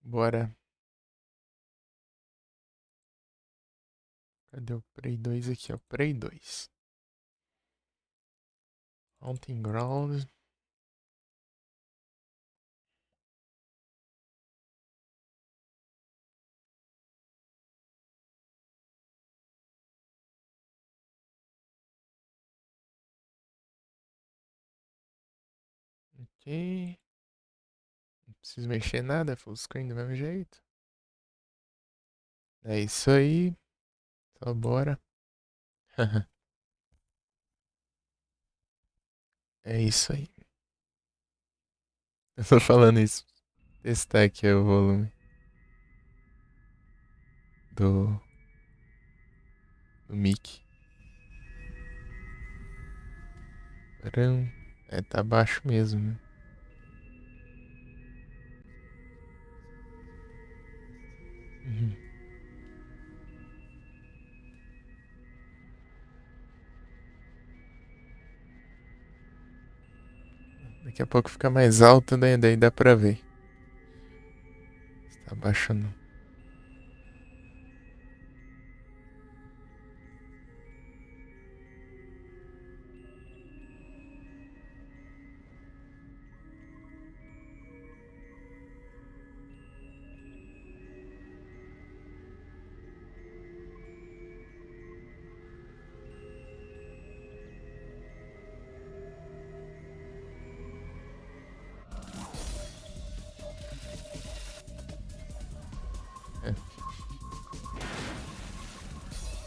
Bora. Cadê o Prey 2 aqui, ó? Prey 2. Hunting Ground. Ok. Não preciso mexer nada, full screen do mesmo jeito. É isso aí. Só bora. É isso aí. Eu tô falando isso. Testar aqui o volume do, do mic. Param. É, tá baixo mesmo, né? Uhum. Daqui a pouco fica mais alto, né? Daí dá pra ver. Tá baixando. É.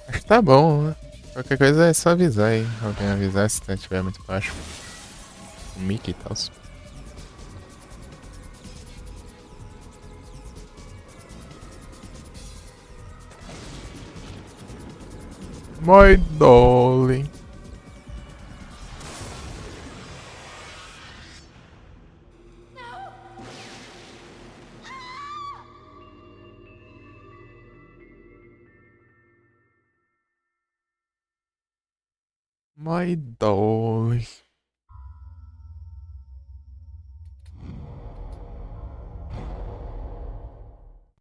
Acho que tá bom, né? Qualquer coisa é só avisar aí. Alguém avisar se estiver muito baixo. O mic e tal. My darling. My darling.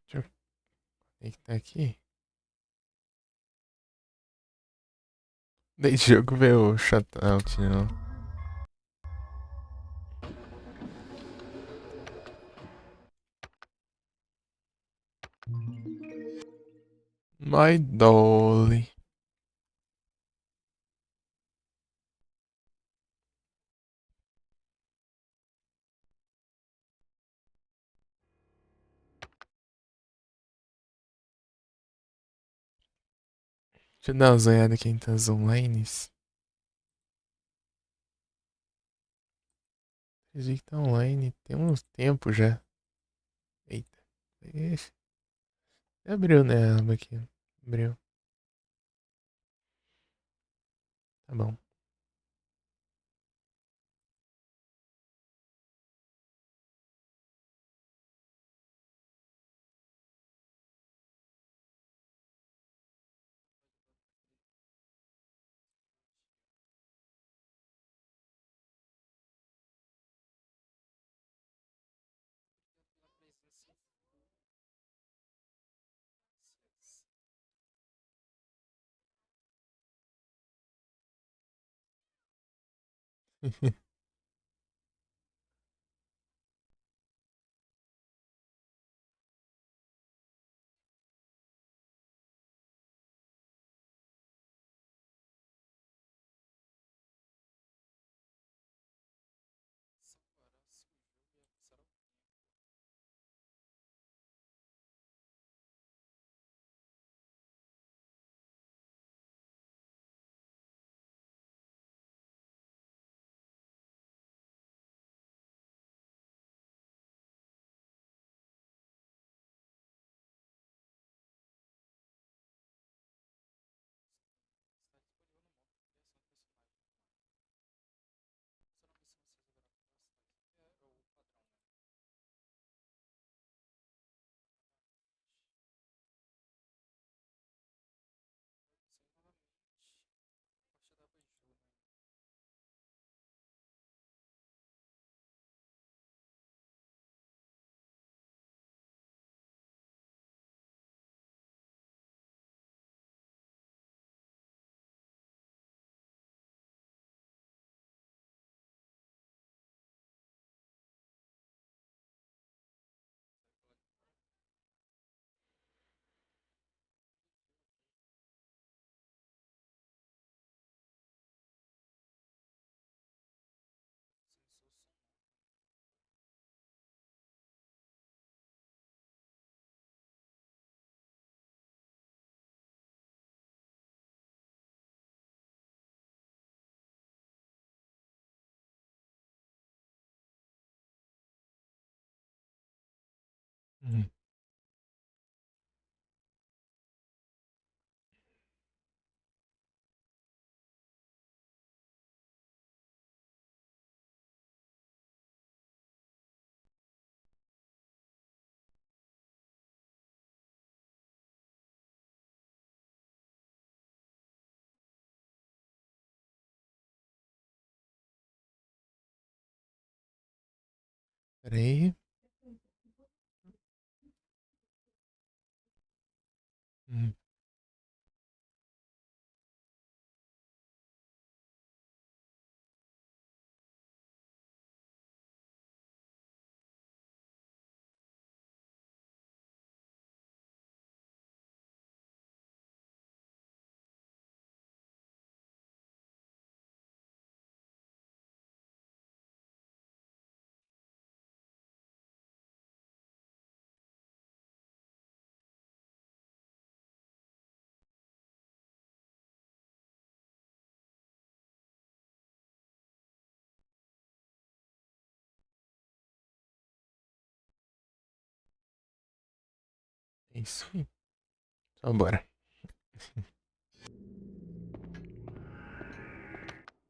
Deixa eu conectar aqui. Deixa eu ver o shutout, não. My darling. Deixa eu dar uma olhada aqui em tas online. Esse que tá online tem uns tempos já. Eita. Ixi, abriu, né, a aba aqui. Abriu. Tá bom. Hum. Pera aí. Hum. É isso aí. Então bora.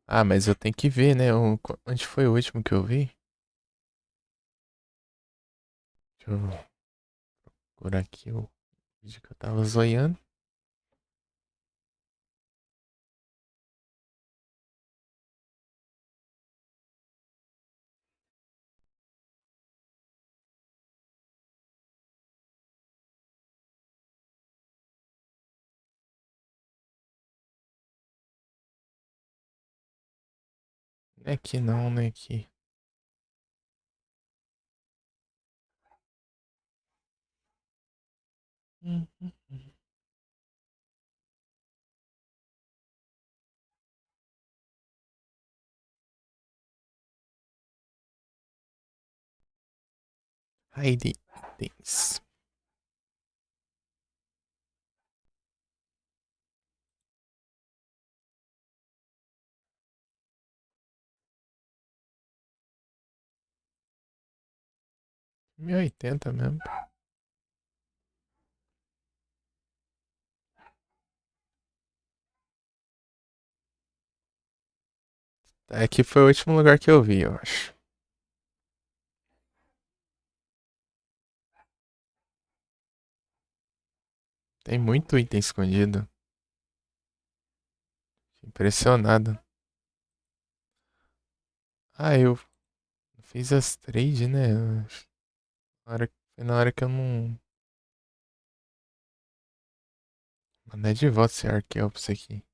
Ah, mas eu tenho que ver, né? Onde foi o último que eu vi? Deixa eu procurar aqui o vídeo que eu tava zoiando. Não é aqui não, não é aqui. Hum. Hide itens. Mil e oitenta mesmo. Aqui foi o último lugar que eu vi, eu acho. Tem muito item escondido. Impressionado. Ah, eu fiz as trade, né? Foi na hora que eu não. Mandei de volta esse arqueiro pra você aqui.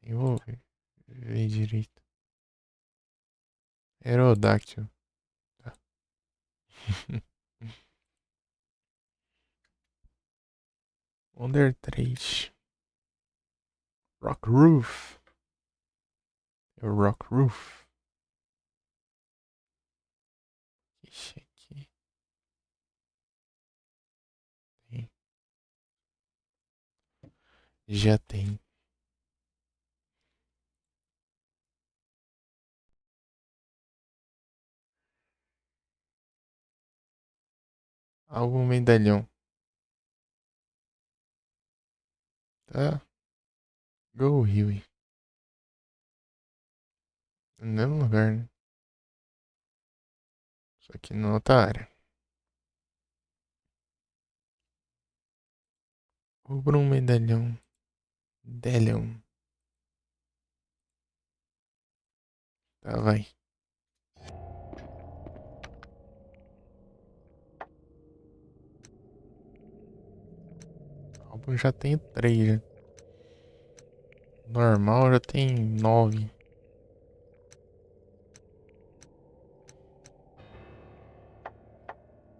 Eu vou ver direito. Aerodáctil. Tá. Wonder 3. Rock Roof. É o Rock Roof. Ixi, aqui tem. Já tem. Algum medalhão. Tá. Go Huey. No mesmo lugar, né? Só que na outra área. Cobra um medalhão. Medalhão. Tá, vai. Álbum já tem 3 já. Normal já tem 9.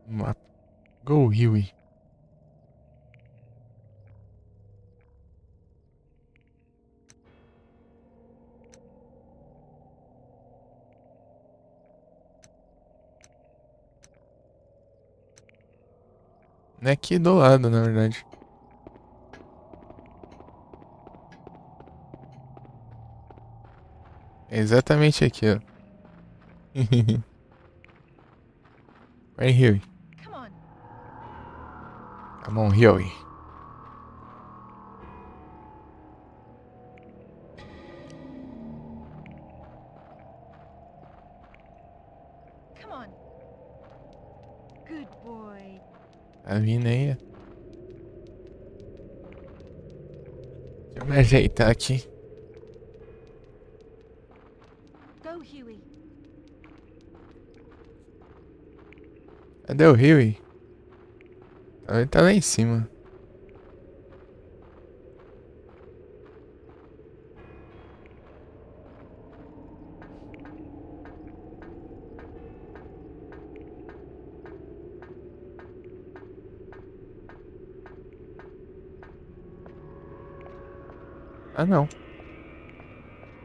Mapa. Go Huey. Não é aqui do lado, na verdade. É exatamente aqui, ó. Vai, Huey. Come on. Come on, Huey. Come on. Good boy. Tá vindo aí. Deixa eu me ajeitar aqui. Go, Huey. Cadê o Huey? Ele tá lá em cima. Ah, não.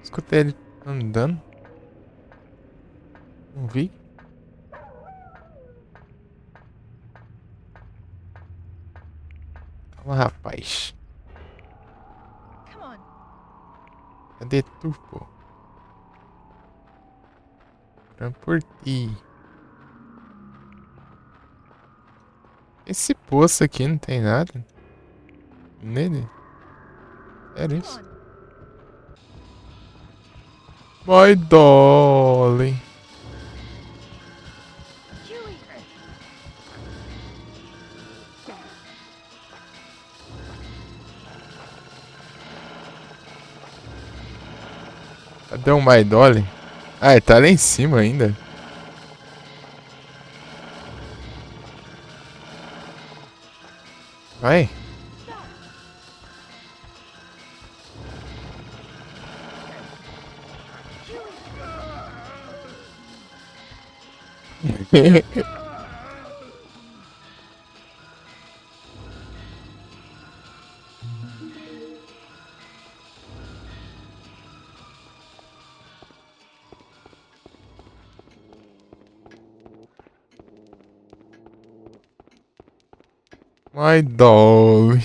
Escutei ele andando. Não vi. Calma, rapaz. Come on. Cadê tu, pô? Pra por ti. Esse poço aqui não tem nada nele? Era Come isso? on. My darling. Huey. Cadê o My Dolly? Ah, ele tá lá em cima ainda. Vai. Stop. Huey. My Dolly.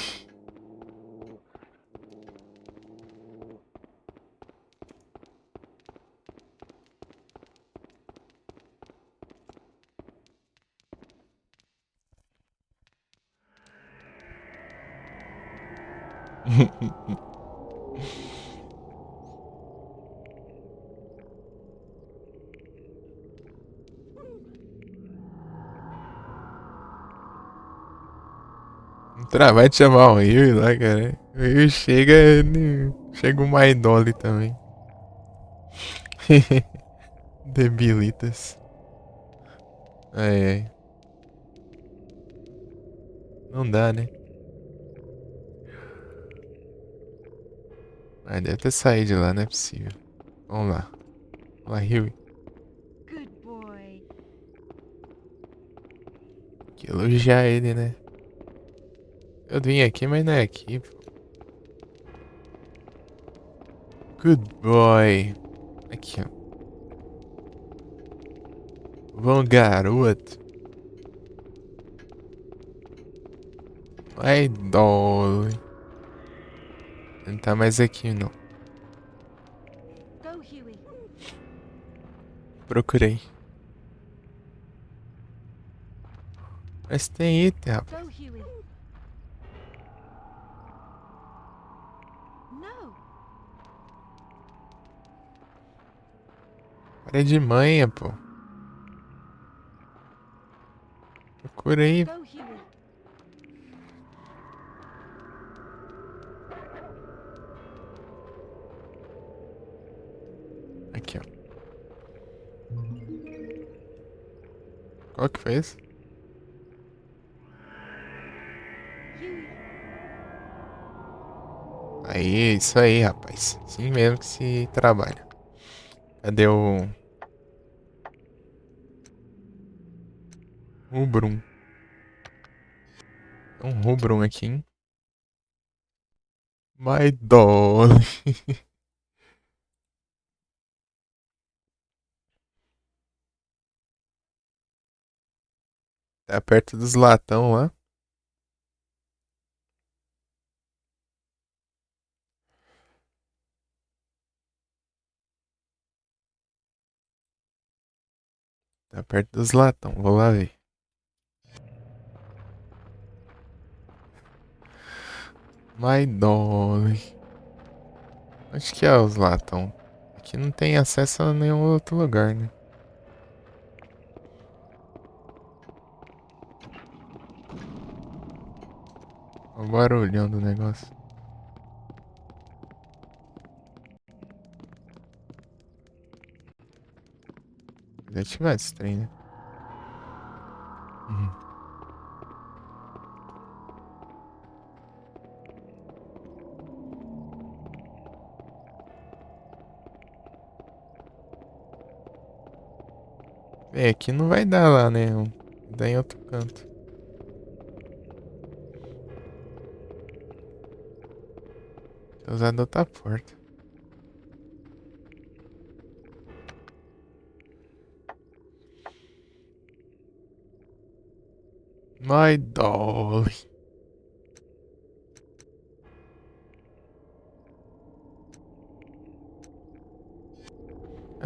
Vai te chamar o Rio lá, cara. O Rio chega. Chega o My Dolly também. Debilitas. Ai, ai. Não dá, né? Mas deve ter saído de lá, não é possível. Vamos lá. Vamos lá, Rio. Good boy. Que elogiar ele, né? Eu vim aqui, mas não é aqui, pô. Good boy. Aqui, ó. Bom garoto. Ai, Dolly. Não tá mais aqui, não. Go, Huey. Procurei. Mas tem item, rapaz. Go, Huey. No. Para de manha, pô. Procurei. Go, Huey. Aqui, ó. Qual que foi esse? Huey. Aí, isso aí, rapaz. Assim mesmo que se trabalha. Cadê o Rubrum? Tem um Rubrum aqui, hein? My Dolly. Tá perto dos latão lá. Tá perto dos latão, vou lá ver. My Dolly. Onde que é os latão? Aqui não tem acesso a nenhum outro lugar, né? Olha o barulhão do negócio. Desativar esse trem, né? Uhum. É, aqui não vai dar lá, né? Dá em outro canto. Tem usado outra porta. My Dolly.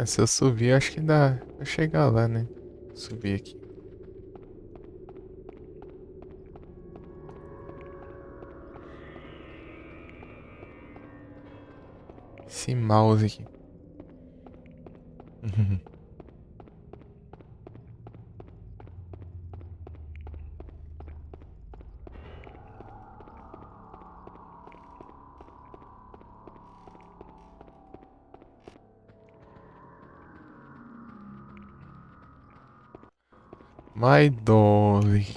Se eu subir, acho que dá pra chegar lá, né? Subir aqui. Esse mouse aqui. My Dolly.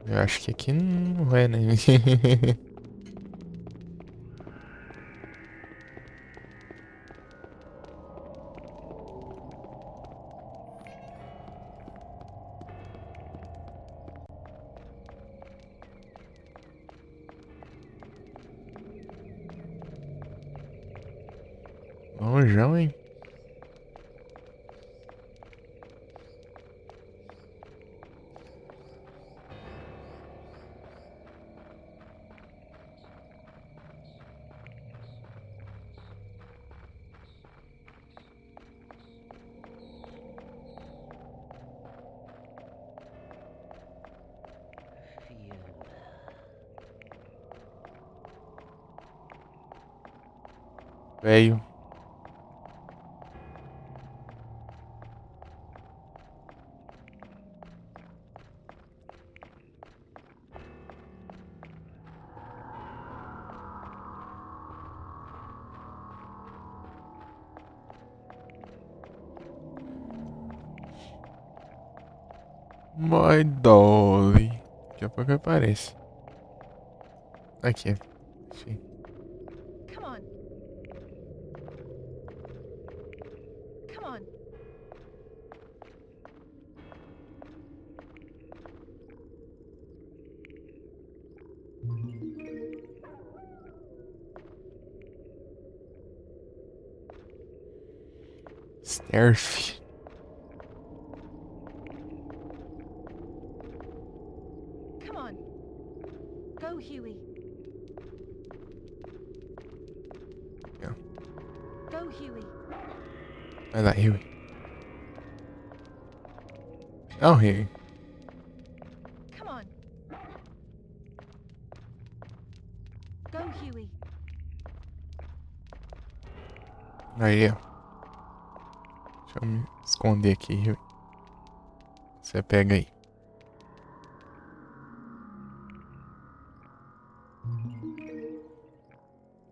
Eu acho que aqui não é, né? Longeão, hein? Velho. My Dolly. Daqui a pouco aparece. Aqui. Achei. Come on. Come on. Sterf. Come on. Go, Huey. Yeah. Go, Huey. Vai lá, Huey. Não, Huey. Come on. Go, Huey. Aí, ó. Deixa eu me esconder aqui, Huey. Você pega aí.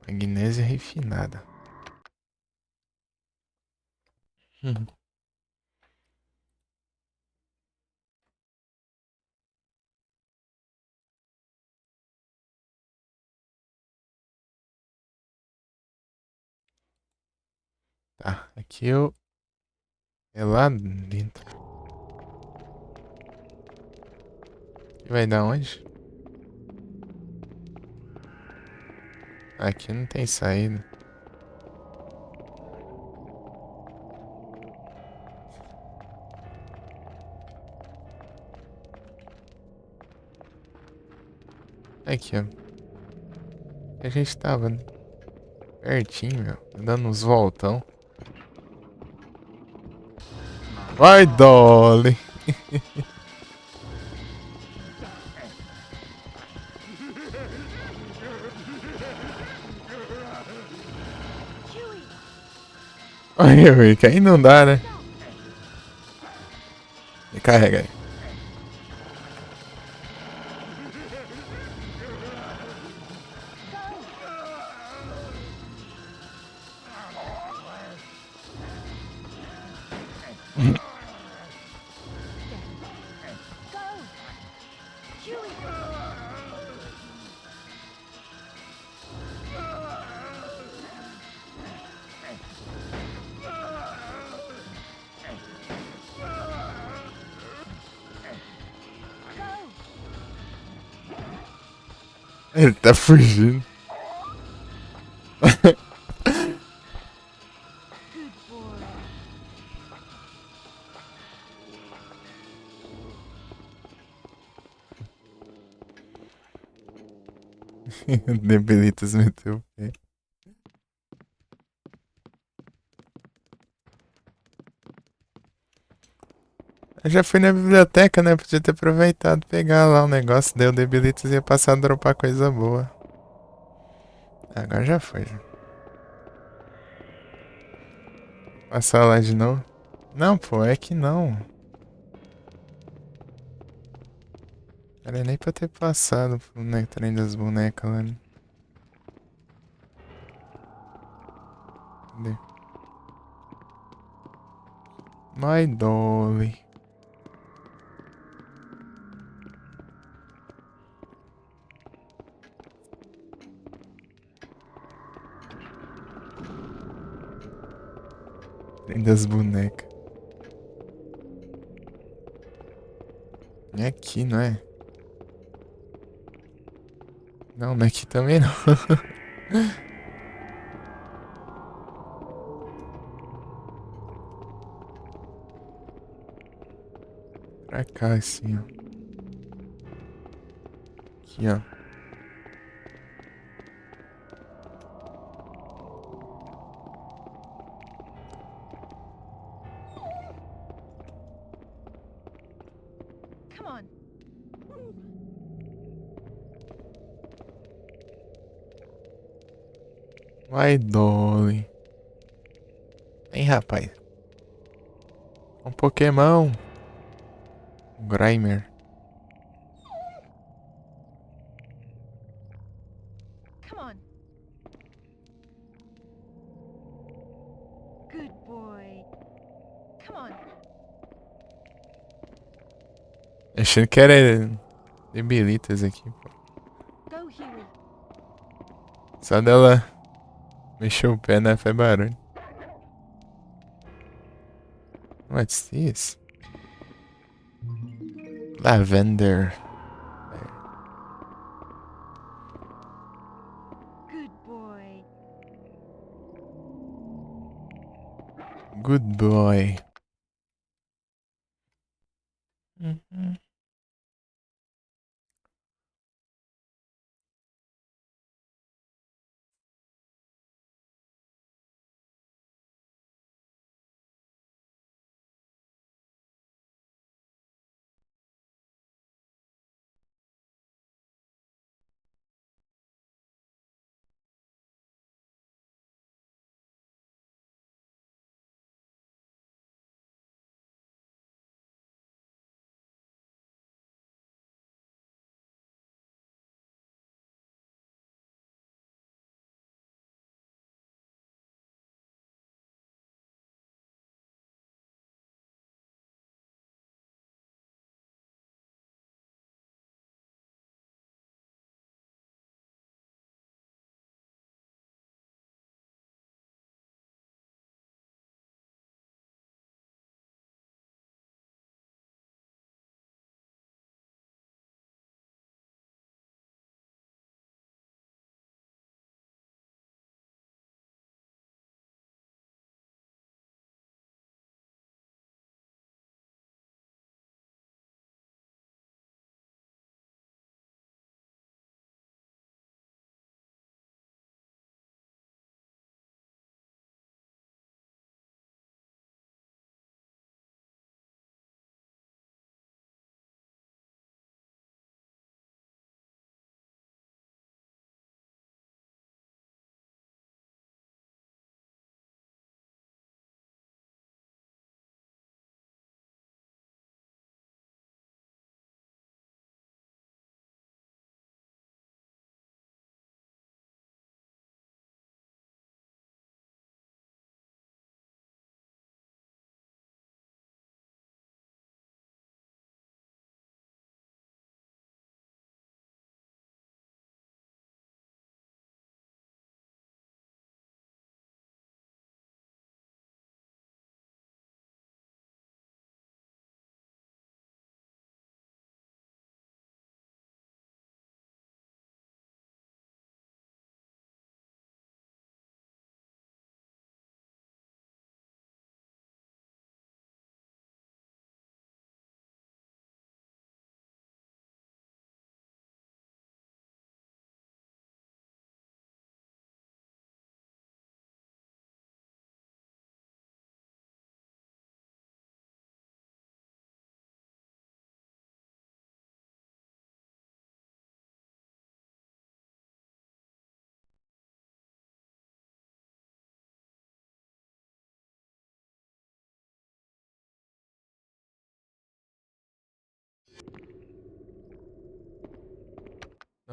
Magnésia refinada. Uhum. Tá, aqui eu. É lá dentro. E vai dar onde? Aqui não tem saída. Aqui, ó. A gente tava pertinho, meu. Dando uns voltão. Vai, Dolly! Huey! Ai, Rick, aí não dá, né? Me carrega aí. Go! Huey! Go! Ele tá fugindo. Good boy. Debilitas meteu o pé. Eu já fui na biblioteca, né? Podia ter aproveitado pegar lá o negócio. Daí o Debilitas ia passar a dropar coisa boa. Agora já foi, já. Passar lá de novo. Não, pô, é que não. Era nem pra ter passado pro trem das bonecas lá, né? Cadê? My Dolly. Trem das bonecas. É aqui, não é? Não, não é aqui também não. Pra cá, assim, ó. Aqui, ó. Come on. My Dolly. Hein, rapaz? Um Pokémon. Um Grimer. Come on. Good boy. Come on. Achando que era debilitas aqui, pô. Go, Huey. Só dela mexer o pé, né? Faz barulho. What's this? Lavender. Good boy. Good boy. Uhum.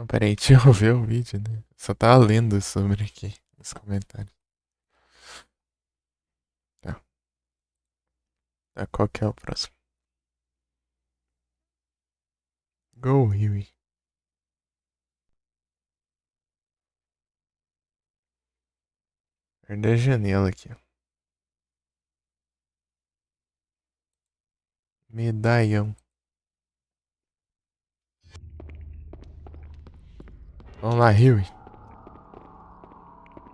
Não, peraí, deixa eu ver o vídeo, né? Só tava lendo sobre aqui nos comentários. Tá, tá, qual que é o próximo? Go, Huey. Perto da janela aqui, ó. Medalhão. Vamos lá, Huey.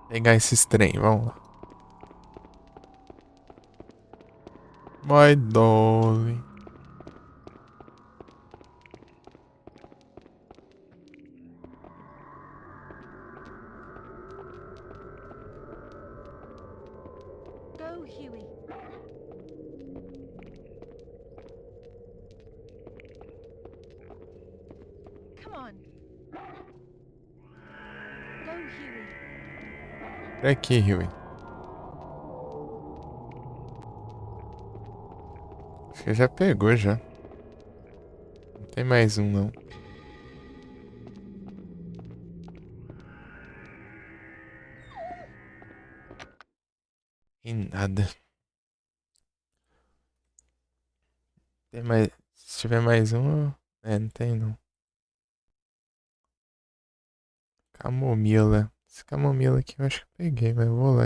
Pegar esses trem, vamos lá. My darling. Go, Huey. Come on. Go, Huey. Pra aqui, Huey. Acho que já pegou já. Não tem mais um, não. E nada. Tem mais. Se tiver mais um. É, não tem não. Camomila. Esse camomila aqui eu acho que eu peguei, mas eu vou lá.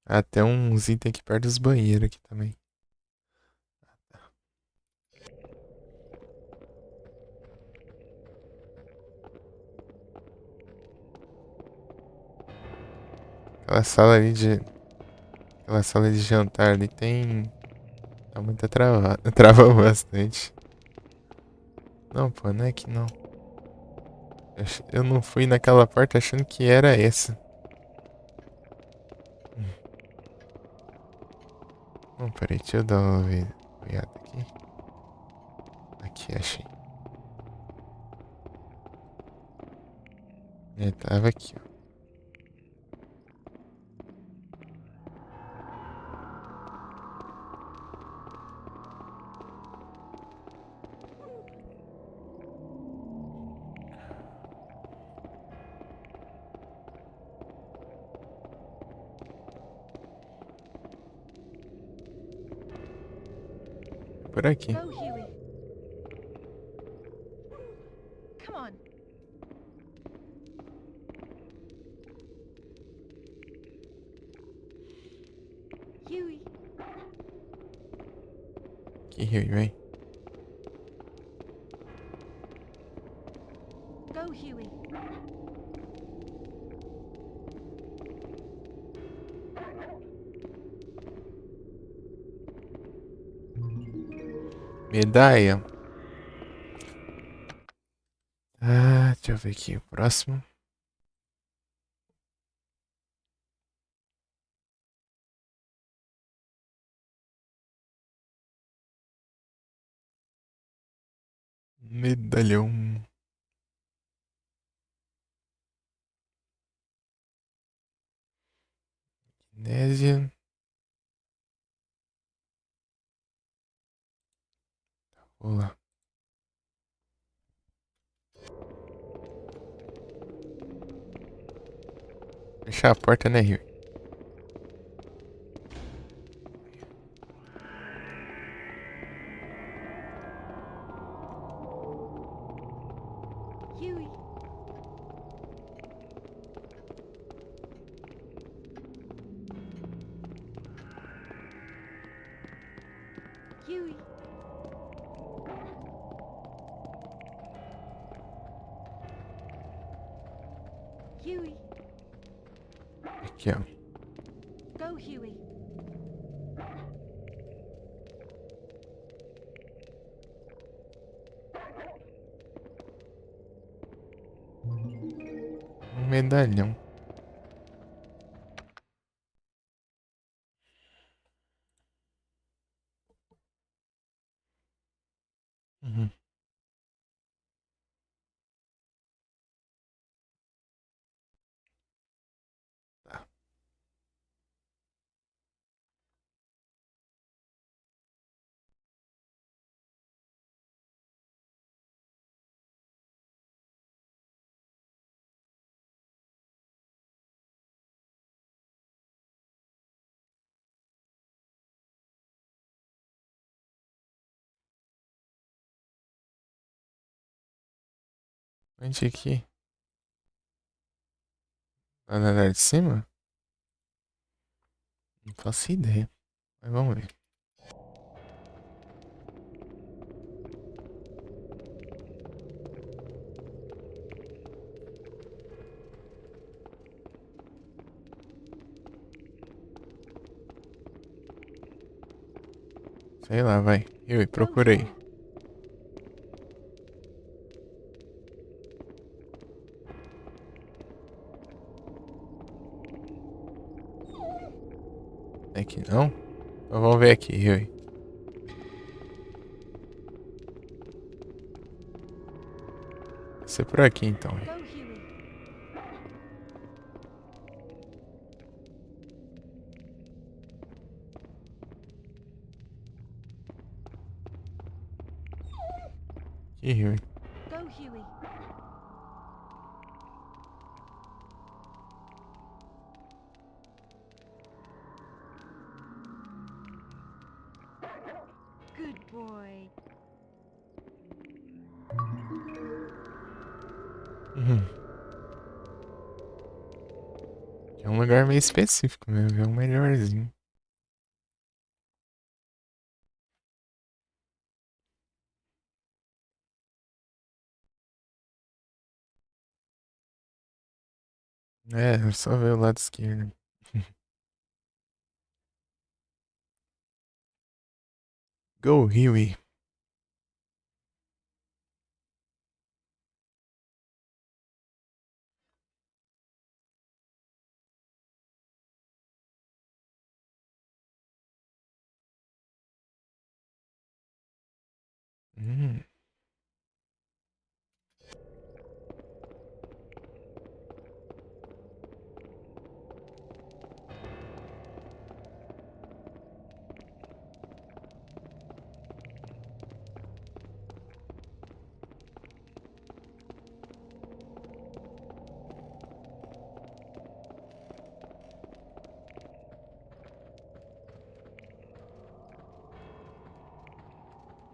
Ah, tem uns itens aqui perto dos banheiros aqui também. Aquela sala ali de. Aquela sala de jantar ali tem. Tá muito travada. Trava bastante. Não, pô, não é que não. Eu não fui naquela porta achando que era essa. Não, peraí, deixa eu dar uma olhada aqui. Aqui, achei. É, tava aqui, ó. Por aqui. Go, Huey. Come on. Huey. Aqui, Rio, vem. Go, Huey. Medalha. Ah, deixa eu ver aqui. O próximo. Medalhão. Nésia. Vou lá. Fechar a porta, né, Rio? Huey. Huey. Huey. Aqui, ó. Go, Huey. Um medalhão. Uhum. Tá. Onde aqui? Lá na andar de cima? Não faço ideia. Mas vamos ver. Sei lá, vai. Eu Go procurei. here. Aqui não? Então vamos ver aqui, Yui. Vai ser por aqui então. Go Huey. Aqui, Yui. Go Huey. Good boy. Uhum. É um lugar meio específico mesmo. É um melhorzinho. É só ver o lado esquerdo. Go, Huey. Hum.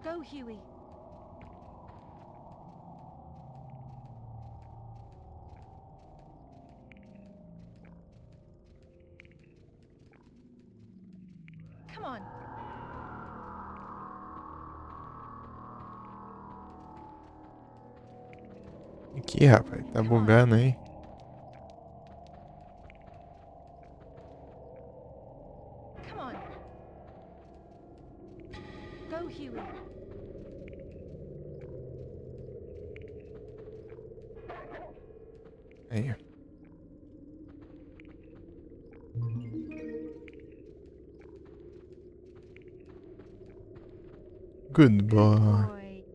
Go Huey. Come on. Aqui, rapaz. Tá Come on. bugando aí. Come on. Go Huey. Aí. Good Good boy. boy.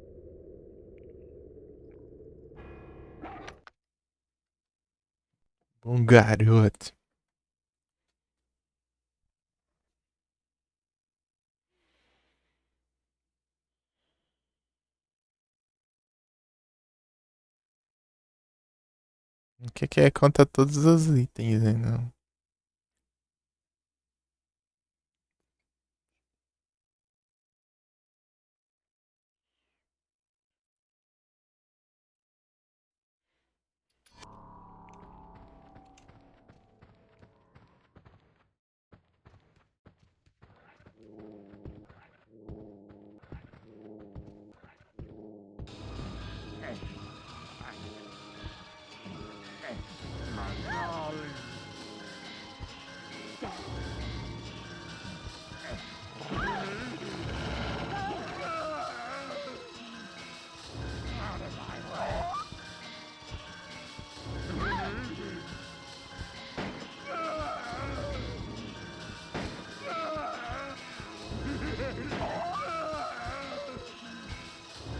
Bom garoto. O que é? Conta todos os itens aí, não.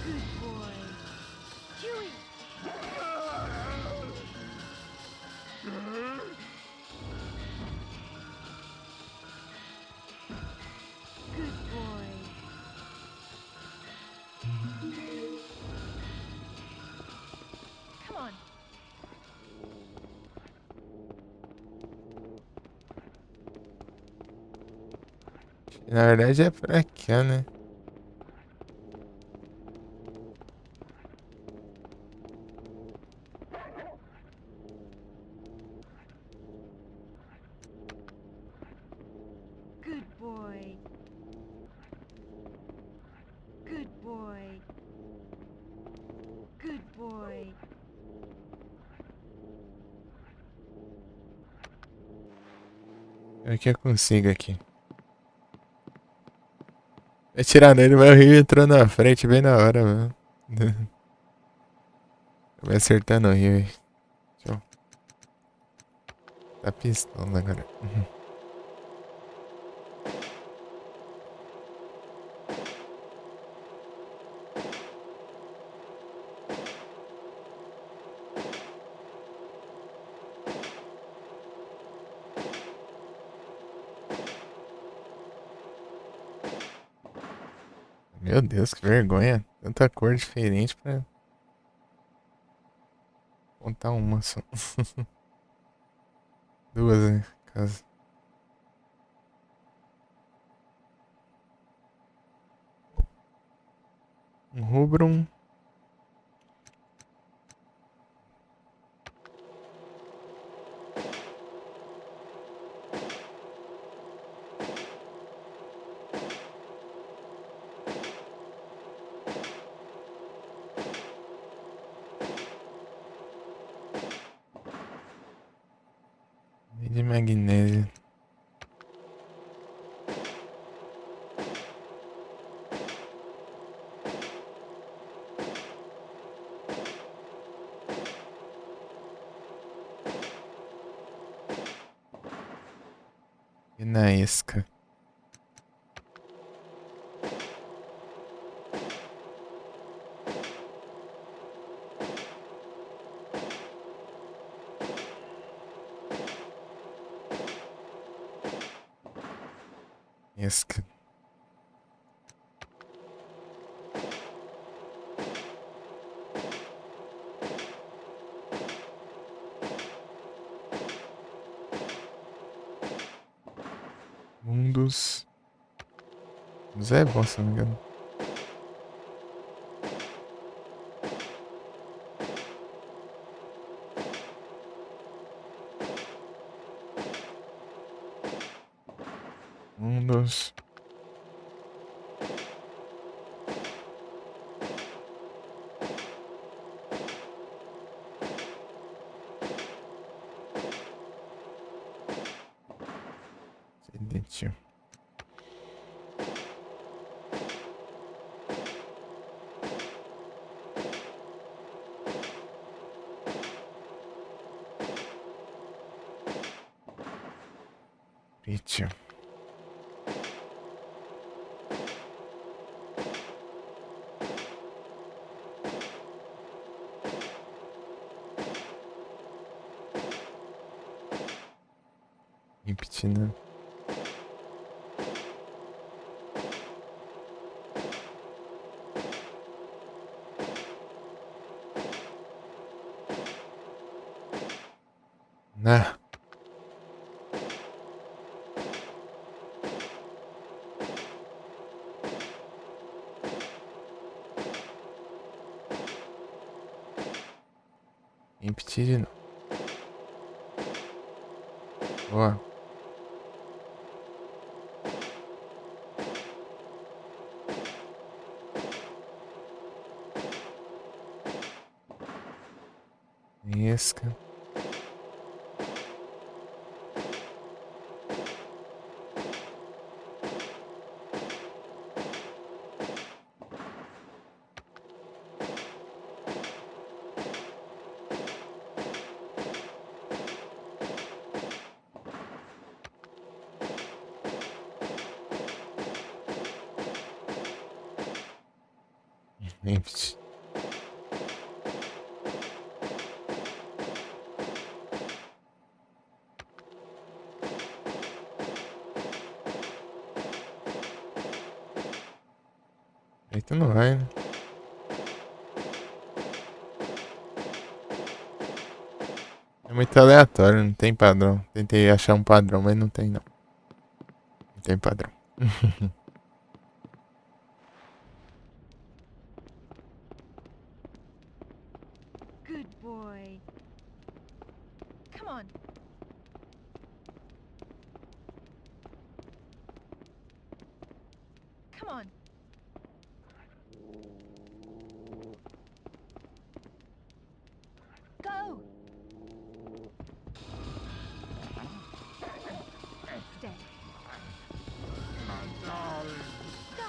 Good boy. Huey. Good boy. Come on. Na verdade é pra cá, né? boy. Good boy. Good boy. É o que eu consigo aqui. Atirar nele, mas o Rio entrou na frente bem na hora, mano. Vai acertando o Rio aí. Show. Tá pistola agora. Meu Deus, que vergonha. Tanta cor diferente pra contar uma só. Duas, né? Caso. Um rubrum. E de magnésio. E na isca. Isca. Mundos. Mundos é bom, se não me engano. Mundos. Identity. Pitch. Repetindo. Na. Repetir de novo. Boa. Isca. Empty. Eita, não vai, né? É muito aleatório, não tem padrão. Tentei achar um padrão, mas não tem, não. Não tem padrão. Good boy. Come on. Come on. Go. Stay. Stop. Go.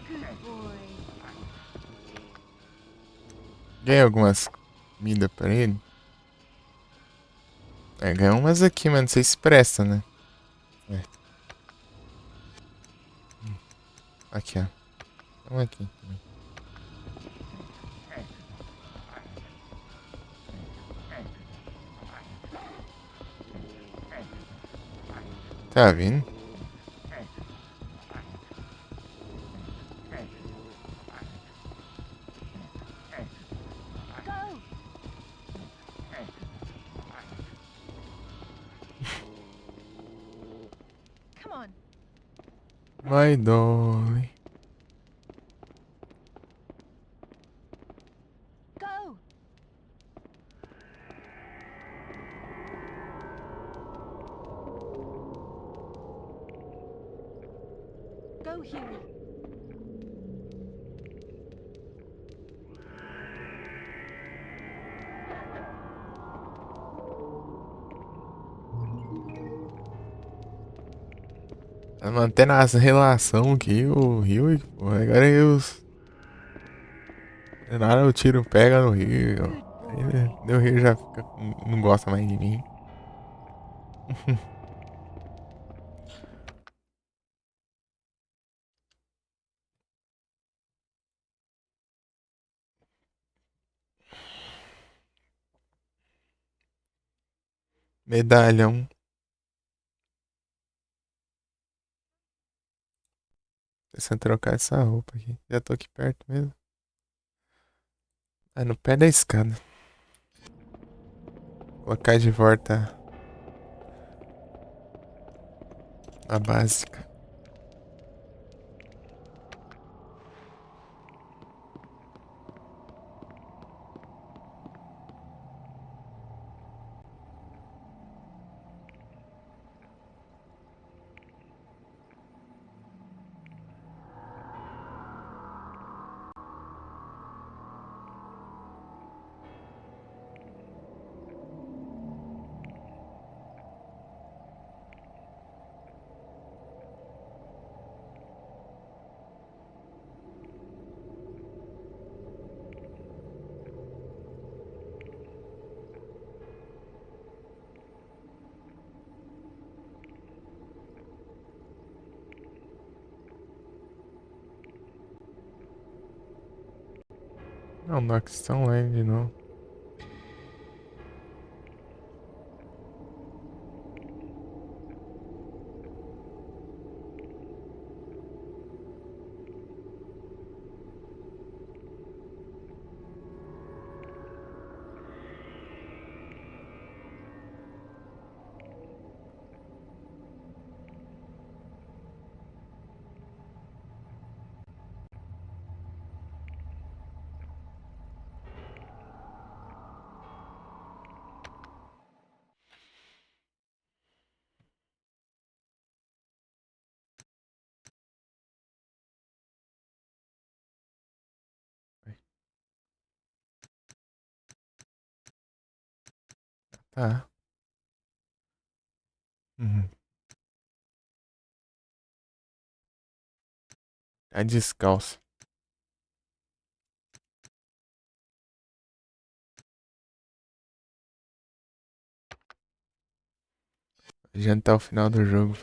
Good boy. Ganhei algumas comidas pra ele. É, ganhei umas aqui, mas não sei se presta, né? É. Aqui, ó. Vamos aqui também. Tá vindo? Go. Come on. My dolly. Go. Go, Huey. Tá mantendo as relações aqui, o Rio. Pô, agora os. Nada o tiro pega no Rio. Good Aí, boy. né, o Rio já fica, não gosta mais de mim. Medalhão. Precisa trocar essa roupa aqui. Já tô aqui perto mesmo. Ah, no pé da escada. Colocar de volta a básica. Não, Nox estão leve de novo. Tá. Uhum. Tá descalço. Adiantar o final do jogo.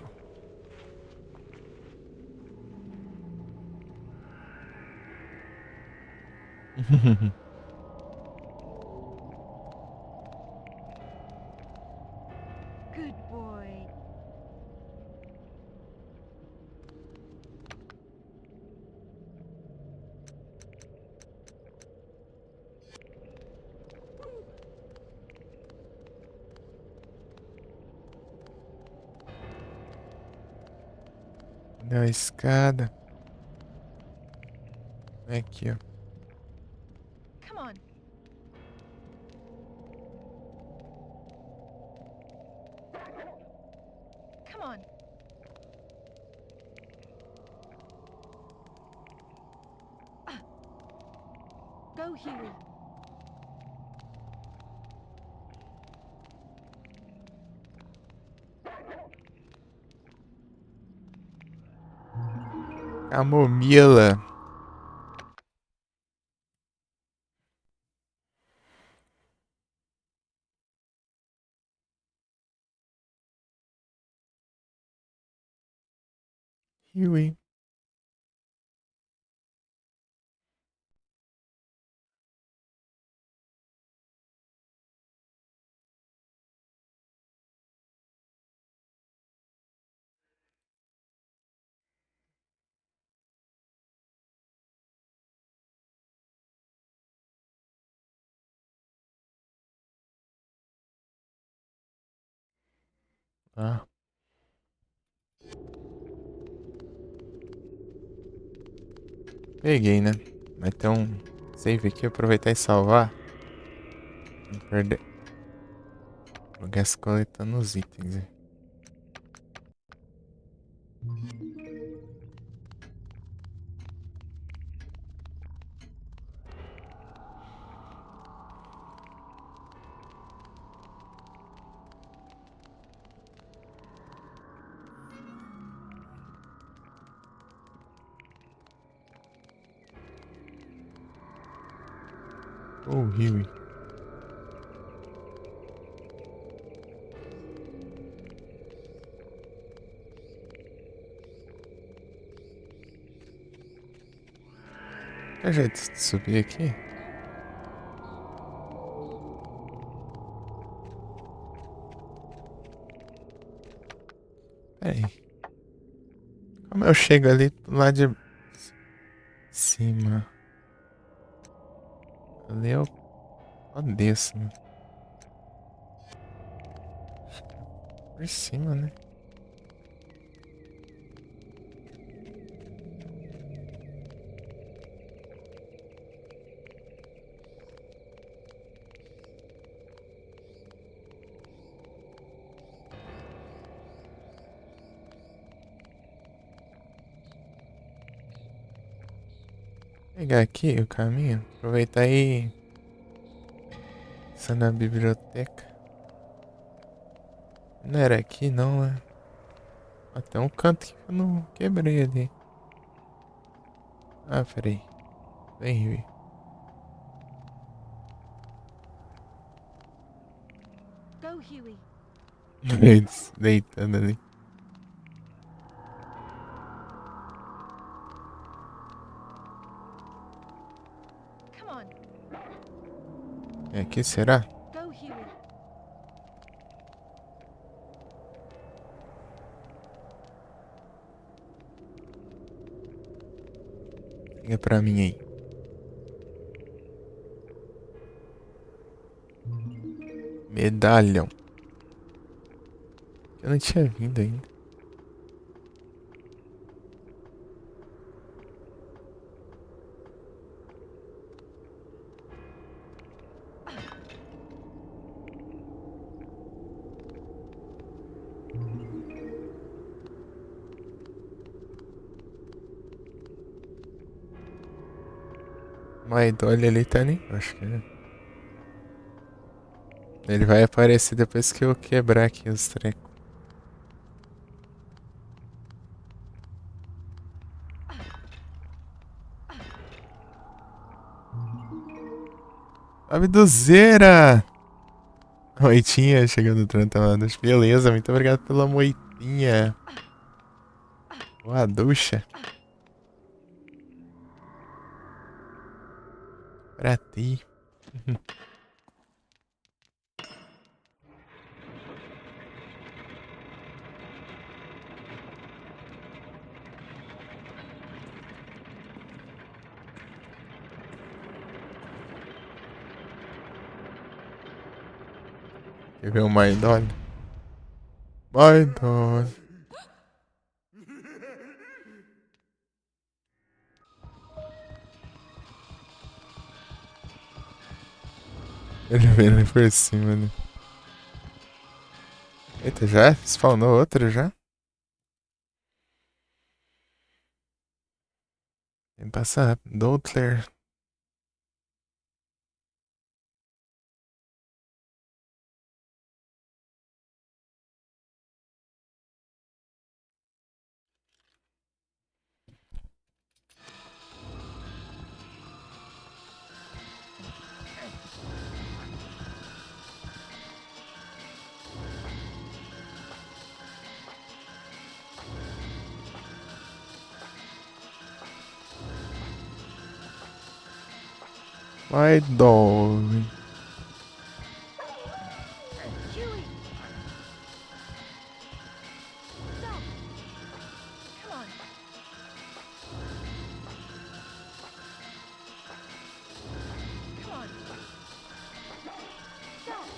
Good boy. Deu a escada. Aqui, ó. Come on. Come on. Go, Huey. Camomila. Huey. Ah. Peguei, né? Vai ter um save aqui, aproveitar e salvar. Não perder. Vou gastar coletando os itens. Hein? Oh, Huey. Tem jeito de subir aqui? Peraí. Como eu chego ali do lado de cima? Ali eu desço, né? Por cima, né? Pegar aqui o caminho. Aproveitar e... Isso na biblioteca. Não era aqui, não, né? Até um canto que eu não quebrei ali. Ah, peraí. Vem, Huey. Go, Huey. Eles deitando ali. Come on. É aqui, será? Go, Huey. Pega pra mim aí. Medalhão. Eu não tinha vindo ainda. Mas olha ali, tá ali. Acho que é. Ele vai aparecer depois que eu quebrar aqui os trecos. Abduzeira! Moitinha chegando trantamadas. Beleza, muito obrigado pela moitinha. Boa ducha. Pra ti. Quer ver o Maidon? Maidon. Ele vem ali por cima ali. Eita, já? Spawnou outro já? Tem que passar rápido. Doutler. Maidon. Huey! Stop! Come on. Come on. Stop!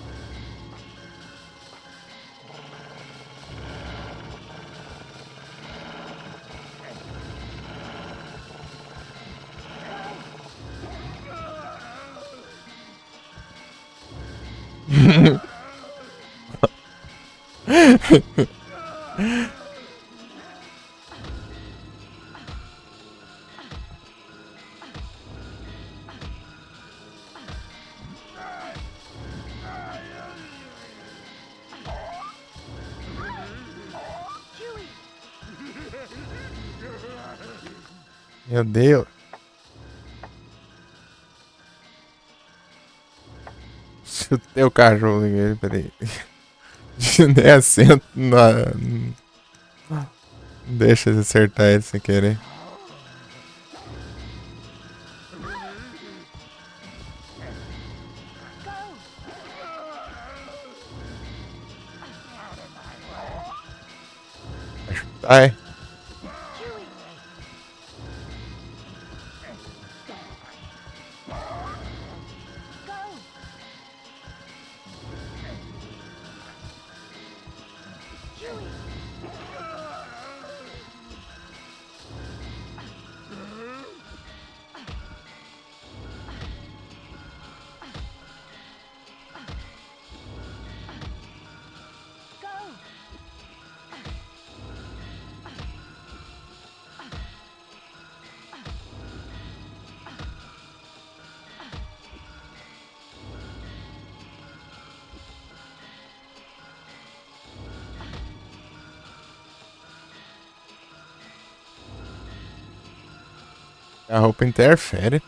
Huey! Meu Deus. Chutei o cachorro dele, peraí. Dei assento na. Deixa eu acertar ele sem querer. Go! Ai. Huey! Go! Huey! Go! A roupa interfere.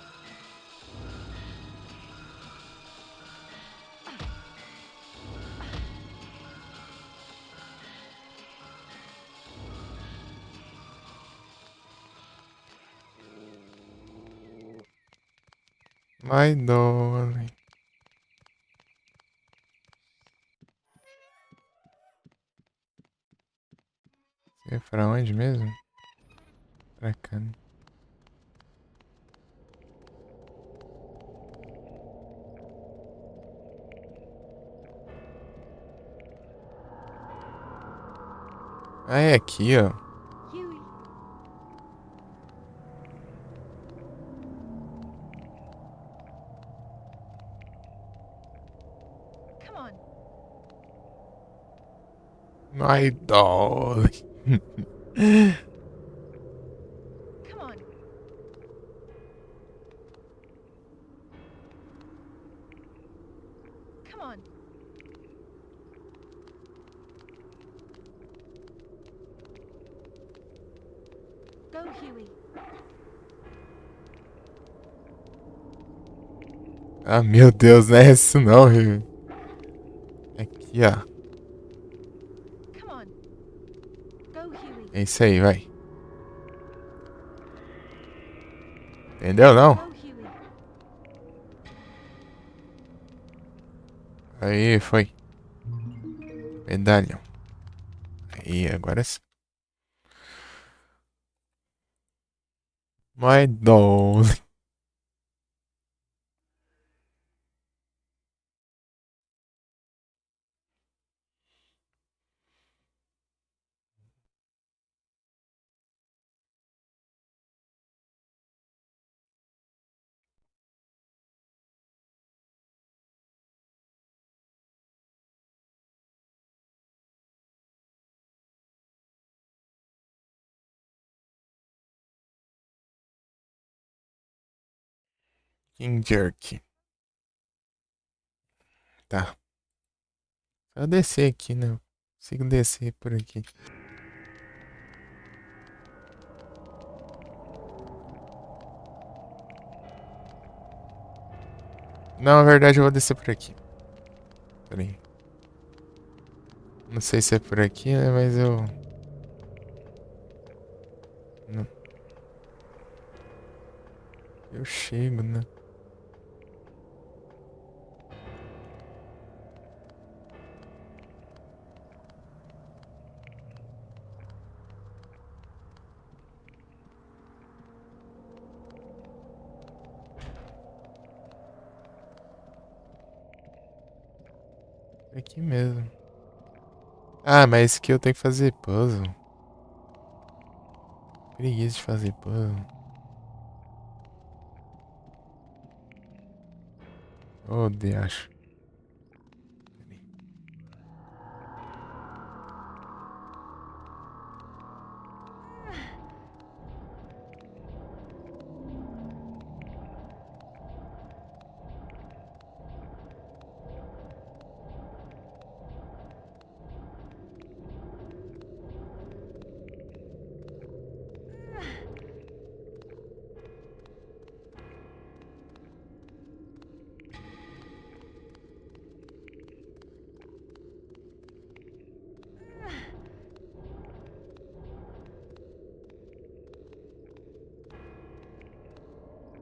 Maidon. É pra onde mesmo? Pra cá, né? Ah, é aqui, ó. Huey! Come on. Maidon. Come on. Come on. Go, Huey! Ah, meu Deus, não é isso não, Rio. Aqui, ó. Come on. Go, Huey. É isso aí, vai. Entendeu, não? Go, Huey. Aí, foi. Medalhão. Aí, agora sim. My darling. King Jerk. Tá. Só descer aqui, né? Consigo descer por aqui. Não, na verdade eu vou descer por aqui. Pera aí. Não sei se é por aqui, né? Mas eu. Não. Eu chego, né? Aqui mesmo. Ah, mas esse aqui eu tenho que fazer puzzle. Preguiça de fazer puzzle. Oh, acho.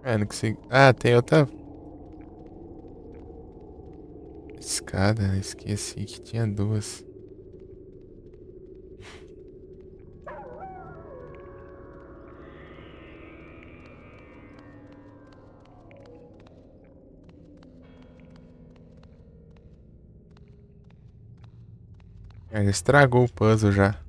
Ah, não consigo. Ah, tem outra escada, né? Esqueci que tinha duas. Ah, já estragou o puzzle já.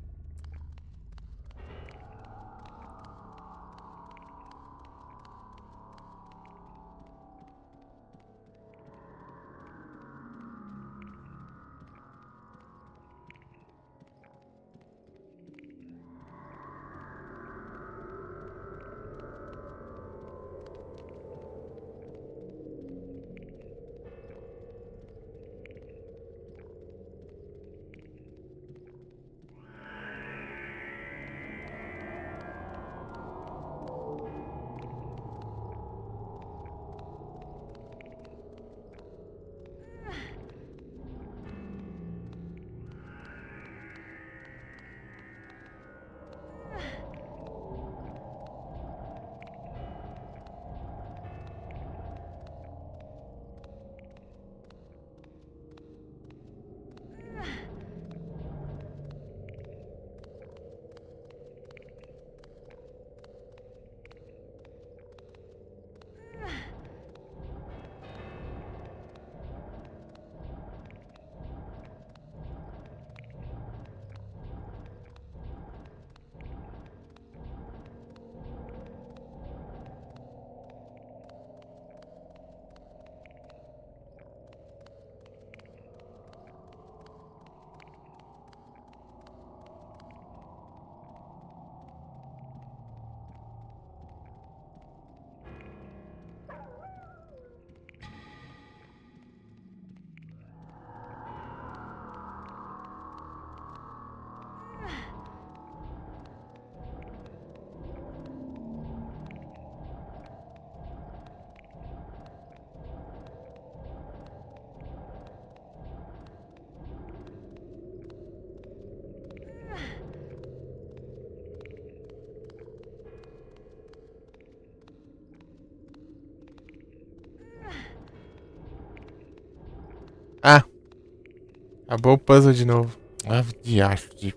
Acabou o puzzle de novo. Ah, diacho de.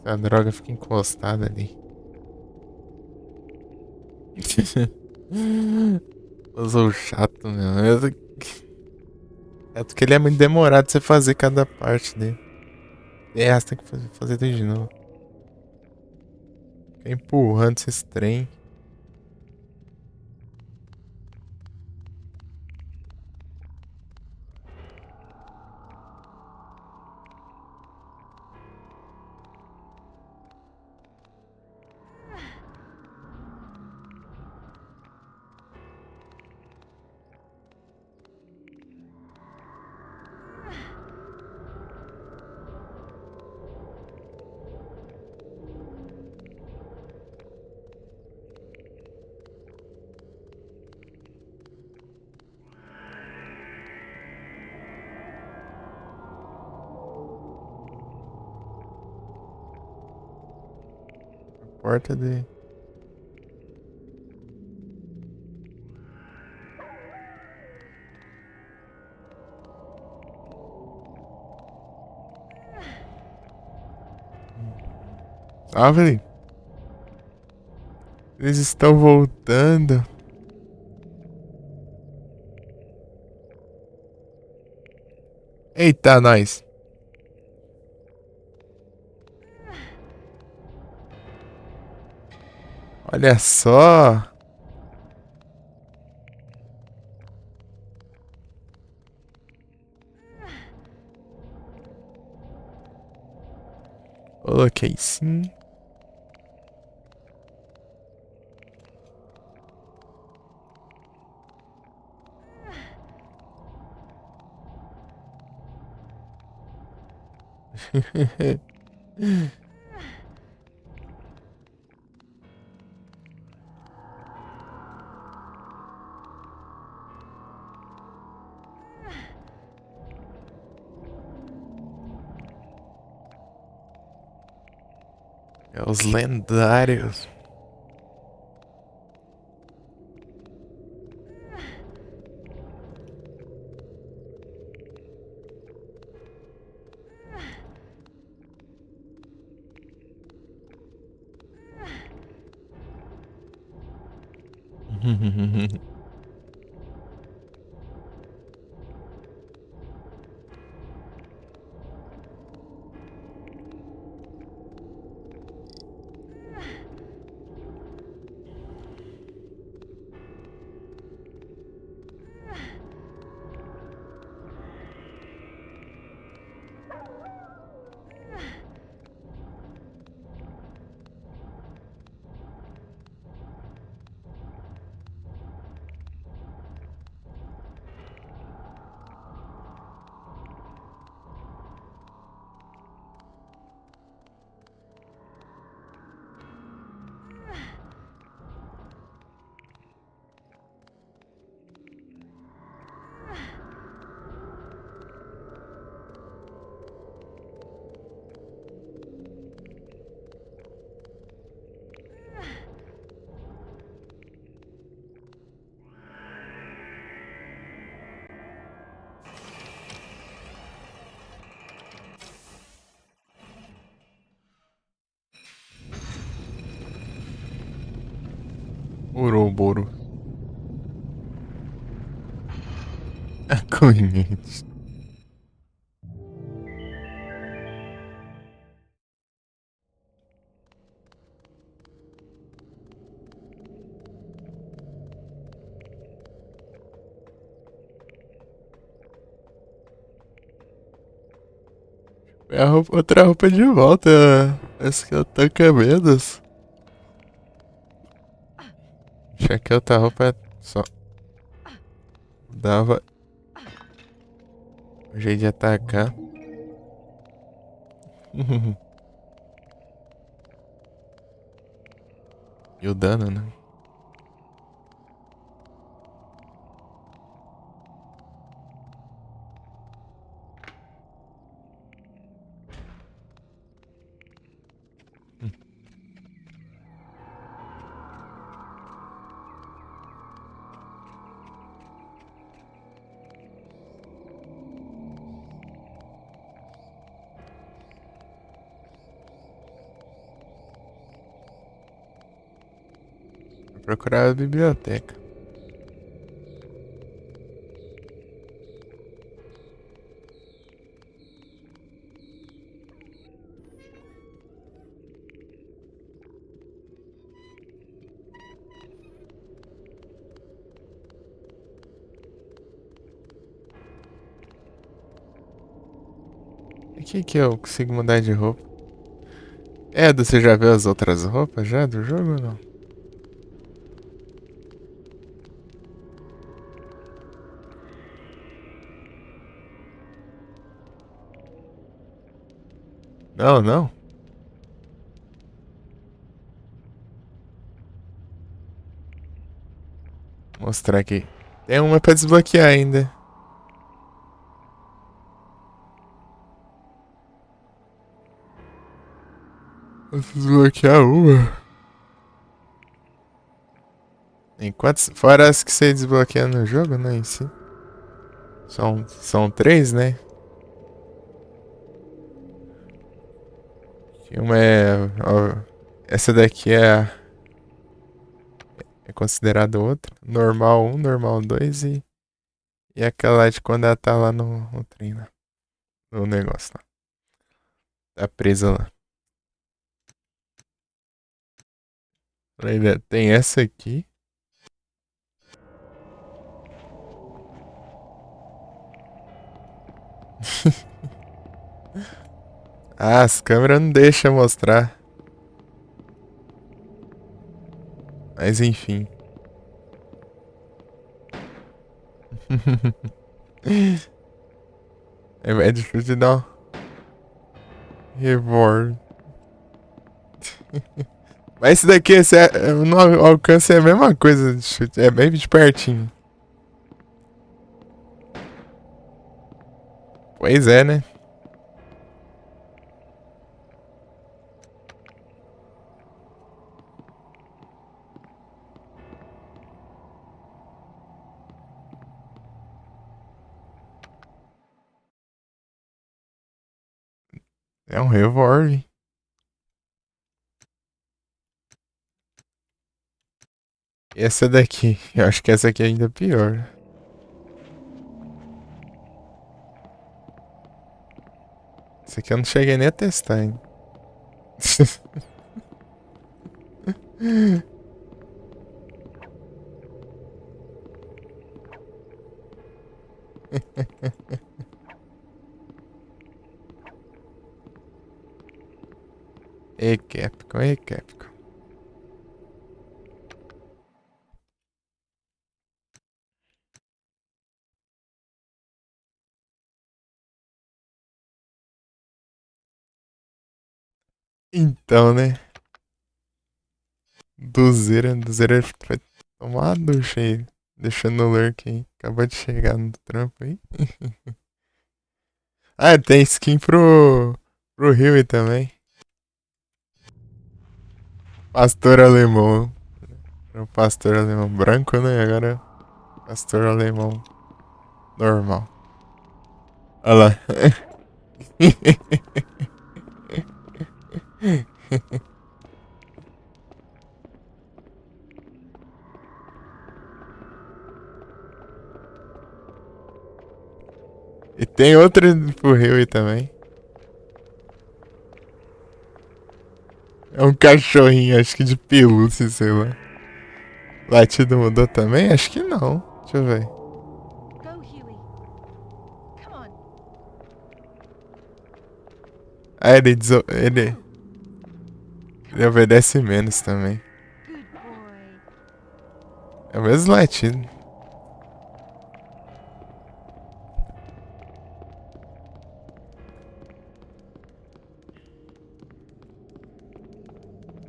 A droga fica encostada ali. Puzzle chato, meu. É porque ele é muito demorado de você fazer cada parte dele. É, você tem que fazer tudo de novo. Fica empurrando esse trem. Porta de. Salve! Eles estão voltando. Eita, nós. Olha só. Coloquei sim. É os lendários. Ouroboro. Conhece. Outra roupa de volta. Essa que eu tô com medos. Já que outra roupa só dava um jeito de atacar. E o dano, né? Vou procurar a biblioteca. Aqui que eu consigo mudar de roupa. Você já viu as outras roupas já do jogo ou não? Não, não. Vou mostrar aqui. Tem uma pra desbloquear ainda. Vou desbloquear uma. Enquanto, fora as que você desbloqueia no jogo, né, em si. São três, né? Uma essa daqui é considerada outra. Normal um, normal 2 e aquela lá de quando ela tá lá no trem, lá. No negócio lá. Tá presa lá. Tem essa aqui. Ah, as câmeras não deixam mostrar. Mas enfim. É difícil de dar um reward. Mas esse daqui, no alcance é a mesma coisa de chute. É bem de pertinho. Pois é, né? É um reward. E essa daqui? Eu acho que essa aqui é ainda pior. Essa aqui eu não cheguei nem a testar ainda. Ei, Capcom, ei, Capcom. Então, né? Dozeira foi tomar uma ducha aí. Deixando o lurk aí. Acabou de chegar no trampo aí. Ah, tem skin pro Huey também. Pastor alemão. Era o pastor alemão branco, né? Agora é pastor alemão normal. Olha lá. E tem outra pro Huey também. É um cachorrinho, acho que de pelúcia, sei lá. Latido mudou também? Acho que não. Deixa eu ver. Go, Huey. Come on. Ah, ele obedece menos também. Good boy. É o mesmo latido.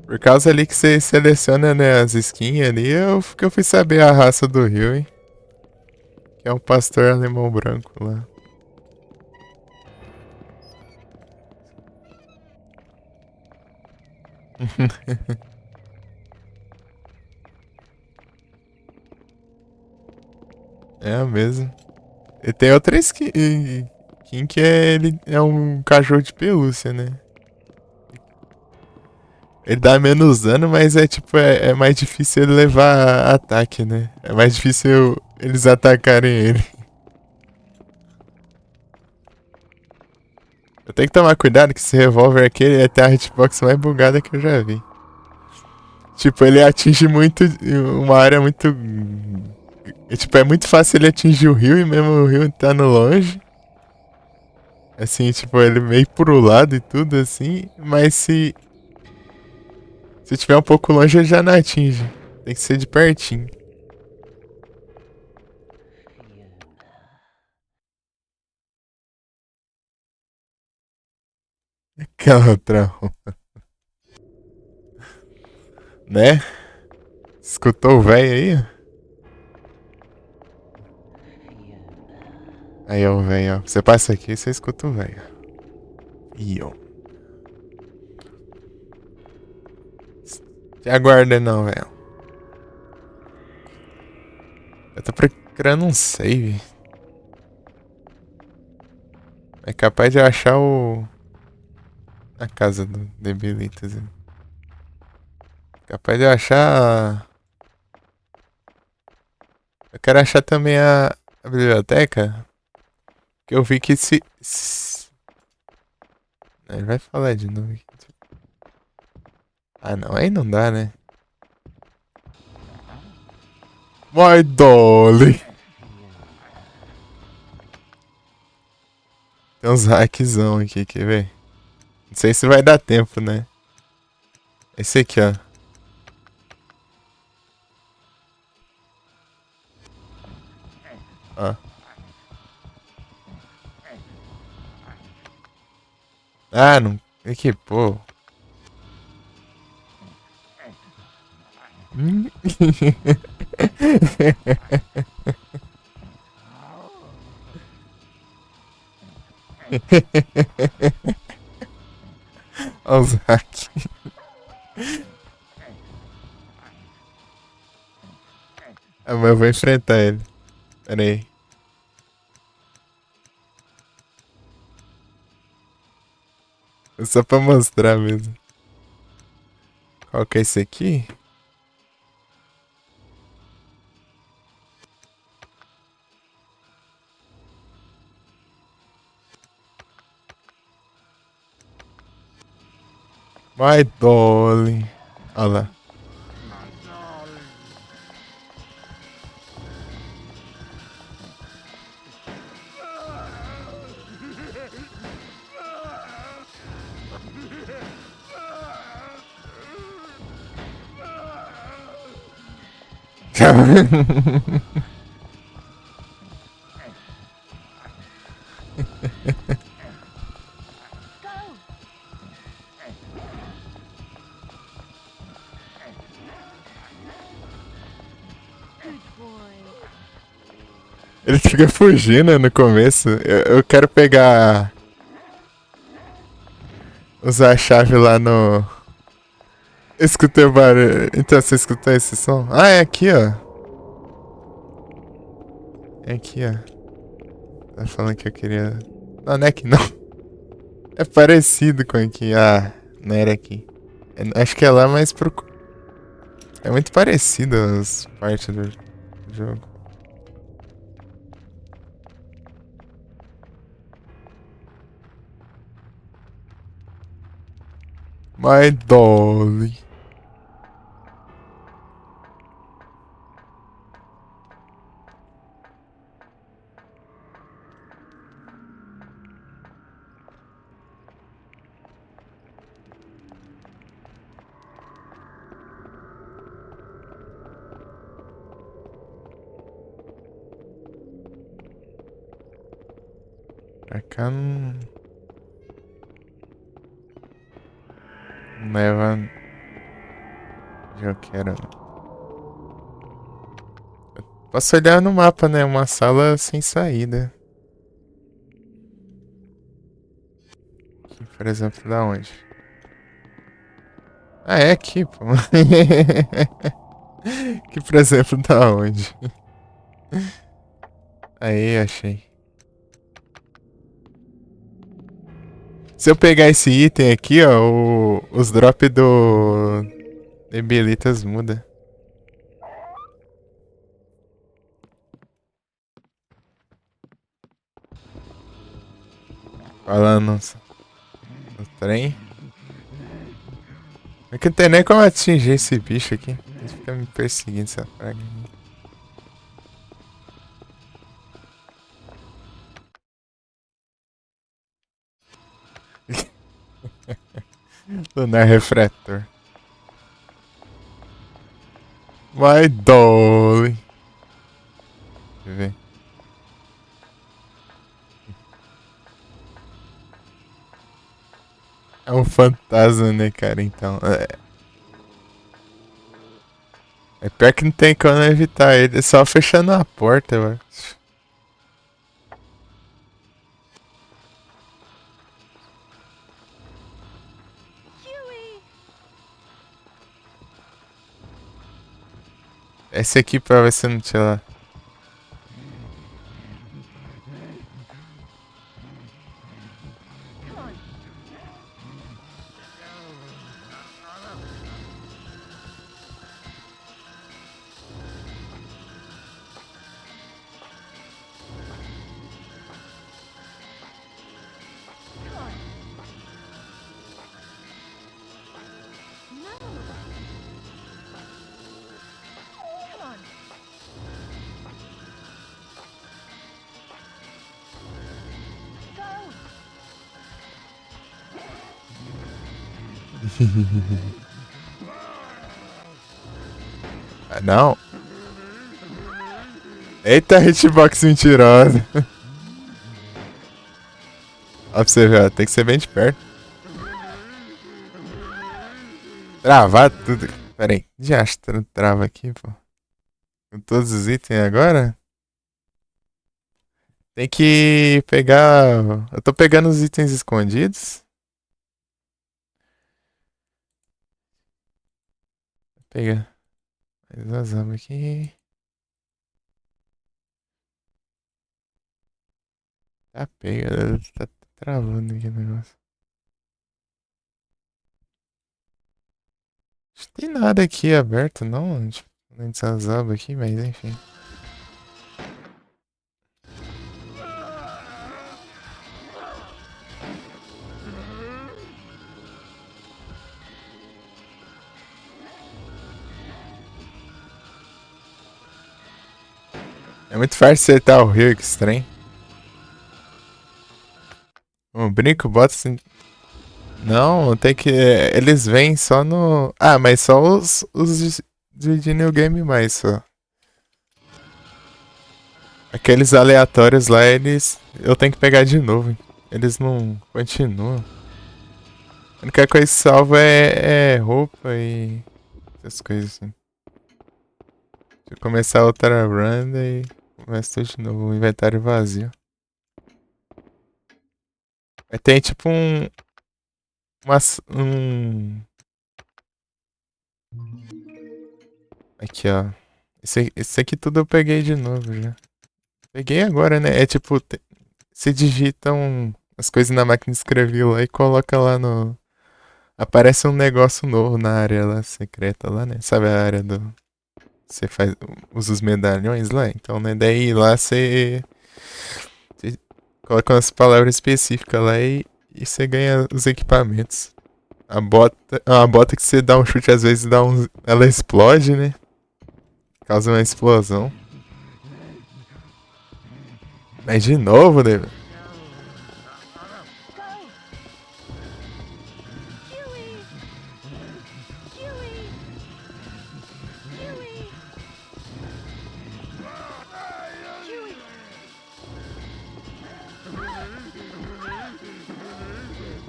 Por causa ali que você seleciona, né, as skins ali, que eu fui saber a raça do Huey. Que é um pastor alemão branco lá. É a mesma. E tem outra skin que ele é um cachorro de pelúcia, né? Ele dá menos dano, mas é tipo, é mais difícil ele levar ataque, né? É mais difícil eles atacarem ele. Eu tenho que tomar cuidado que esse revólver aqui ele tem a hitbox mais bugada que eu já vi. Tipo, ele atinge muito. Uma área muito. Tipo, é muito fácil ele atingir o rio e mesmo o rio tá no longe. Assim, tipo, ele meio pro lado e tudo assim. Mas se tiver um pouco longe, ele já não atinge. Tem que ser de pertinho. Aquela outra roupa. Né? Escutou o velho aí? Aí, ó, o velho, ó. Você passa aqui e você escuta o velho. Ih, ó. Te aguarda não, velho. Eu tô procurando um save. É capaz de eu achar o. A casa do Debilitas. Capaz de eu achar. Eu quero achar também a biblioteca. Que eu vi que se. Ele vai falar de novo aqui. Ah, não, aí não dá, né? My Dolly! Tem uns hackzão aqui, quer ver? Não sei se vai dar tempo, né? Esse aqui, ó. Ó. Ah, não. Aqui, pô. Olha os hacks. Ah, mas eu vou enfrentar ele. Pera aí. É só pra mostrar mesmo. Qual que é esse aqui? My Dolly. Olha lá. Go! Good boy. Ele fica fugindo no começo. Eu quero pegar. Usar a chave lá no. Eu escutei o barulho. Então você escutou esse som? Ah, é aqui, ó. É aqui, ó. Tá falando que eu queria. Não é aqui não. É parecido com aqui. Ah, não era aqui. Acho que é lá, mas pro. É muito parecido as partes do jogo. My Dolly. Pra cá não. Não leva. Já eu quero. Posso olhar no mapa, né? Uma sala sem saída. Aqui, por exemplo, da onde? Ah, é aqui, pô. Que, por exemplo, da onde? Aí, achei. Se eu pegar esse item aqui, ó, os drops do Nebelitas muda. Falando no trem. É que não tem nem como atingir esse bicho aqui. Ele fica me perseguindo, essa praga. Lunar Refrator. My darling. Deixa eu ver. É um fantasma, né, cara? Então. É pior que não tem como evitar ele. É só fechando a porta, eu acho. Huey! Esse aqui pra ver se não tinha lá. Come on. Come on. No. Come on. Go. Ah, não. Eita, hitbox mentirosa. Ó pra você ver, ó, tem que ser bem de perto. Travar tudo. Pera aí, já trava aqui, pô. Com todos os itens agora? Tem que pegar. Eu tô pegando os itens escondidos. Pega. Mais umas armas aqui. Tá pega. Tá travando aqui o negócio. Acho que tem nada aqui aberto, não. Tipo, nem dessas abas aqui, mas enfim. É muito fácil acertar o rio, que estranho. Um brinco, bota assim. Não, tem que. Eles vêm só no. Ah, mas só os de New Game mais só. Aqueles aleatórios lá, eles. Eu tenho que pegar de novo. Eles não continuam. A única coisa que salva é roupa e. Essas coisas assim. Se eu começar outra run, daí começa tudo de novo. O inventário vazio. Aí tem tipo um. Um. Aqui, ó. Esse aqui tudo eu peguei de novo já. Peguei agora, né? É tipo, você digita as coisas na máquina de escrever lá e coloca lá no. Aparece um negócio novo na área lá secreta lá, né? Sabe a área do. Você faz. Usa os medalhões lá? Então, né? Daí lá você coloca umas palavras específicas lá e você ganha os equipamentos. A bota. É uma bota que você dá um chute, às vezes dá um. Ela explode, né? Causa uma explosão. Mas de novo, né? Go. Huey! Huey! Huey! Huey!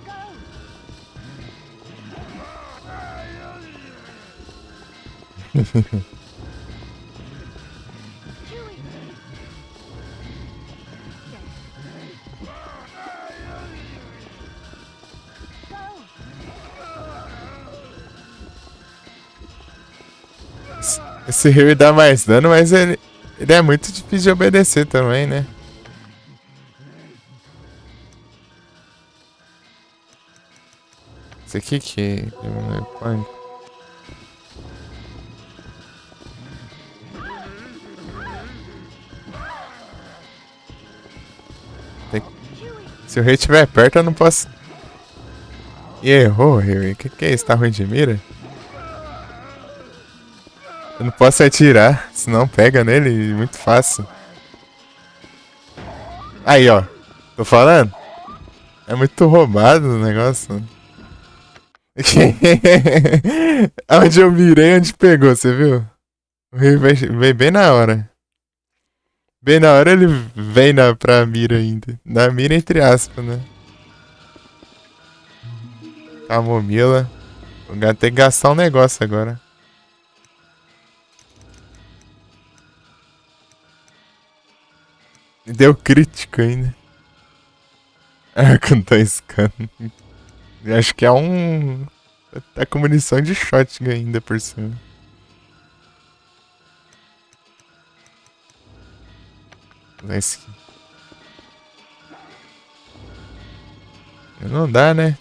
Go. Huey! Go. Esse Rio dá mais dano, mas ele é muito difícil de obedecer também, né? Esse aqui que diminui pânico. Se o rei estiver perto, eu não posso. E errou, rei. Que é isso? Tá ruim de mira? Eu não posso atirar, senão pega nele muito fácil. Aí, ó. Tô falando? É muito roubado o negócio. Onde eu mirei, onde pegou, você viu? O rei veio bem na hora. Bem na hora ele vem pra mira ainda. Na mira entre aspas, né? Camomila. O gato tem que gastar um negócio agora. E deu crítico ainda. Arco não tá escando. Acho que é um. Tá com munição de shotgun ainda por cima. Mas não dá, né?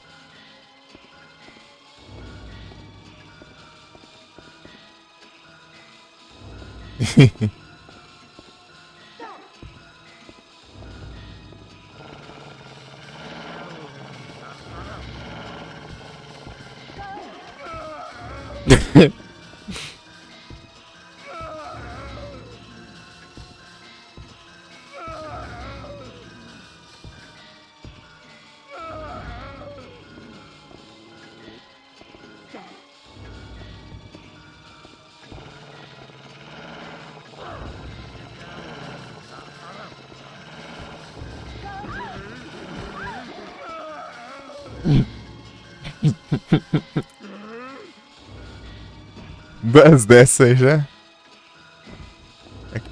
Duas dessas aí já.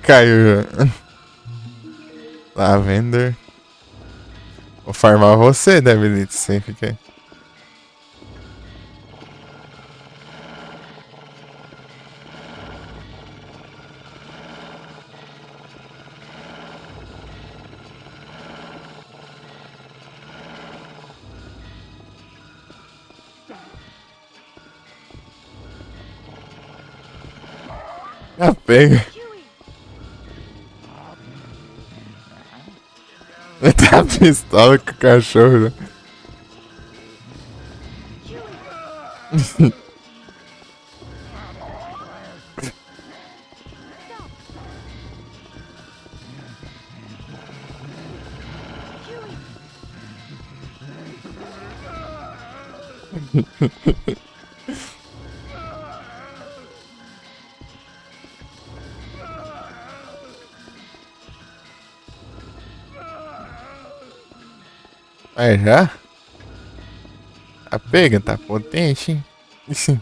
Caiu já. Lavender. Vou farmar você, Devilite, sem ficar. Ah, pega. Tá pistola com o cachorro, né? Aí já? A pega tá potente, hein? Sim.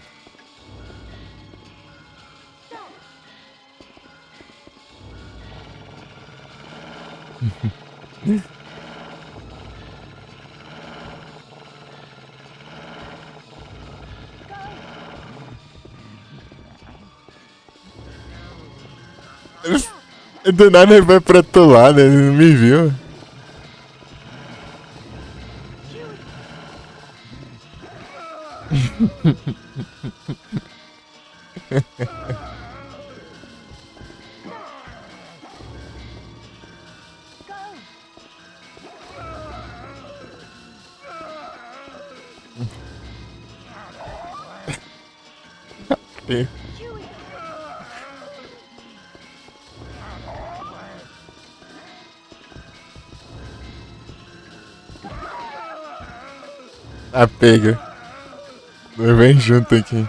Do nada ele vai pra outro lado, ele não me viu. A pega. Vem junto aqui.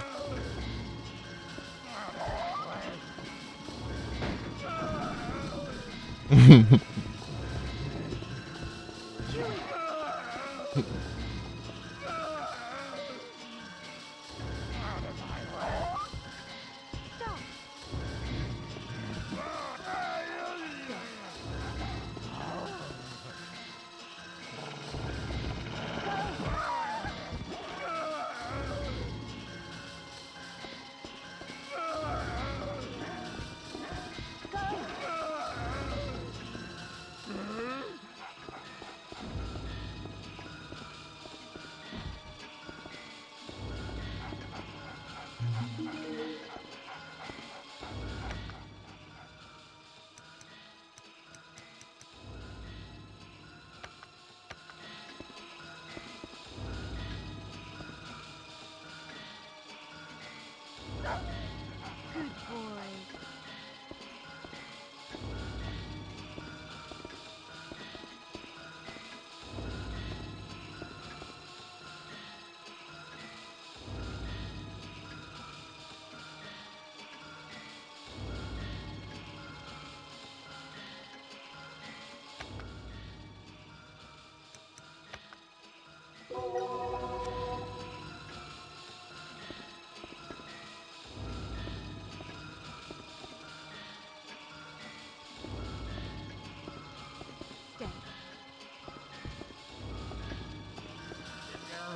Stay.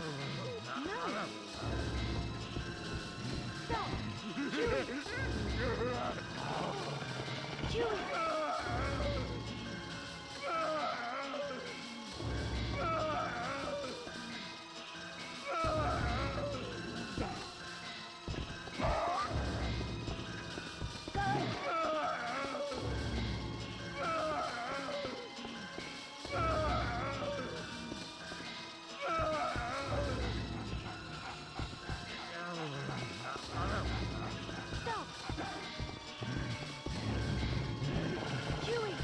No. Stop. Chewie. Chewie. Stop. Chewie.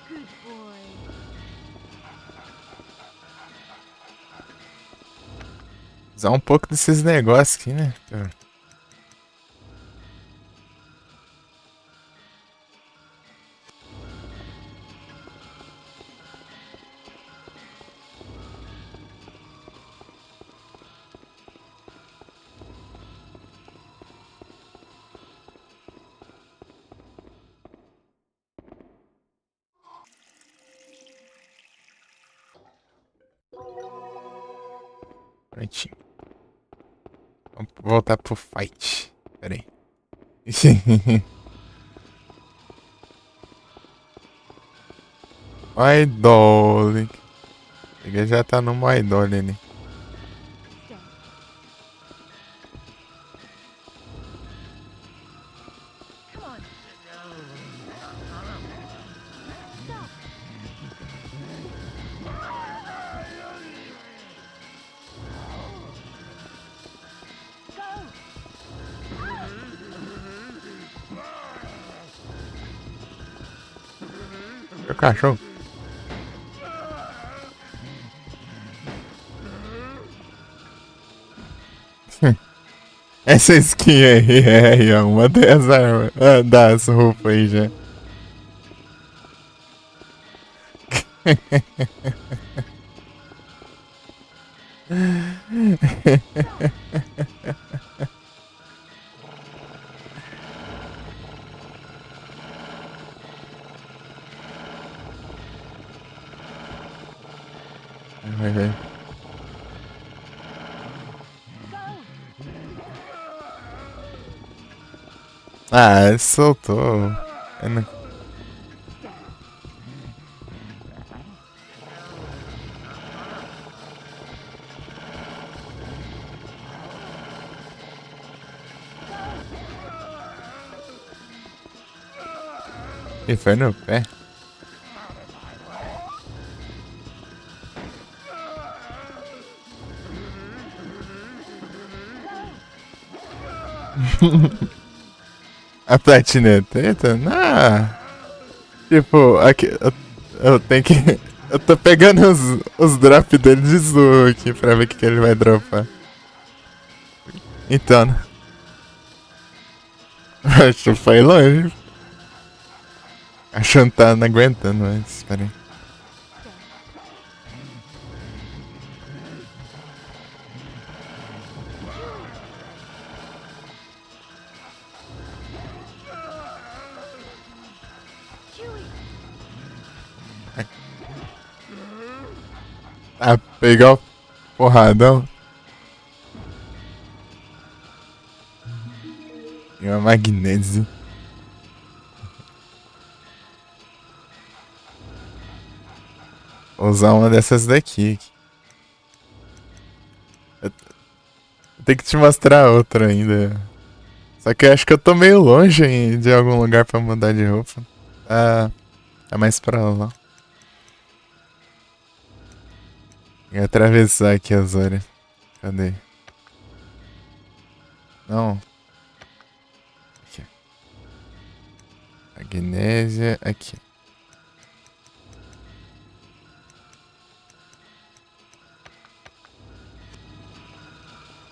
Good boy. Usar um pouco desses negócios aqui, né? Prontinho. Vamos voltar pro fight. Pera aí. Idol. Ele já tá no Idol ali. Stay. Come on. Stop. Go. Meu cachorro. Essa skin aí é uma das armas, das roupas aí já. Vai, vai. Go. Ah, soltou. Eu não- E foi no pé. A platineta? Eita, não. Tipo, aqui, eu tenho que. Eu tô pegando os drops dele de zoom aqui pra ver o que ele vai dropar. Então, né? Acho que foi longe. Achando que tá não aguentando, mas pera aí. Chewie. Ah, pegar o porradão. E uma magnésio. Vou usar uma dessas daqui. Eu tenho que te mostrar outra ainda. Só que eu acho que eu tô meio longe de algum lugar pra mudar de roupa. Tá mais pra lá. E atravessar aqui as áreas. Cadê? Não. Aqui. Magnésia, aqui.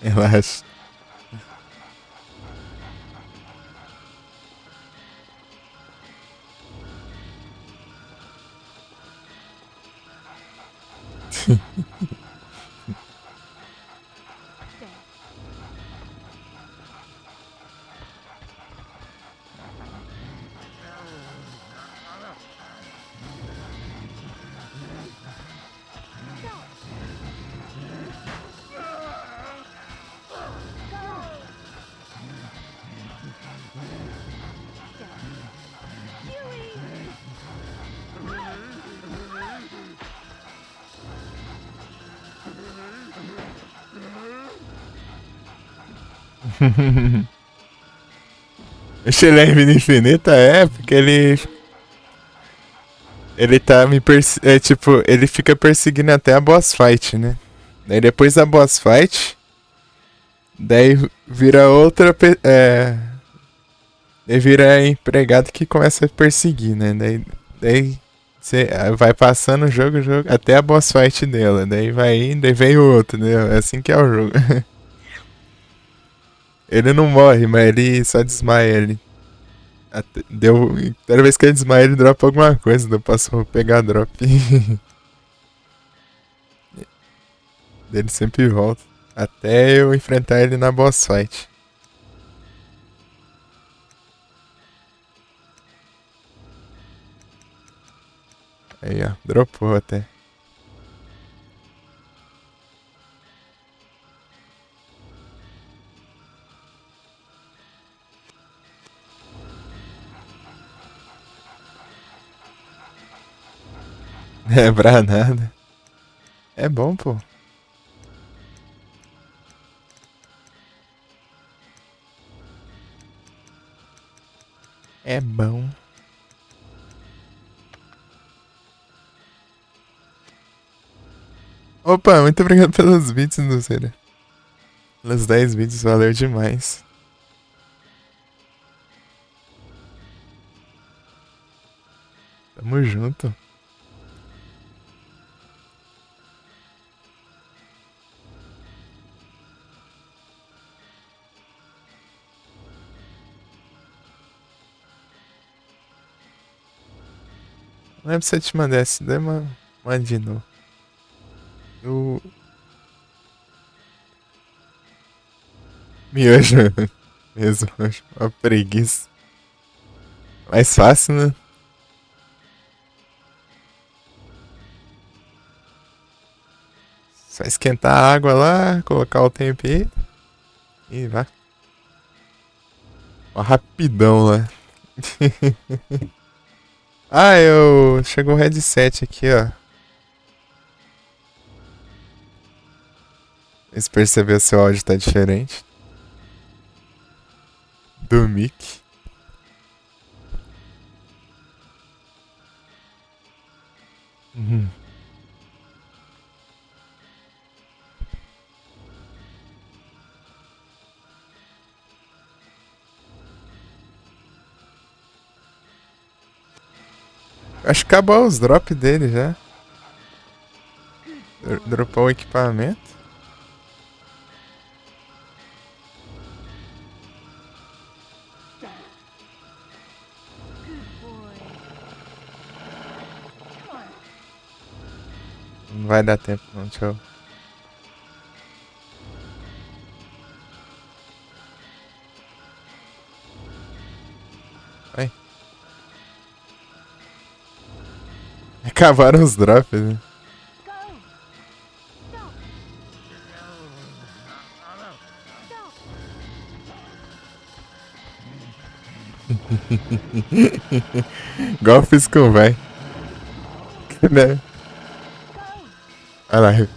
Relaxa. There. Stop. Go. There. Huey. Esse Leve Infinita é porque ele. Ele tá me é tipo, ele fica perseguindo até a boss fight, né? Daí depois da boss fight. Daí vira outra. Daí vira empregado que começa a perseguir, né? Daí você vai passando o jogo, até a boss fight dela. Daí vai indo, daí vem o outro, né? É assim que é o jogo. Ele não morre, mas ele só desmaia ele. Deu. Toda vez que ele desmaia, ele dropa alguma coisa. Daí eu posso pegar drop. Ele sempre volta. Até eu enfrentar ele na boss fight. Aí, ó. Dropou até. É pra nada. É bom, pô. É bom. Opa, muito obrigado pelos bits, Luceira. Pelos 10 bits, valeu demais. Tamo junto. Não lembro se eu te mandei essa ideia, mas mande de novo. O miojo mesmo, acho uma preguiça. Mais fácil, né? Só esquentar a água lá, colocar o tempero e vai. Ó, rapidão lá. Ah, eu. Chegou o headset aqui, ó. Você percebeu se o áudio tá diferente? Do mic. Uhum. Acho que acabou os drops dele já. Dropou o equipamento. There. Good boy. Come on. Não vai dar tempo, não. Deixa eu. Vai. Acabaram os drops, né? Go. Stop. Stop. Igual eu fiz com o vai. Né? Go. Olha lá. Huey.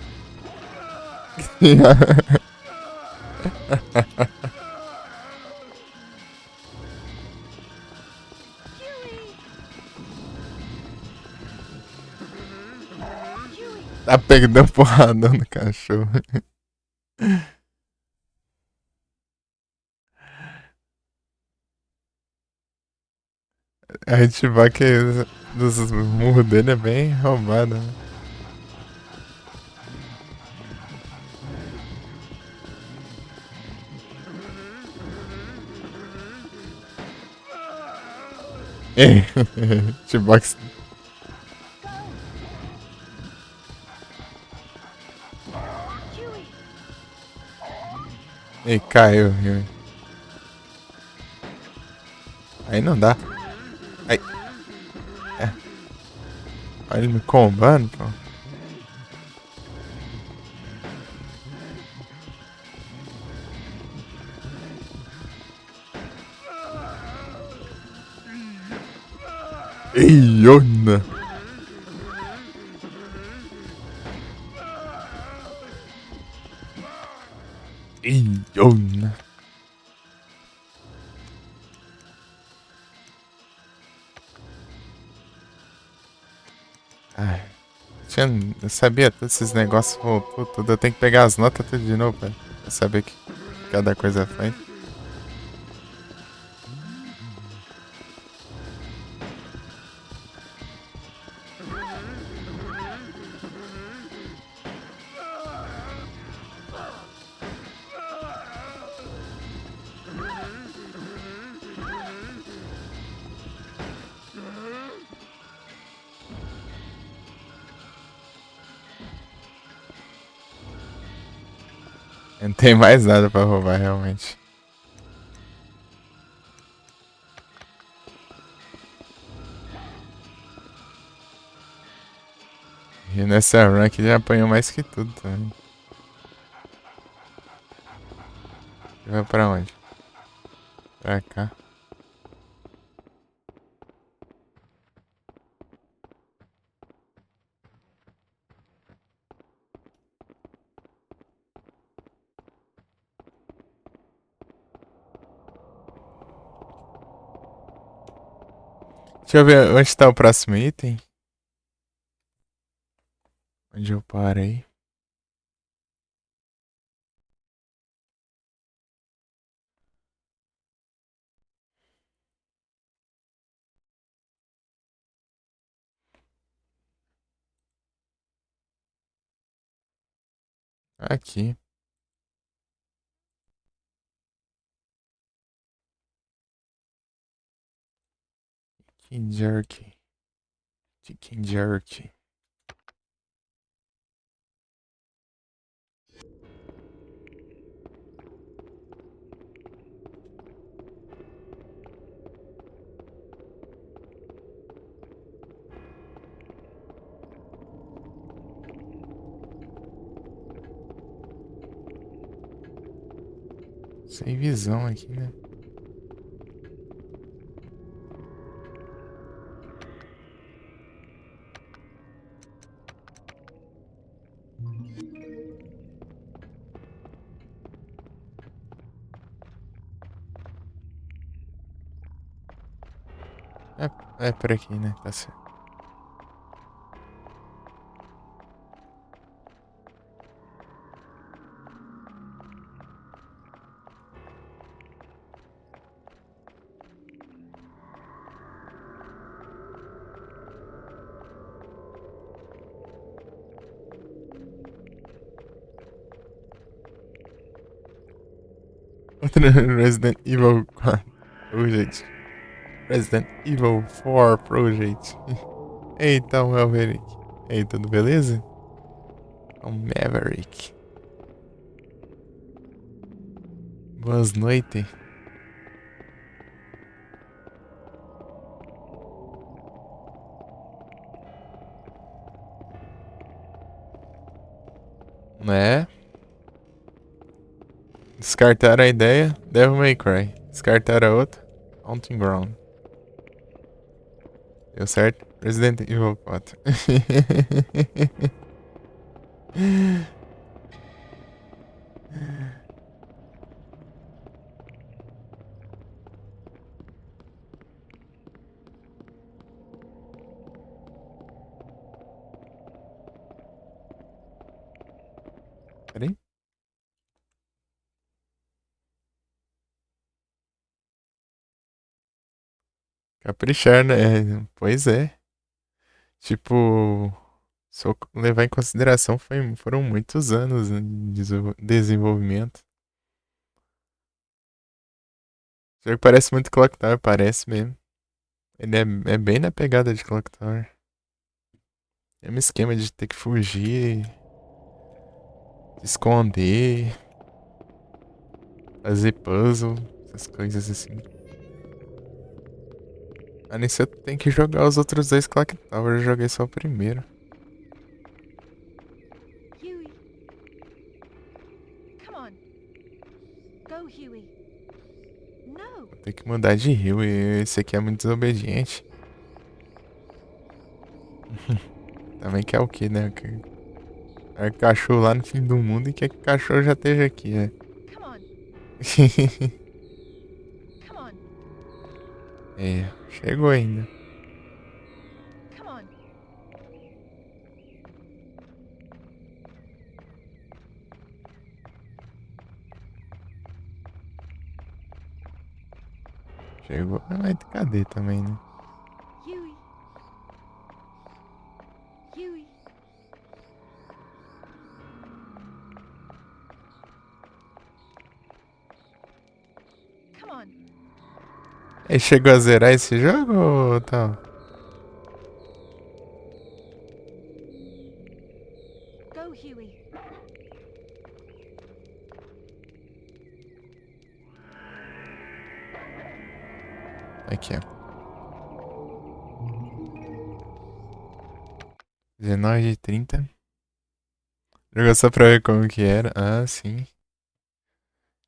Huey. Tá pegando porradão no cachorro. A gente vai que dos murros dele é bem roubado, né? Ei, Xbox. Go! Chewie! Ei, caiu. Aí não dá. Ai, é. Olha ele me combando, pô. Ei, Yona. Ei, Yona. Ai, eu sabia todos esses negócios, voltou tudo. Eu tenho que pegar as notas tudo de novo, pra saber o que cada coisa faz. Eu não tem mais nada pra roubar, realmente. E nessa run aqui já apanhou mais que tudo também. Vai pra onde? Pra cá. Deixa eu ver onde tá o próximo item. Onde eu parei. Aqui. Chicken jerky. Chicken jerky. Sem visão aqui, né? É por aqui, né? Tá certo. Outro Resident Evil 4 Project. Resident Evil 4 Project. Eita, o Maverick. Ei, tudo beleza? É o Maverick. Boas noites. Né? Descartaram a ideia. Devil May Cry. Descartaram a outra. Haunting Ground. Deu certo? Resident Evil 4. Peraí. Caprichar, né? Pois é. Tipo, se eu levar em consideração, foram muitos anos de desenvolvimento. Já que parece muito Clock Tower, parece mesmo. Ele é bem na pegada de Clock Tower. É um esquema de ter que fugir, se esconder, fazer puzzle, essas coisas assim. Ah, nisso eu tenho que jogar os outros dois Clock Tower, eu joguei só o primeiro. Huey. Come on. Go, Huey. No. Vou ter que mudar de rio e esse aqui é muito desobediente. Também quer o quê, né? É cachorro lá no fim do mundo e quer que o cachorro já esteja aqui, né? Come on. Come on. É, chegou ainda. Come on. Chegou, mas cadê também, né? Huey. Huey. Come on. Aí chegou a zerar esse jogo ou tá? Go, Huey. Aqui, ó. 19h30. Jogou só pra ver como que era. Ah, sim.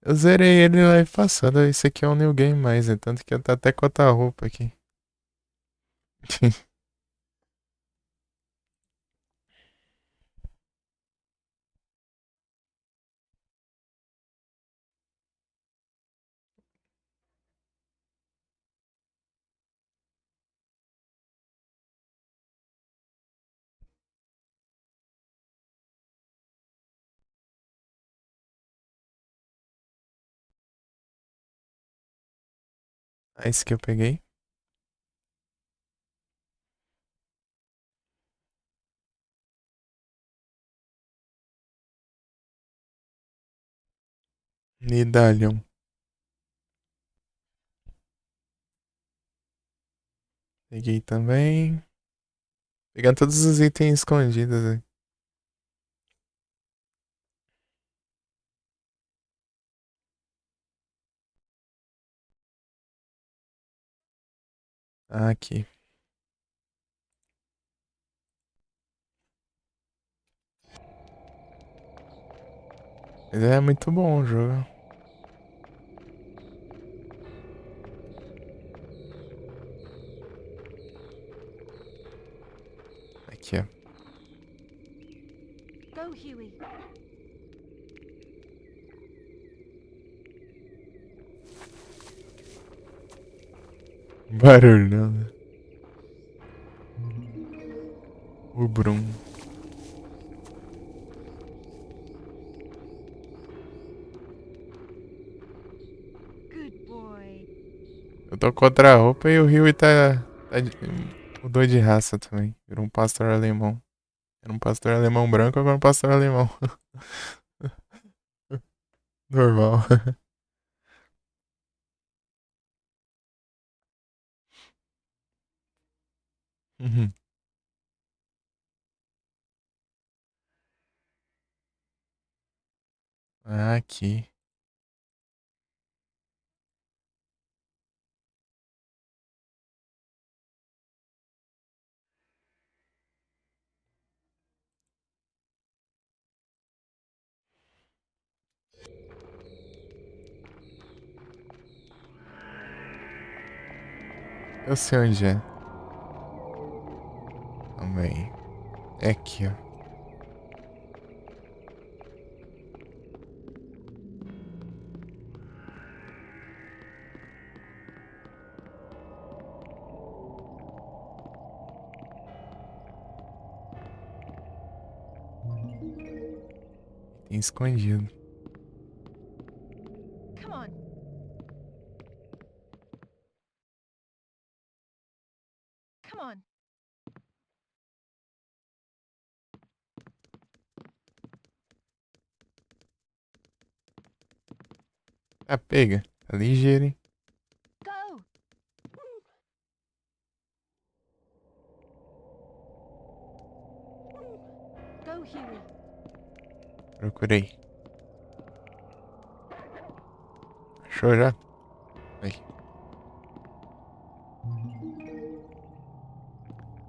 Eu zerei ele live passada. Esse aqui é um new game mais, né? Tanto que eu tá até com outra roupa aqui. Ah, esse que eu peguei. Medalhão. Peguei também. Pegando todos os itens escondidos, né? Ah, aqui. Mas é muito bom o jogo. Aqui, ó. Go, Huey. Barulho, não, né? O Brum. Good boy. Eu tô contra a roupa e o Rio mudou de raça também. Virou um pastor alemão. Era um pastor alemão branco, agora um pastor alemão. Normal. Uhum. Ah, aqui. Eu sei onde é. Também. É aqui, ó. Tem escondido. Come on. Come on. Ah, pega. Tá ligeiro, hein? Go. Huey. Procurei. Achou já? Aí.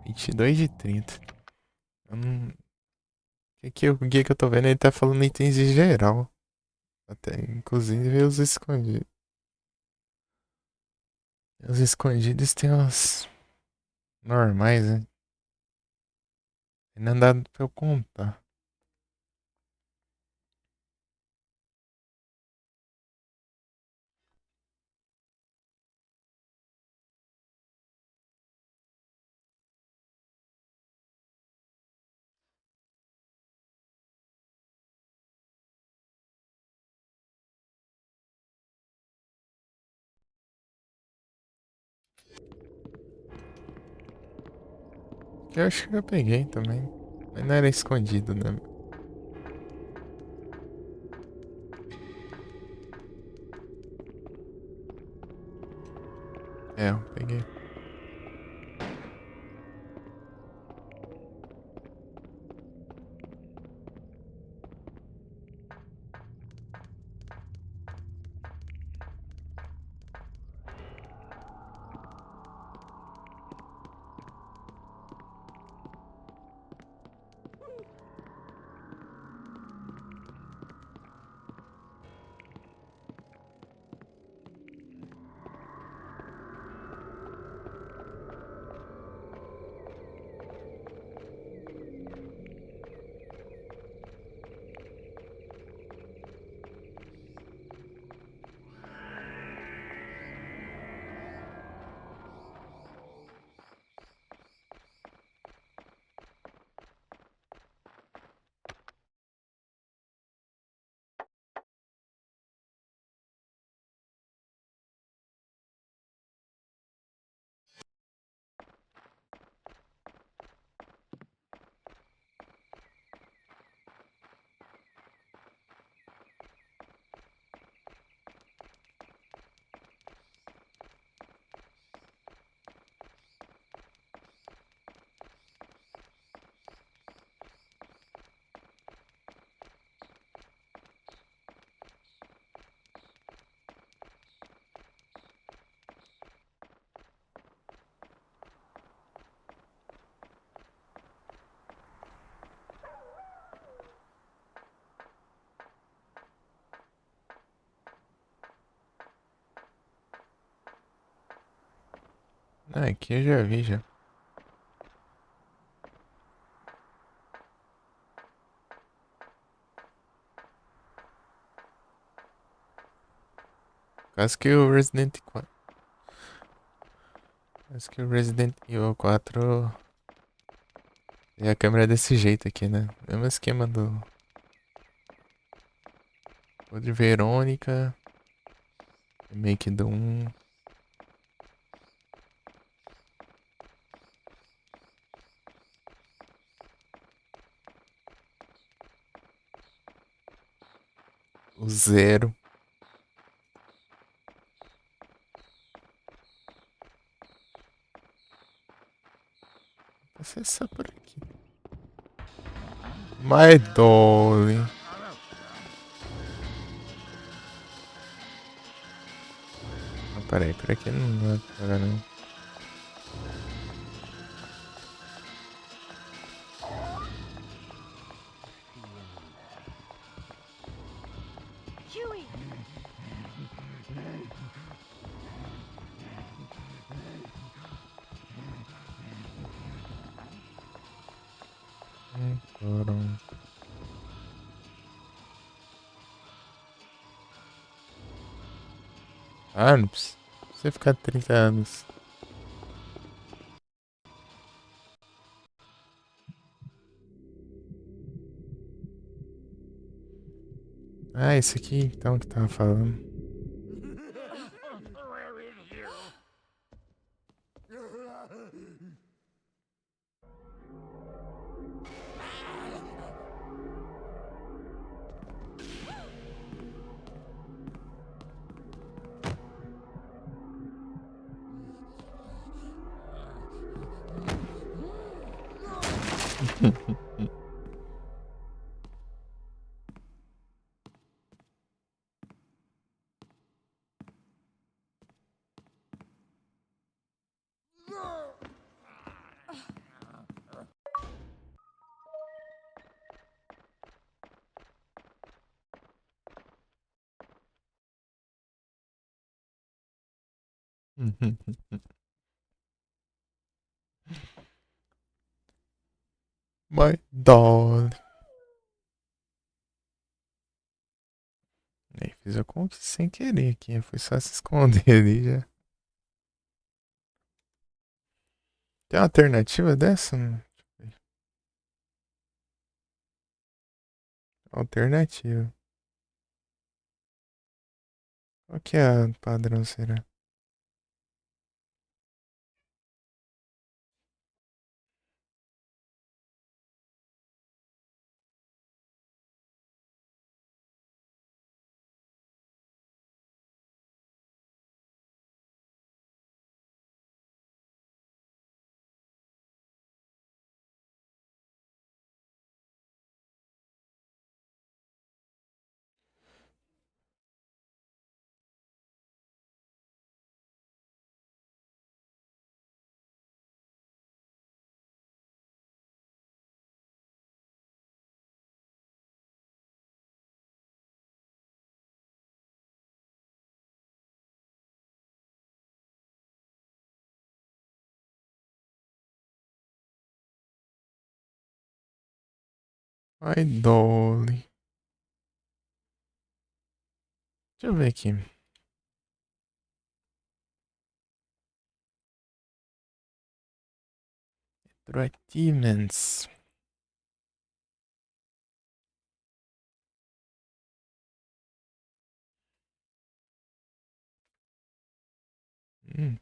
22 de 30. Eu não... O que que eu tô vendo? Ele tá falando itens em geral. Até, inclusive, os escondidos. Os escondidos tem uns normais, né? Não dá pra eu contar. Que eu acho que eu peguei também. Mas não era escondido, né? É, eu peguei. Ah, aqui eu já vi já. Quase que o Resident 4. Quase que o Resident Evil 4. E a câmera é desse jeito aqui, né? Mesmo esquema do. O de Verônica. Remake do 1. O 0. Acessar por aqui. My Dolly. Ah, peraí, por aqui não dá pra não. Huey! Caramba. Ah, não precisa você ficar 30 anos. Ah, esse aqui então que tava falando. My doll. Aí fiz a conta sem querer aqui. Foi só se esconder ali já. Tem uma alternativa dessa? Alternativa. Qual que é a padrão, será? My dolly. Deixa eu ver aqui. Retroachievements. Hum.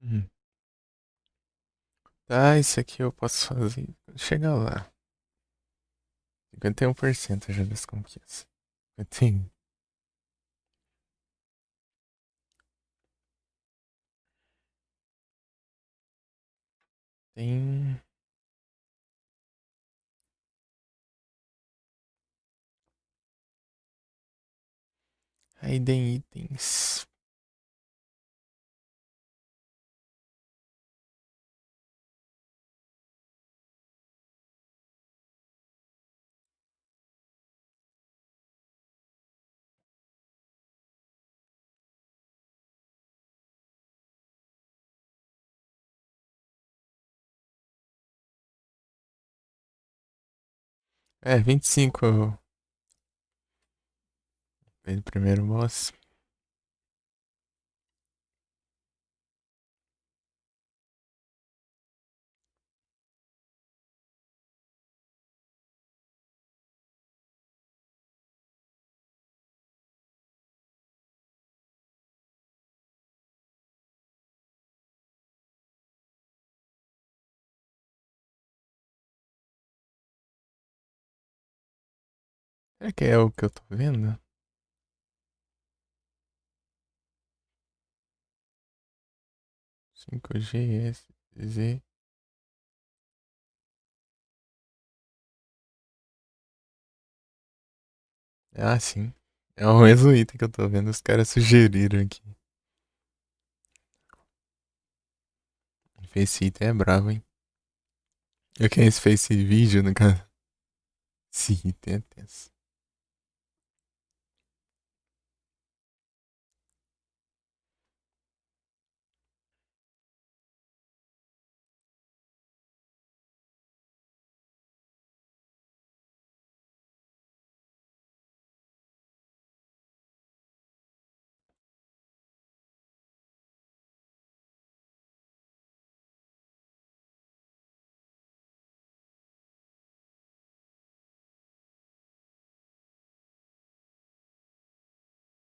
Hum. Tá, isso aqui eu posso fazer. Chega lá. 51% já das conquistas. Eu tenho. Tem. Hidden itens. É, 25 o primeiro boss. Será que é o que eu tô vendo? 5G, Z. Ah, sim. É o mesmo item que eu tô vendo, os caras sugeriram aqui. Face item é bravo, hein? Eu quero esse face vídeo, no caso. Esse item é tenso.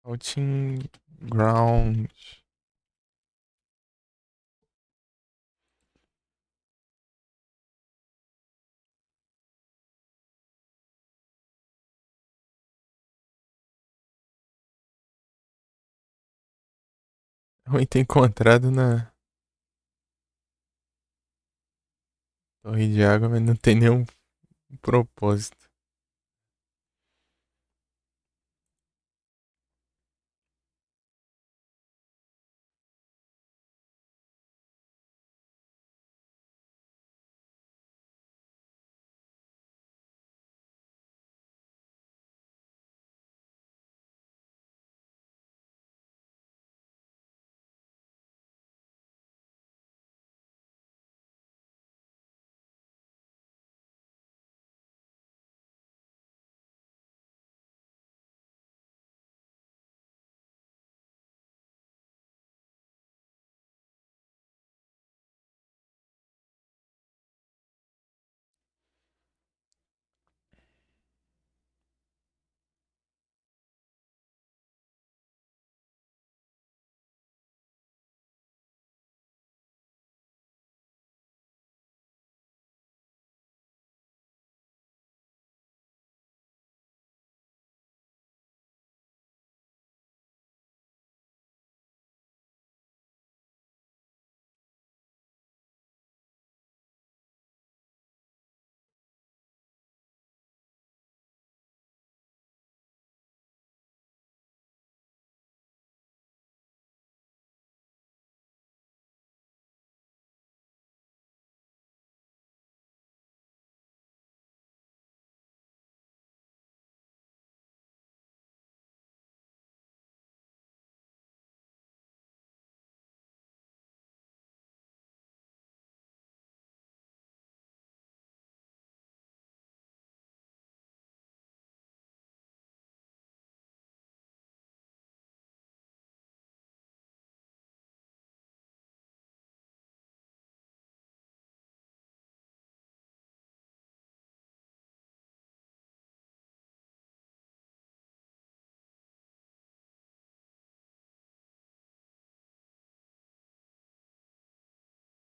Outing Ground. É um item encontrado na torre de água, mas não tem nenhum propósito.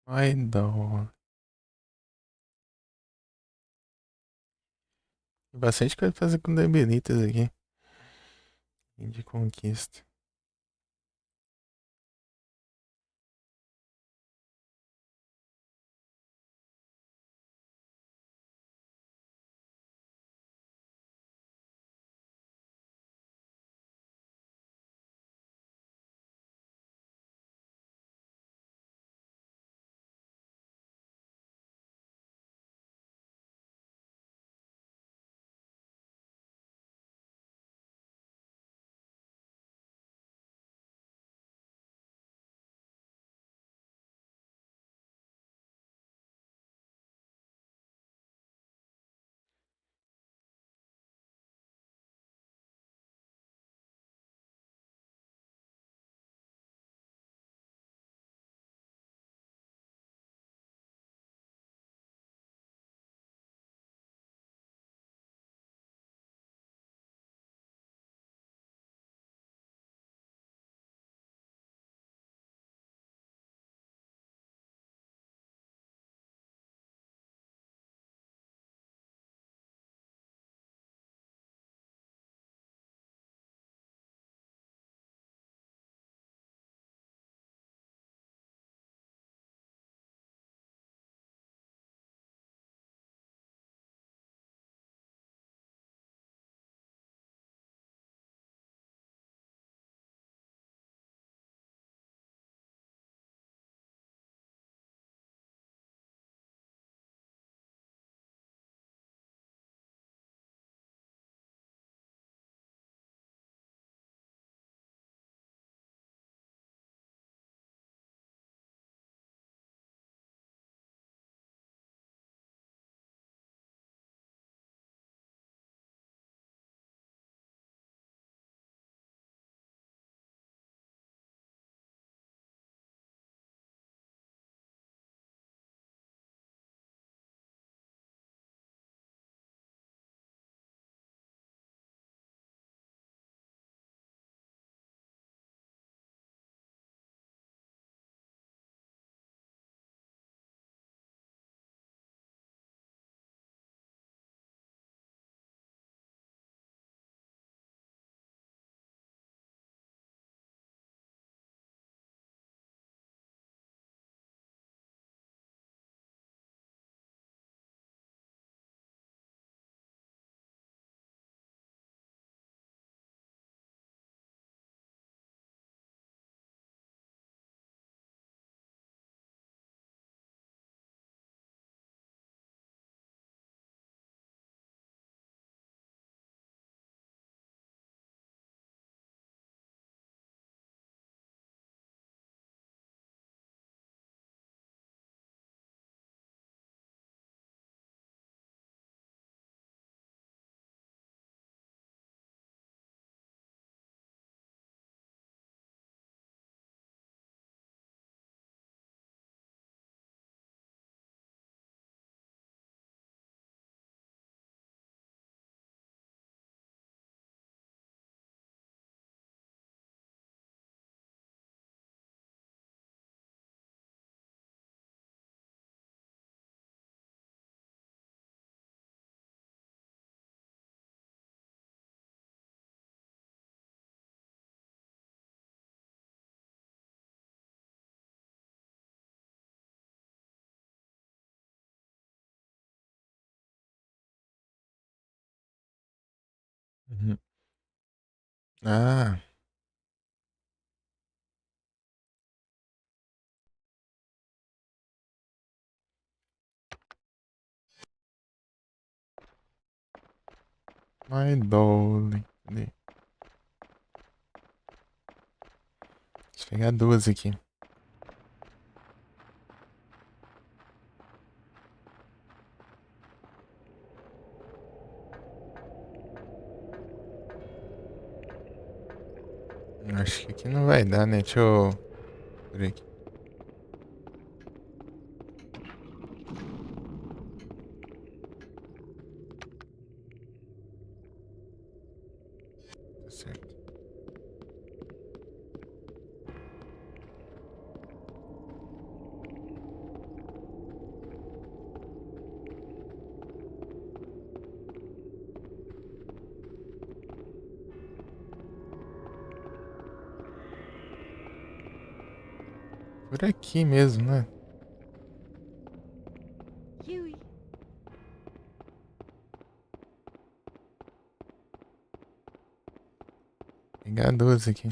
Ai, dó. Tem bastante coisa pra fazer com Debelitas aqui. De conquista. Uhum. Ah, my darling. Cadê? Deixa eu pegar duas aqui. Acho que aqui não vai dar, né? Deixa eu. Por aqui. Tá certo. Por aqui mesmo, né? Huey. Pegar duas aqui.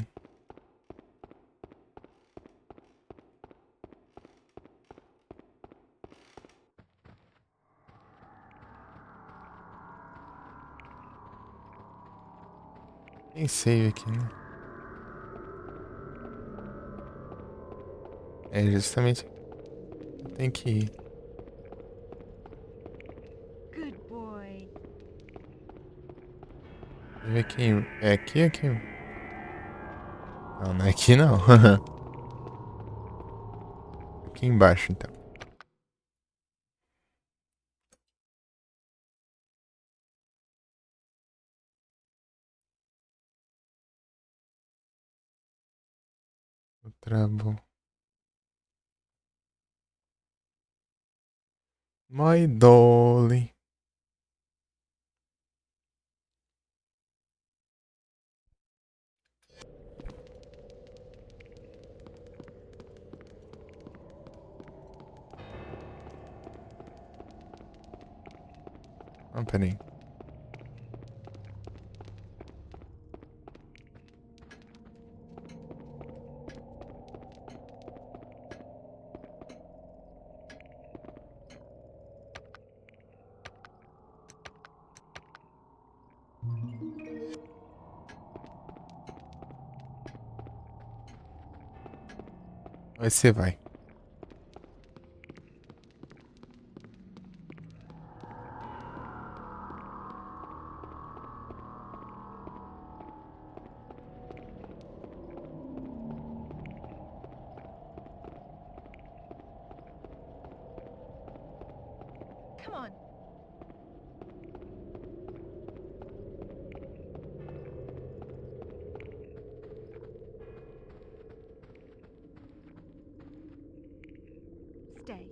Tem save aqui, né? É justamente. Tem que ir. Good boy. Deixa eu ver aqui. É aqui ou aqui? Não, não é aqui não. Aqui embaixo, então. O trabo. My dolly. Ah, peraí. Aí você vai. Come on. Stay.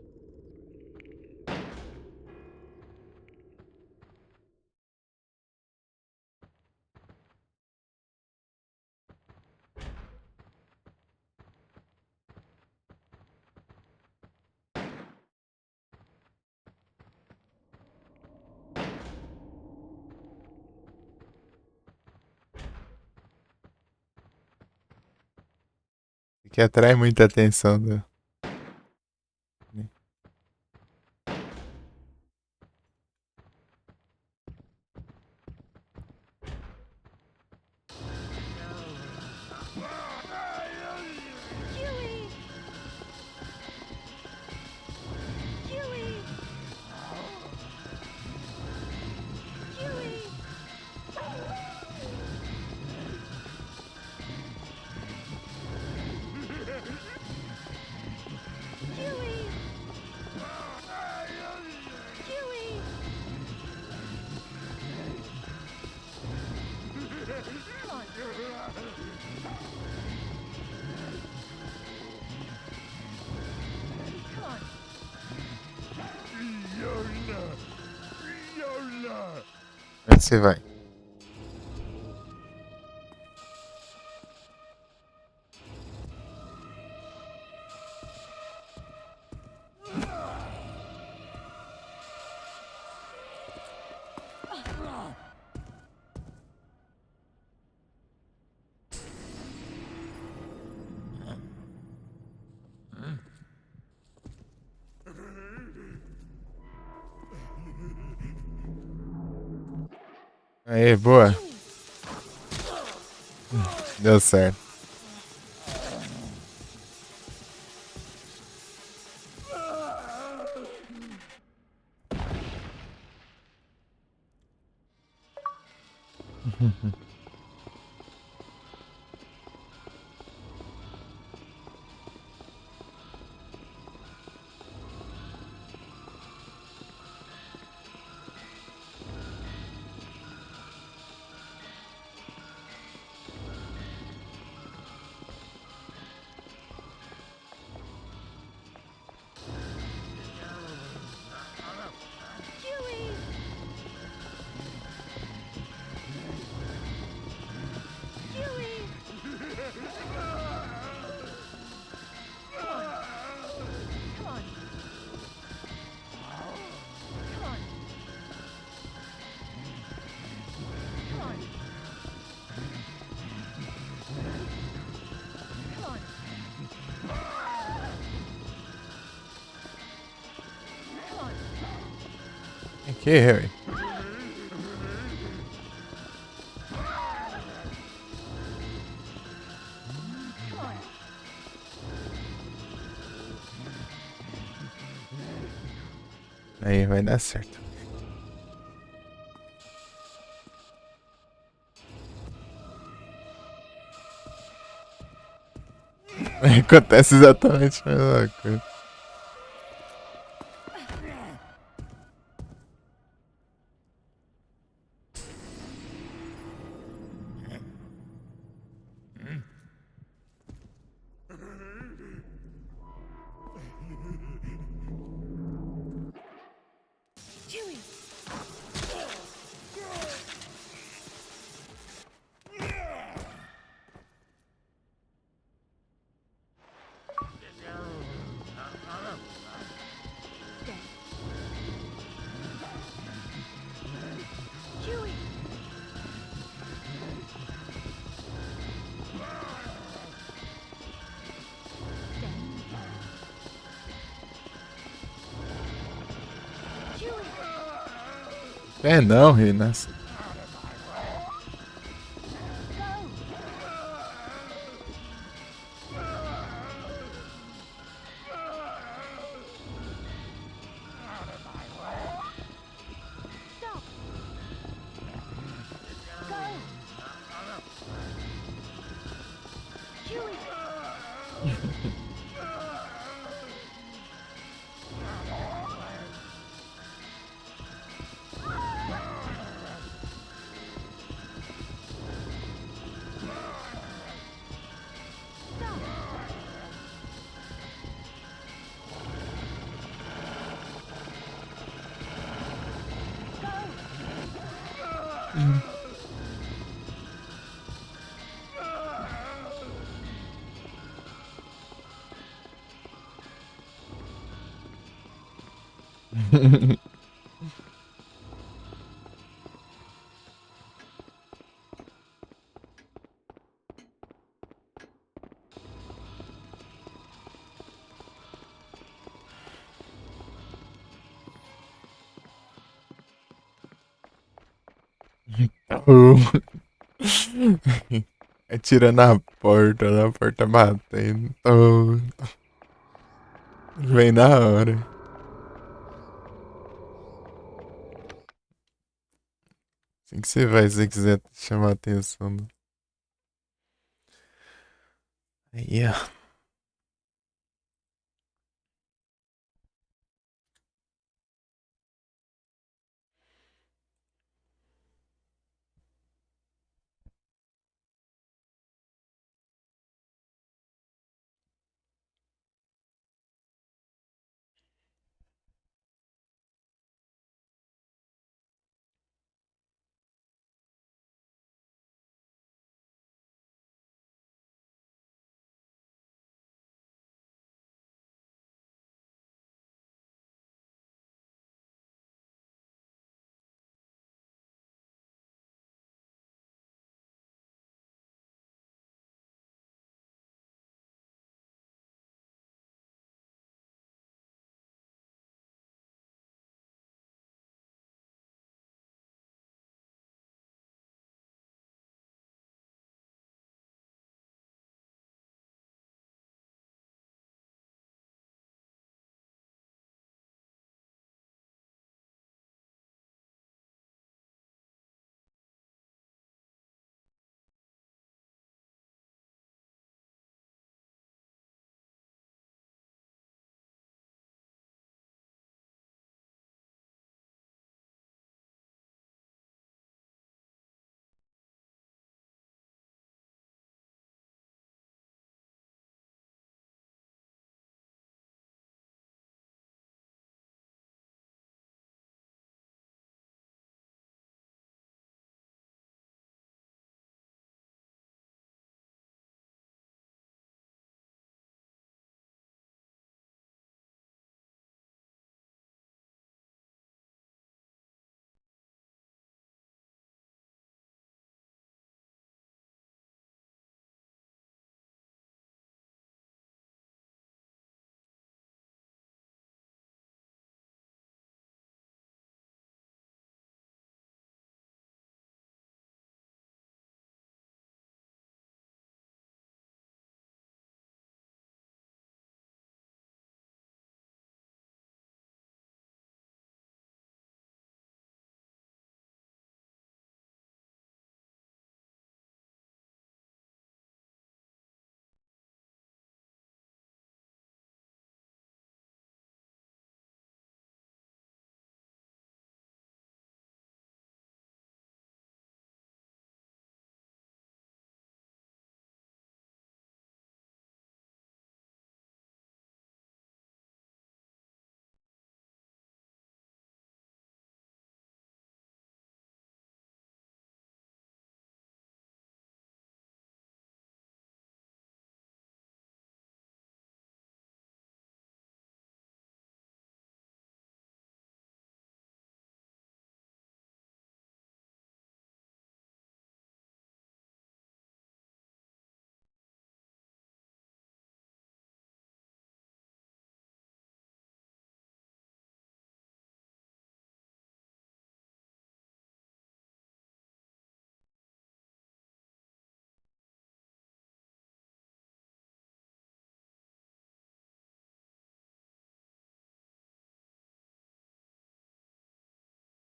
Que atrai muita atenção do. Huey! Huey! Huey! Huey! Huey! Come on. Come on. Aí você vai. Aê, boa. Chewie. Deu certo. Chewie. Chewie. Come on. Come on. Come on. Come on. Come on. Come on. Aqui, Harry. Come on. Aí vai dar certo. Acontece exatamente a mesma coisa. Chewie. Stay. Chewie. Stay. Chewie. É não, Rinas. Go. Stop. Go. Chewie. Stop. Go. Atirando na porta batendo. Vem na hora. Assim que você vai, se você quiser chamar a atenção. Aí, ó.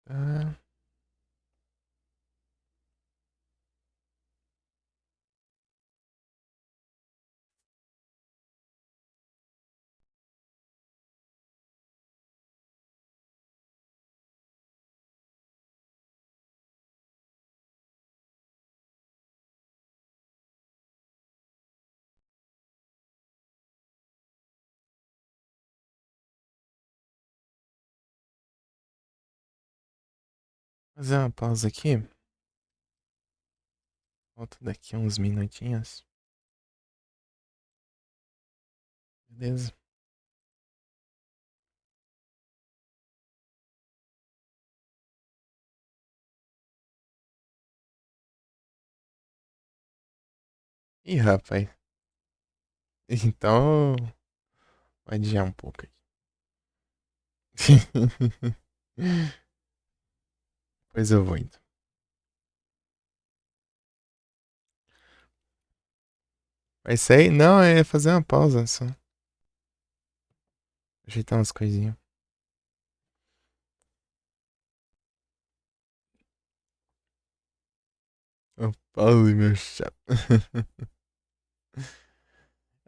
Tá. Fazer uma pausa aqui. Volto daqui uns minutinhos. Beleza? Ih, rapaz. Então, vai adiar um pouco aqui. Pois eu vou então. Vai sair? Não, é fazer uma pausa só. Ajeitar umas coisinhas. Uma pausa, meu chato.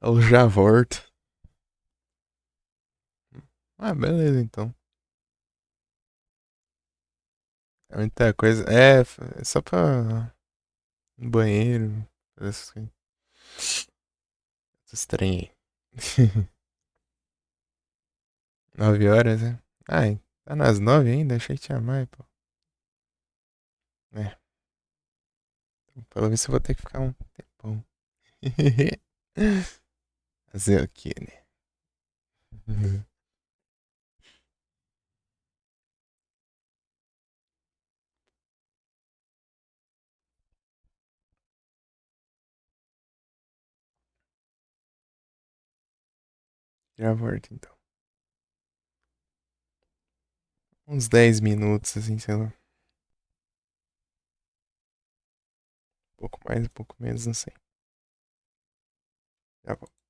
Eu já volto. Ah, beleza então. É muita coisa. É só pra ir no banheiro. Fazer essas coisas. Estranhei. 9 horas, né? Ai, tá nas 9 ainda? Achei que tinha mais, pô. É, pelo menos eu vou ter que ficar um tempão. Fazer o quê, né? Já volto então. Uns 10 minutos, assim, sei lá. Um pouco mais, um pouco menos, não sei. Já volto.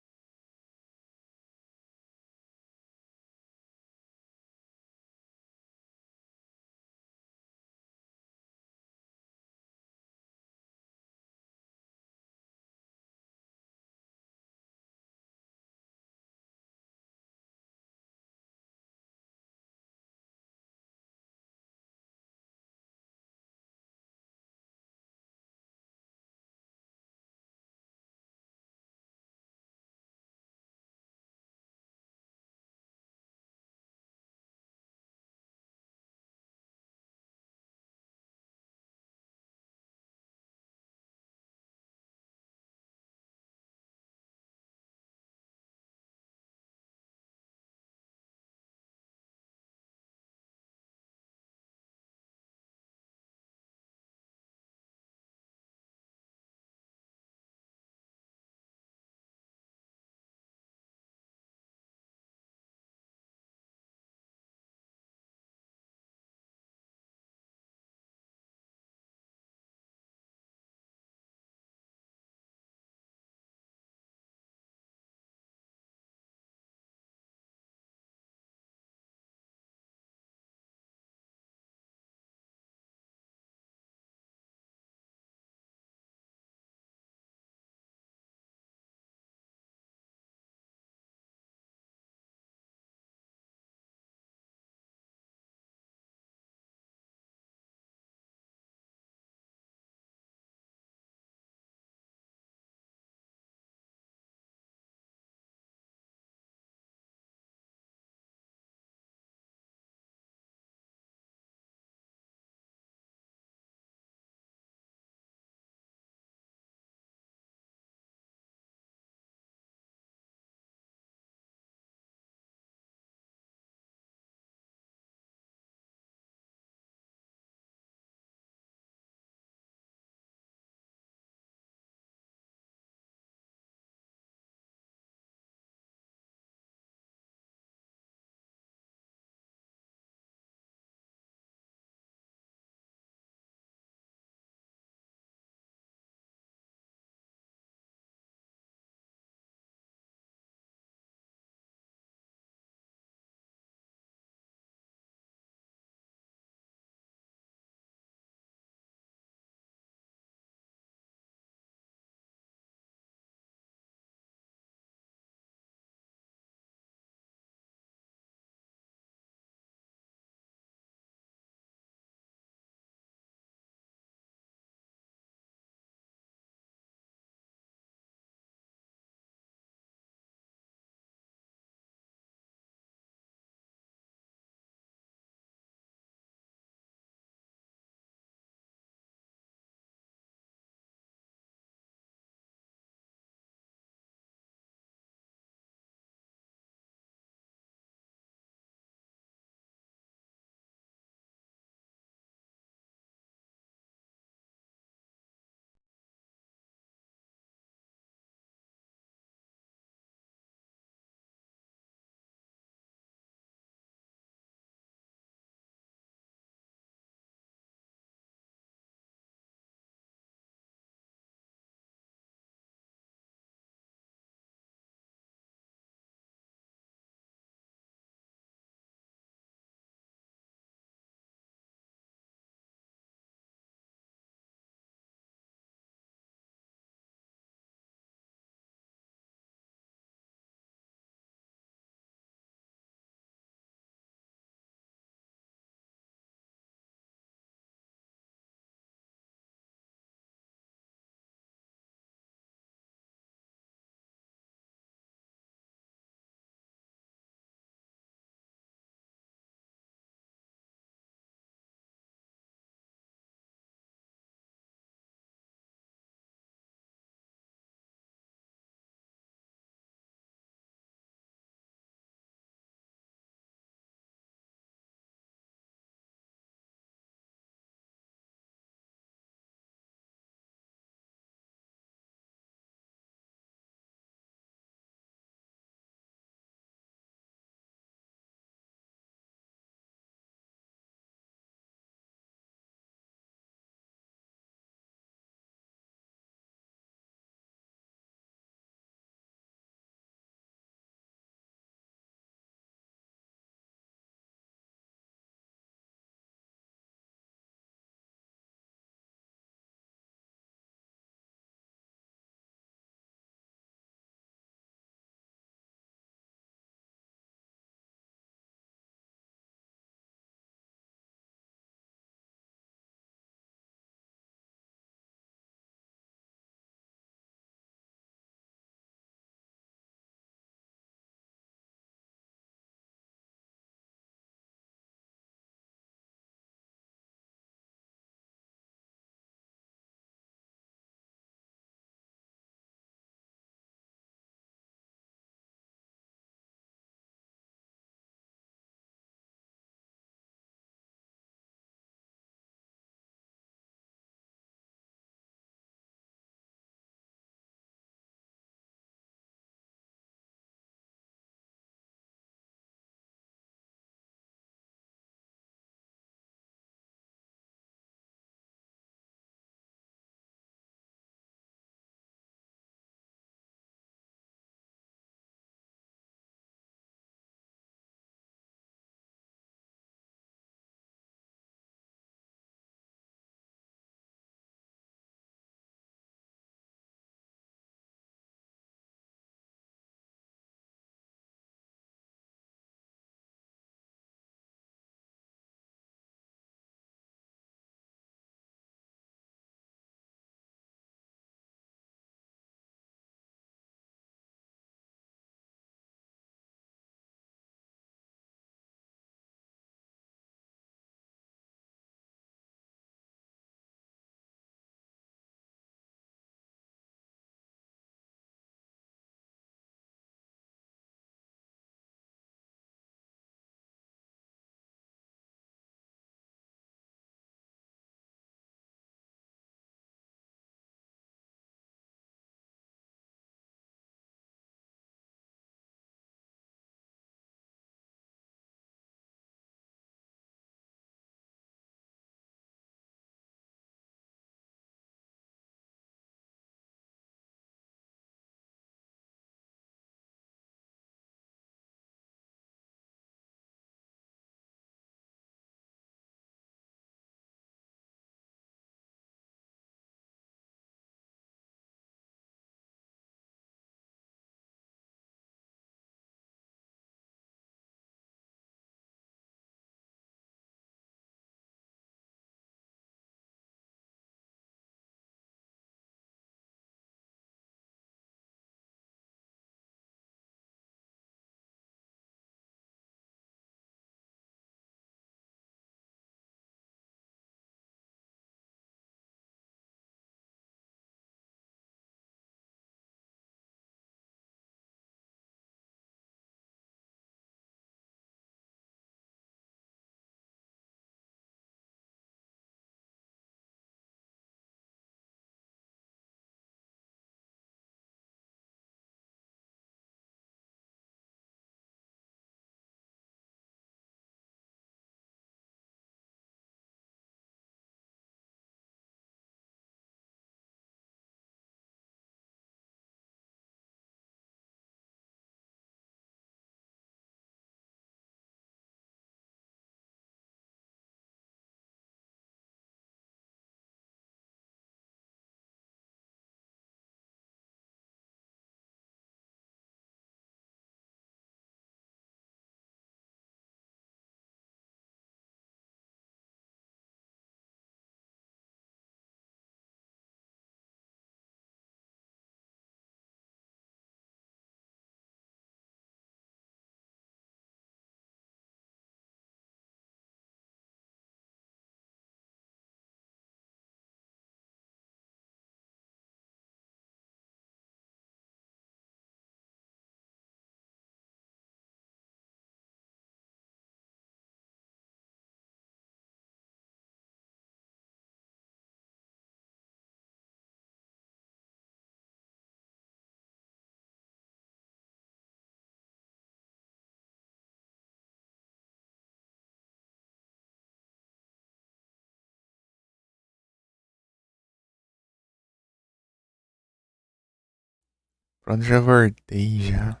Pronto, já voltei já.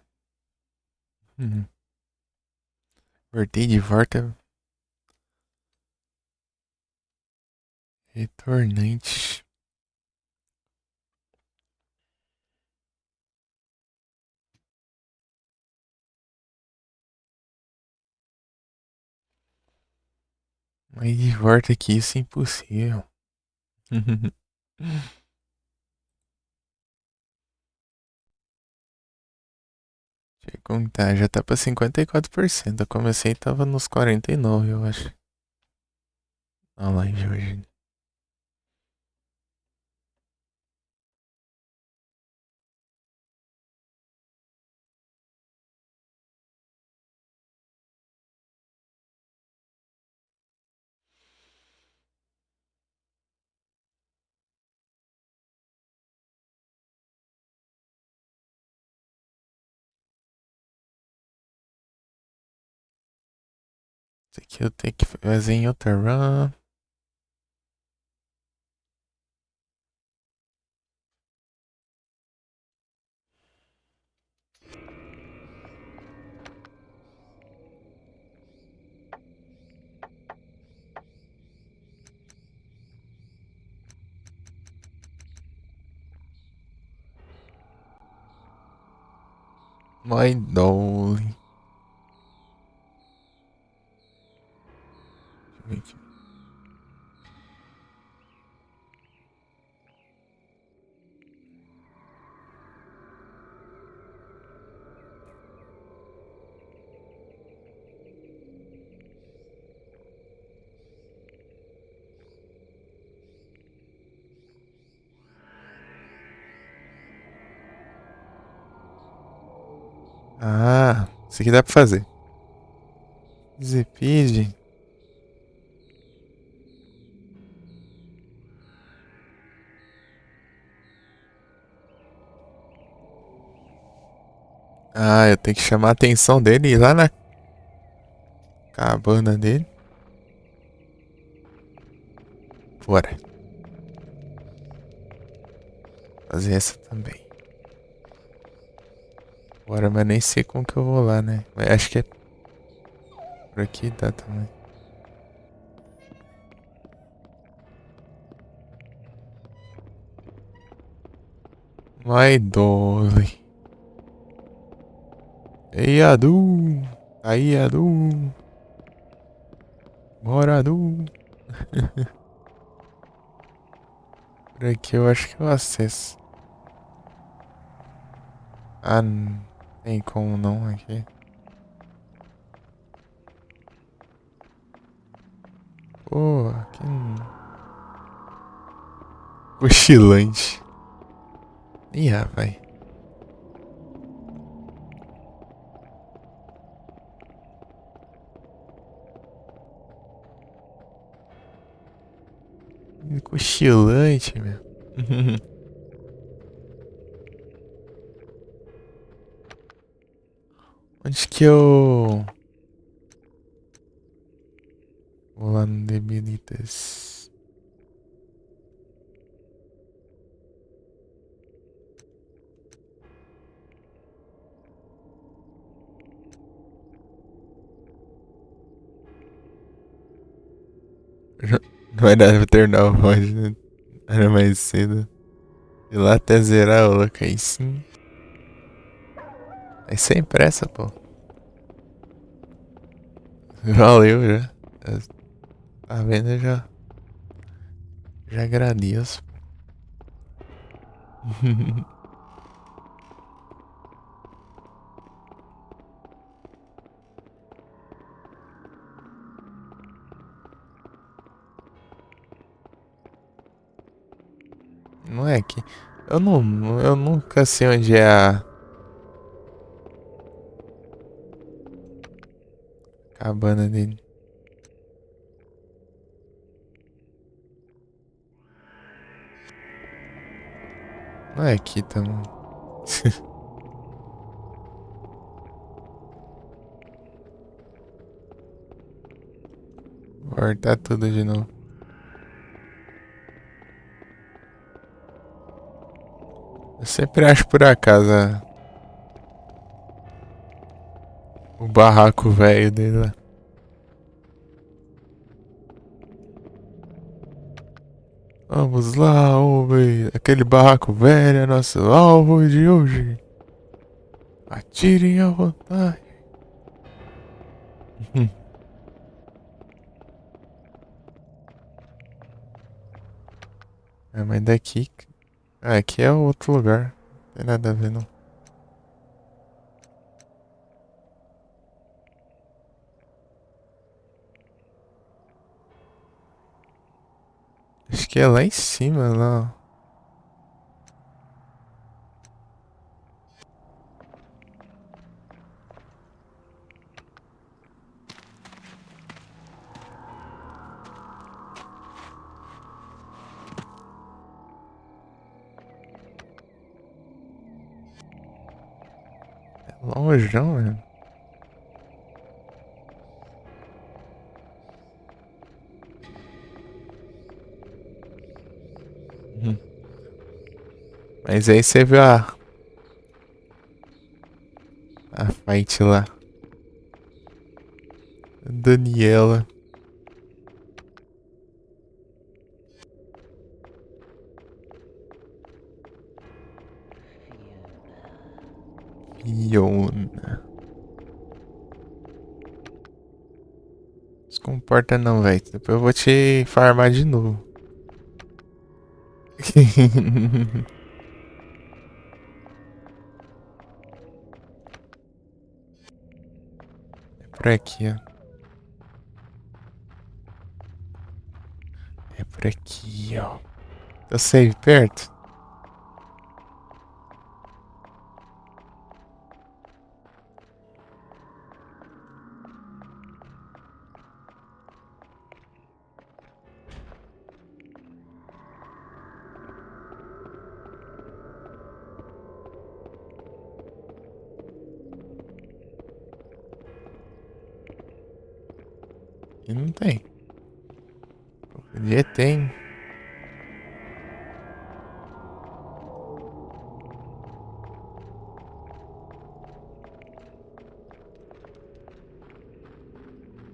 Uhum. Voltei de volta. Retornante. Mas de volta aqui, isso é impossível. Deixa eu contar, já tá pra 54%. Eu comecei e tava nos 49%, eu acho. A live hoje. Isso aqui eu tenho que fazer em outra run. My Dolly. Deixa eu ver aqui. Ah, isso aqui dá pra fazer. Zipid. Ah, eu tenho que chamar a atenção dele e ir lá na cabana dele. Bora. Fazer essa também. Bora, mas nem sei como que eu vou lá, né? Mas acho que é por aqui, dá também. My Dolly. Ei, Adu. Aí, Adu. Bora, Adu. Por aqui eu acho que eu acesso. Ah, não tem como não aqui. Pô, aqui não. Cochilante. Ih, rapaz. Cochilante, meu. Onde que eu vou lá no Debilitas? Não vai dar pra terminar o mod, né? Era mais cedo. Ir lá até zerar o louco aí sim. É sem pressa, pô. Valeu já. Tá vendo? Eu já agradeço. Não é que. Eu nunca sei onde é a cabana dele. Não é aqui, tá, mano? Vou voltar tudo de novo. sempre acho por acaso o barraco velho dele lá. Vamos lá, homem. Aquele barraco velho é nosso alvo de hoje. Atirem à vontade. É, mas daqui. Ah, aqui é outro lugar. Não tem nada a ver, não. Acho que é lá em cima, lá. É longeão, velho. Uhum. Mas aí você viu a fight lá. Daniela. Fiona. Se comporta não, velho. Depois eu vou te farmar de novo. É por aqui, ó. É por aqui, ó. Eu sei, perto. E não tem. Podia tem.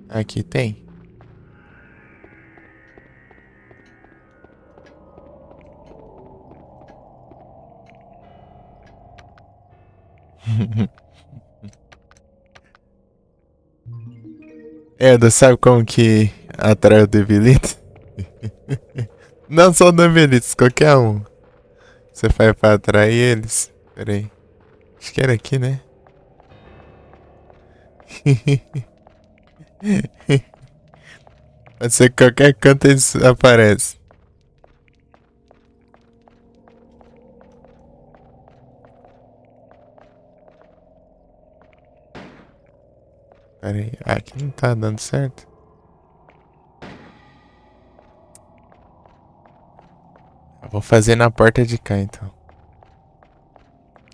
Aqui tem. Eda, sabe como que atrai o Debilito? Não só o Debilitos, qualquer um. Você faz pra atrair eles. Pera aí. Acho que era aqui, né? Pode ser que qualquer canto eles aparecem. Pera aí. Ah, aqui não tá dando certo. Eu vou fazer na porta de cá, então.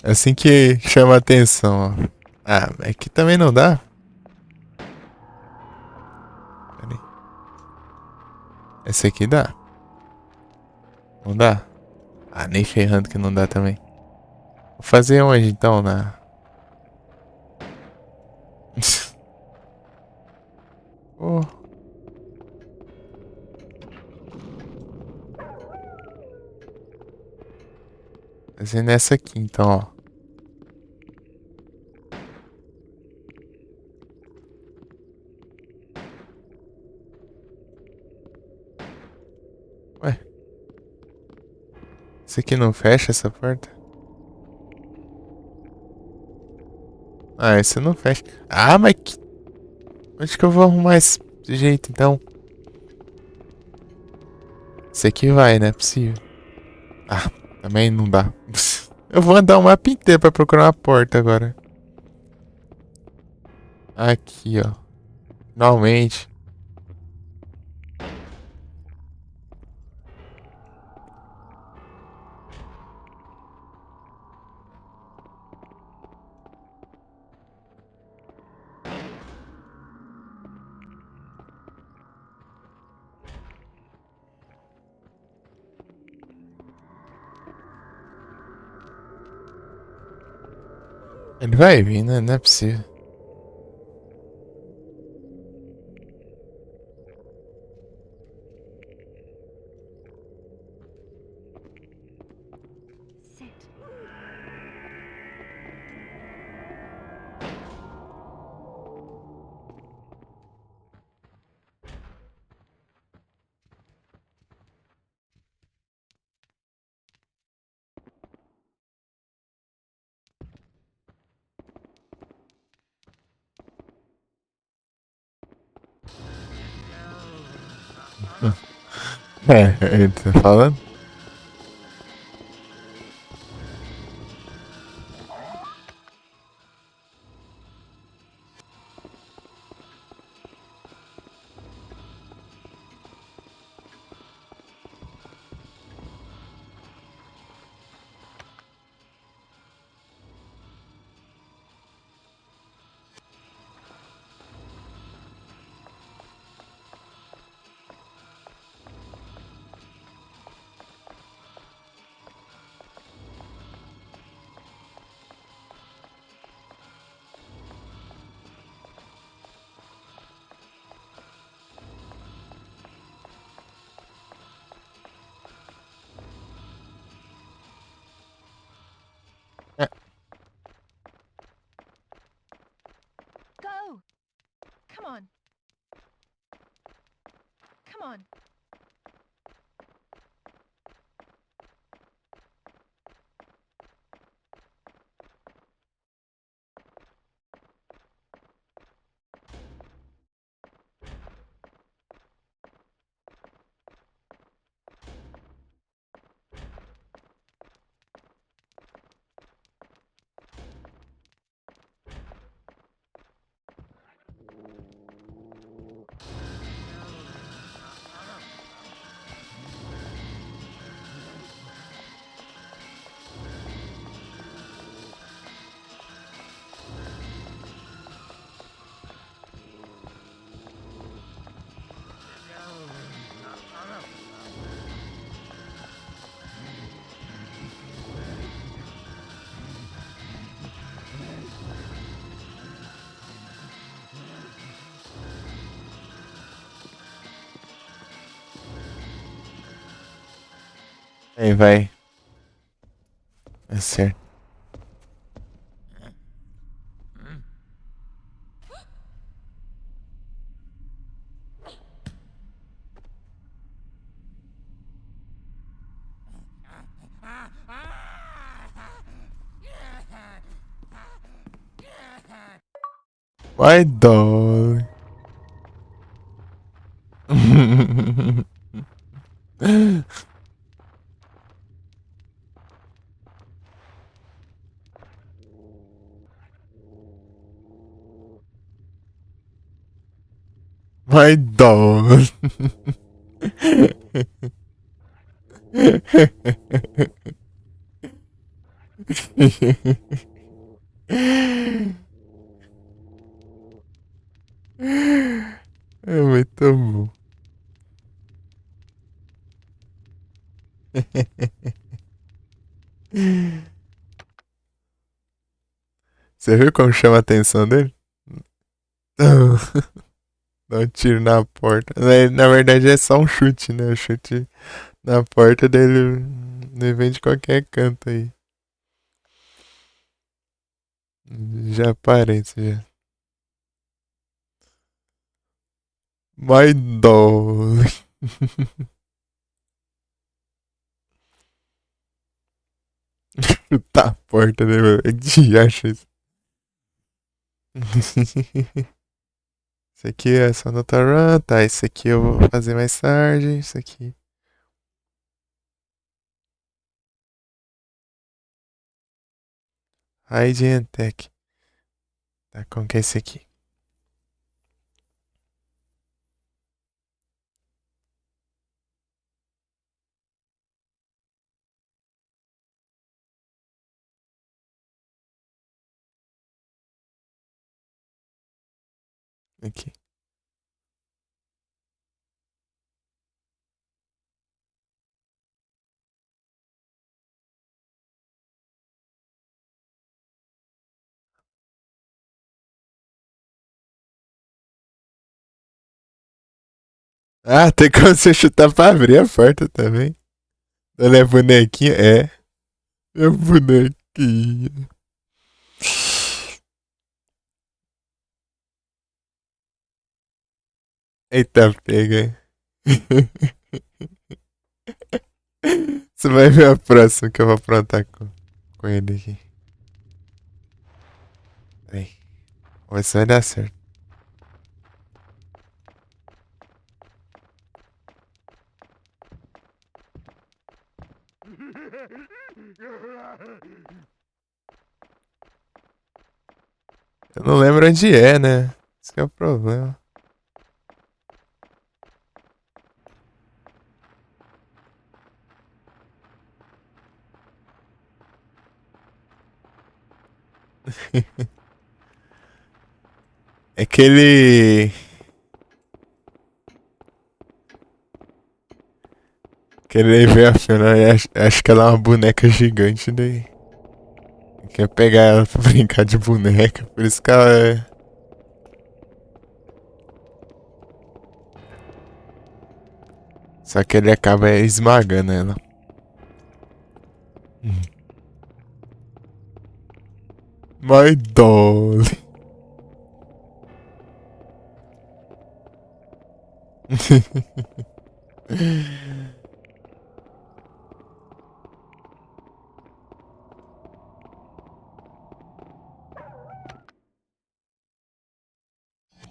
Assim que chama a atenção, ó. Ah, aqui também não dá? Pera aí. Esse aqui dá? Não dá? Ah, nem ferrando que não dá também. Vou fazer onde, então, na... Oh, fazer nessa aqui, então, ó. Ué, isso aqui não fecha essa porta? Ah, esse não fecha. Ah, mas que... Onde que eu vou arrumar esse jeito, então? Esse aqui vai, né? É possível. Ah, também não dá. Eu vou andar um mapa inteiro pra procurar uma porta agora. Aqui, ó. Finalmente. Ele vai vir, né? Não é possível. Sit. É, ele tá falando? É. Go. Come on. Come on. Aí vai. É certo. Vai, dog. Vai, dog. É muito bom. Você viu como chama a atenção dele? Dá um tiro na porta. Na verdade é só um chute, né? O chute na porta dele. Ele vem de qualquer canto aí. Já aparece já. My dog. Chutar a porta dele. É que acha isso. Isso aqui é só nota run, tá? Isso aqui eu vou fazer mais tarde. Isso aqui. Hide and Tech. Tá, como que é esse aqui? Aqui. Ah, tem como você chutar pra abrir a porta também. Olha a bonequinha. É. É a bonequinha. Eita, pega. Você vai ver a próxima que eu vou aprontar com ele aqui. Peraí. Vamos ver se vai dar certo. Eu não lembro onde é, né? Esse que é o problema. É que ele. Que ele vê a Fiona e acho que ela é uma boneca gigante daí. Quer pegar ela pra brincar de boneca, por isso que ela é. Só que ele acaba esmagando ela. My doll.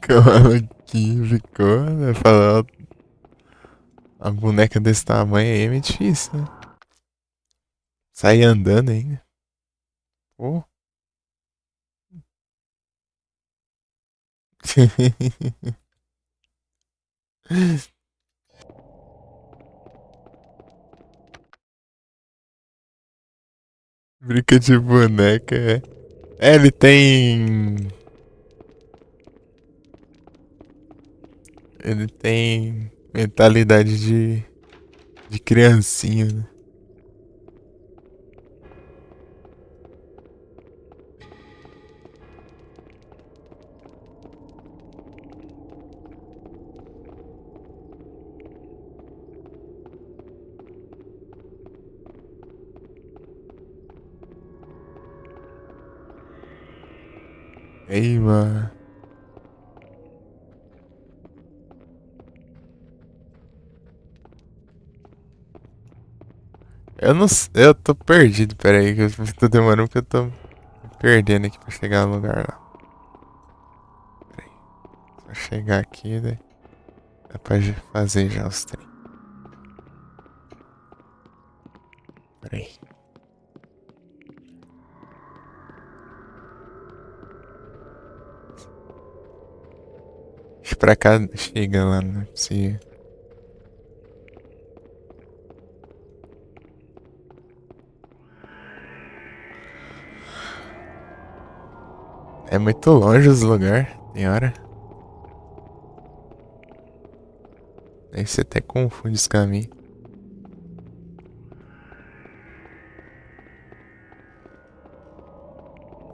Como que ficou, né? Falar a boneca desse tamanho aí é meio difícil, né? Sair andando ainda. Pô. Brinca de boneca, é. É, ele tem. Ele tem mentalidade de criancinha, né? Ei, mano. Eu não sei, eu tô perdido, pera aí, que eu tô demorando porque eu tô me perdendo aqui pra chegar no lugar lá. Pera aí, só chegar aqui, né? Dá pra fazer já os trem. Pera aí. Deixa pra cá, chega lá, né? Se... É muito longe os lugares, tem hora. Aí você até confunde os caminhos.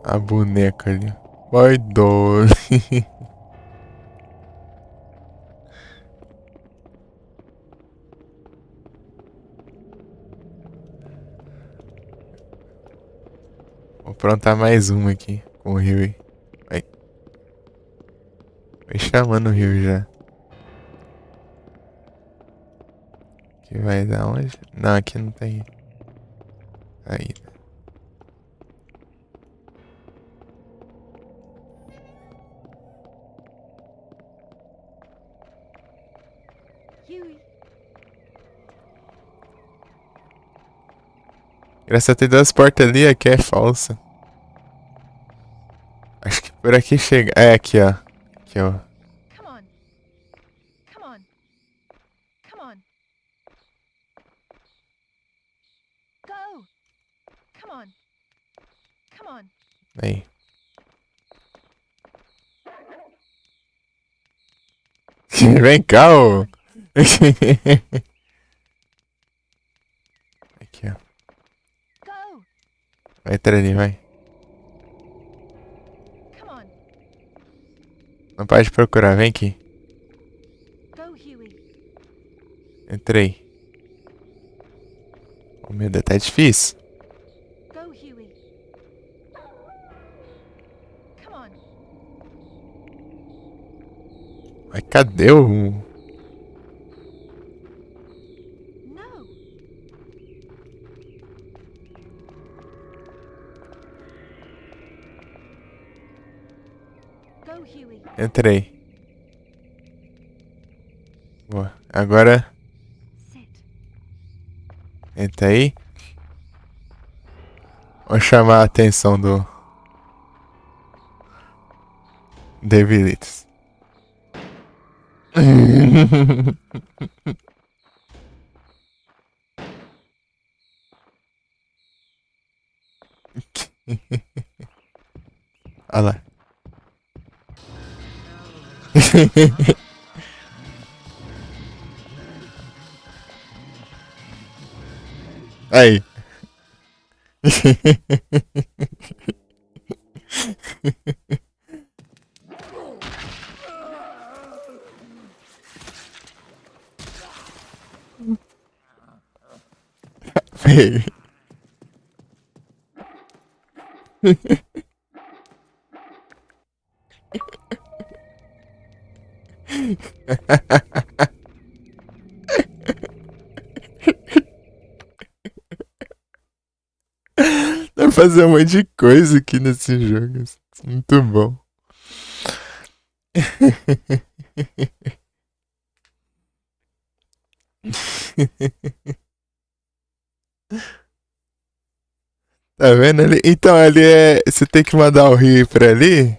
A boneca ali. Vai doce. Vou aprontar mais uma aqui com o Rio. Vai, vai chamando o Rio já. Que vai dar onde? Não, aqui não tem. Aí. Huey. Graças a ter duas portas ali, aqui é falsa. Acho que por aqui chega. É, aqui, ó. Aqui, ó. Come on. Come on. Come on. Go. Come on. Come on. Aí. Vem cá, ô. Aqui, ó. Go. Vai entrar ali, vai. Come on. Não pode procurar, vem aqui. Go, Huey. Entrei. O medo tá difícil. Go, Huey. Come on. Mas cadê o... No. Go, Huey. Entrei. Boa. Agora... Sit. Entra aí. Vou chamar a atenção do... Devilitos. Olha lá. Aí. Ei. Dá pra fazer um monte de coisa aqui nesse jogo. Muito bom. Tá vendo ali? Então ali é. Você tem que mandar o Rio pra ali.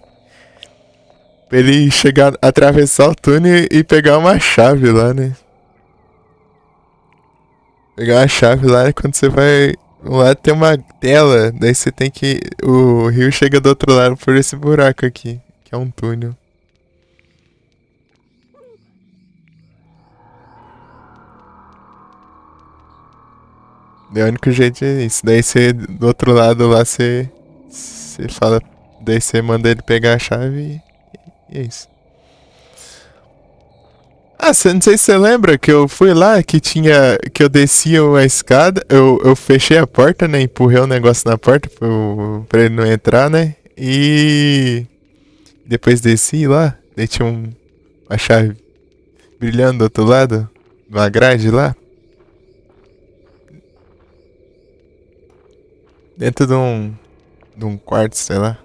Pra ele chegar, atravessar o túnel e pegar uma chave lá, né? Pegar uma chave lá quando você vai. Lá tem uma tela. Daí você tem que. O rio chega do outro lado por esse buraco aqui. Que é um túnel. É o único jeito é isso. Daí você, do outro lado lá, você. Você fala. Daí você manda ele pegar a chave e é isso. Ah, não sei se você lembra que eu fui lá, que tinha. Que eu descia uma escada, eu fechei a porta, né? Empurrei um negócio na porta pra ele não entrar, né? E. Depois desci lá, daí tinha uma chave brilhando do outro lado, uma grade lá. Dentro de um quarto, sei lá.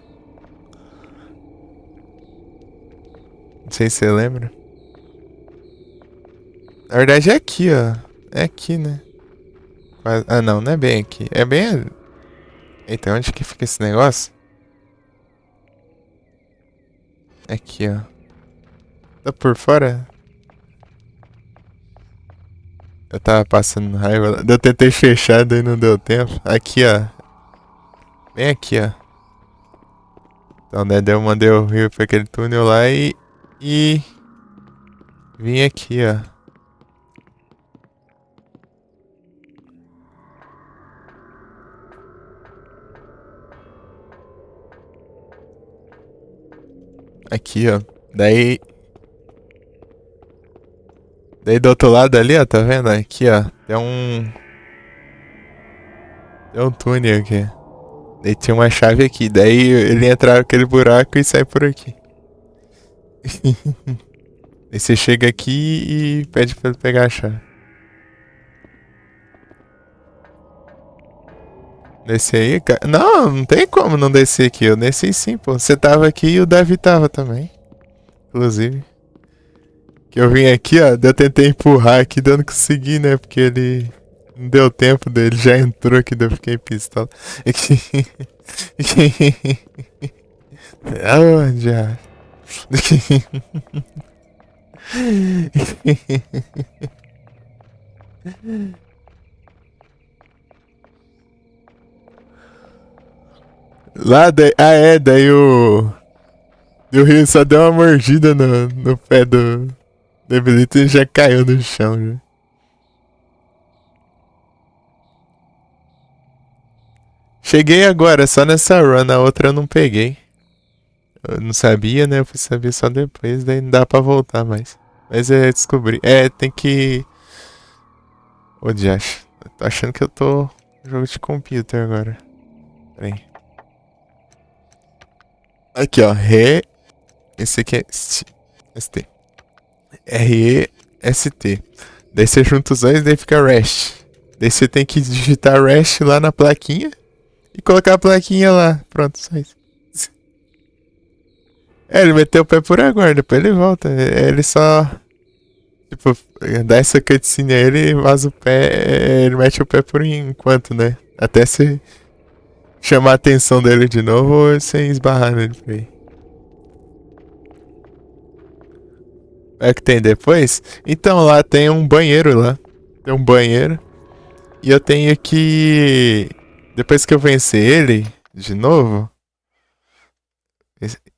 Não sei se você lembra. Na verdade é aqui, ó. É aqui, né? Ah, não, não é bem aqui. É bem. Eita, onde que fica esse negócio? É aqui, ó. Tá por fora? Eu tava passando raiva. Eu tentei fechar, daí não deu tempo. Aqui, ó. Bem aqui, ó. Então, né, daí eu mandei o rio pra aquele túnel lá e. Vim aqui, ó. Aqui, ó. Daí. Daí do outro lado ali, ó, tá vendo? Aqui, ó. Tem um. Tem um túnel aqui. Daí tinha uma chave aqui. Daí ele entra naquele buraco e sai por aqui. Aí você chega aqui e pede pra ele pegar a chave. Descer aí, cara? Não, não tem como não descer aqui. Eu desci sim, pô. Você tava aqui e o Davi tava também. Inclusive. Que eu vim aqui, ó. Eu tentei empurrar aqui, dando que consegui, né? Porque ele. Não deu tempo dele, já entrou aqui, daí eu fiquei pistola. Aonde, já? Lá, daí, ah é, daí o Rio só deu uma mordida no pé do Debilito e já caiu no chão, já. Cheguei agora, só nessa run, a outra eu não peguei. Eu não sabia, né? Eu fui saber só depois, daí não dá pra voltar mais. Mas é descobri. É, tem que. Ô, Josh, tô achando que eu tô no jogo de computer agora. Pera aí. Aqui, ó. Esse aqui é ST. REST. Daí você junta os dois, daí fica REST. Daí você tem que digitar REST lá na plaquinha e colocar a plaquinha lá. Pronto, só isso. Ele meteu o pé por agora, depois ele volta. Ele só. Tipo, dá essa cutscene a ele, vaza o pé. Ele mete o pé por enquanto, né? Até se chamar a atenção dele de novo ou sem esbarrar nele por aí. É o que tem depois? Então lá tem um banheiro lá. Tem um banheiro. E eu tenho que. Depois que eu vencer ele de novo,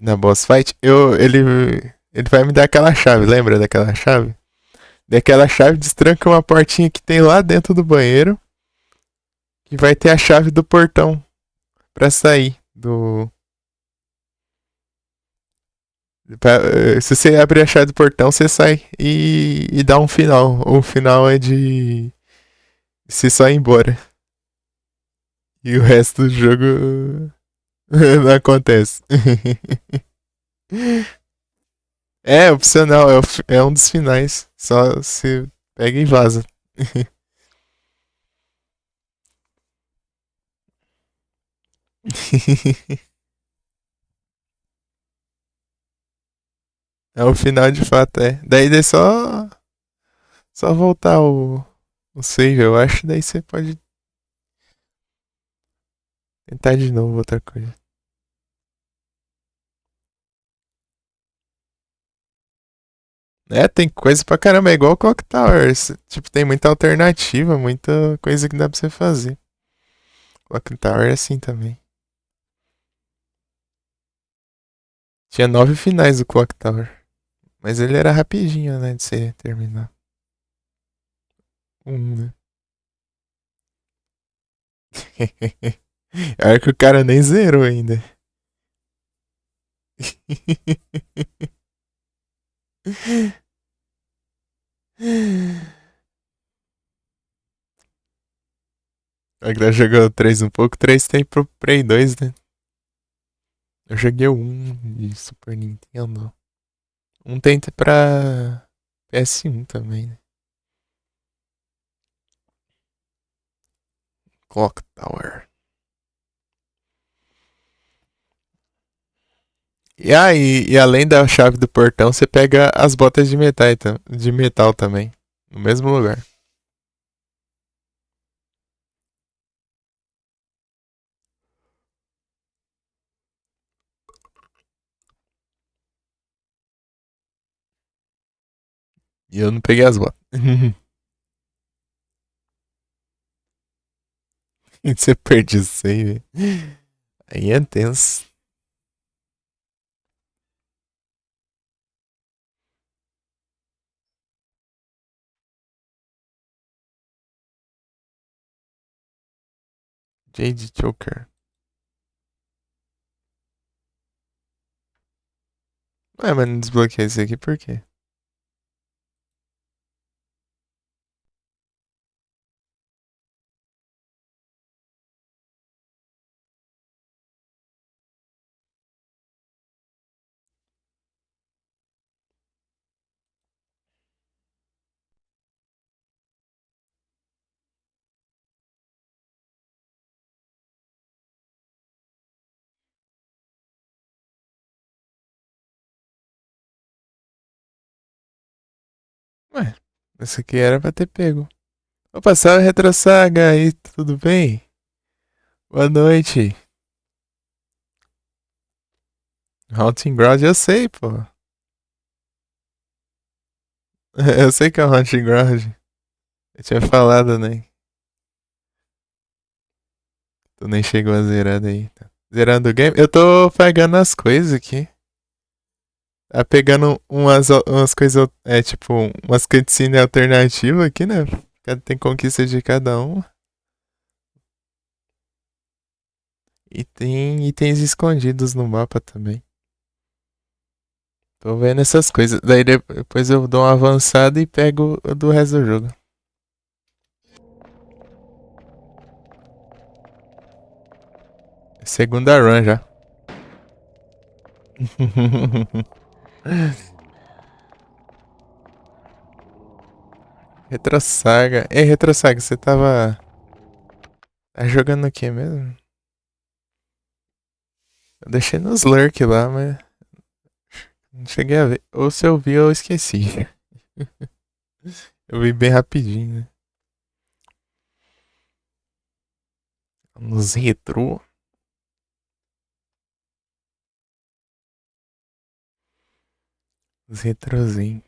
na boss fight, ele vai me dar aquela chave, lembra daquela chave? Daquela chave destranca uma portinha que tem lá dentro do banheiro. Que vai ter a chave do portão pra sair do. Se você abrir a chave do portão, você sai e dá um final. O final é de se só ir embora. E o resto do jogo não acontece. É opcional, é um dos finais. Só se pega e vaza. É o final de fato, é. Daí é só voltar o save, eu acho. Daí você pode tentar de novo outra coisa. É, tem coisa pra caramba, é igual o Clock Tower. Tipo, tem muita alternativa, muita coisa que dá pra você fazer. Clock Tower é assim também. Tinha 9 finais do Clock Tower. Mas ele era rapidinho, né, de você terminar. Né? Olha que o cara nem zerou ainda. Agora jogou 3 um pouco, 3 tem pro Play 2, né? Eu joguei o 1 de Super Nintendo. Um tem pra PS1 também, né? Clock Tower. E além da chave do portão, você pega as botas de metal também. No mesmo lugar. E eu não peguei as botas. E você perde o save. Aí é tenso. Jade Joker. Ué, mas não desbloqueei isso aqui por quê? Ué, isso aqui era pra ter pego. Opa, salve Retro Saga aí, tudo bem? Boa noite. Haunting Ground eu sei, pô. Eu sei que é o Haunting Ground. Eu tinha falado, né? Tu nem chegou a zerar daí. Tá. Zerando o game? Eu tô pegando as coisas aqui. Tá pegando umas coisas, tipo, umas cutscenes alternativas aqui, né? Tem conquista de cada um. E tem itens escondidos no mapa também. Tô vendo essas coisas. Daí depois eu dou uma avançada e pego o do resto do jogo. Segunda run já. Retrosaga. Ei, Retrosaga, você tava. Tá jogando o que mesmo? Eu deixei nos lurk lá, mas. Não cheguei a ver. Ou se eu vi, eu esqueci. Eu vi bem rapidinho, né? Nos retrô. Os retrozinhos.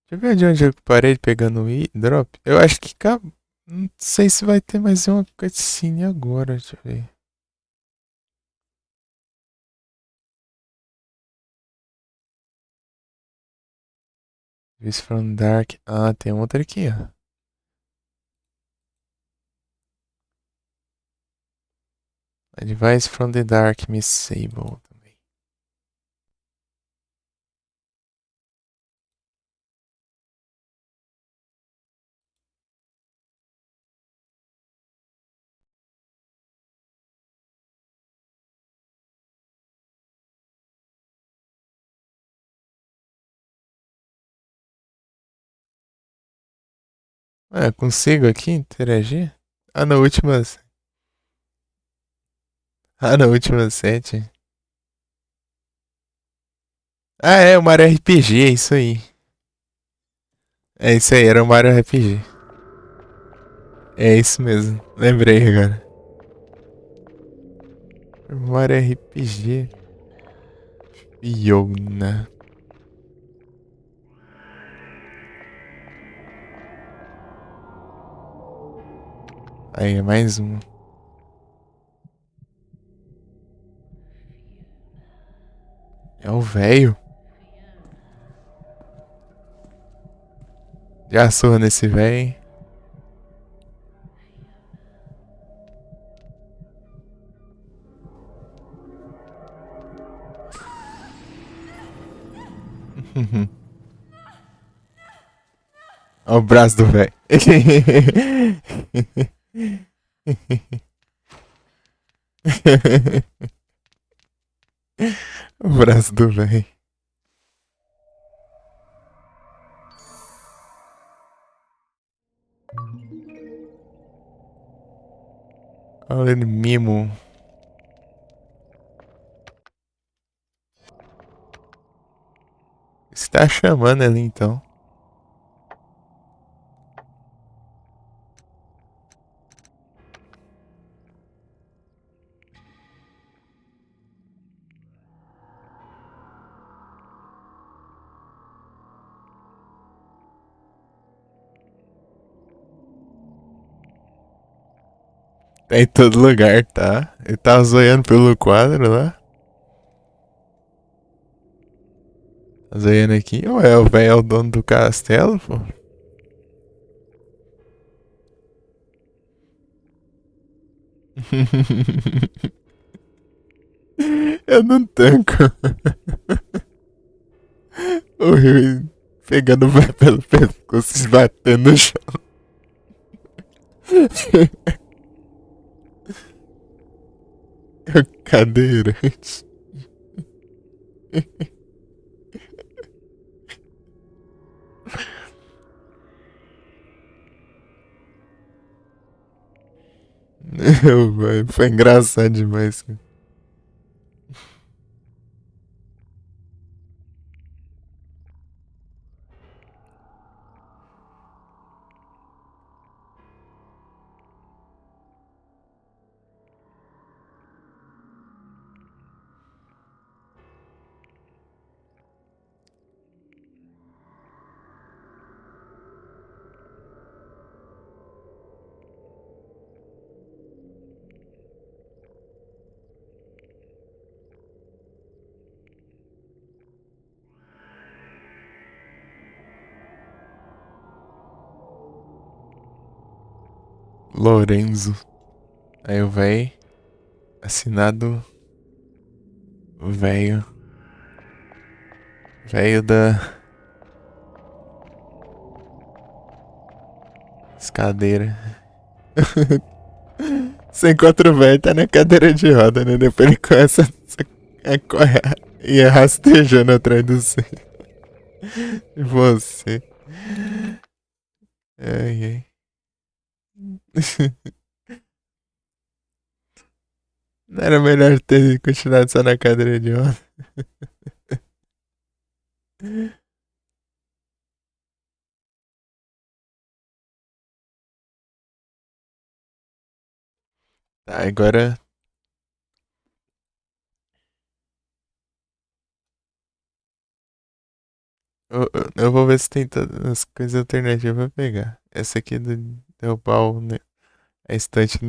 Deixa eu ver de onde eu parei pegando o drop. Eu acho que acabou. Não sei se vai ter mais uma cutscene agora. Deixa eu ver. Vis from Dark. Ah, tem outra aqui, ó. Advice from the Dark, Miss Sable também. Ah, consigo aqui interagir? Ah, na última. Ah, na última set. Ah, é o Mario RPG, é isso aí. É isso aí, era o Mario RPG. É isso mesmo, lembrei agora. Mario RPG. Fiona. Aí, é mais um. É o velho. Já surra nesse velho. Olha o braço do velho. O braço do velho. Olha ele mimo. Você tá chamando ali então. Tá em todo lugar, tá? Ele tava zoiando pelo quadro lá. Tá zoiando aqui. Ué, o velho é o dono do castelo, pô. Eu não tanco. O Rio pegando o velho pelo pescoço e batendo no chão. É o cadeirante. Foi engraçado demais. Lorenzo. Aí o véi. Assinado. O velho. Velho da escadeira. Você encontra o velho, tá na cadeira de roda, né? Depois ele começa a correr e a rastejando atrás do você. Você. Ai, ai. Não era melhor ter continuado só na cadeira de roda? Tá, agora eu vou ver se tem todas as coisas alternativas pra pegar. Essa aqui do derrubar a estante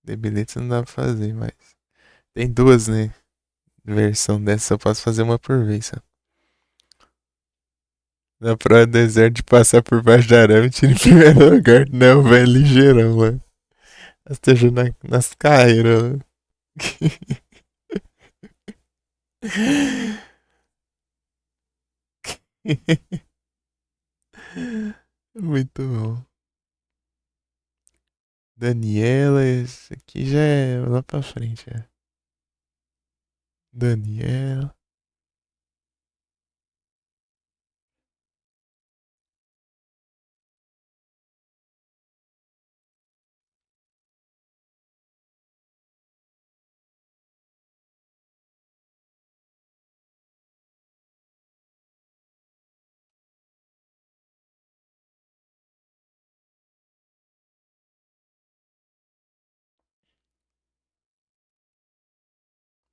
de bilhetes não dá pra fazer, mas tem duas, né? Versão dessa, eu posso fazer uma por vez, sabe? Na prova do deserto de passar por baixo da arame, tira em primeiro lugar. Não, velho, ligeirão, mano. Esteja nas carreiras. Muito bom. Daniela, esse aqui já é lá pra frente, é. Daniela.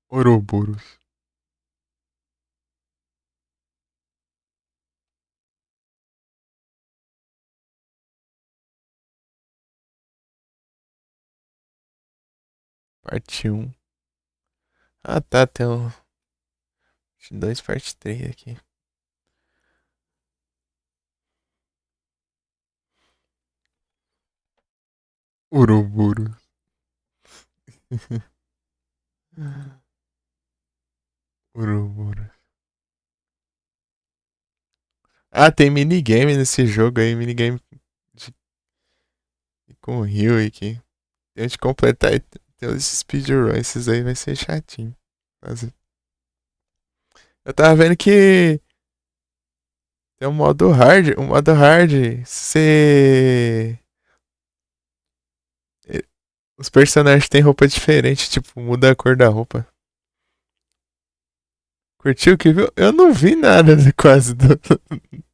Ouroboros. Parte um. Ah, tá, tem um. Dois parte 3 aqui. Ouroboros. Ouroboros. Ah, tem minigame nesse jogo aí, minigame de- com o Rio aqui. Tem de completar e tem os speedruns, esses aí vai ser chatinho. Eu tava vendo que tem um modo hard, você... Os personagens têm roupa diferente, tipo, muda a cor da roupa. Curtiu que viu? Eu não vi nada de quase do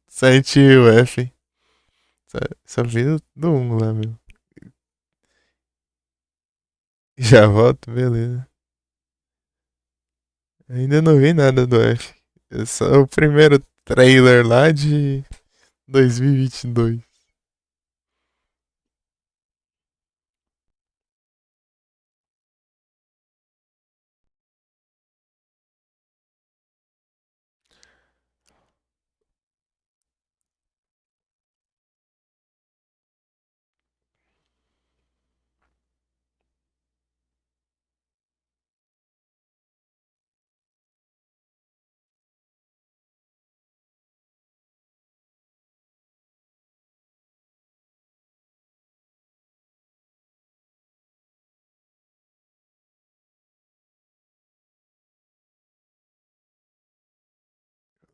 Silent Hill F. Só vi do 1 lá, meu. Já volto, beleza. Ainda não vi nada do F. É só o primeiro trailer lá de 2022.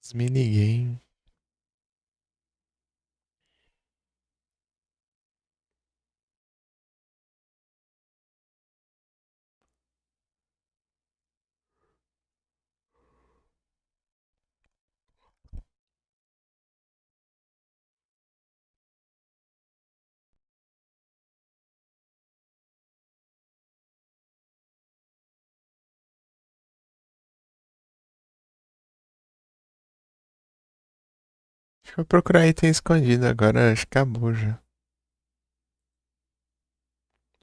Os minigames. Deixa eu procurar item escondido agora. Acho que acabou já.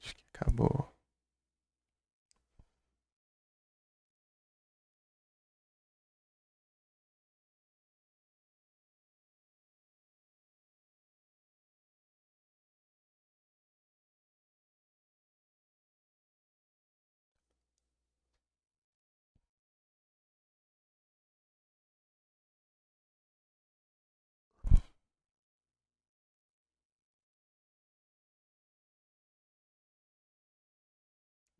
Acho que acabou.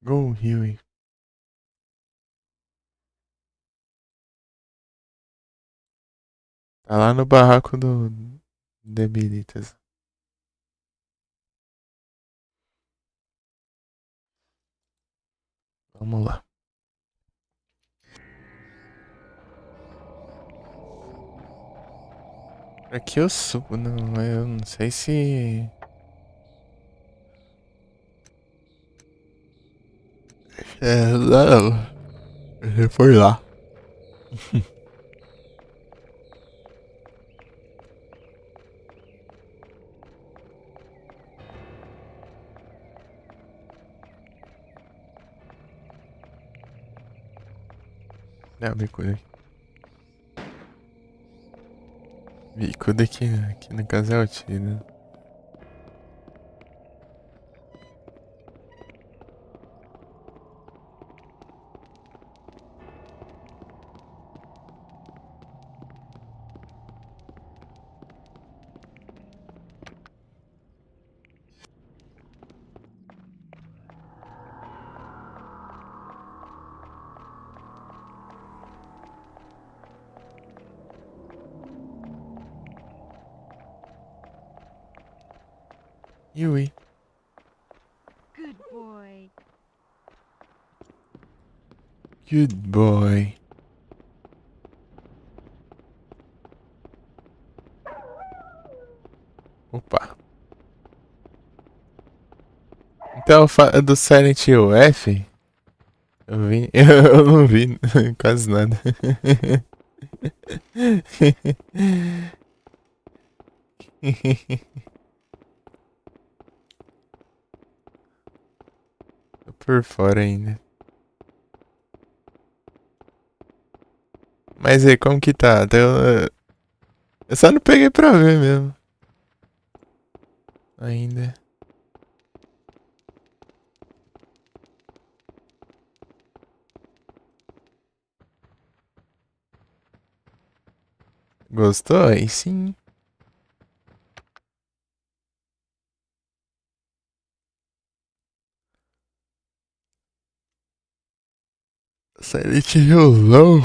Go, Huey. Tá lá no barraco do Debilitas. Vamos lá. Aqui eu subo, não, eu não sei se... É, não. Ele foi lá. Não, bicuda aqui. Bicuda aqui no caso é o tiro. Yui. Good boy. Good boy. Opa. Então, do Silent Hill F, eu vi, eu não vi quase nada. Tô por fora ainda. Mas aí, como que tá? Eu só não peguei pra ver mesmo. Ainda. Gostou? Aí sim. Silent Hill não.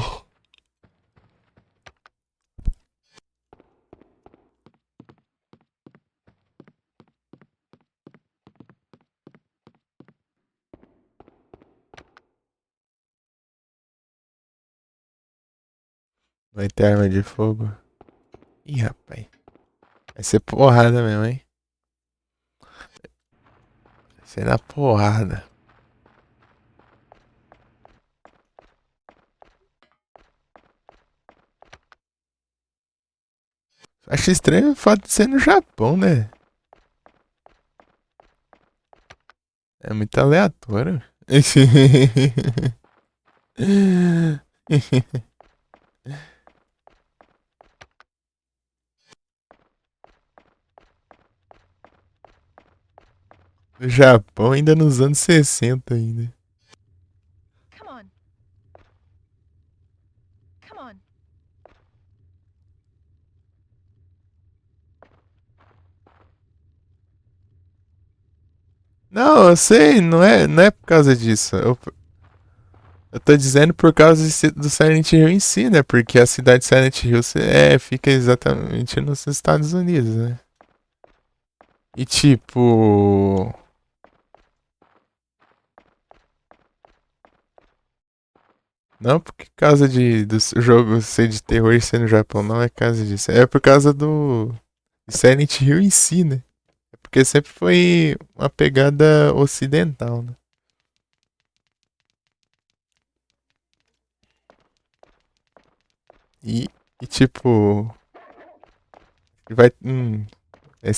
Vai ter arma de fogo? Ih, rapaz. Vai ser porrada mesmo, hein? Vai ser na porrada. Acho estranho o fato de ser no Japão, né? É muito aleatório. No Japão, ainda nos anos 60 ainda. Come on. Come on. Não, eu sei, não é por causa disso. Eu tô dizendo por causa do Silent Hill em si, né? Porque a cidade de Silent Hill fica exatamente nos Estados Unidos, né? E tipo. Não por causa do jogo ser de terror e ser no Japão, não é por causa disso. É por causa de Silent Hill em si, né? É porque sempre foi uma pegada ocidental, né? E, e tipo. Vai.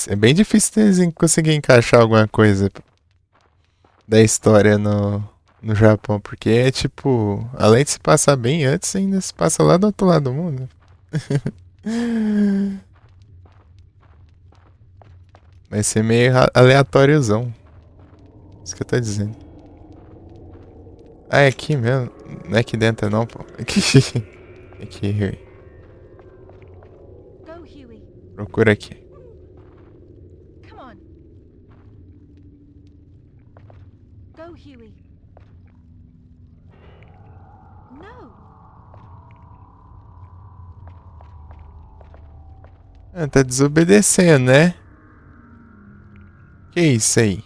É bem difícil eles conseguir encaixar alguma coisa da história no Japão, porque é tipo, além de se passar bem antes, ainda se passa lá do outro lado do mundo. Vai ser meio aleatóriozão. Isso que eu tô dizendo. Ah, é aqui mesmo. Não é aqui dentro não, pô. Aqui. Aqui. Go, Huey. Procura aqui. Come on. Go, Huey. No. Ah, tá desobedecendo, né? Que isso aí?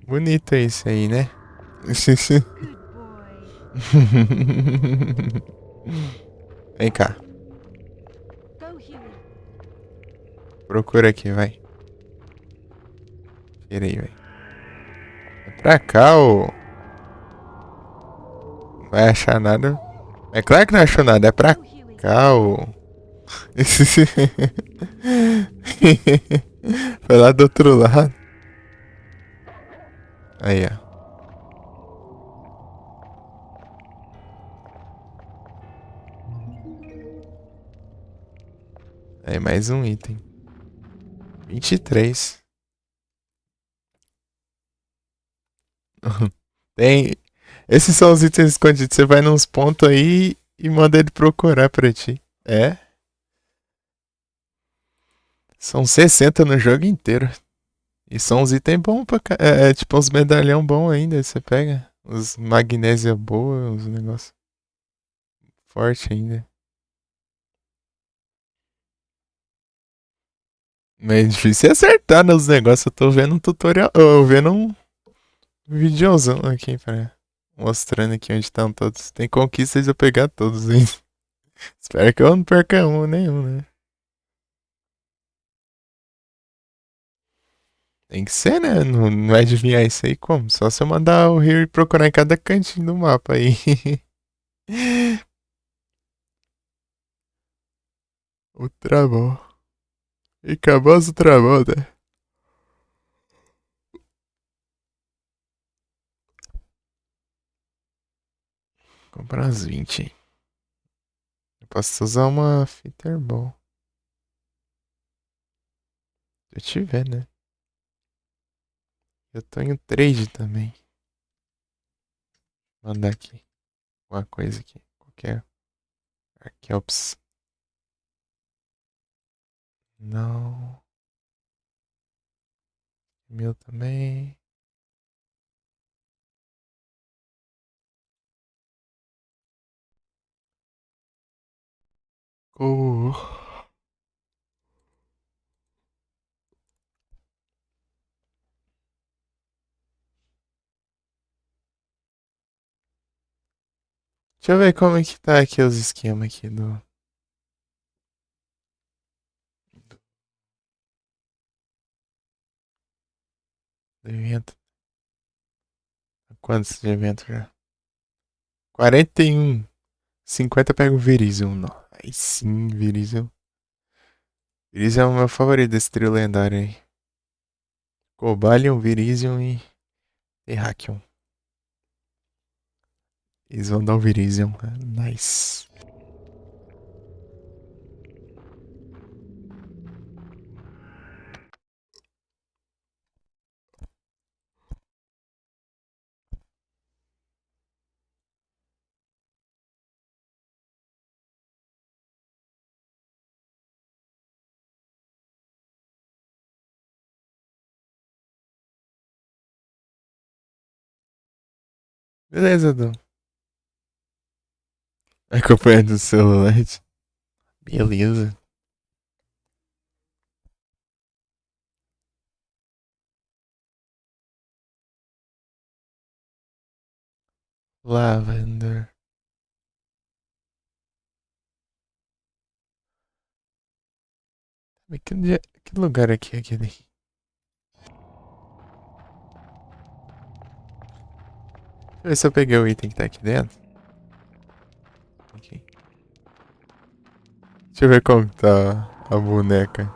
Bonito isso aí, né? Good boy. Vem cá. Go, Huey. Procura aqui, vai. Tira aí, vai. É pra cá, ô. Não vai achar nada. É claro que não achou nada. É pra Go, Huey. cá, ô. Foi lá do outro lado. Aí, ó. Aí, mais um item. 23. Tem. Esses são os itens escondidos. Você vai nos pontos aí e manda ele procurar pra ti. É? São 60 no jogo inteiro. E são uns itens bons pra cá. É tipo uns medalhão bom ainda. Aí você pega. Os magnésia boa, os negócios forte ainda. Mas é difícil acertar nos negócios. Eu tô vendo um tutorial. Eu vendo um videozão aqui pra mostrando aqui onde estão todos. Tem conquistas de eu pegar todos ainda. Espero que eu não perca um nenhum, né? Tem que ser, né? Não, não vai adivinhar isso aí como? Só se eu mandar o Rio procurar em cada cantinho do mapa aí. O travão. E acabou o travão, né? Comprar umas 20 aí. Eu posso usar uma Fitterball. Se eu tiver, né? Eu tô em trade também. Vou mandar aqui. Uma coisa aqui. Qualquer. Arqueops. Não. Meu também. Oh. Deixa eu ver como é que tá aqui os esquemas aqui do evento. Quantos de evento já? 41. 50 pega o Virizion. Aí sim, Virizion. Virizion é o meu favorito desse trio lendário aí. Cobalion, Virizion e Terrakion. Eles vão dar o Virizion. Nice. Beleza, Dom. Acompanhando o celular. Beleza. Lavender. Que lugar aqui é aquele? Deixa eu ver se eu peguei o item que tá aqui dentro. Aqui. Deixa eu ver como tá a boneca.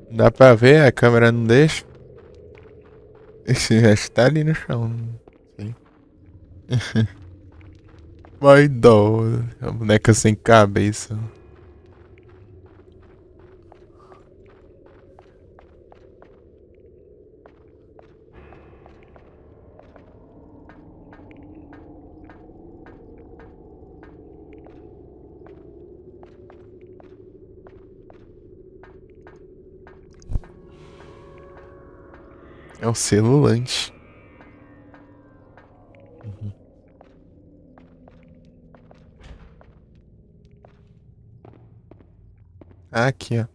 Dá pra ver? A câmera não deixa? Esse resto tá ali no chão. Não sei. Vai dó. A boneca sem cabeça. É o celulante. Uhum. Aqui, ó.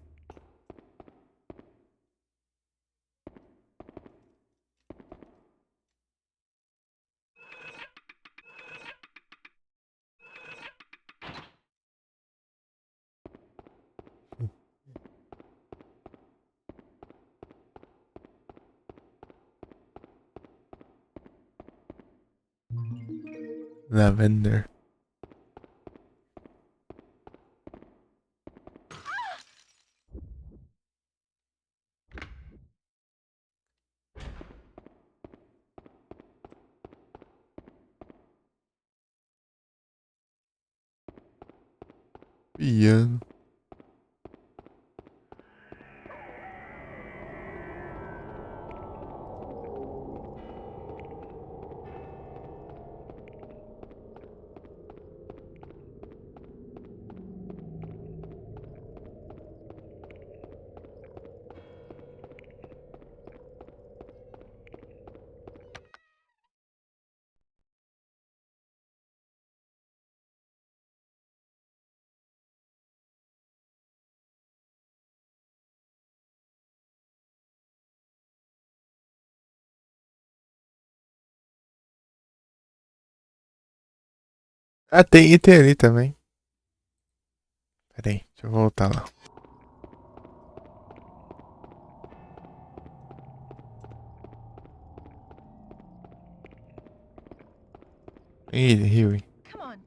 Lavender. Piano. Ah, tem item ali também. Pera aí, deixa eu voltar lá. Ih, Rio. Come on.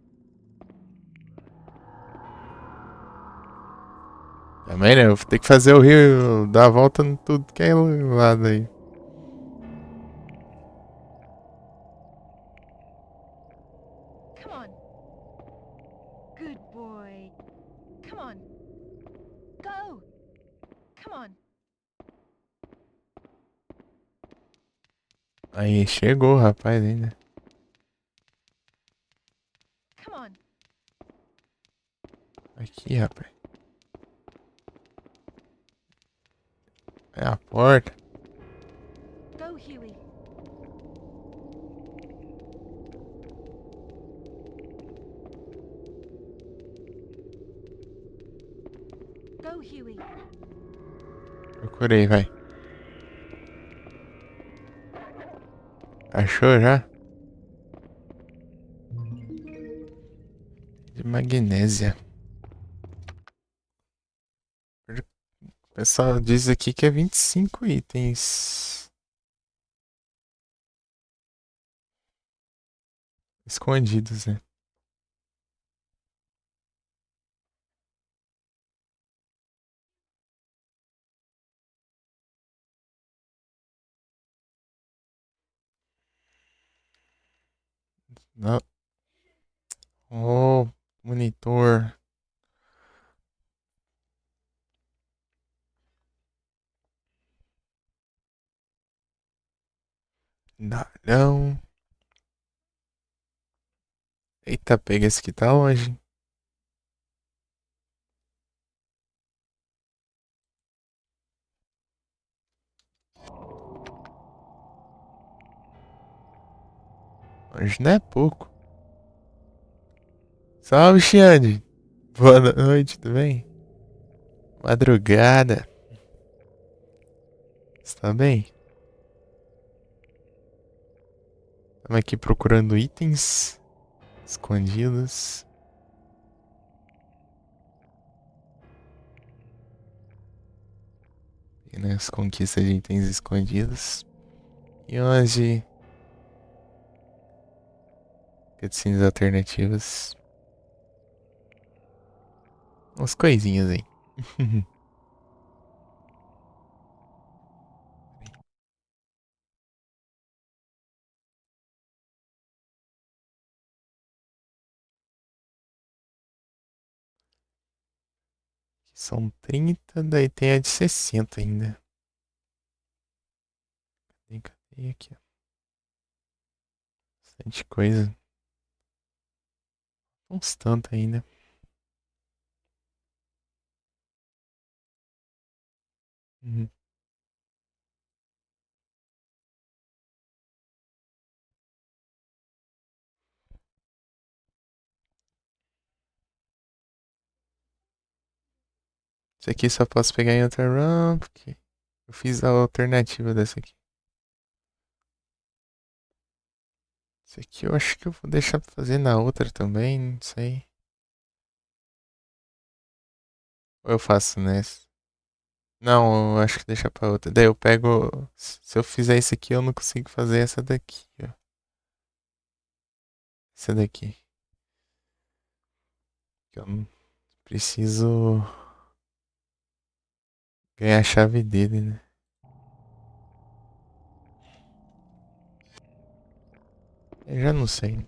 Também, né? Eu vou ter que fazer o rio dar a volta em tudo que é lado aí. Come on. Good boy. Come on. Go. Come on. Aí, chegou o rapaz ainda. Come on. Aqui, rapaz. É a porta. Go, Huey. Go, Huey. Procurei, vai. Achou já? De magnésia. O pessoal diz aqui que é 25 itens escondidos, né? Não. Oh, monitor. Não. Eita, pega esse aqui tá longe. Longe não é pouco. Salve, Xande. Boa noite, tudo bem? Madrugada. Você tá bem? Estamos aqui procurando itens escondidos. E nas conquistas de itens escondidos. E umas de cutscenes alternativas. Umas coisinhas aí. São 30, daí tem a de 60 ainda. Cadê aqui, ó? Bastante coisa. Uns tanto ainda. Uhum. Esse aqui só posso pegar em outra run, porque eu fiz a alternativa dessa aqui. Esse aqui eu acho que eu vou deixar pra fazer na outra também, não sei. Ou eu faço nessa? Não, eu acho que deixa pra outra. Daí eu pego. Se eu fizer isso aqui, eu não consigo fazer essa daqui, ó. Essa daqui. Que eu não preciso ganhar a chave dele, né? Eu já não sei.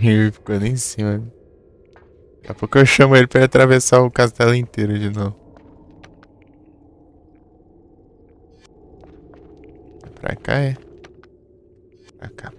Ele ficou ali em cima. Daqui a pouco eu chamo ele pra atravessar o castelo inteiro de novo. É pra cá, é? Pra cá.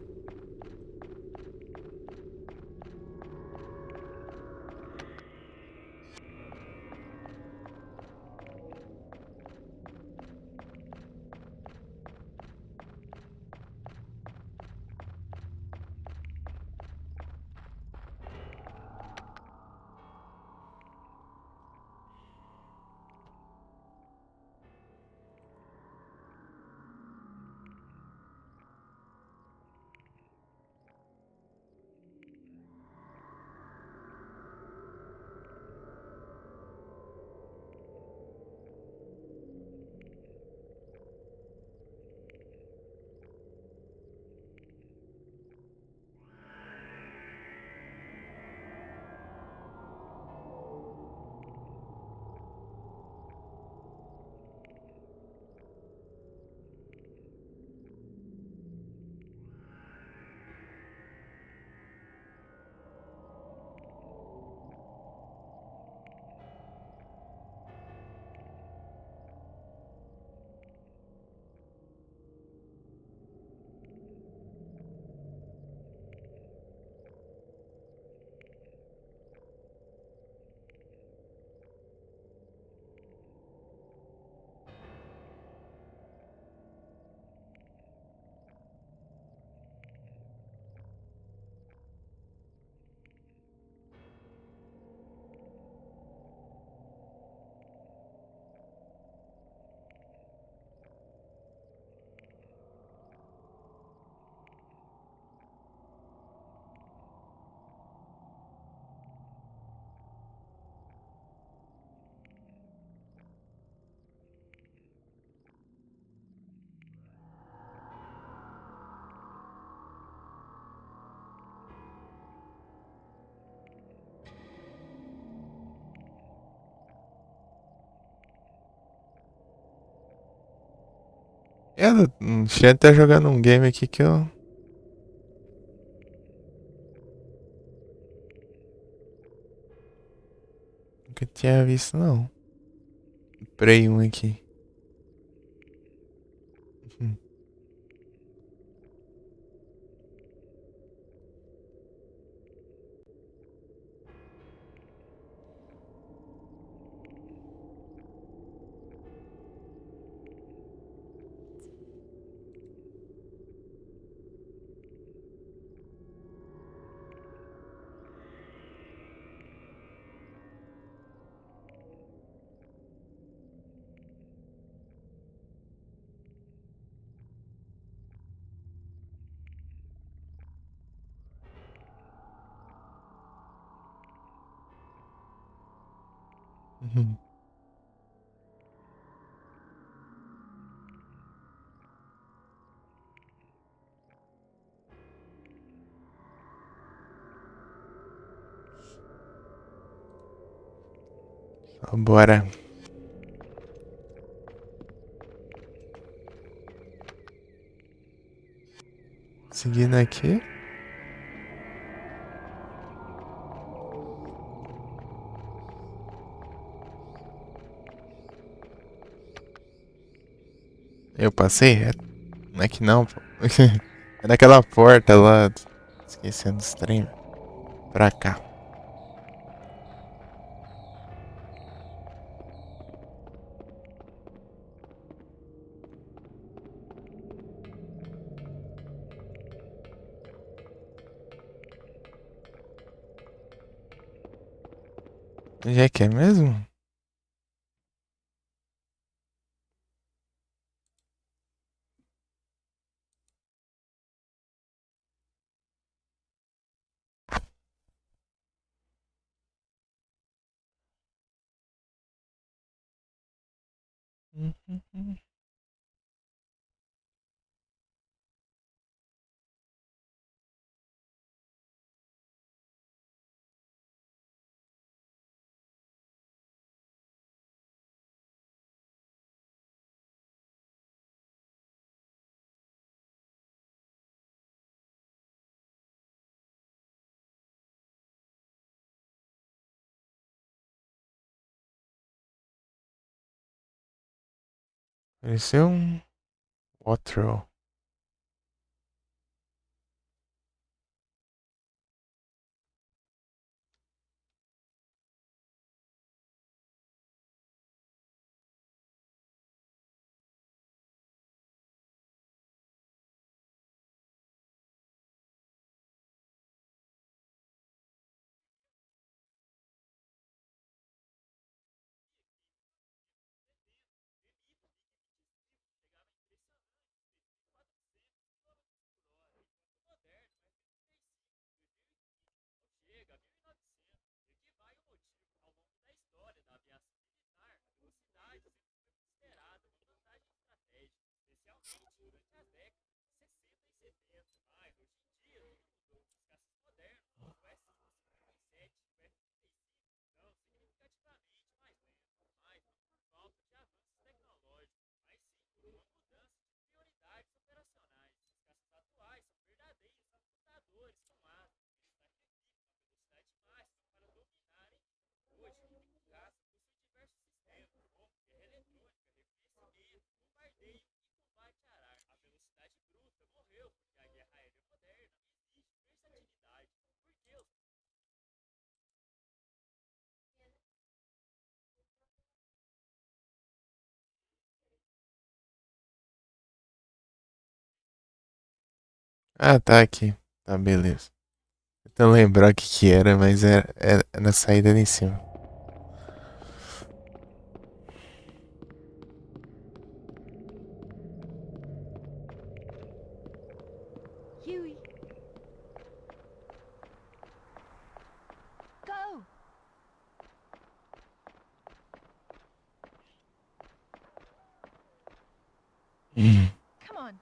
Eu tinha até jogando um game aqui que eu nunca tinha visto, não. Prey um aqui. Uhum. Uhum. Bora. Seguindo aqui. Eu passei reto. Não é que não, pô. É naquela porta lá. Esquecendo dos trem. Pra cá. Onde é que é mesmo? Pareceu um outro. Ah, tá aqui. Tá, beleza. Tentando lembrar o que que era, mas é na saída ali em cima. Huey, go! Come on.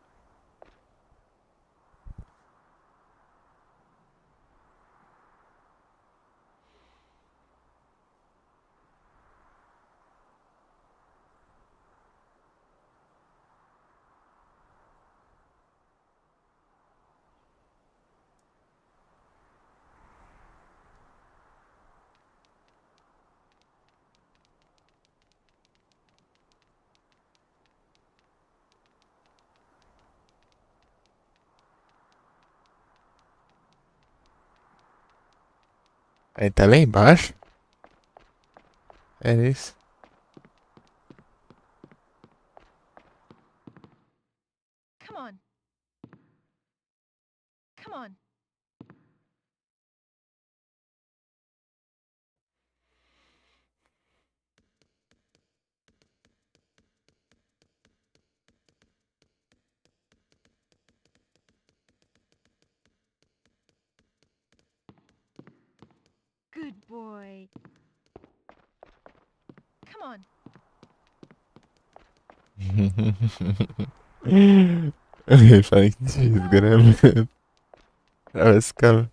Aí tá lá embaixo? É isso. Come on. Come on. Good boy. Come on. Eu falei que desgrama. Esse cara.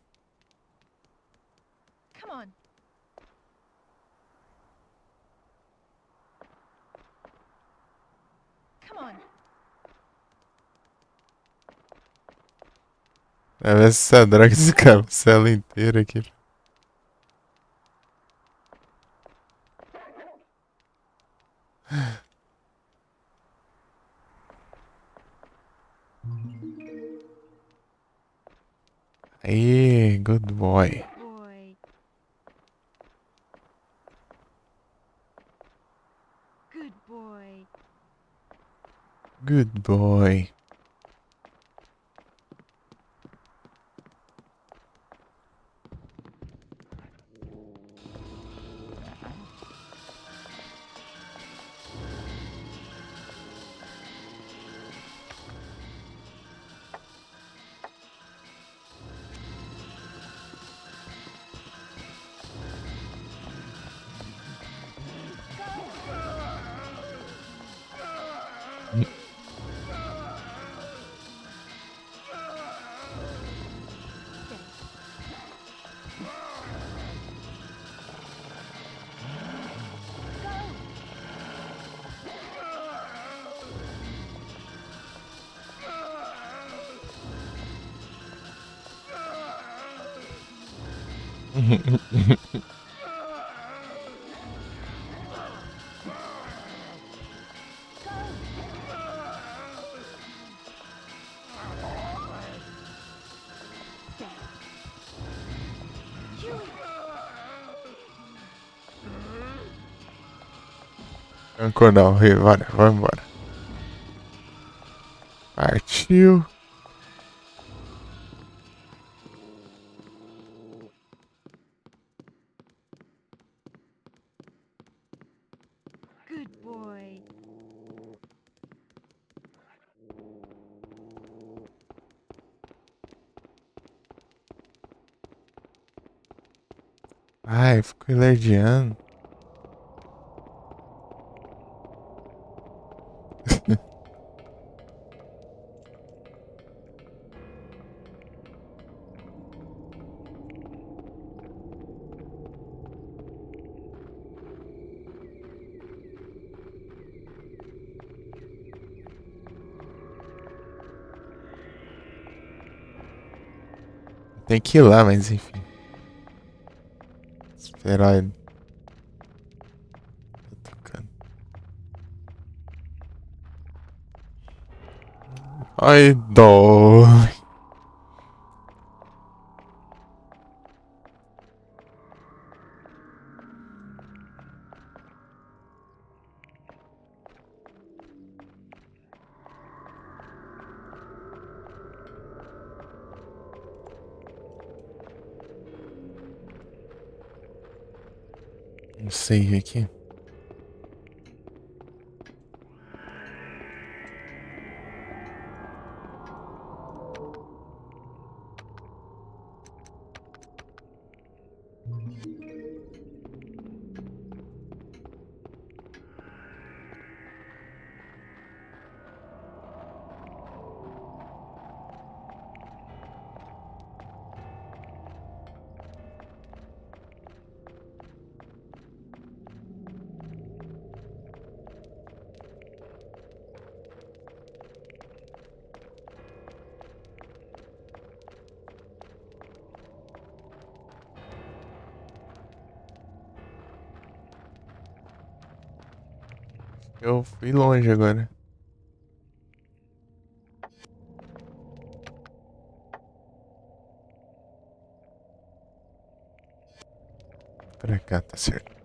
Come on. Come on. Vai ver essa droga desse cela inteira aqui. Aí, good boy. Boy. Good boy. Good boy. Trancou não, bora, vamos embora. Partiu. Good boy. Ai, ficou ilerdiando. Tem que ir lá, mas enfim. Esperar ele. Tá tocando. Ai, dó. Não sei aqui. Eu fui longe agora. Pra cá, tá certo.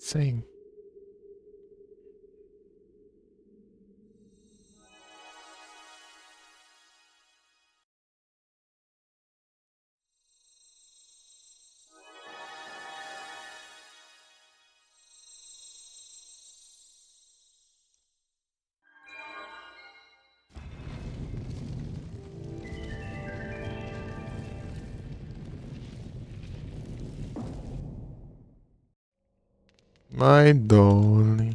Sim. My darling.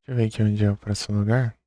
Deixa eu ver aqui onde é o próximo lugar.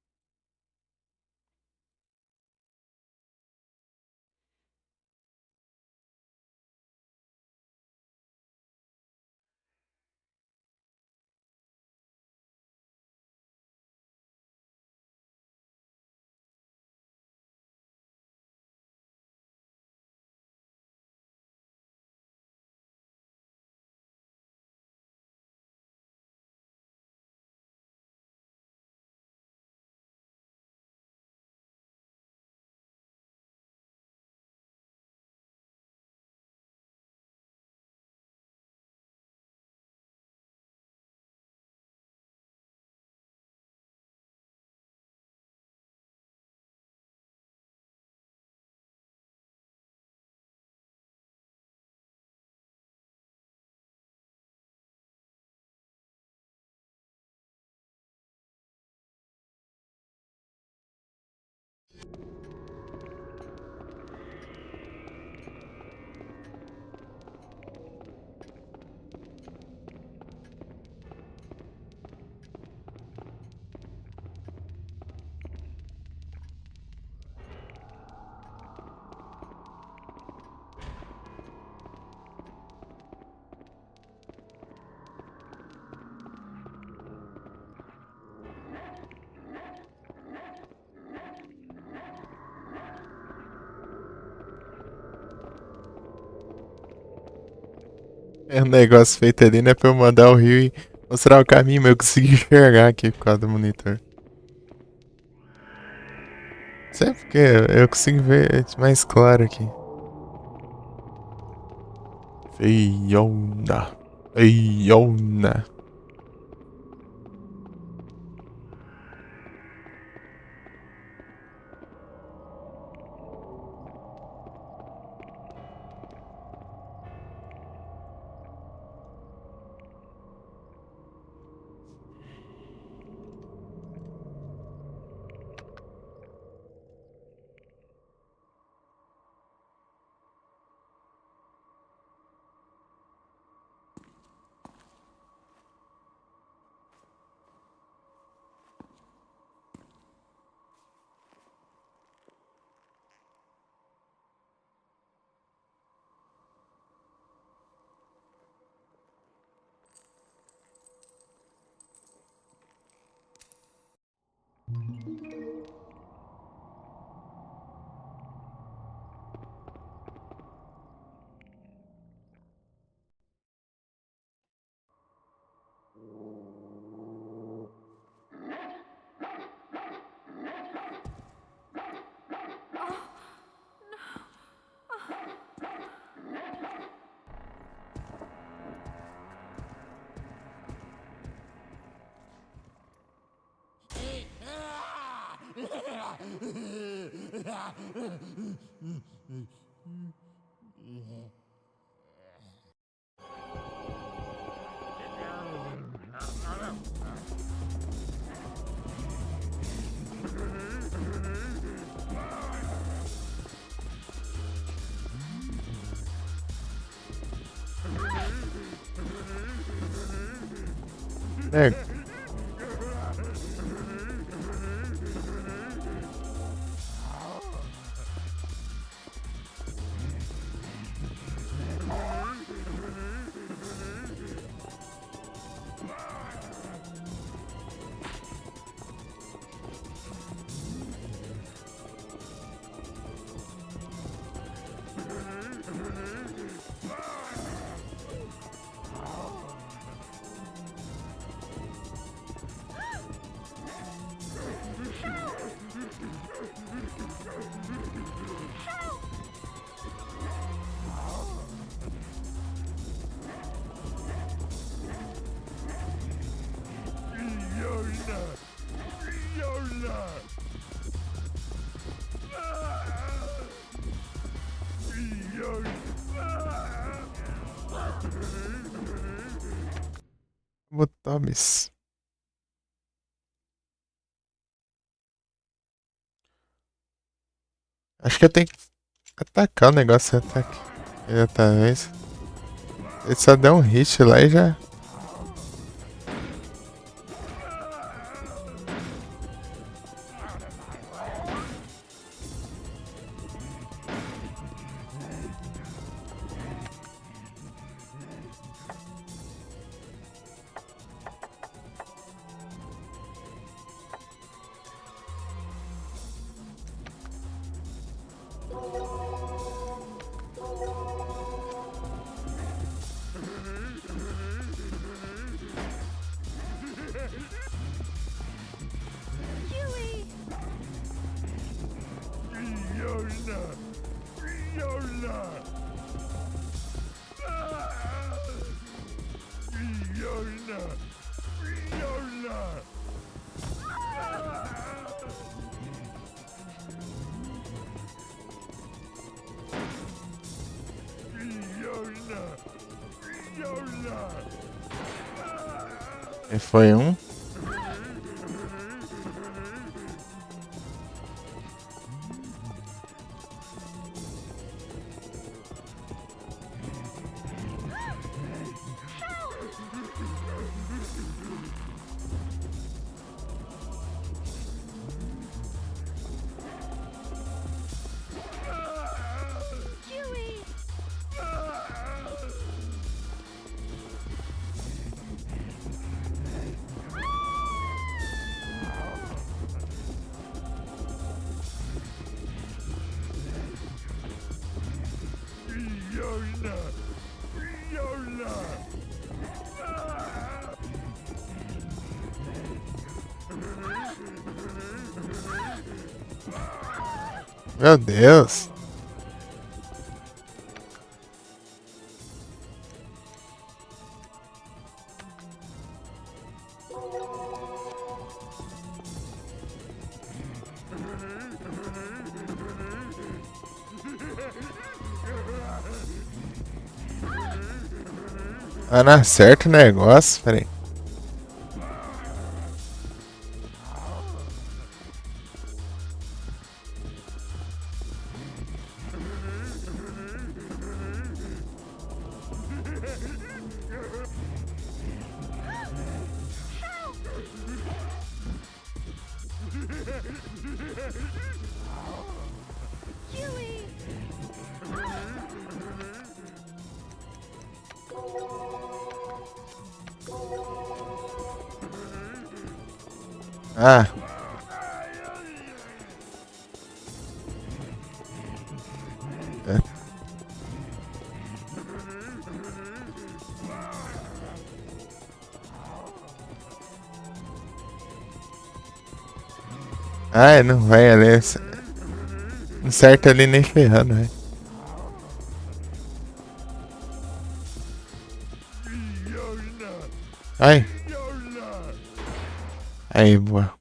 É um negócio feito ali, né? Pra eu mandar o rio e mostrar o caminho, mas eu consegui enxergar aqui por causa do monitor. Sei porque eu consigo ver mais claro aqui. Feiona. Feiona. É. Botomes. Acho que eu tenho que atacar o negócio ataque. Exatamente. Ele só deu um hit lá e já. Huey! E foi um. Huey! Meu Deus. Ah, não acerta o negócio. Pera aí. Huey! Ah. É. Ai, não vai ali. Não acerta ali nem ferrando, velho. Ai. Aí, boa.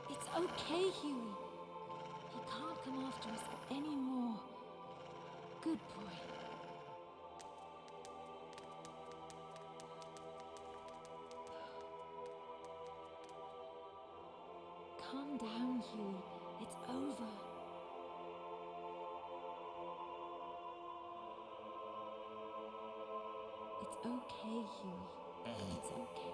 It's okay, Huey. He can't come after us anymore. Good boy. Calm down, Huey. It's over. It's okay, Huey. It's okay.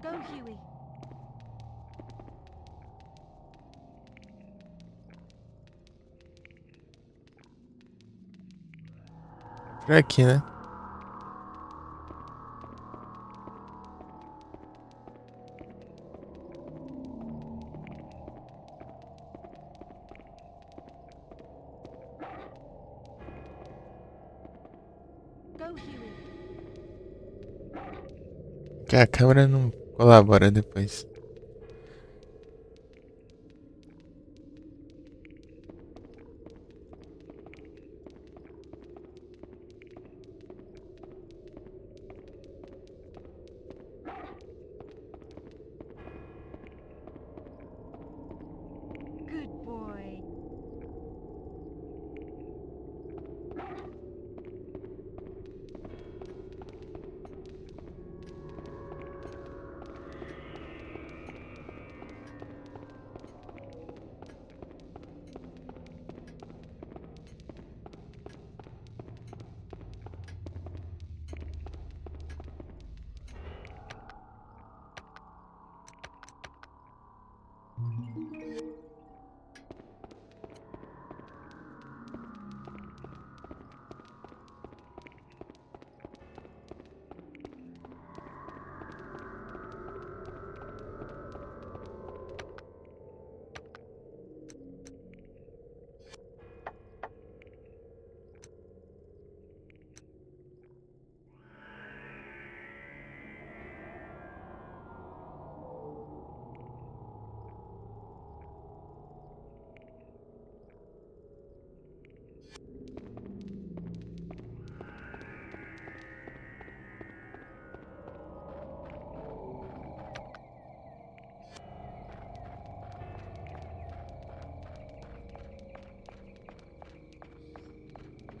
Go, Huey. Por aqui, né? Go, Huey. Que a câmera não colabora depois. Good boy.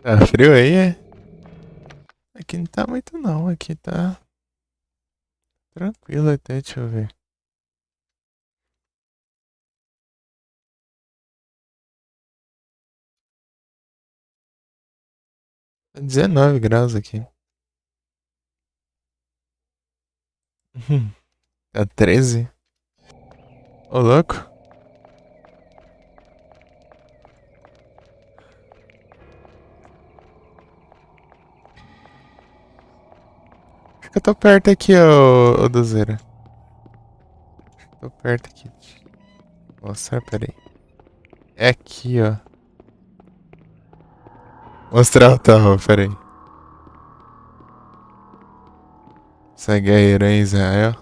Tá frio aí, é? Aqui não tá muito não, aqui tá tranquilo até, deixa eu ver. Tá 19 graus aqui. Tá 13. Ô, louco. Acho que eu tô perto aqui, ô Dozeira. Tô perto aqui. Vou mostrar, peraí. É aqui, ó. Mostrar o tarro, peraí. Essa guerreira em Israel.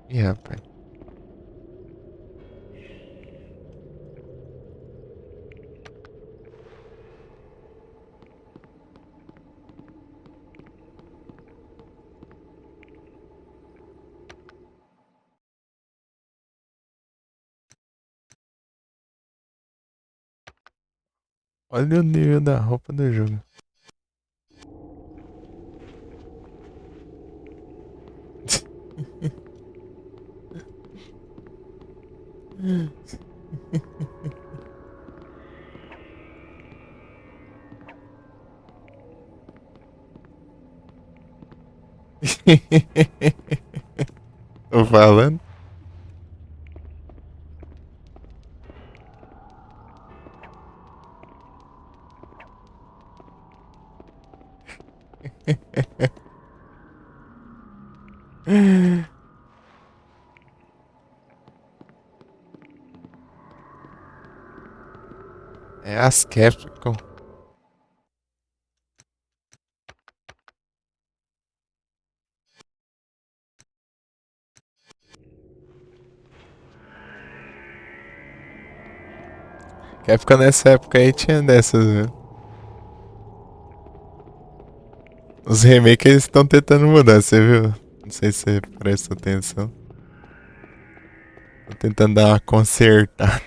Ih, rapaz. Olha o nível da roupa do jogo. Tô falando. É as Capcom. Capcom nessa época aí tinha dessas, né? Os remakes eles estão tentando mudar, você viu? Não sei se você presta atenção. Tô tentando dar uma consertada.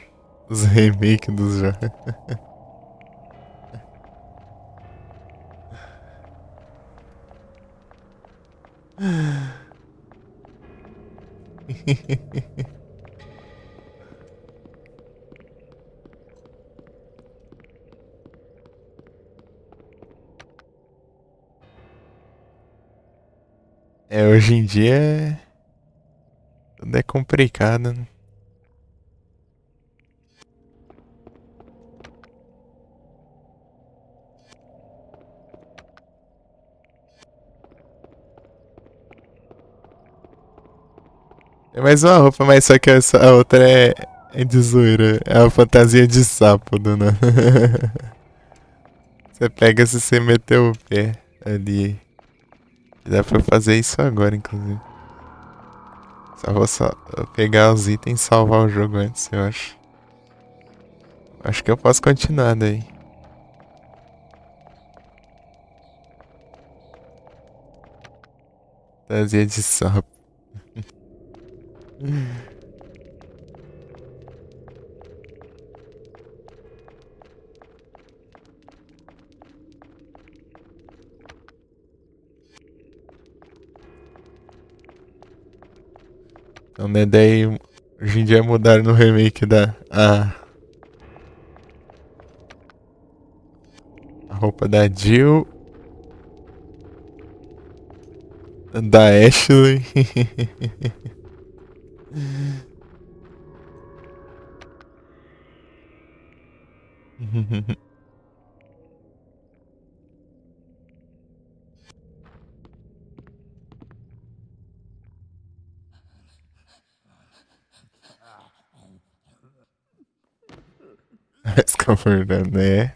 Os remakes dos jogos. É, hoje em dia tudo é complicado, né? É mais uma roupa, mas só que essa, a outra é de zoeira. É a fantasia de sapo, dona. Você pega se você meter o pé ali. Dá pra fazer isso agora, inclusive. Só vou só pegar os itens e salvar o jogo antes, eu acho. Acho que eu posso continuar daí. Fantasia de sapo. Então, né, daí hoje em dia mudaram no remake a roupa da Jill, da Ashley. Mas concordando, né?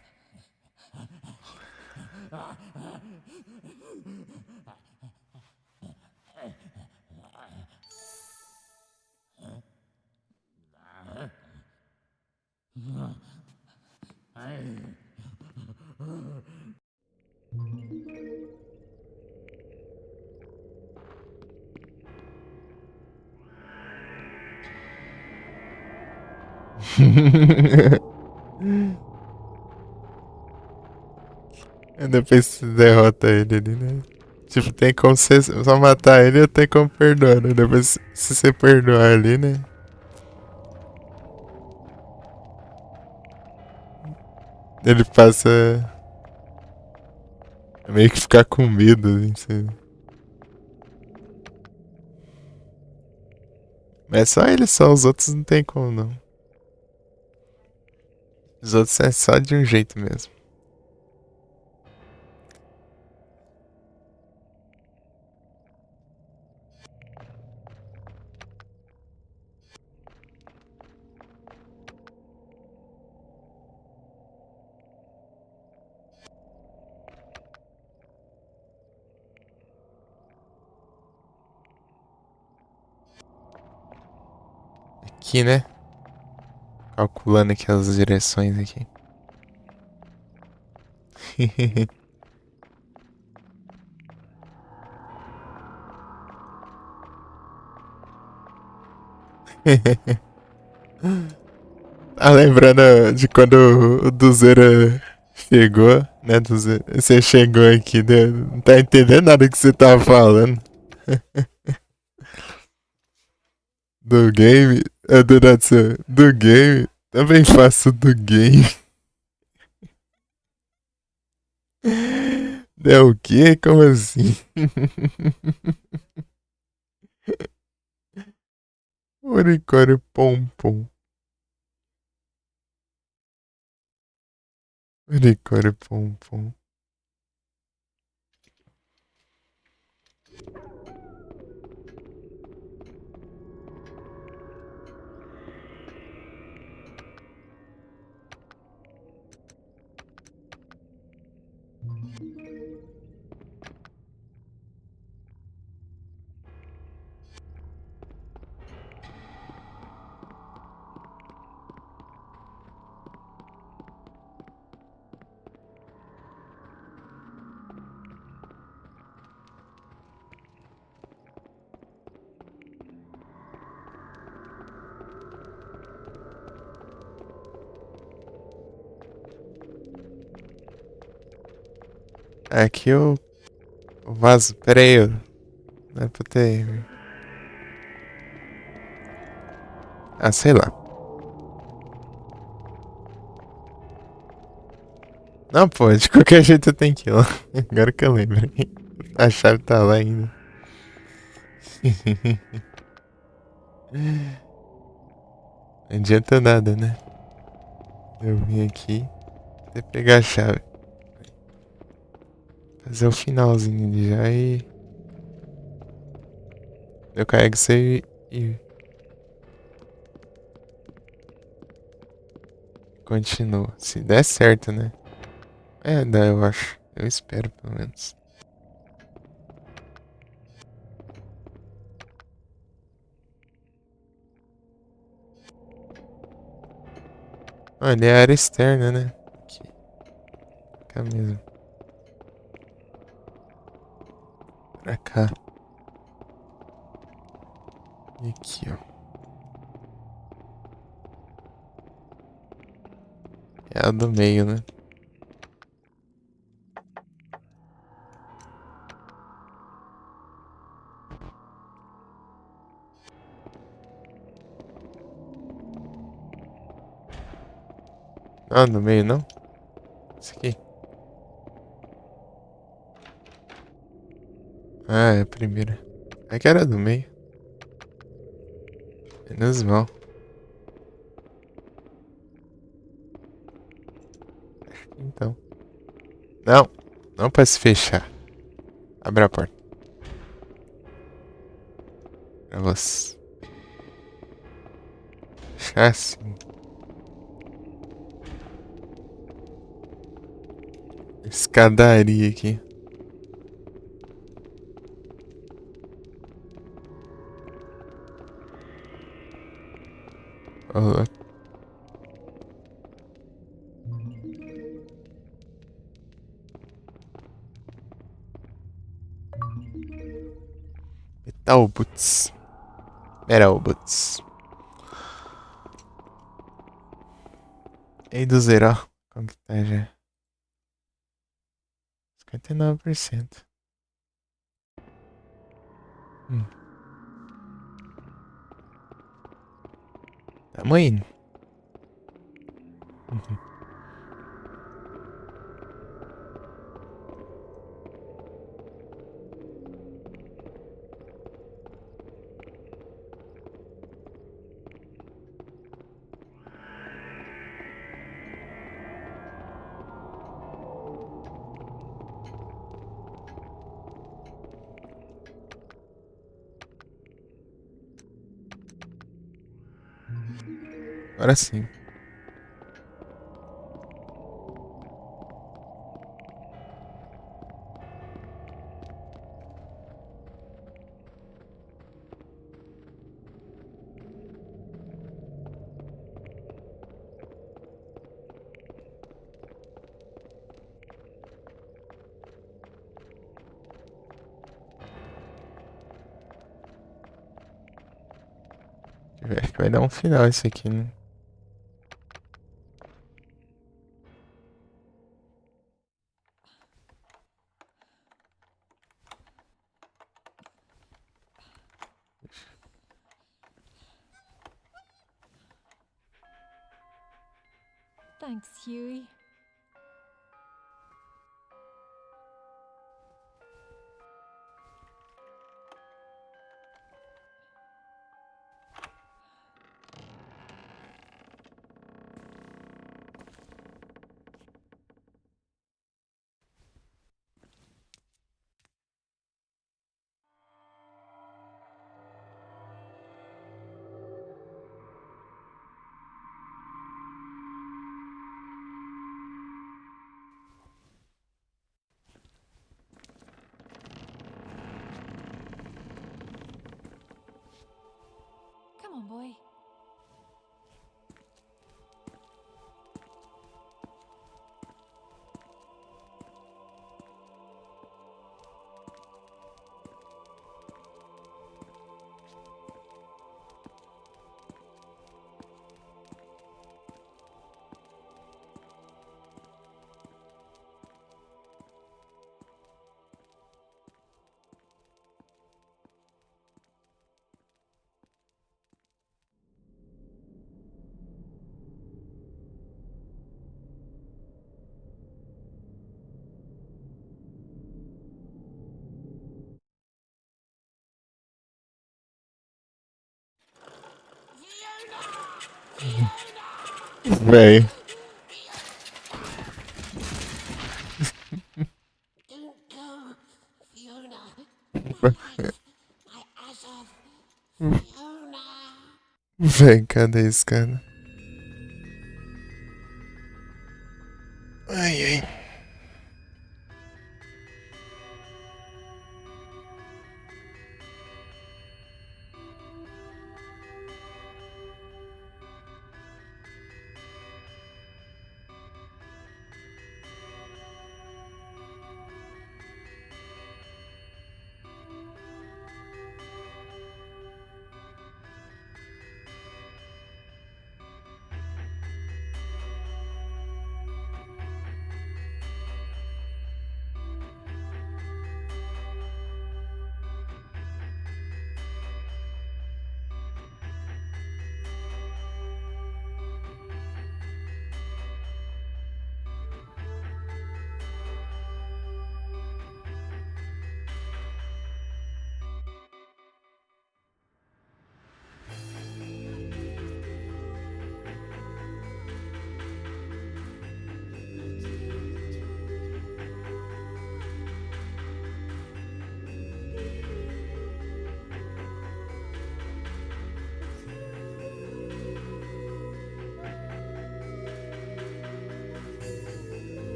E depois você derrota ele ali, né? Tipo, tem como você só matar ele ou tem como perdoar, né? Depois, se você perdoar ali, né? Ele passa a meio que ficar com medo, assim. Mas é só ele, só os outros não tem como, não. Os outros é só de um jeito mesmo. Aqui, né? Calculando aqui as direções aqui. Tá lembrando de quando o Duzera chegou, né? Você chegou aqui, né? Não tá entendendo nada que você tava falando. Do game? Do Natsu, do game? Também faço do game. É o quê? Como assim? Unicórnio pompom. Unicórnio pompom. Aqui o vaso. Pera aí, não é pra ter. Ah, sei lá. Não, pô, de qualquer jeito eu tenho que ir lá. Agora que eu lembrei. A chave tá lá ainda. Não adianta nada, né? Eu vim aqui até pegar a chave. Fazer o finalzinho ali já e. Eu carrego você e. Continua. Se der certo, né? É, dá, eu acho. Eu espero, pelo menos. Olha, é a área externa, né? Aqui. Cá mesmo. Pra cá. E aqui, ó. É a do meio, né? Ah, no meio não? Isso aqui. Ah, é a primeira. É que era do meio. Menos mal. Então. Não. Não pra se fechar. Abre a porta. Pra você. Fechar assim. Escadaria aqui. Ó, Metal Boots. Metal Boots. E aí do zero, ó. Como que tá já? 59%. Hum, tamo indo. Uhum. Agora sim. Acho que vai dar um final isso aqui, né? Thanks, Huey. Véi. Don't go, Fiona. My ass off. Fiona. Véi, cadê esse cara? Ai, ai.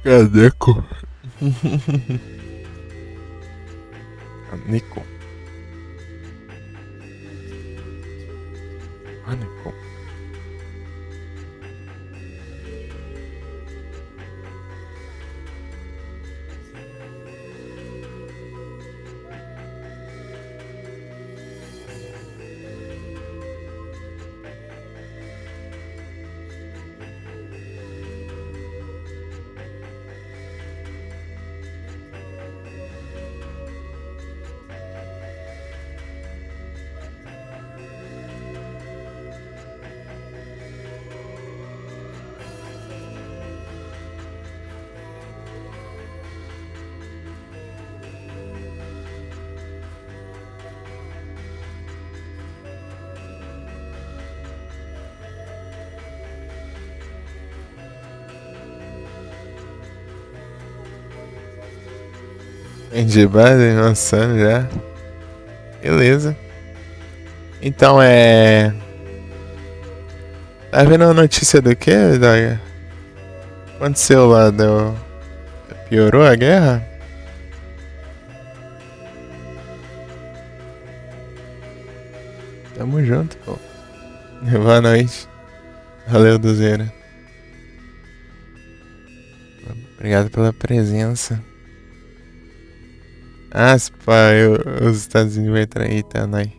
Cadeco. Nico. Nico. De base, lançando já. Beleza. Então Tá vendo a notícia do que, Daga? Aconteceu lá, piorou a guerra? Tamo junto, pô. Boa noite. Valeu, Duzeira. Obrigado pela presença. Ah, se pá, os Estados Unidos vai trair, tá, nai.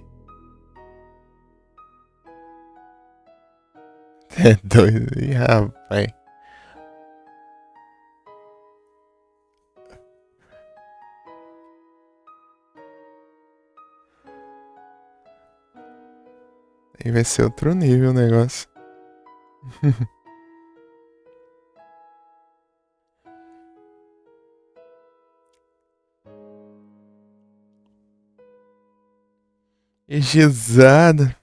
É doido. Ih, rapaz. Aí vai ser outro nível o negócio. E gizada.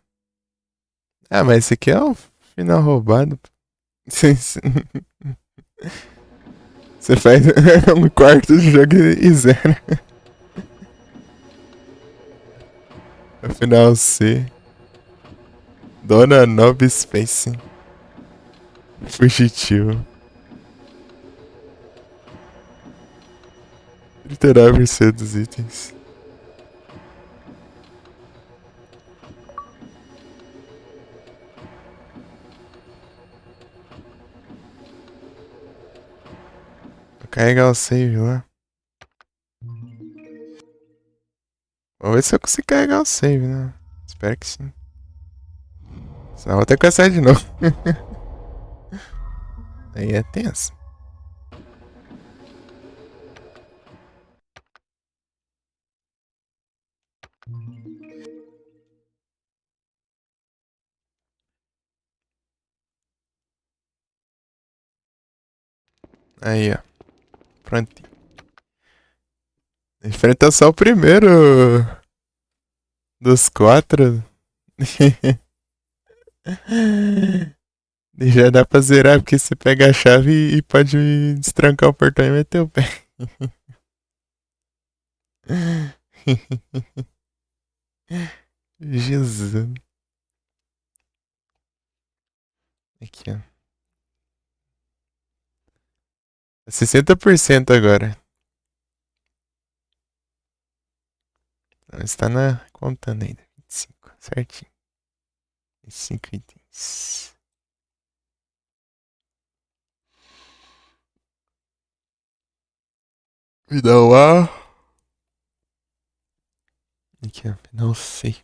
Ah, mas esse aqui é um final roubado. Você faz um quarto de jogo e zero. Afinal, C. Dona Nob Space. Fugitivo. 39% dos itens. Vou carregar o save lá. Vamos ver se eu consigo carregar o save, né? Espero que sim. Senão eu vou ter que começar de novo. Aí é tenso. Aí, ó. Pronto. Enfrenta só o primeiro dos 4. E já dá pra zerar, porque você pega a chave e pode destrancar o portão e meter o pé. Jesus. Aqui, ó. 60% agora. Então, está contando ainda. 25, certinho. 25 itens. Me dá um A. Aqui, ó. Não sei.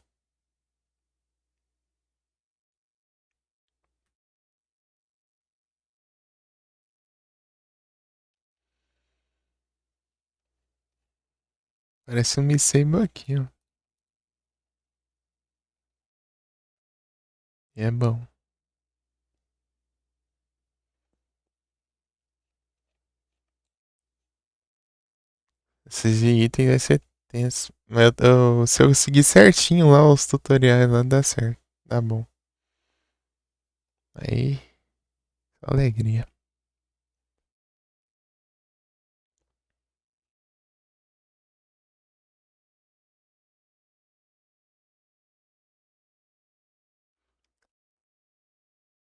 Parece um Missable aqui, ó. E é bom. Esses de item vai ser tenso. Mas se eu seguir certinho lá os tutoriais lá, dá certo. Tá bom. Aí, alegria.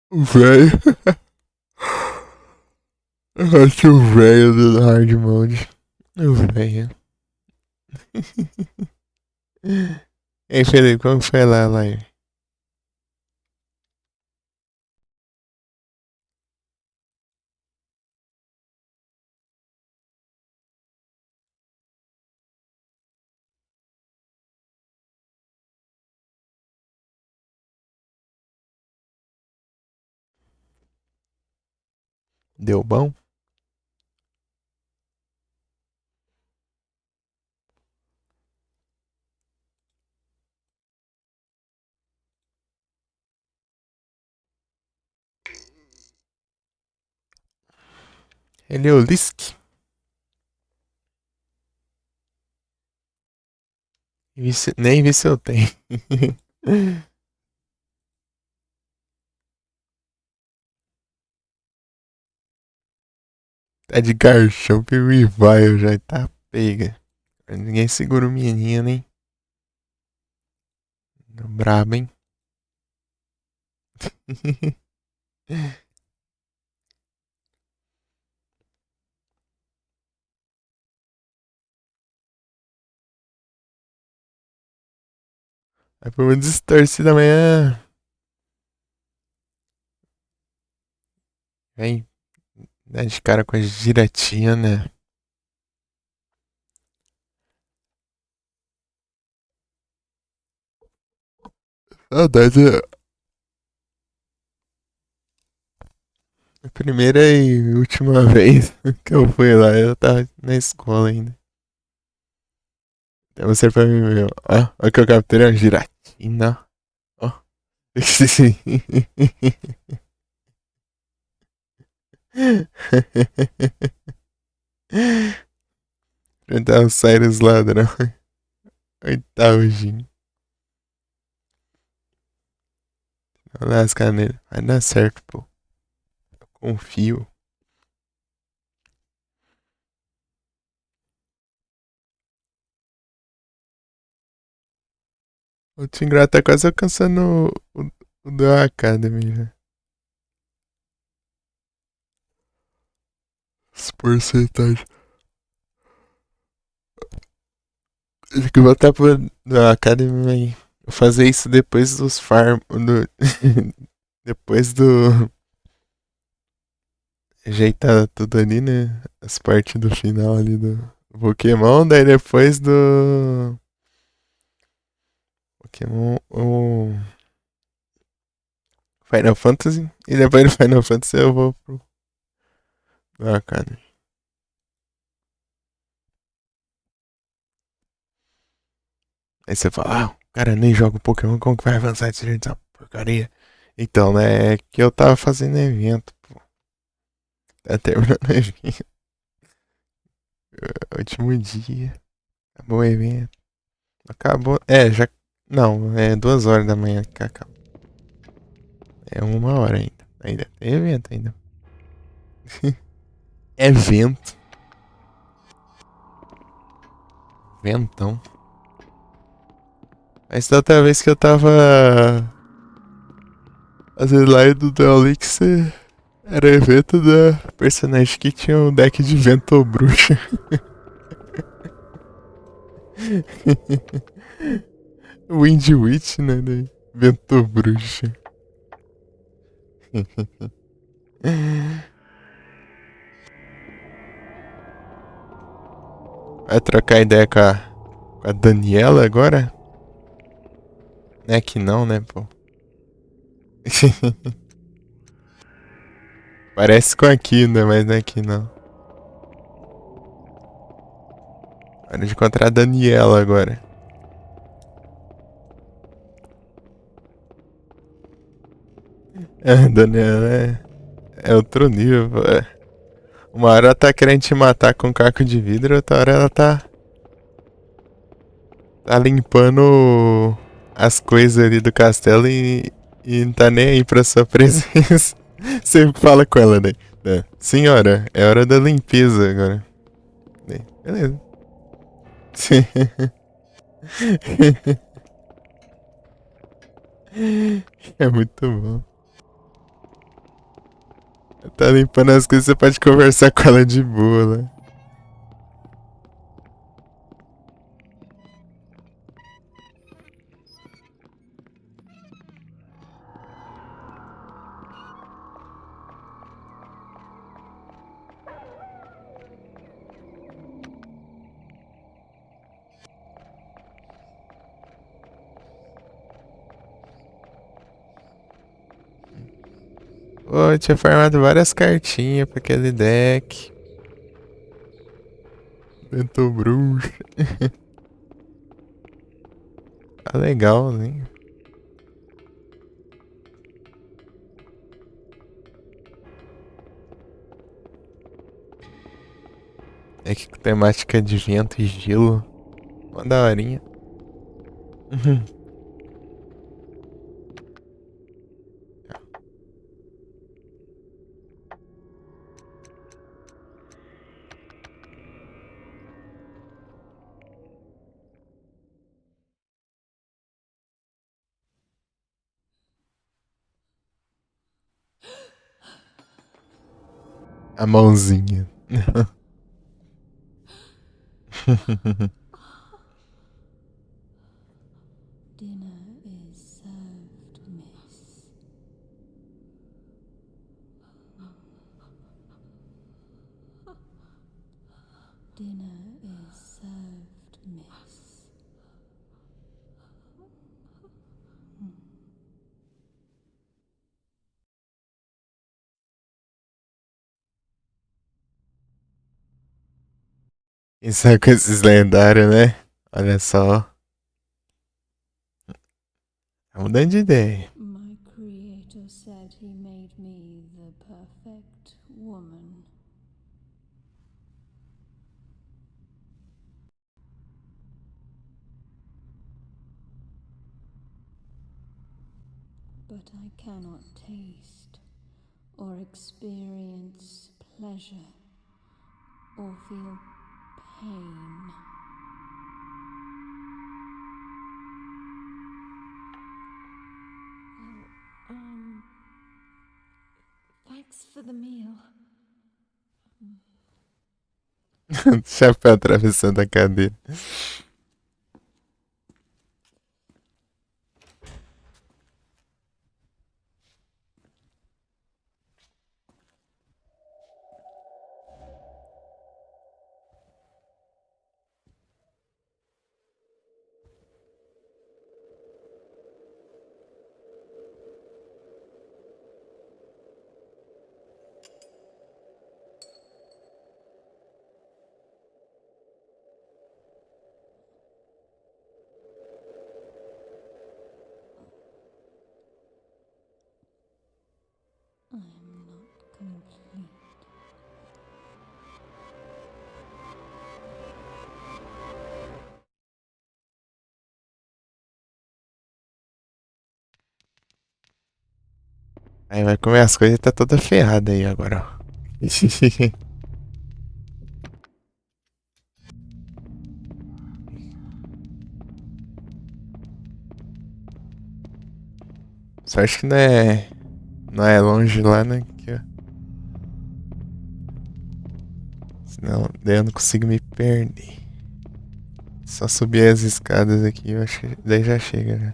O velho. Eu acho o velho do hard mode. O velho. Ei, Felipe, como foi lá a live? Deu bom? Ele é o Lisk. Nem vi se eu tenho. Tá de garchão, pegou e vai, eu já tá pega. Ninguém segura o menino, hein? Brabo, hein? Aí pelo menos distorce da manhã. Vem, dá de cara com a giratinha, né? Saudade. A primeira e última vez que eu fui lá, eu tava na escola ainda. Então você pra mim, meu. Ó, ó que eu capturei uma giratina. Ó. Enfrentar o Cyrus ladrão. Oitavos. Lascar nele. Vai dar certo, pô. Eu confio. O Tingra tá quase alcançando o da Academy, né? As porcentagens. Tem que voltar pro da Academy aí. Vou fazer isso depois dos farm. Depois do. Ajeitar tudo ali, né? As partes do final ali do Pokémon. Daí depois do. Pokémon. O. Final Fantasy. E depois do Final Fantasy eu vou pro. Da Academy. Aí você fala, ah, o cara nem joga Pokémon, como que vai avançar desse jeito, essa porcaria? Então, né, é que eu tava fazendo evento, pô. Tá terminando o evento. Último dia. Acabou o evento. Acabou. É, já. Não, é 2 horas da manhã que acaba. É 1 hora ainda. Ainda tem evento ainda. Evento. Ventão. Mas da outra vez que eu tava fazendo live do Duelix, era evento da personagem que tinha um deck de vento ou bruxa. Wind Witch, né? Vento bruxa. Vai trocar ideia com a Daniela agora? Não é que não, né, pô? Parece com a Kina, mas não é que não. Hora de encontrar a Daniela agora. A Daniela é outro nível, pô. Uma hora ela tá querendo te matar com um caco de vidro, outra hora ela tá limpando as coisas ali do castelo e não tá nem aí pra sua presença. Sempre fala com ela, né? Senhora, é hora da limpeza agora. Beleza. É muito bom. Tá limpando as coisas, você pode conversar com ela de boa, né? Pô, eu tinha farmado várias cartinhas pra aquele deck. Vento bruxo. Tá legal, né? É que com temática de vento e gelo. Uma daorinha. Uhum. A mãozinha. Dinner is served, miss. Dinner is served, miss. Isso é com esses lendários, né? Olha só. Tá mudando de ideia. My creator said he made me the perfect woman. But I cannot taste or experience pleasure or feel pain. the meal. Chapéu atravessando a cadeira. I am not complete. Aí vai comer as coisas e tá toda ferrada aí agora, ó. Só acho que não é longe lá, né? Aqui, ó. Senão, daí eu não consigo me perder. Só subir as escadas aqui, eu acho que daí já chega, né?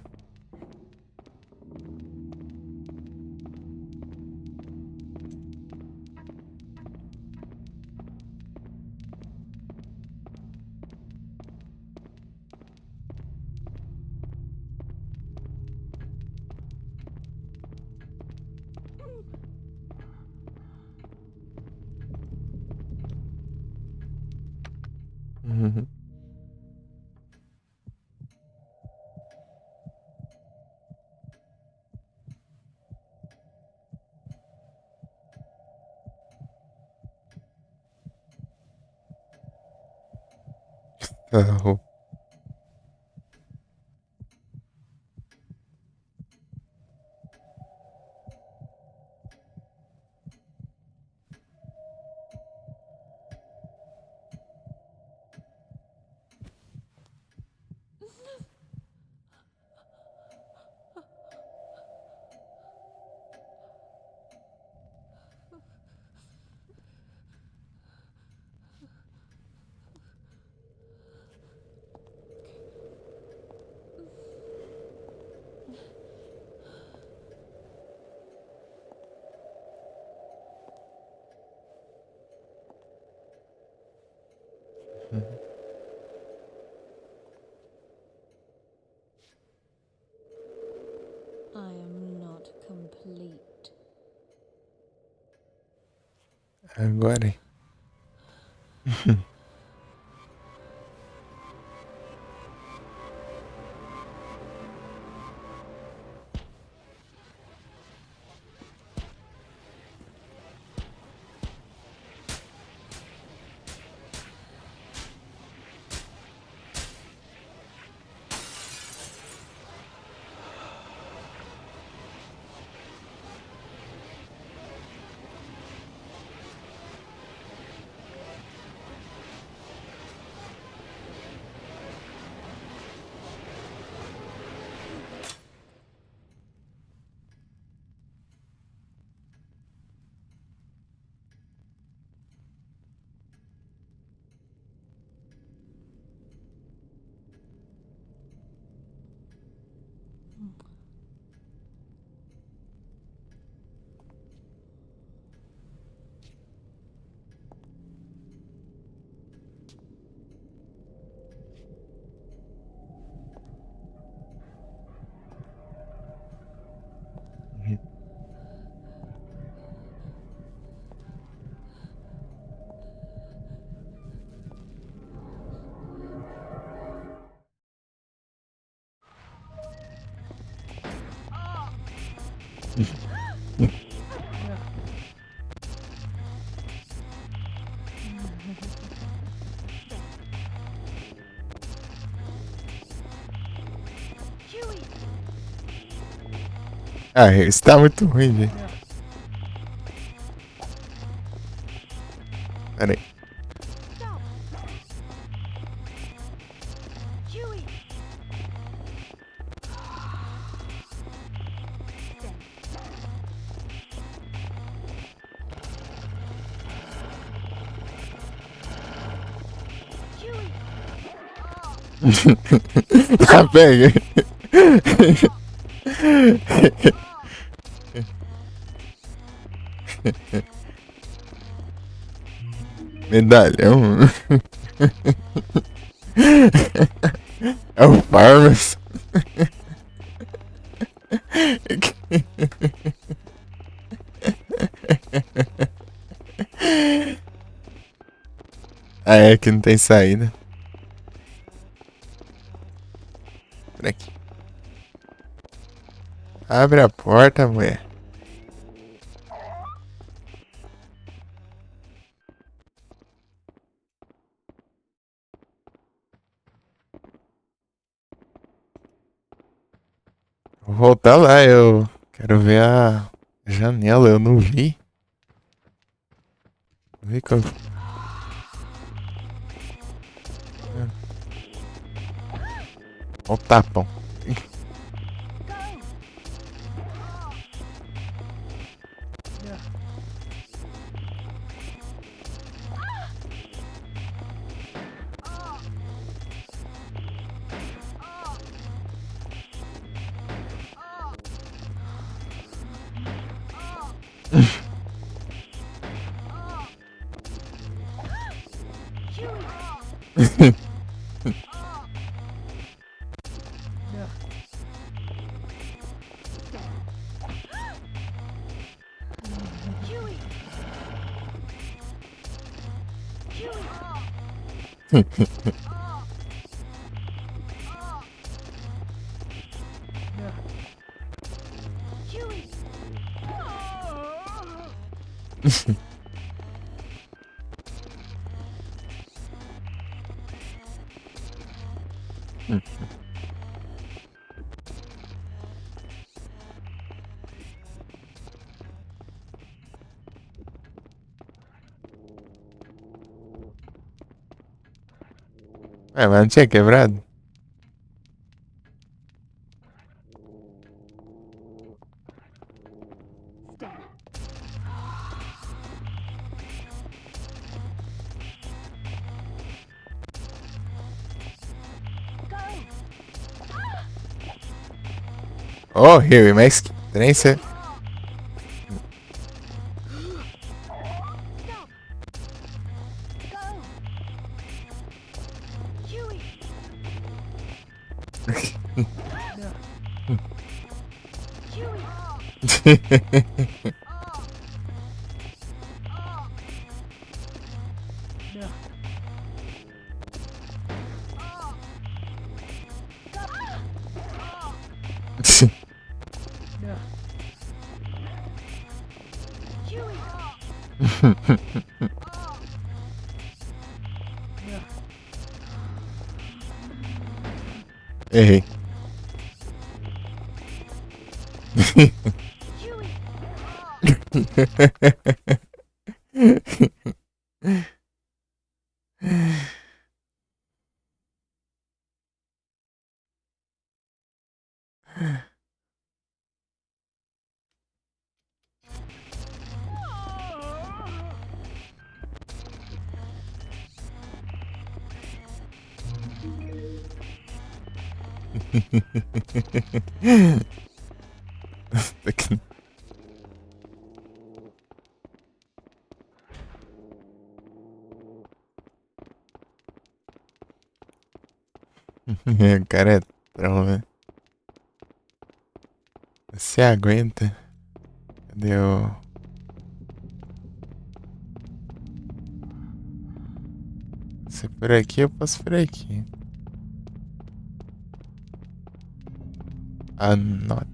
Uhum. Ah, uhum. I am not complete. Agora, hein? Ah, isso tá muito ruim, velho. Pera aí. Tá, pega. Medalhão. É o Farmas. Ah, é que não tem saída. Por aqui. Abre a porta, mulher. Vou voltar lá, eu quero ver a janela, eu não vi. Não vi que eu... Ó o tapão. É, mas não tinha quebrado? Oh, here we make trência. Errei. O cara é trão, né? Você aguenta? Cadê o... Se por aqui, eu posso por aqui. Anota.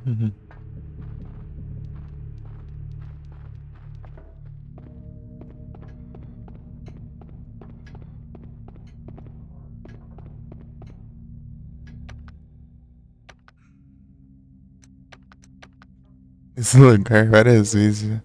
Uhum. esse lugar várias vezes já.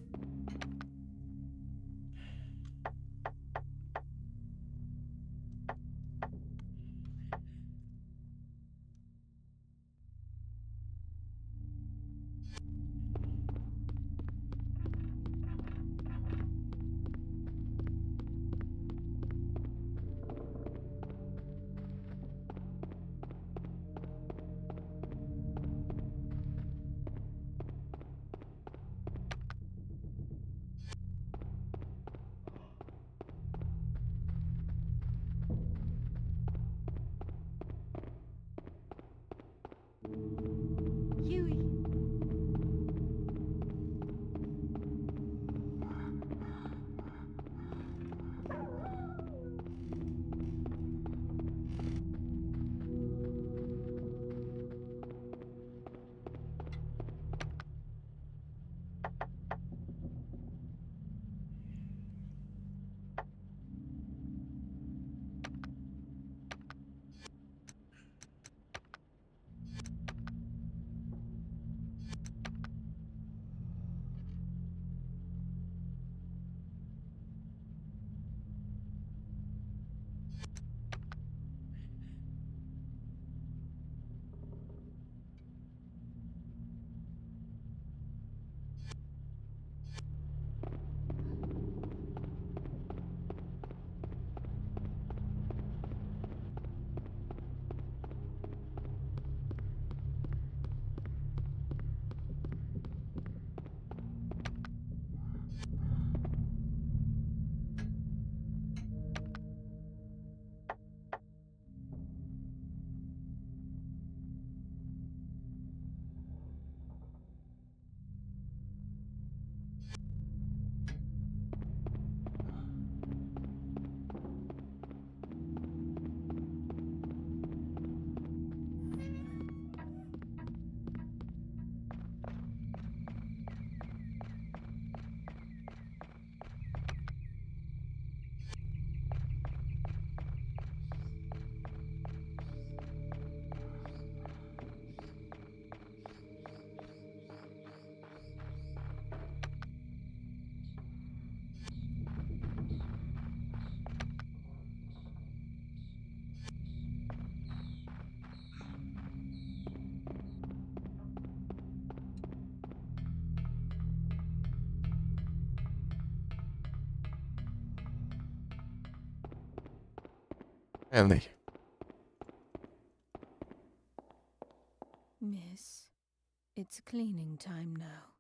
Huey. Ellie. Miss, it's cleaning time now.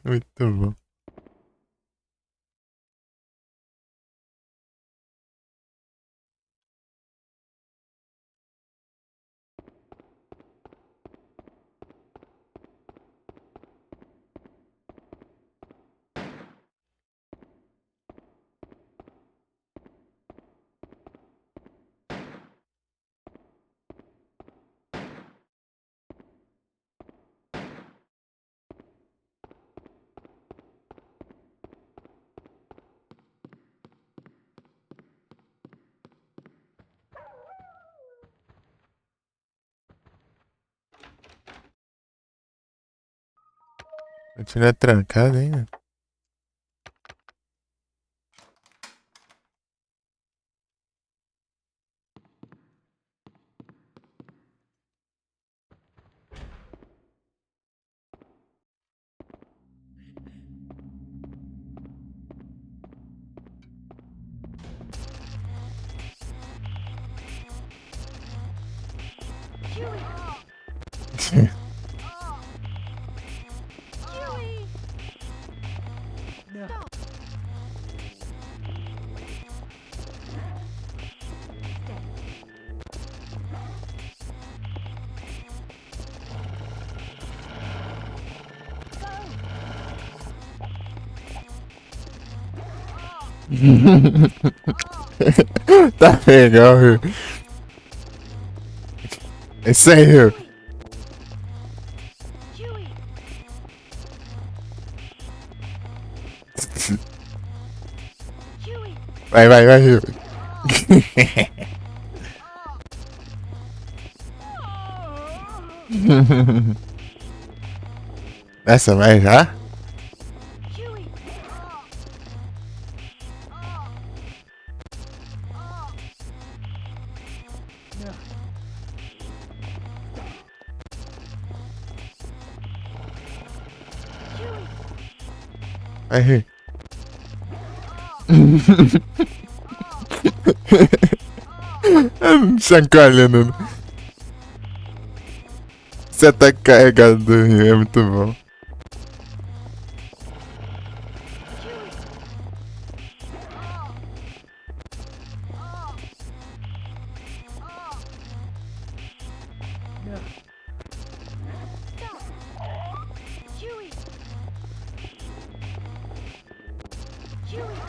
Muito bom. Continua trancado ainda? Huey. Stop. Tá legal, viu? É isso aí, viu? Huey. Huey. Vai, viu? Essa vai já? Huey. No. Huey. Aí. Chacoalhando. Você ataque carregado é muito bom. No. Huey. Huey.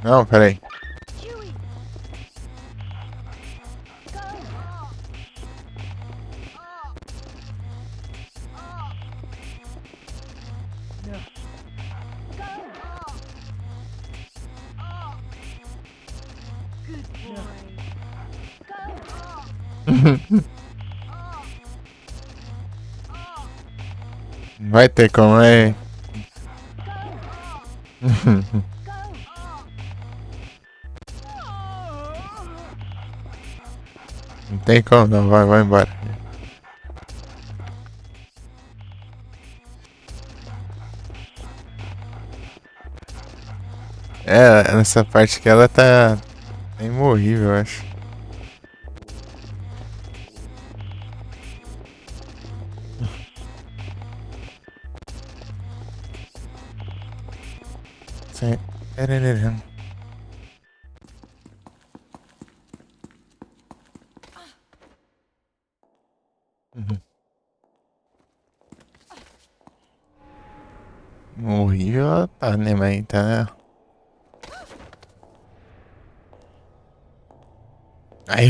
Não, peraí. Huey. Go. No. Go. Good boy. Go. Vai ter como é. Não tem como não, vai embora. É, nessa parte que ela tá imorrível, eu acho. Sim. Uhum. Horrível ela tá, né? Mas tá. Ai.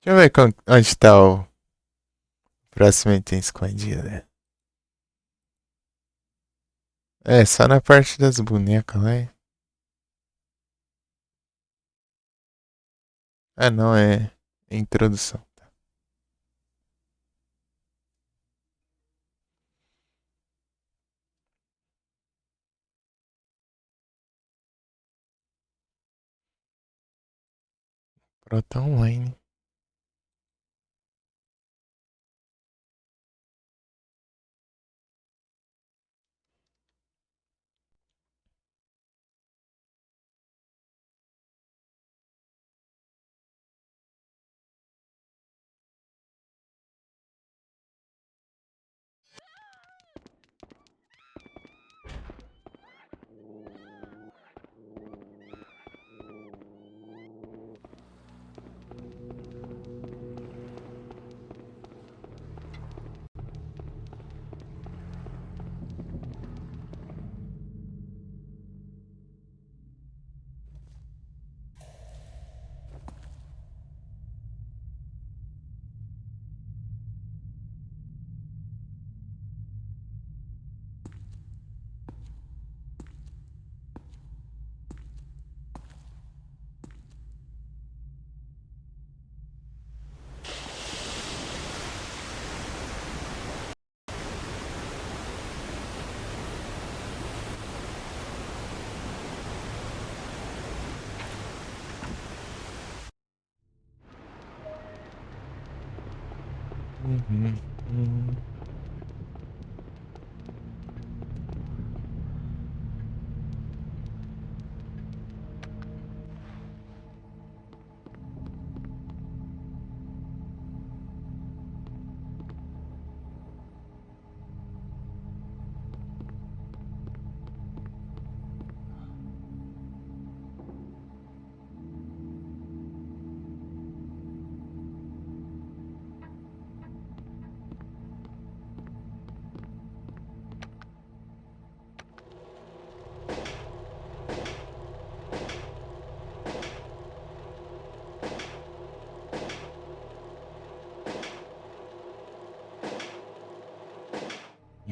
Deixa eu ver onde tá o próximo item escondido, né? É, só na parte das bonecas lá. Ah, não, é introdução. Prota online. Uhum.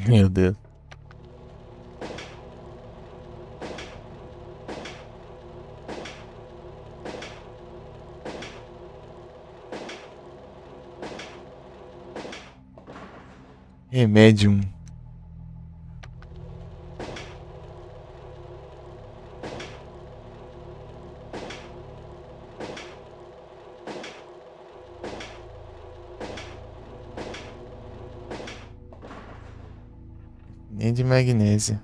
Meu Deus. Remédio. Nem de magnésio.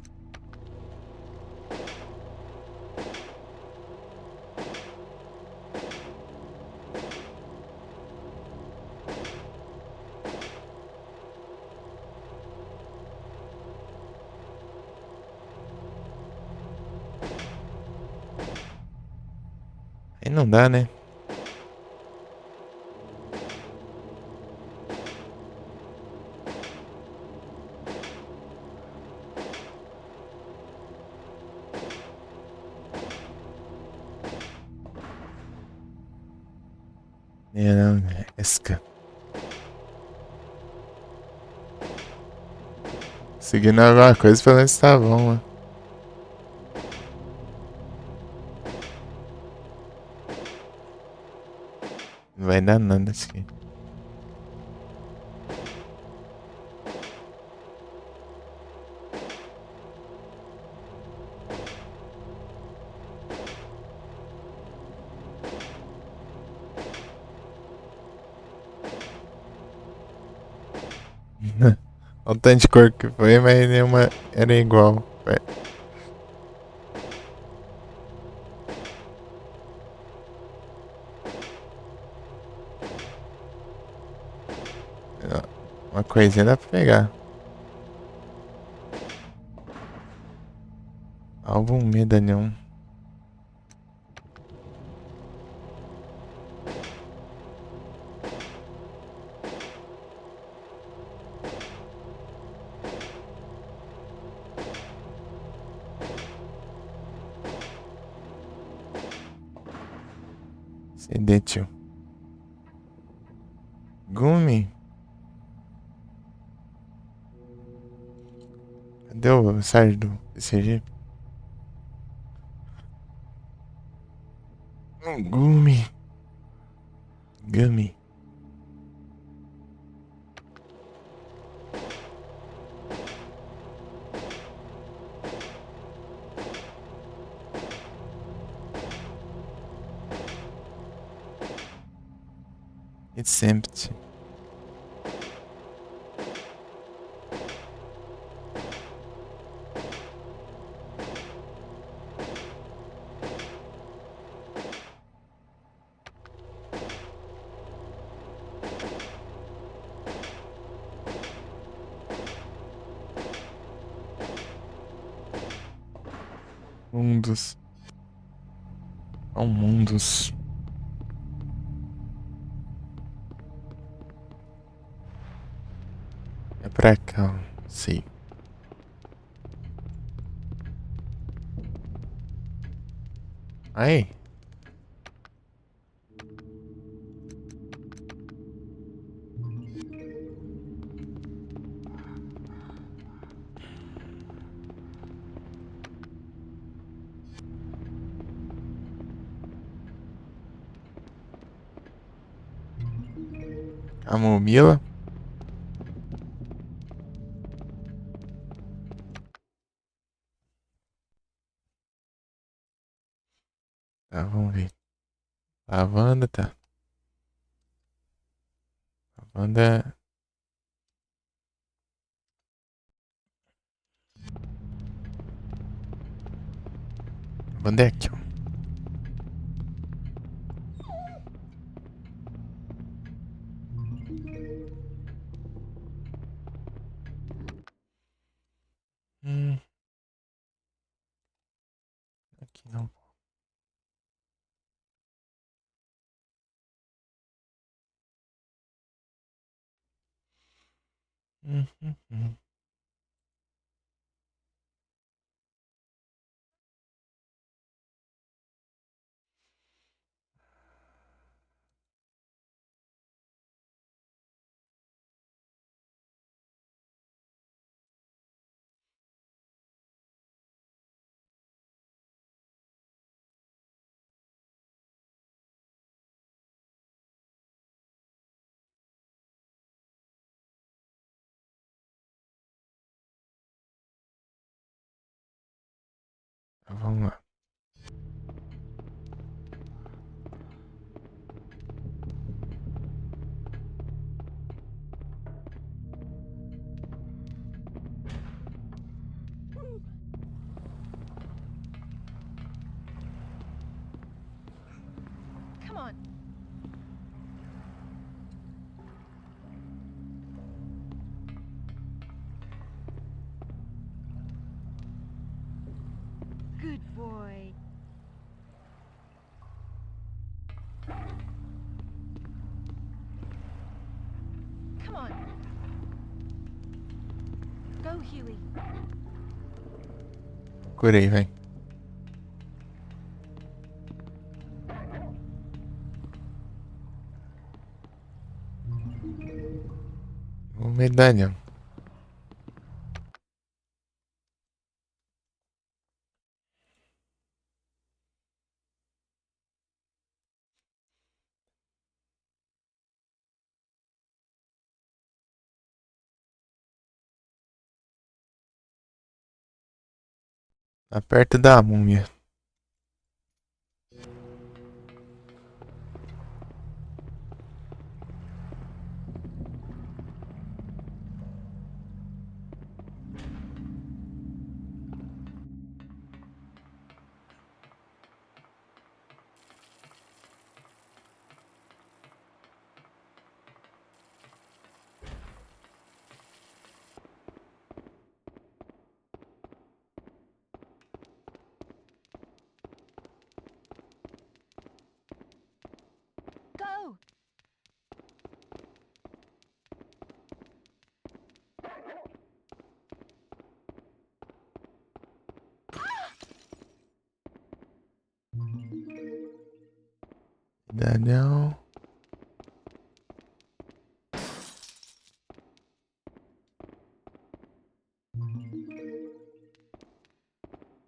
Aí não dá, né? É, não, esca. Seguindo alguma coisa, pelo menos tá bom, mano. Não vai dar nada isso aqui. Olha o tanto de cor que foi, mas nenhuma era igual. Uma coisinha dá pra pegar. Álbum medalhão. CD, tio. Gumi. Cadê o site do PCG? Gumi. Gummy. It's empty. Mundos. São mundos. É pra cá, ó. Sei. Aí. Camomila. Tá, vamos ver. Lavanda, tá. Lavanda. Lavanda é aqui, ó. Hum, aqui não. Hum. Vamos lá. Come on. Good boy. Come on. Go, Huey. Curei, vem. Um medalhão. Tá perto da múmia. Go. Medalhão.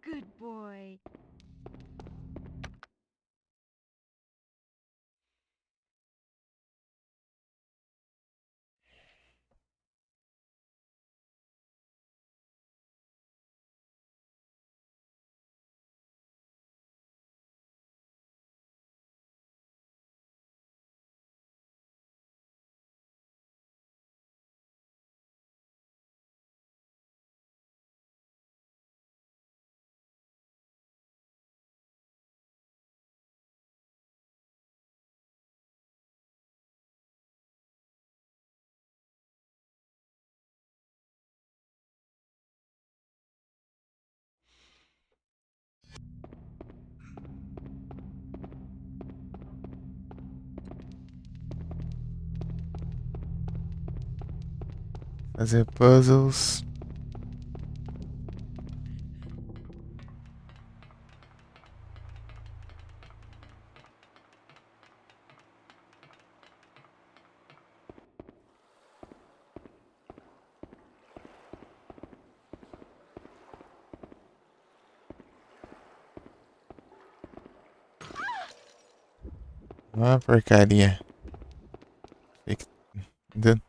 Good boy. Fazer puzzles. Uma porcaria. Fica- de-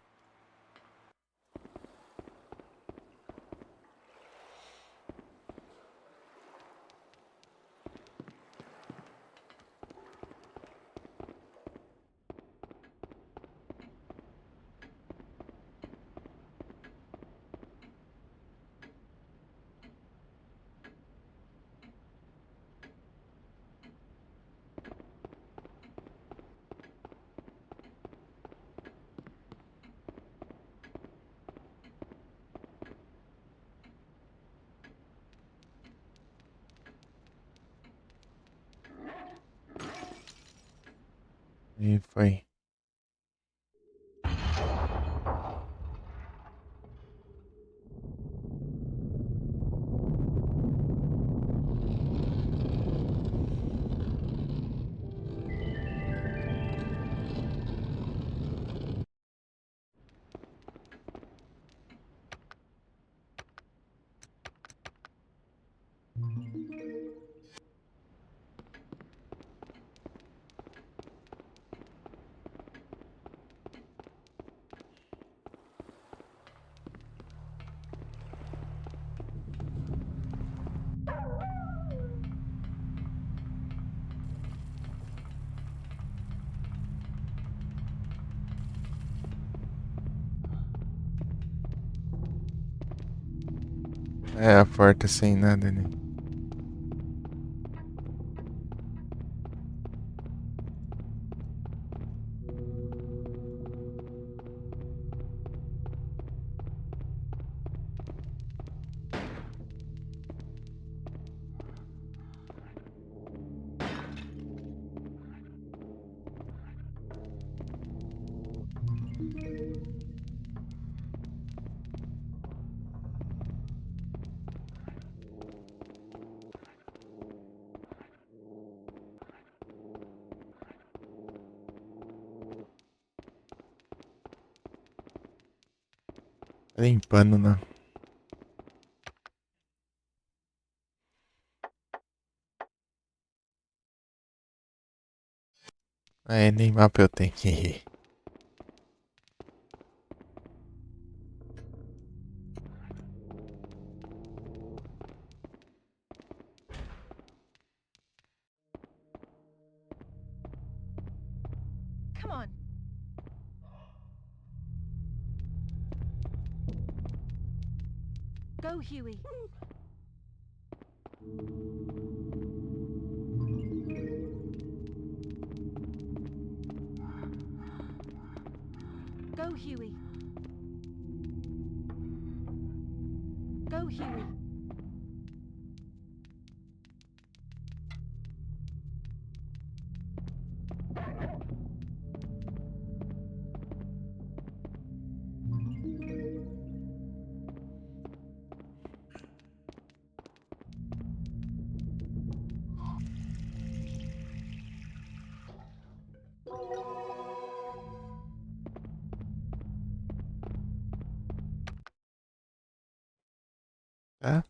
E foi. É a porta sem nada, né? Limpando, não. É, nem mapa eu tenho. Come on. Go, Huey. Go, Huey. Go, Huey. Tá?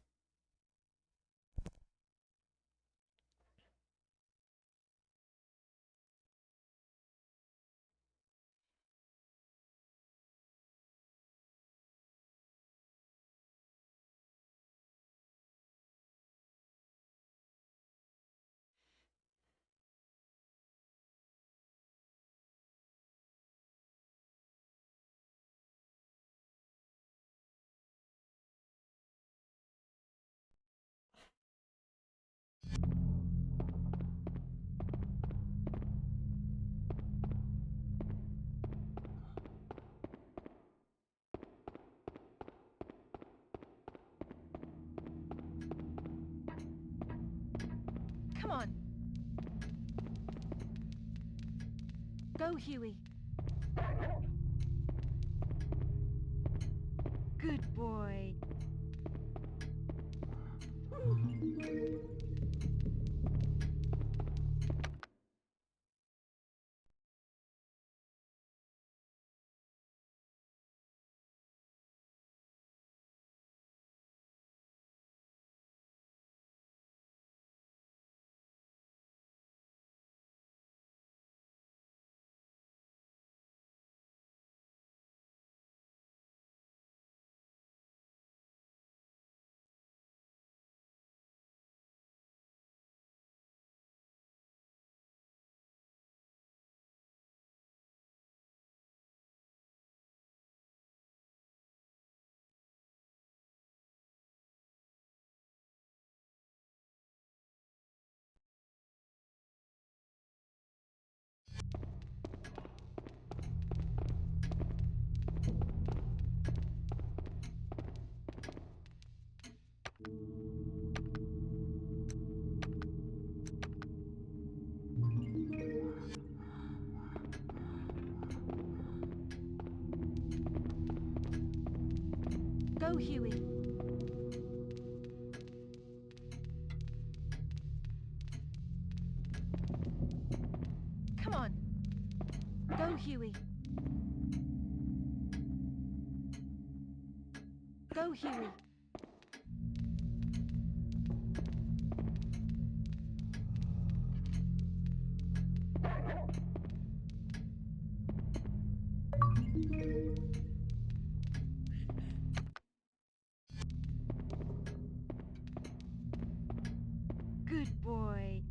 Come on. Go, Huey. Good boy. Go, Huey. Come on. Go, Huey. Go, Huey. Good boy.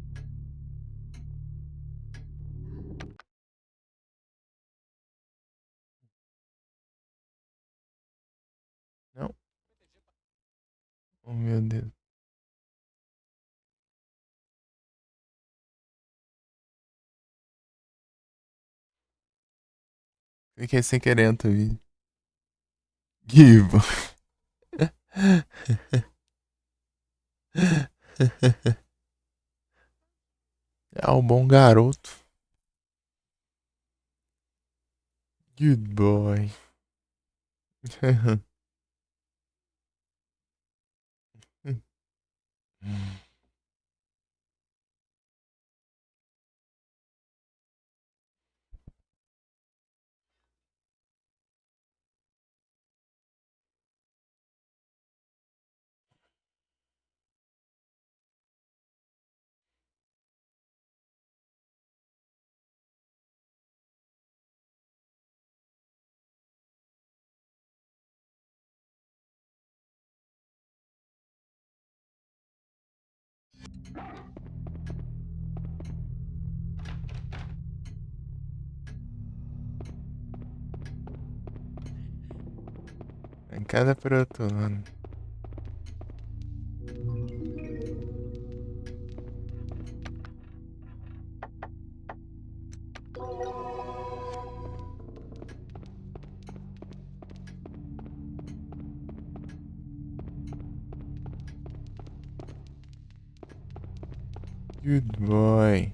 Não. meu Deus. Fiquei sem querer outro vídeo. Give. É um bom garoto. Good boy. Em cada por outro lado. Good boy.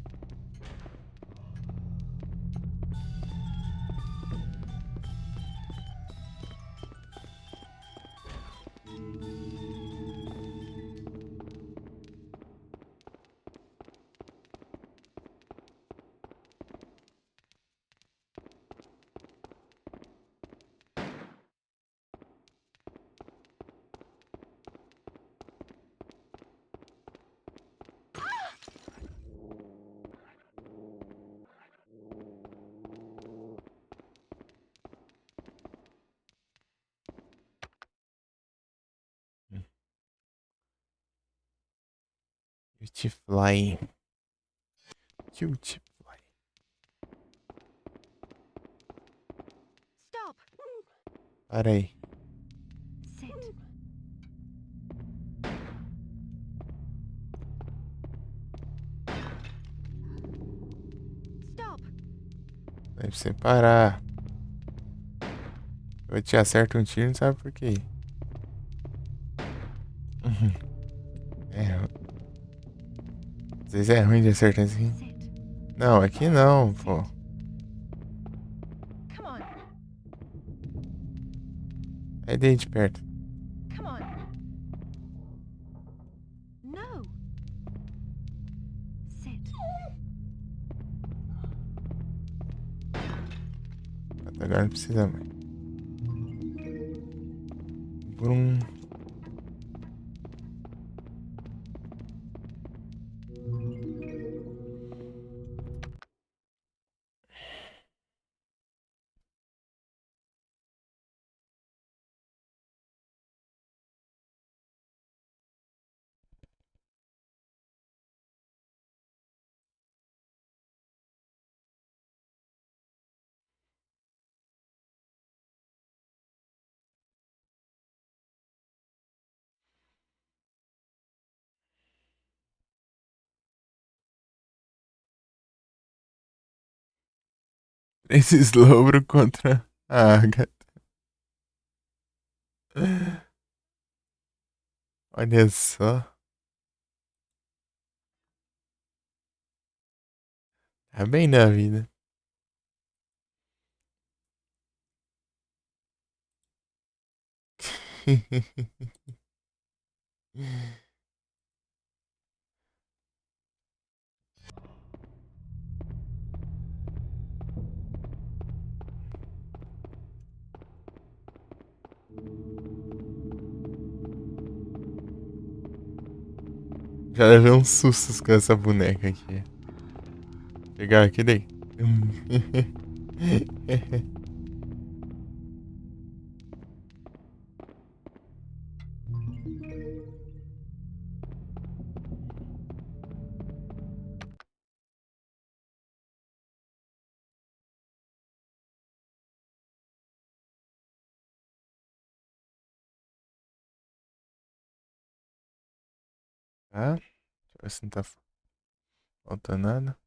Beautifly. Beautifly. Stop. Para aí. Sit. Stop. Deve você parar. Eu te acerto um tiro, não sabe por quê. É, às vezes é ruim de acertar assim. Sit. Não, aqui não, pô. Come on. Aí daí de perto. Come on. No. Sit. Agora não precisa mais. Brum. Esse Slowbro contra a Agatha. Olha só. Tá bem na vida. Já levei uns sustos com essa boneca aqui. Chegar aqui daí. Tá? Deixa eu ver se não tá faltando nada.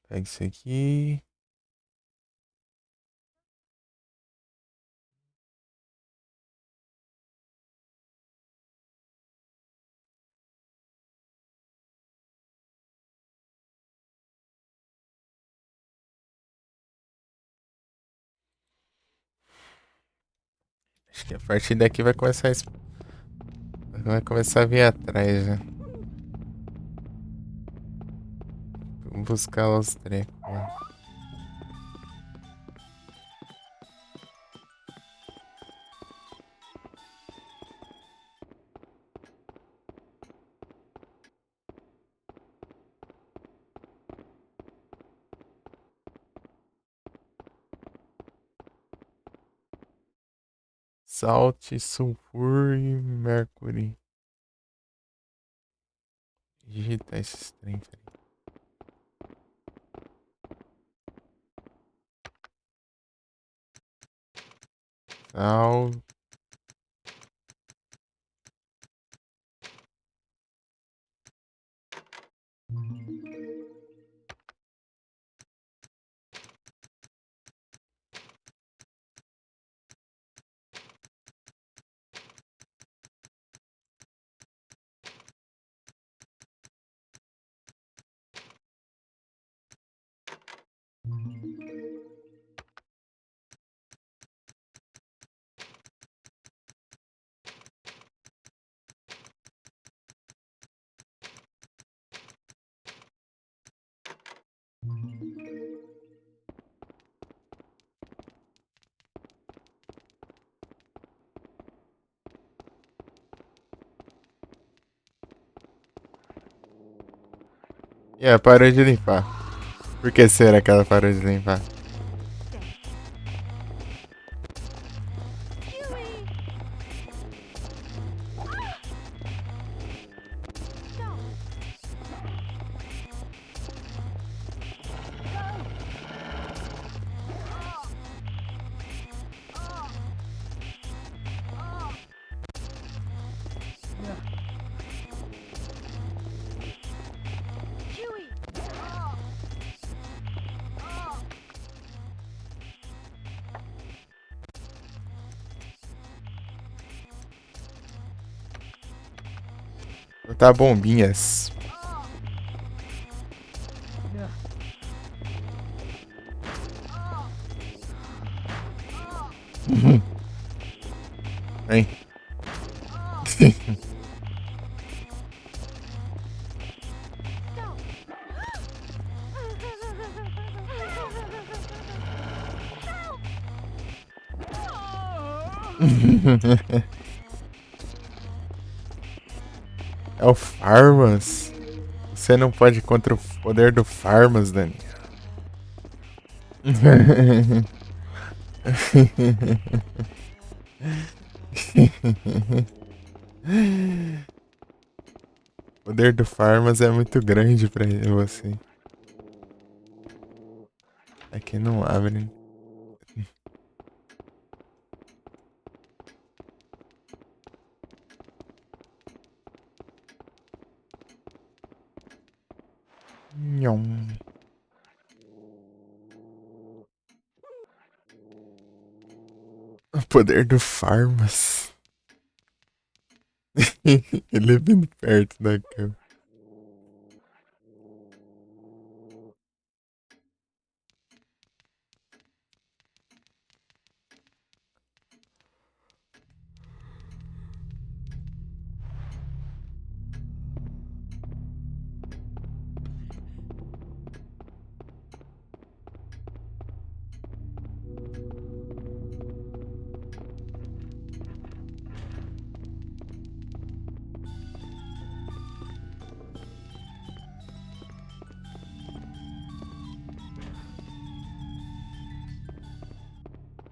Pega isso aqui. Acho que a partir daqui vai começar vai começar a vir atrás já. Vamos buscar lá os trecos lá. Salt, sulfur e mercúrio. Digitar esses trem. Sal. E yeah, parou de limpar. Por que será que ela parou de limpar? Botar bombinhas. Vem. É o Farmas. Você não pode ir contra o poder do Farmas, Dani. O poder do Farmas é muito grande pra você. Aqui não abre. Nhom. O poder do Farmas. Ele é bem perto da cama.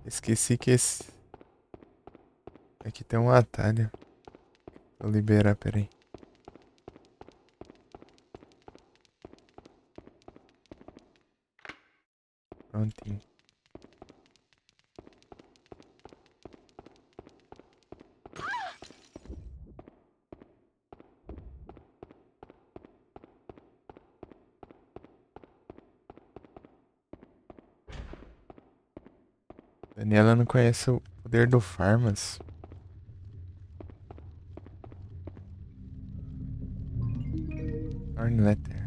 Esqueci que esse. Aqui tem um atalho. Vou liberar, peraí. Prontinho. Daniela não conhece o poder do Farmas. Torn Letter.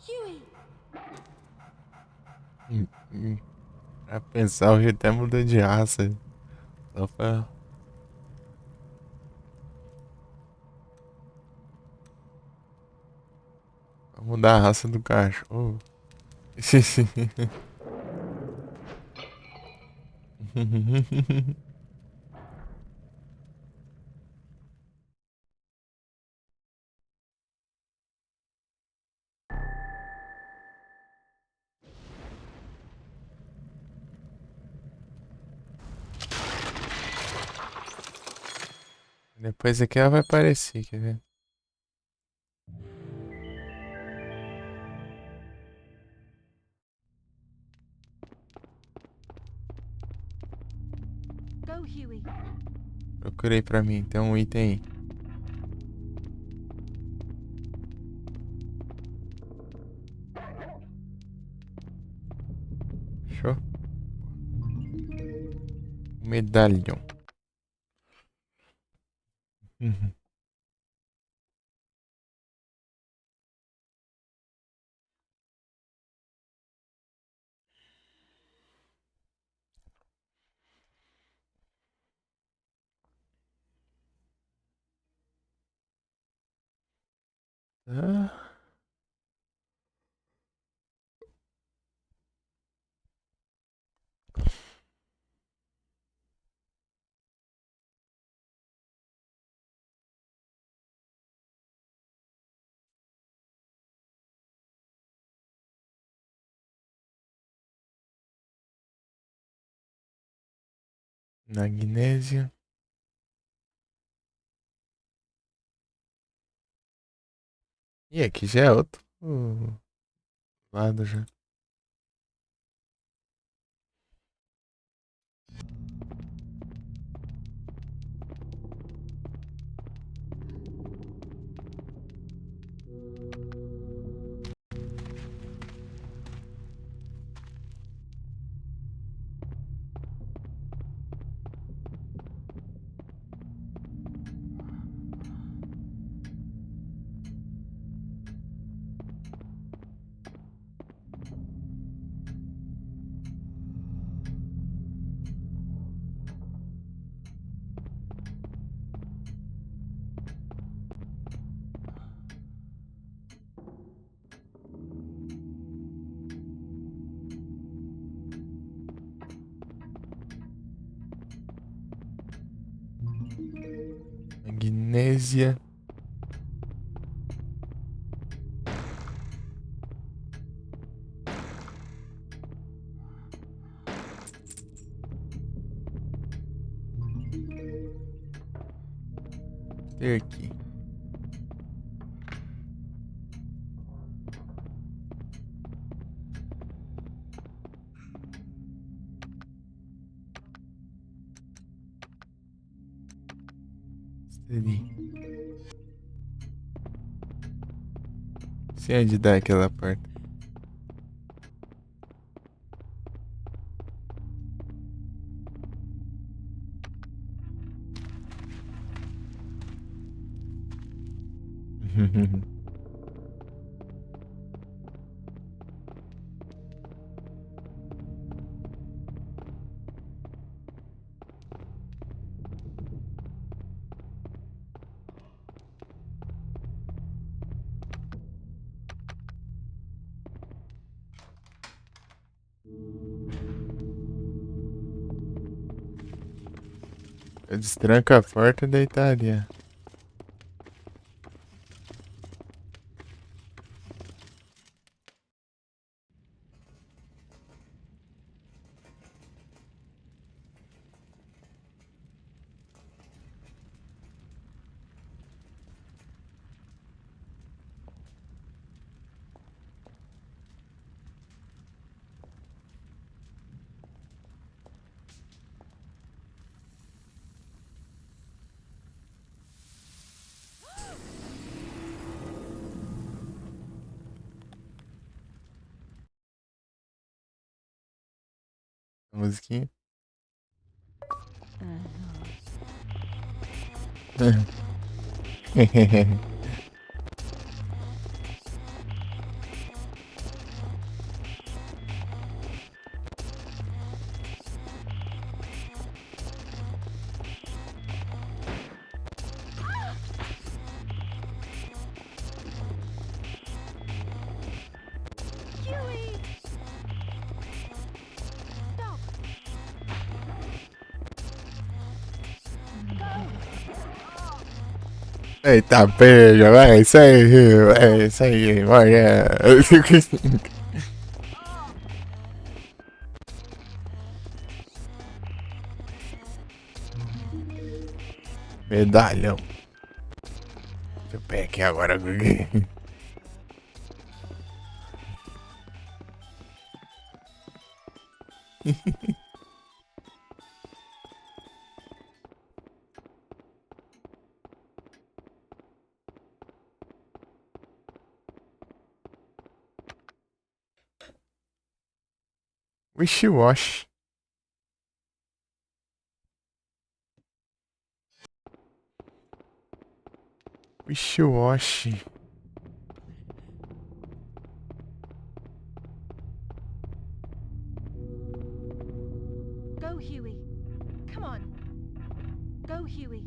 Huey! Pra pensar, o Rio até mudou de raça. Só pra mudar a raça do cachorro. Depois aqui ela vai aparecer, quer ver? Go, Huey. Procurei pra mim, tem um item aí. Fechou? Medalhão. Uhum. Ah, Magnésia. E aqui já é outro lado já. Magnésia. Ter aqui. Seria. Sem onde dá aquela porta. Destranca a porta e deitaria. Musiquinha. Huey! Stop! Eita, pega, vai, isso aí, vai, isso aí, olha. Medalhão. Deixa eu pegar aqui agora, Gugu. Wish-wash. Wish-wash. Go, Huey. Come on. Go, Huey.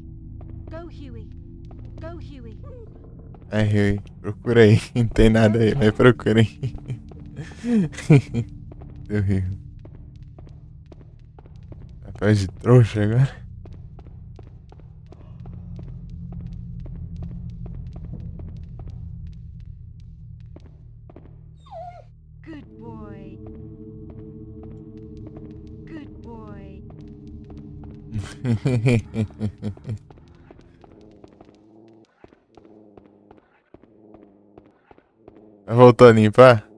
Go, Huey. Go, Huey. É, Rio, procura aí. Não tem nada aí, mas procura aí. Deu Rio. Papel de trouxa agora. Good boy. Good boy. Voltou a limpar?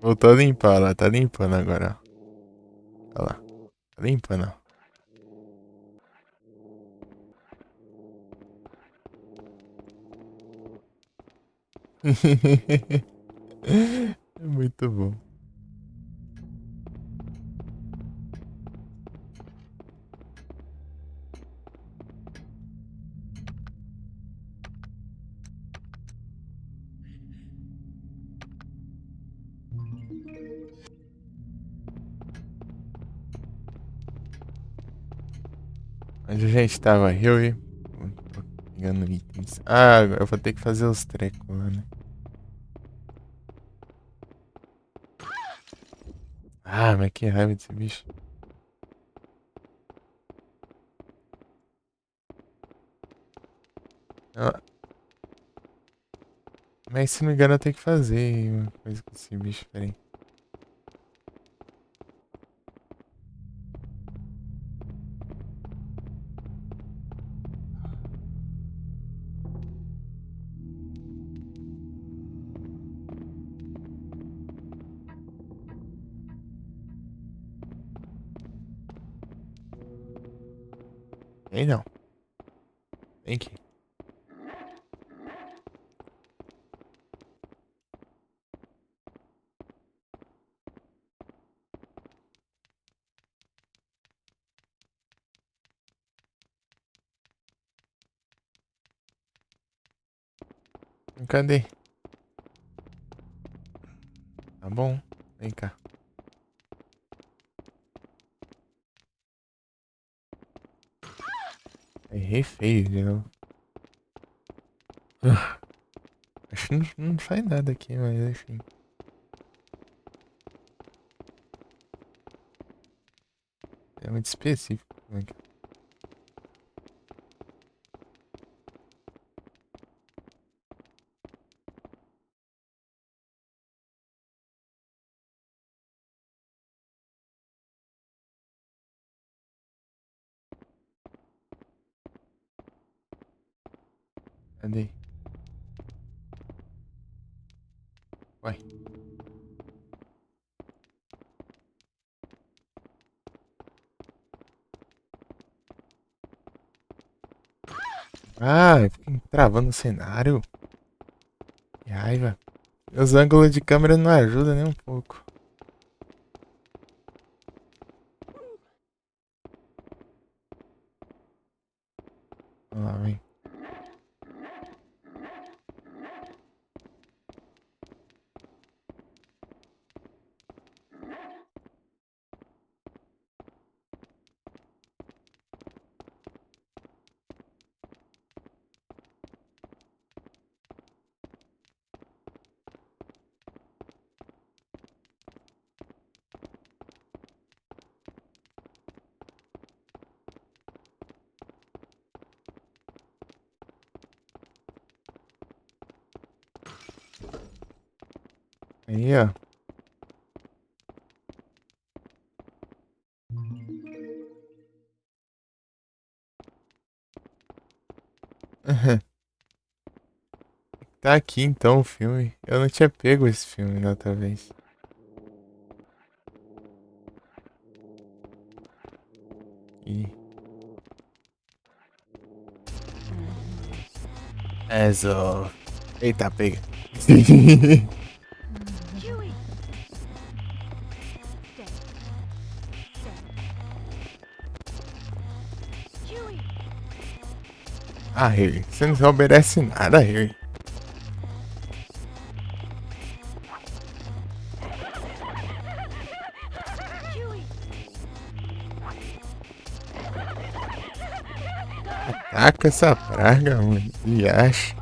Voltou a limpar lá, tá limpando agora, ó. Olha lá. Tá limpando, ó. É muito bom. Onde a gente tava? Rio. Tô pegando itens. Ah, agora eu vou ter que fazer os trecos lá, né? Ah, mas que raiva desse bicho. Ah, mas se não me engano eu tenho que fazer uma coisa com esse bicho, peraí. Tem não. Tem que. Cadê? Tá bom. Vem cá. Errei feio de novo. Ah, acho que não sai nada aqui, mas enfim. É muito específico. Vem cá. Cadê? Uai. Ah, fica travando o cenário. Que raiva. Os ângulos de câmera não ajudam nem um pouco. Vamos lá, vem. Aí, ó. Tá aqui então o filme. Eu não tinha pego esse filme da outra vez. Ih. Eso. Eita, pega. Huey! Stay. Stay. Huey! Ah, Harry. Você não obedece nada, Harry. Huey! Taca essa praga, mano. E acha.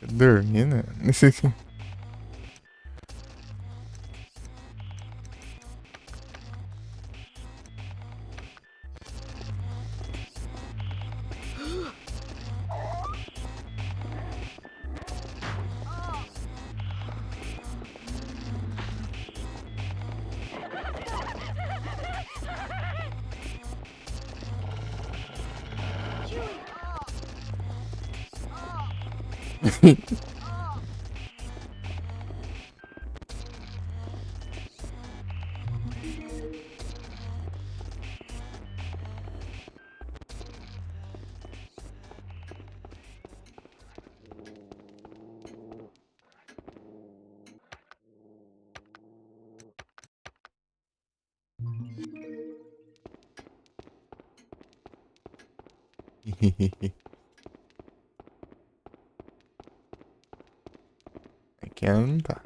Dormindo. Aqui ela não tá.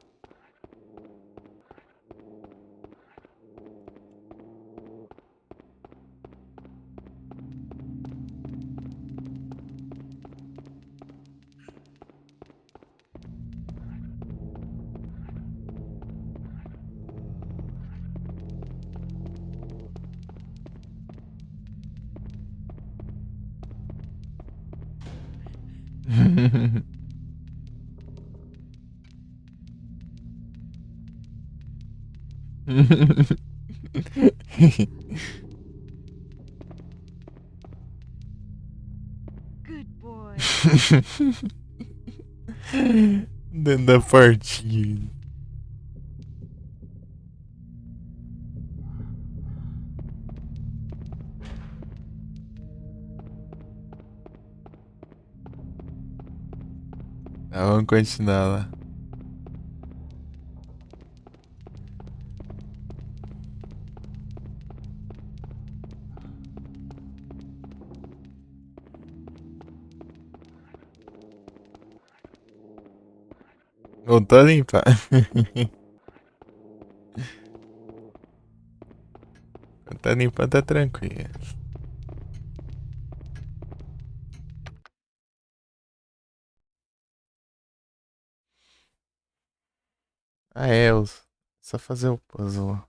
Good boy. Dentro da portinha. Tá, vamos continuar lá. Voltou a limpar. Tá limpando, tá tranquilo. Ah, é, só fazer o puzzle.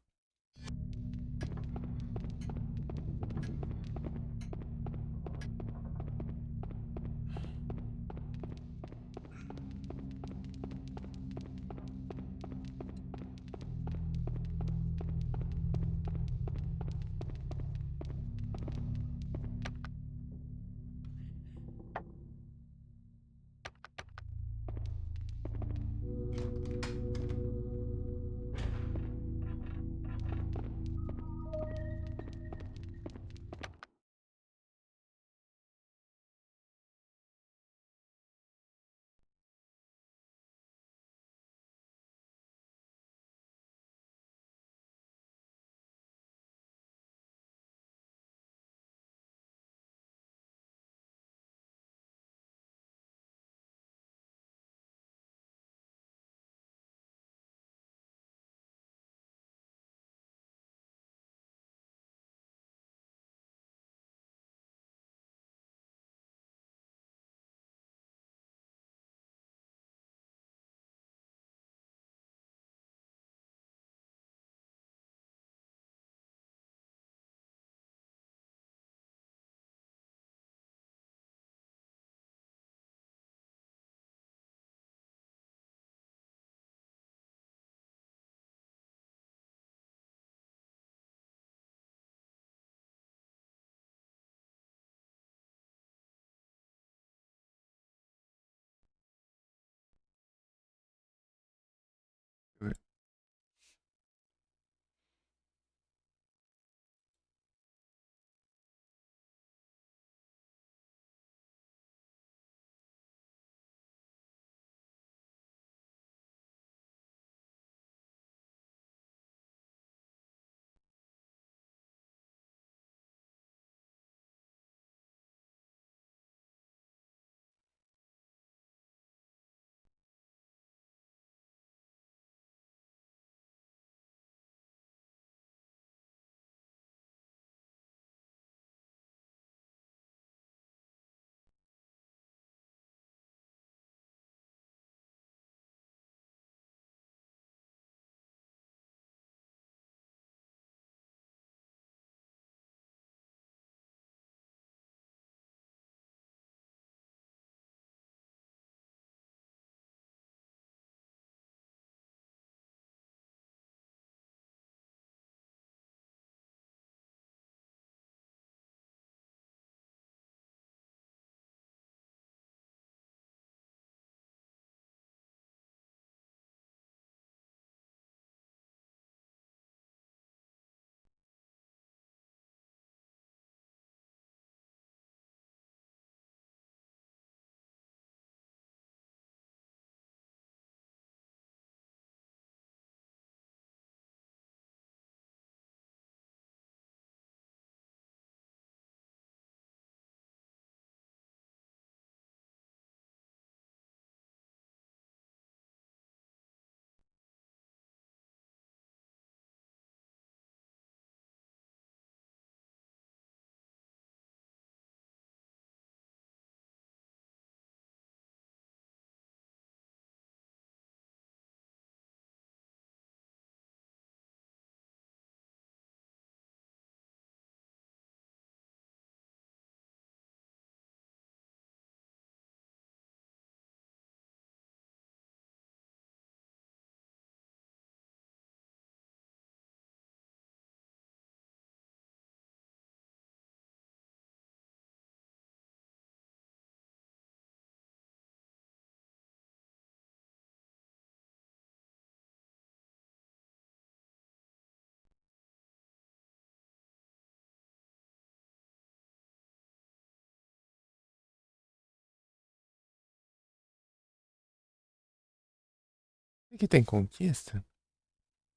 Aqui tem conquista?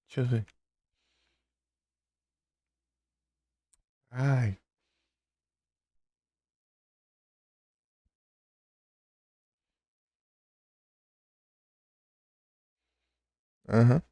Deixa eu ver. Ai. Aham.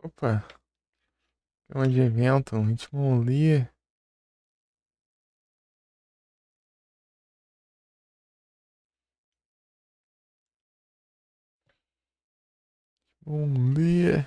Opa. Cama de evento, um ritmo Lee. Um Lee.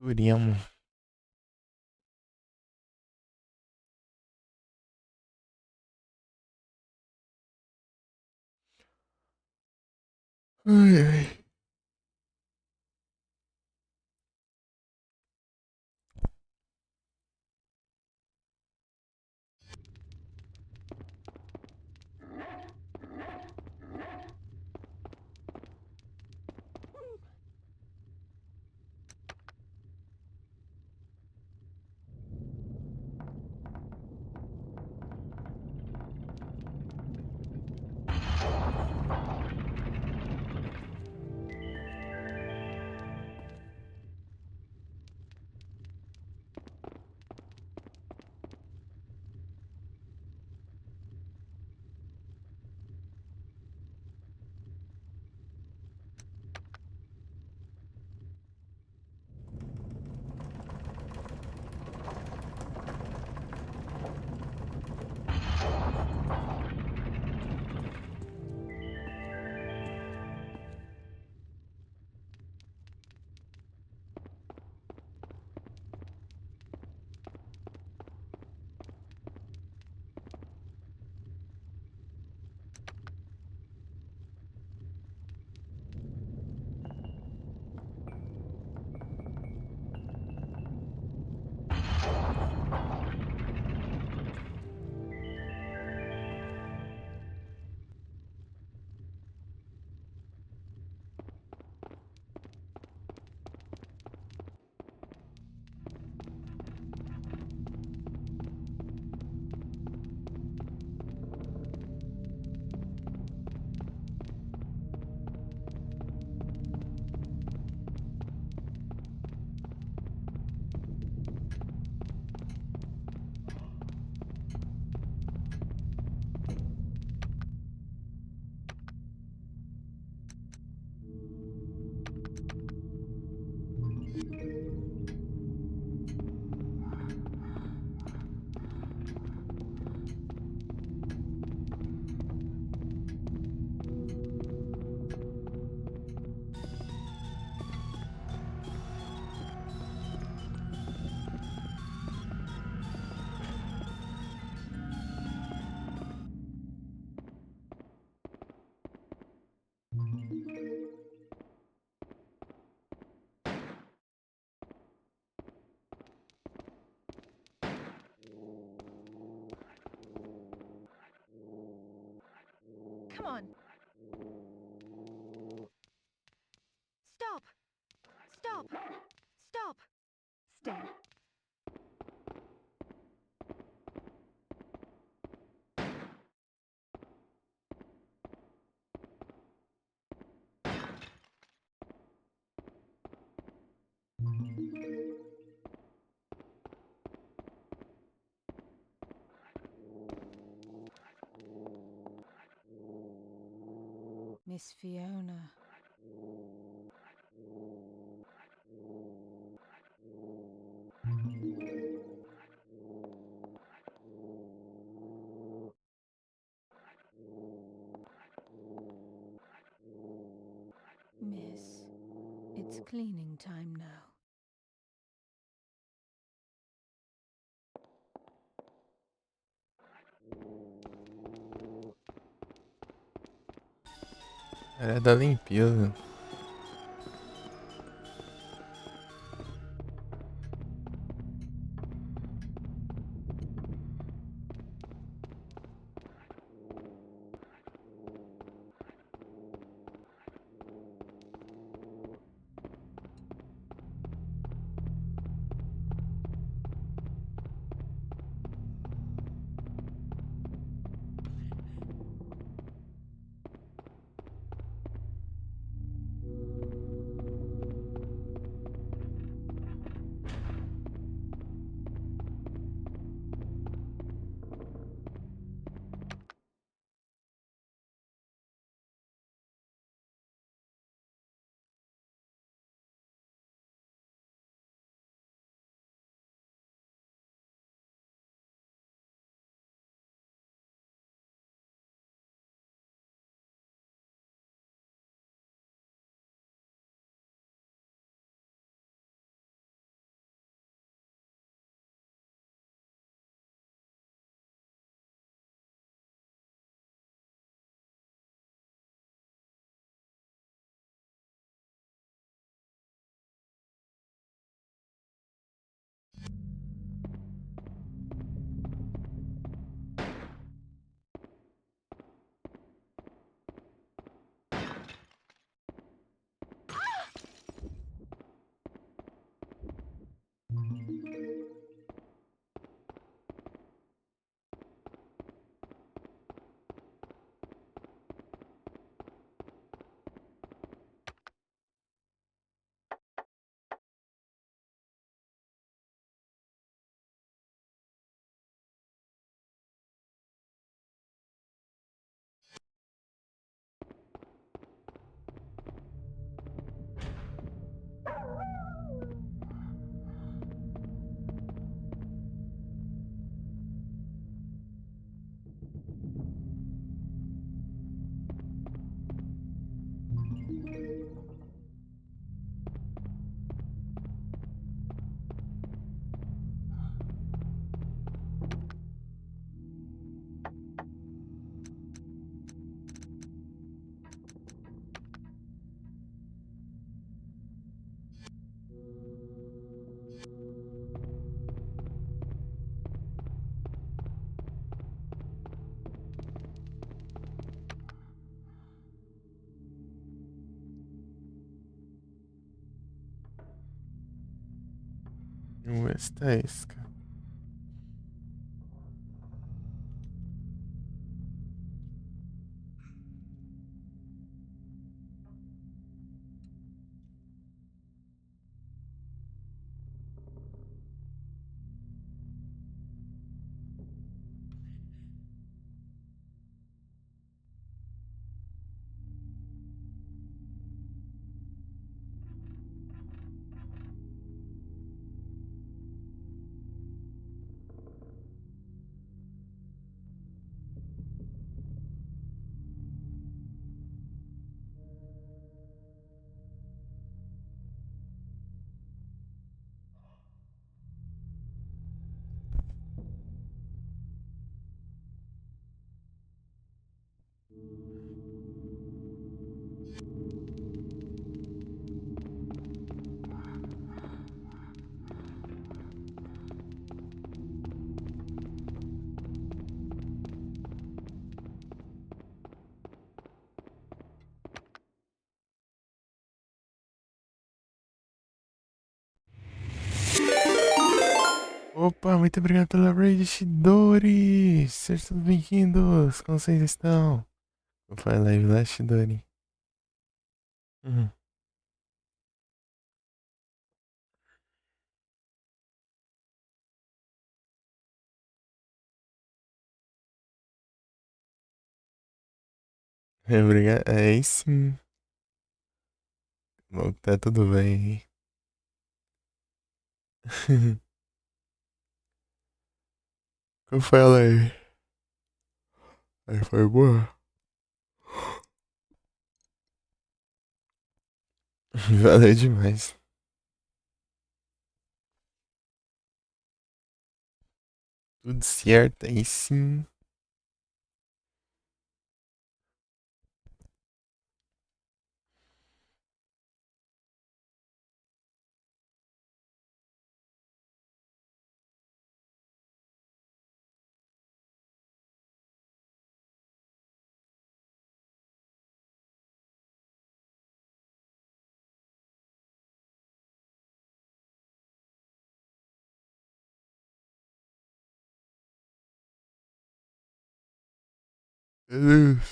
Turemo. Ai, ai. Come on. Stop. Stop. Stop. Stay. Miss Fiona. Miss, it's cleaning time now. Era da limpeza. Esta isca. Pô, muito obrigado pela raid, Shidori! Sejam todos bem-vindos! Como vocês estão? Foi live lá, Shidori. Uhum. Obrigado. Aí sim. Bom, tá tudo bem. Como foi ela aí? Aí foi boa? Valeu demais. Tudo certo, aí sim.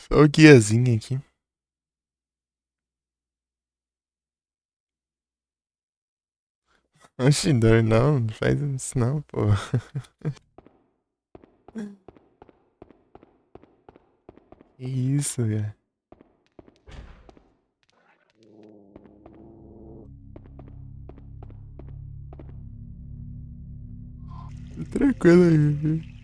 Só o guiazinho aqui. Oxi, Dor, não faz isso não, pô. Que isso, velho. Tô tranquilo aí.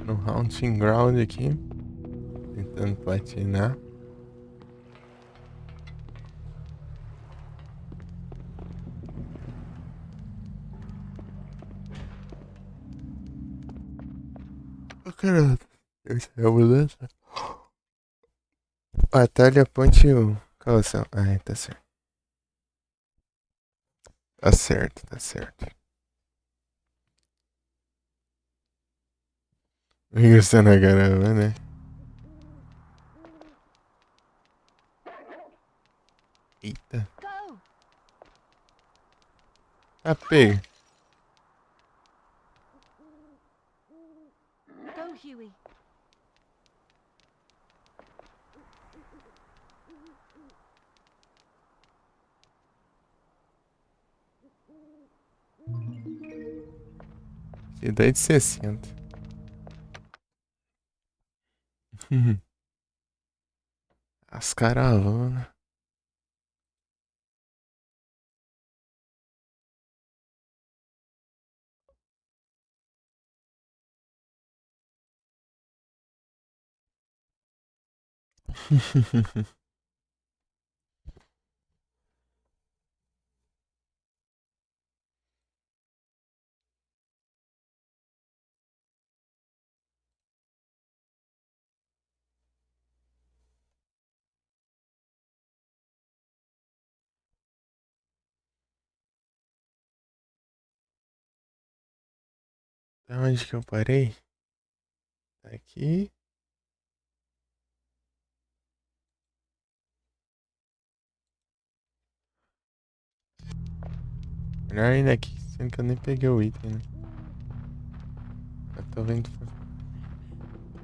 No Haunting Ground aqui. Tentando platinar. Ô, caralho. Essa é a mudança? Batalha Ponte 1. Calção. Ah, tá certo. Tá certo, tá certo. Gostando a caramba, né? Eita. Go! Tá pego. Go, Huey. Cidade 60. As caravanas. Da onde que eu parei? Tá aqui. Melhor ainda aqui, sendo que eu nem peguei o item, né? Eu tô vendo.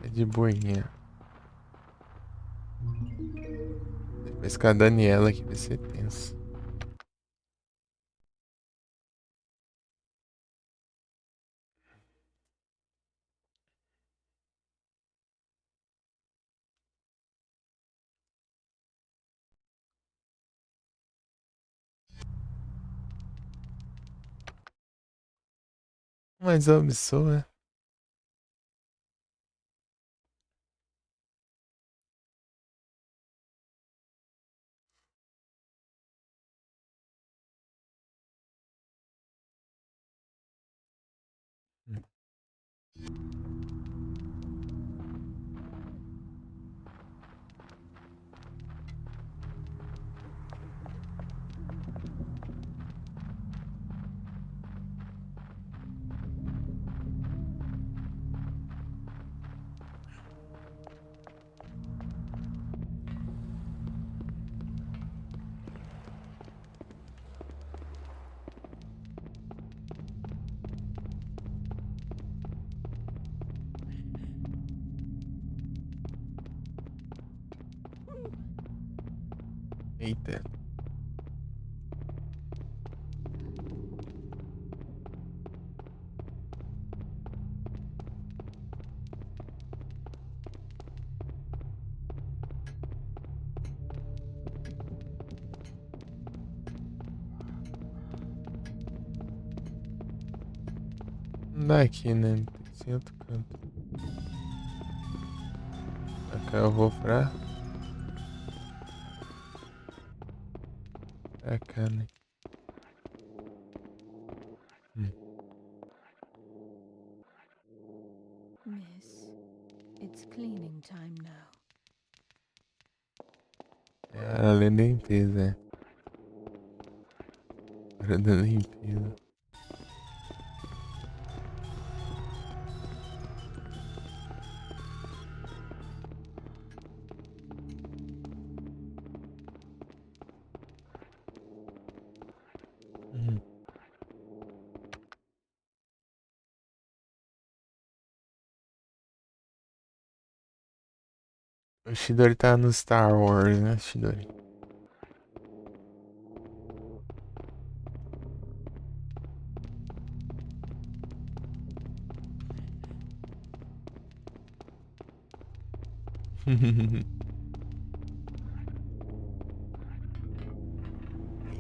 É de boinha. Depois com a Daniela aqui vai ser tenso. Mas a pessoa. Eita. Não dá aqui, né? Tem que ser em outro canto. Acá eu vou pra cá, né? Miss, it's cleaning time now. É a limpeza, é. Hora da limpeza. O Chidori tá no Star Wars, né, Chidori?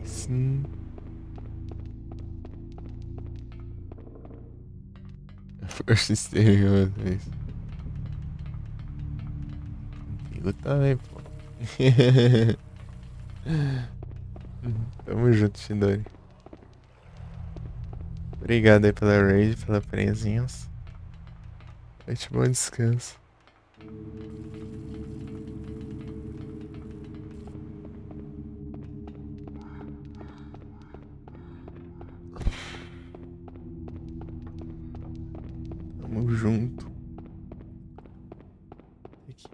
Sim. Força exterior, isso. Comigo também, pô. Tamo junto, Chidori. Obrigado aí pela raid, pela presença. Noite, bom descanso. Tamo junto. Aqui.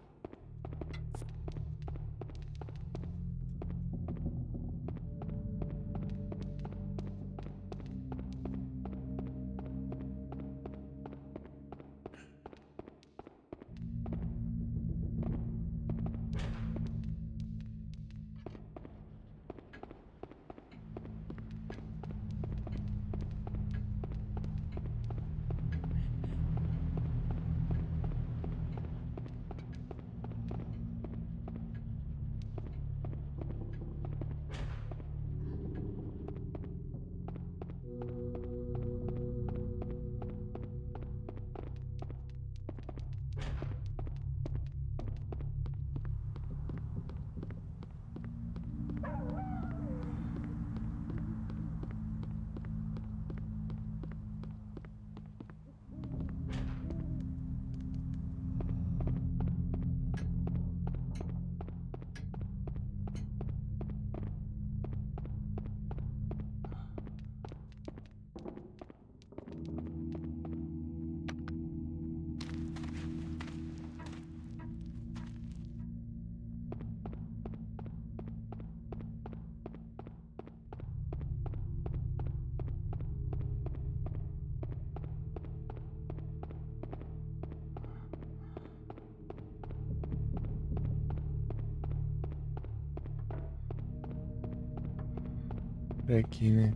Por aqui, né?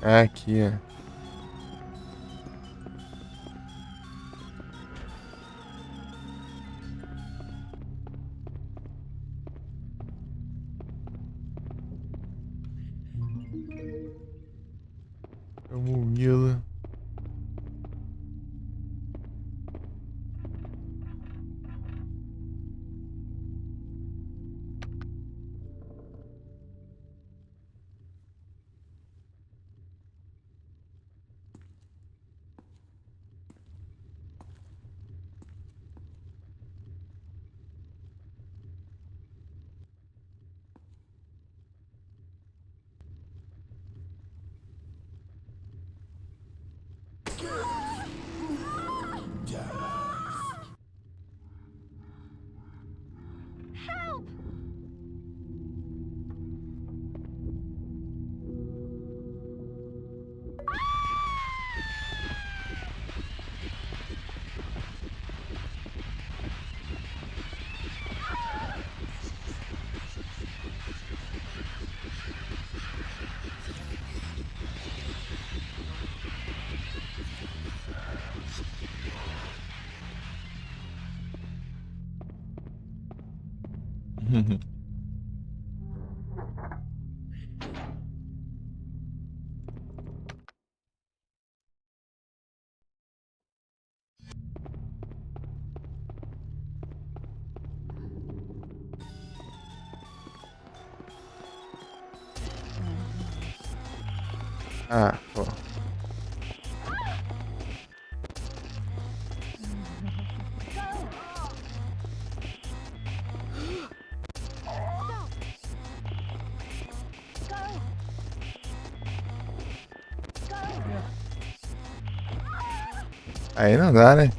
Aqui, ó. Vamos Willa. Help! Ah, pô. Aí não dá, né?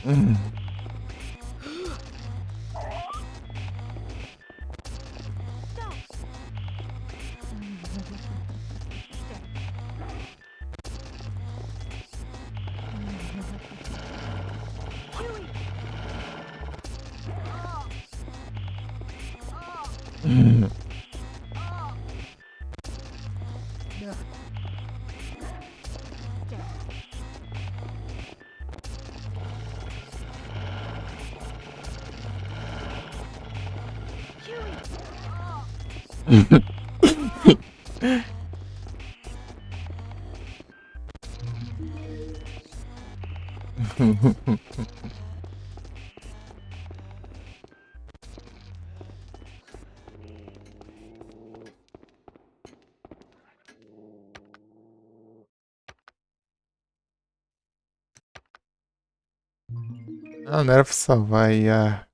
Hum. Hum. Não, não era pra salvar aí a.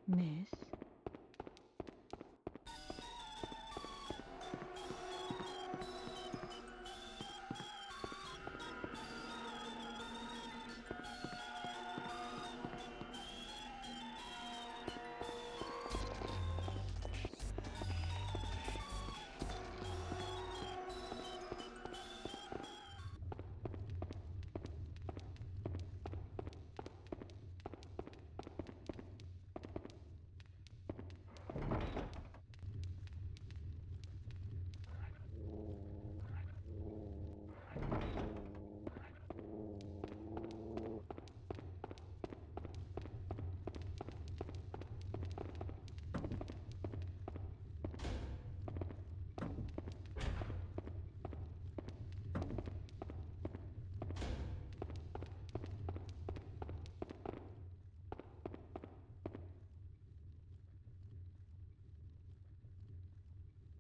Miss?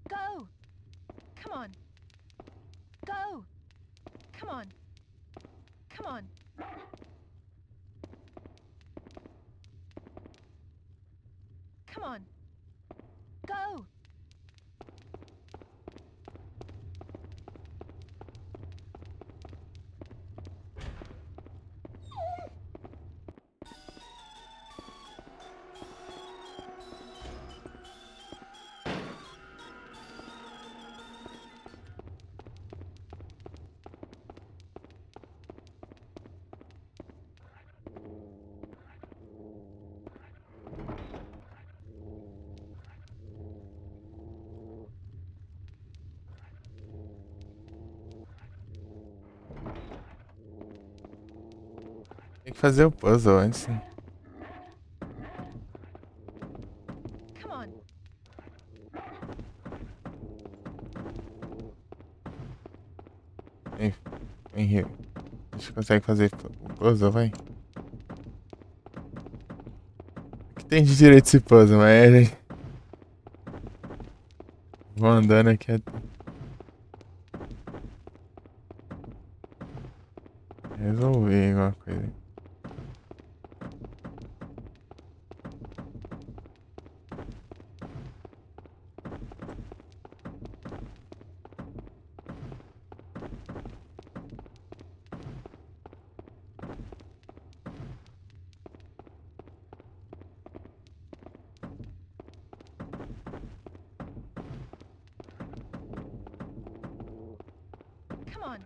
Go! Come on. Go! Come on. Come on. Come on. Go! Tem que fazer o puzzle antes, né? Come on. Vem, Rio. A gente consegue fazer o puzzle, vai. O que tem de direito esse puzzle, mas. Vou andando aqui até. Resolver alguma coisa. Come on.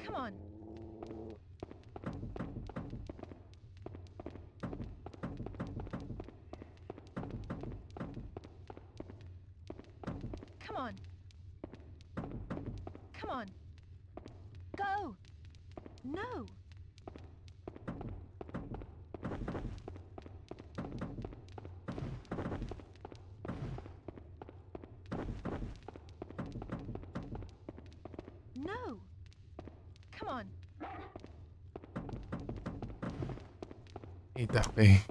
Come on. Come on. Come on. Go. No. No. Come on. Eita, bem.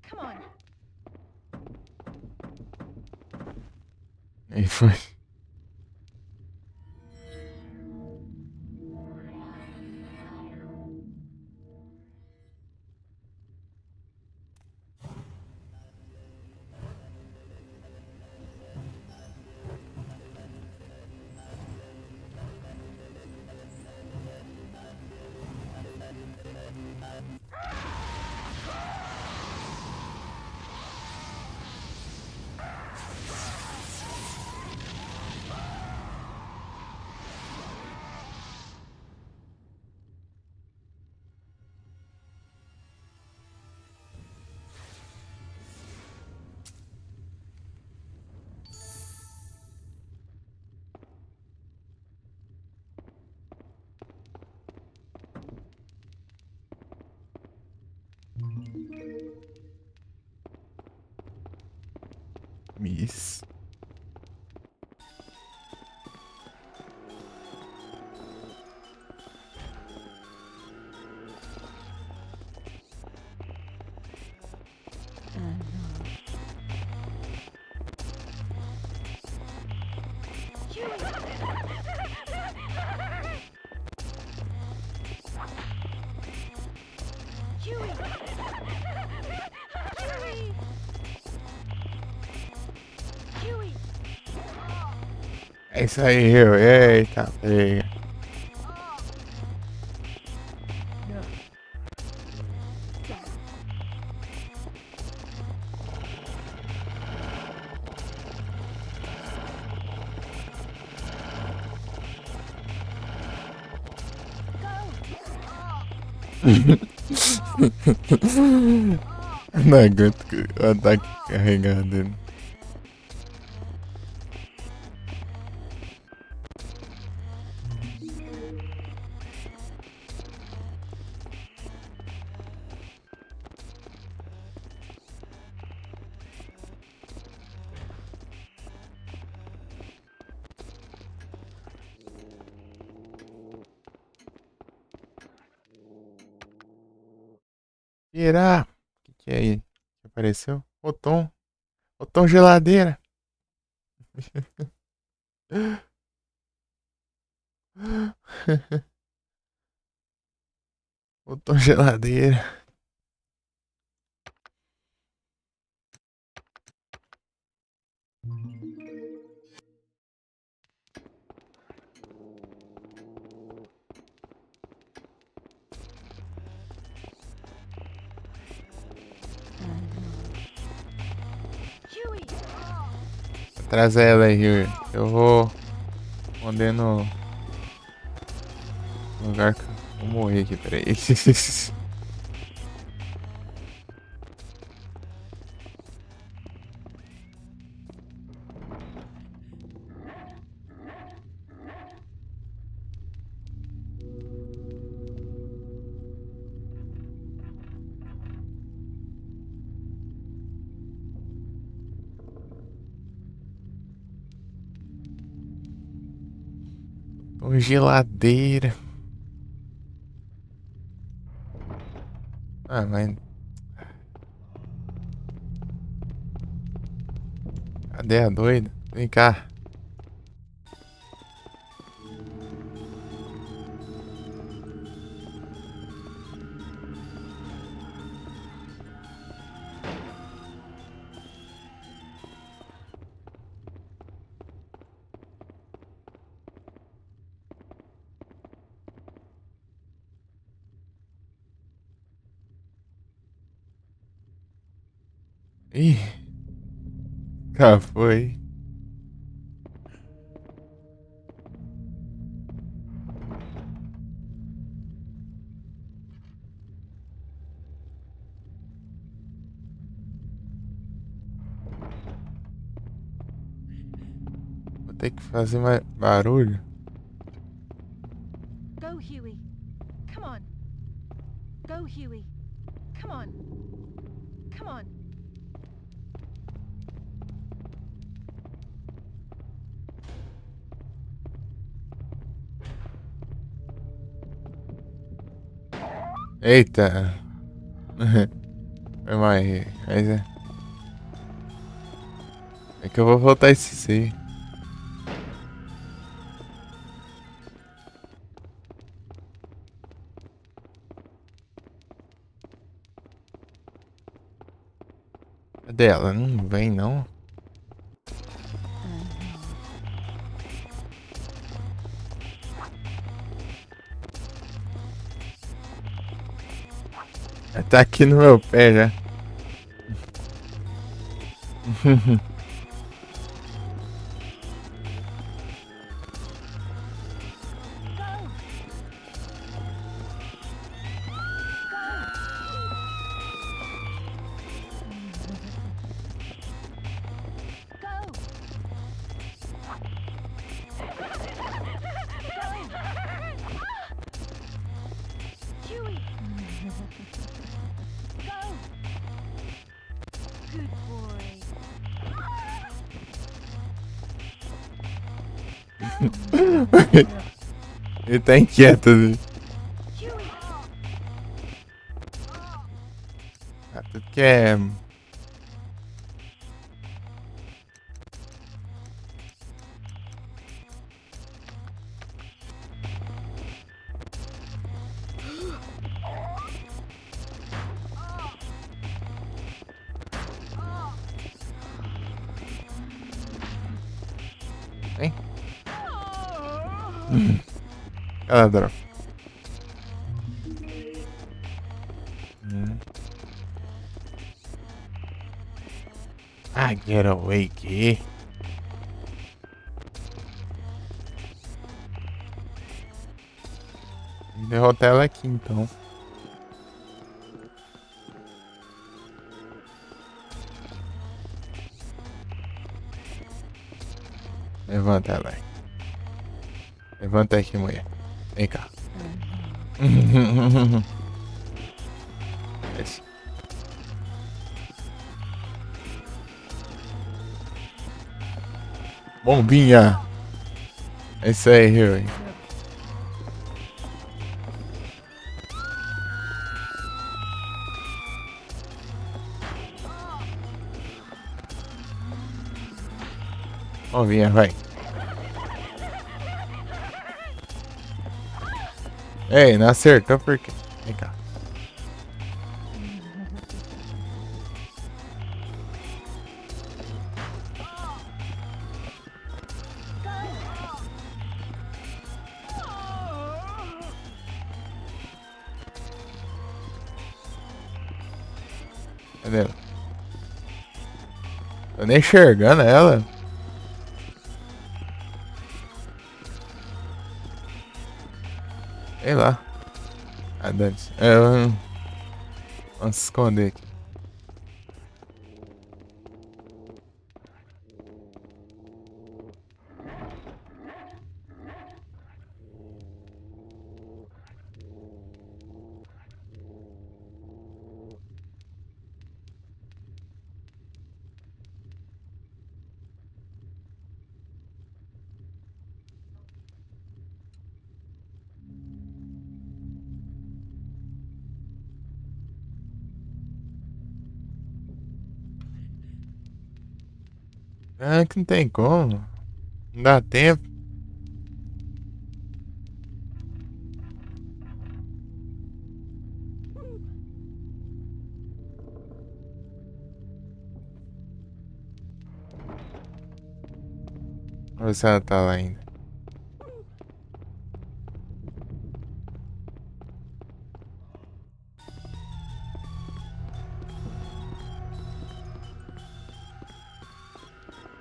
Come on. Aí foi. Miss. Huey! Huey! Huey! É isso aí, eu. Eita, pega. Não aguento o ataque carregado dele. Irá. O que é aí? Que apareceu? O Tom. O Tom Geladeira. O Tom Geladeira. Huey! Traz ela aí, Yuri. Eu vou esconder no lugar que eu vou morrer aqui, peraí. Tom Congeladeira. Ah, mas. Cadê a doida? Vem cá. Ih, já foi. Vou ter que fazer mais barulho. Go, Huey. Come on. Go, Huey. Come on. Come on. Eita. Foi mais. Mas é. É que eu vou voltar esse C. Cadê ela? Não vem não. Ela tá aqui no meu pé já. Go. Huey. Go. Good boy. Ele tá inquieto. Né? Huey. Ah, tudo que é. Hein? Ela droga. Ah, get away, que? Derrotar ela aqui então. Levanta ela aí. Levanta aqui, mulher. Vem cá. Desce. Bombinha. É isso aí, Huey. Bombinha, vai. Ei, não acertou por quê? Vem cá. Cadê ela? Tô nem enxergando ela. Sei lá. Ah, dane-se. Vamos se esconder aqui. Ah, que não tem como. Não dá tempo. Ou se ela tá lá ainda.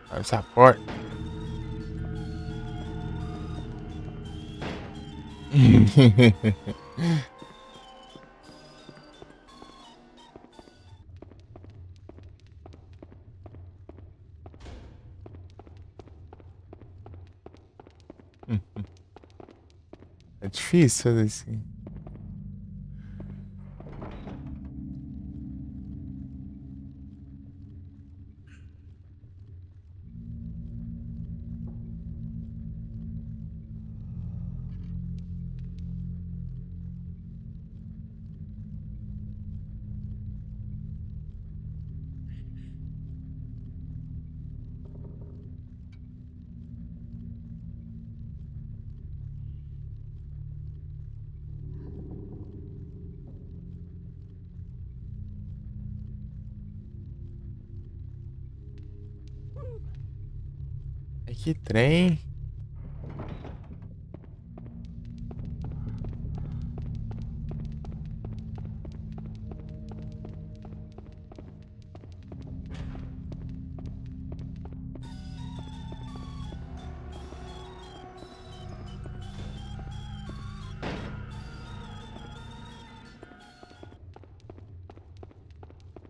Abre essa porta. É difícil fazer assim. É que trem.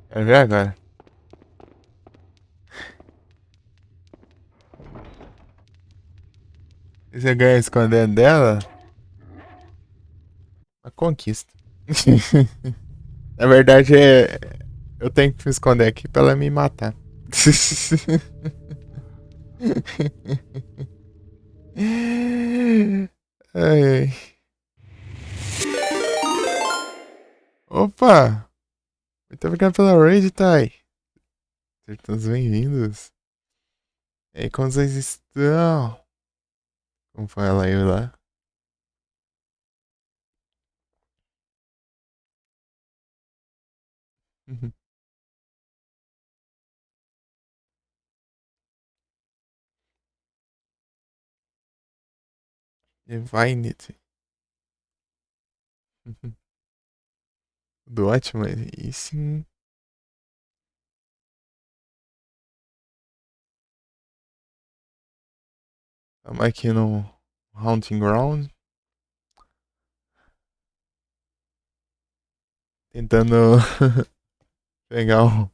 Quero ver agora. Se você ganha escondendo dela, uma conquista. Na verdade, eu tenho que me esconder aqui pra ela me matar. Ai, ai. Opa! Muito obrigado pela raid, Thay. Sejam todos bem-vindos. E aí, como vocês estão? Como foi a live lá? Divinity. Do ótimo, e sim. Estamos aqui no Hunting Ground. Tentando pegar o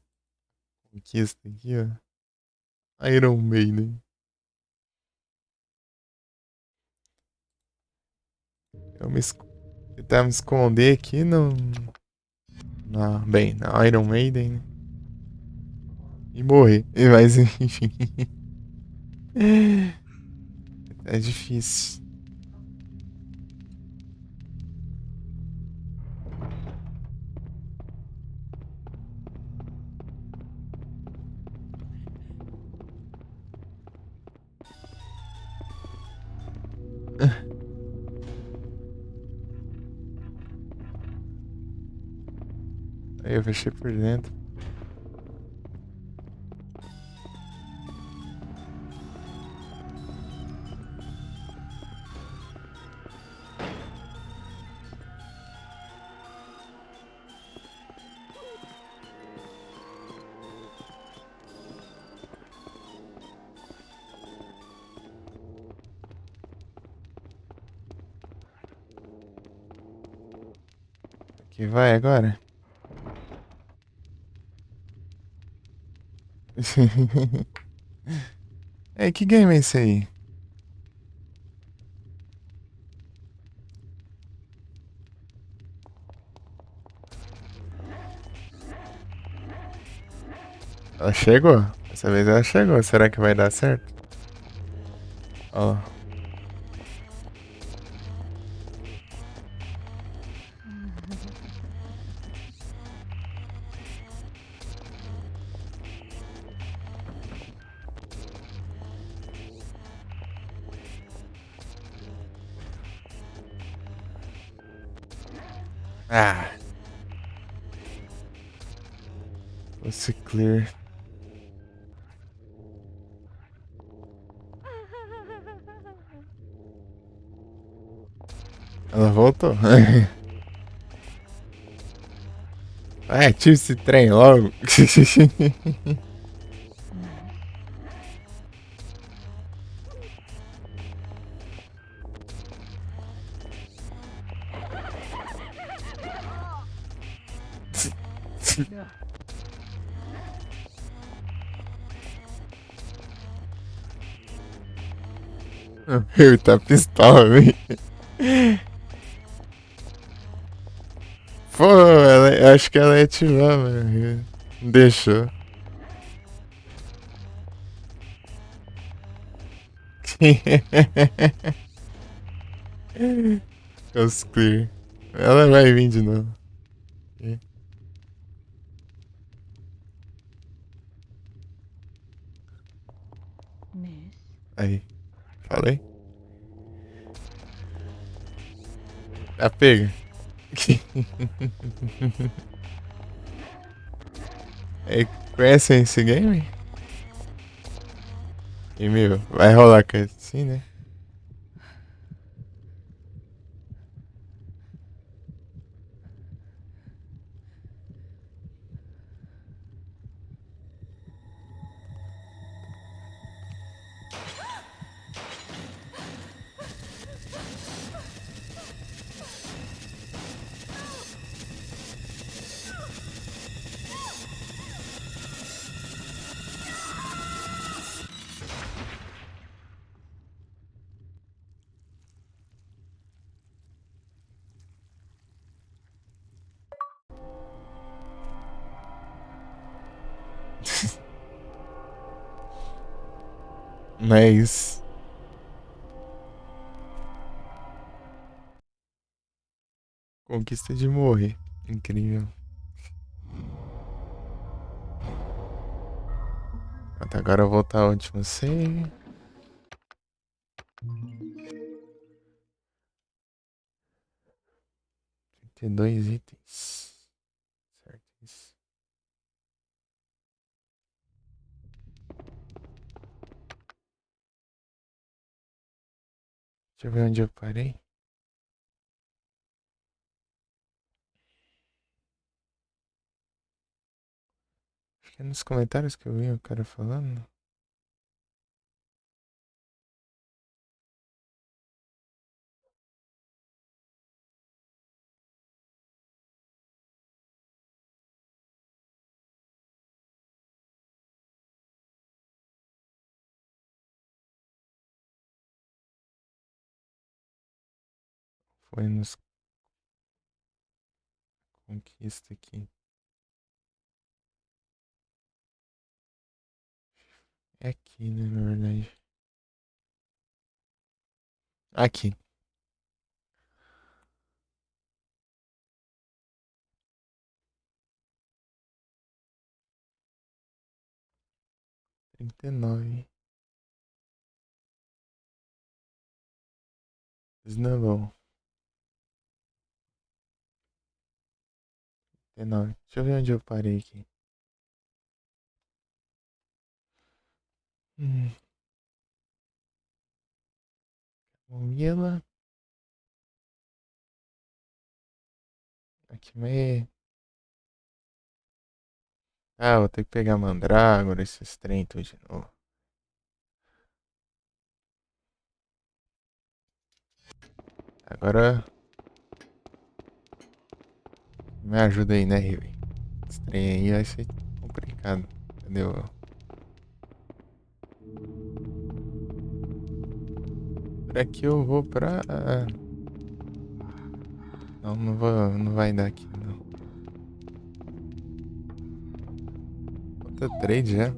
conquista aqui, ó. Iron Maiden. Eu tentar me esconder aqui no. Bem, na Iron Maiden. Né? E morrer. Mas enfim. É difícil. Aí eu fechei por dentro. Aqui vai agora. É, que game é esse aí? Ela chegou. Dessa vez ela chegou. Será que vai dar certo? Ó. Ah. Fosse clear. Ela voltou. Vai, tira esse trem logo. Ele tá pistola, velho. Pô, eu acho que ela ia ativar, mano. Deixou. Os clear. Ela vai vir de novo. Miss? Aí. Falei? Tá pega. Aí, conhecem esse game? E meu, vai rolar cutscene, né? Mas. Conquista de morrer. Incrível. Até agora eu vou voltar ao último save. Tem dois itens. Certo, isso. Deixa eu ver onde eu parei. Acho que é nos comentários que eu vi o cara falando. Foi nos conquista aqui. É aqui, né, na verdade. Aqui. Trinta e nove. Snowball. 39. Deixa eu ver onde eu parei aqui. Hum. Camomila. Aqui meio. Ah, vou ter que pegar mandrágora, esses trem tudo de novo. Agora. Me ajuda aí, né, Riven? Esse trem aí vai ser complicado. Entendeu? Por aqui eu vou pra. Não, não vou. Não vai dar aqui, não. Outra trade já.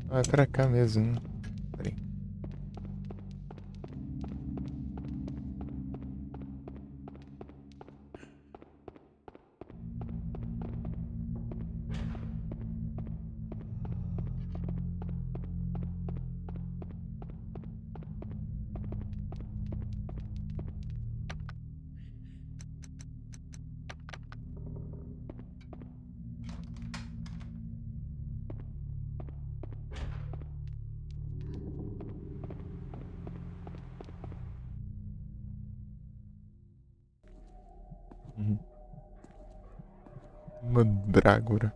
Vai pra cá mesmo, né? Peraí. Mandrágora.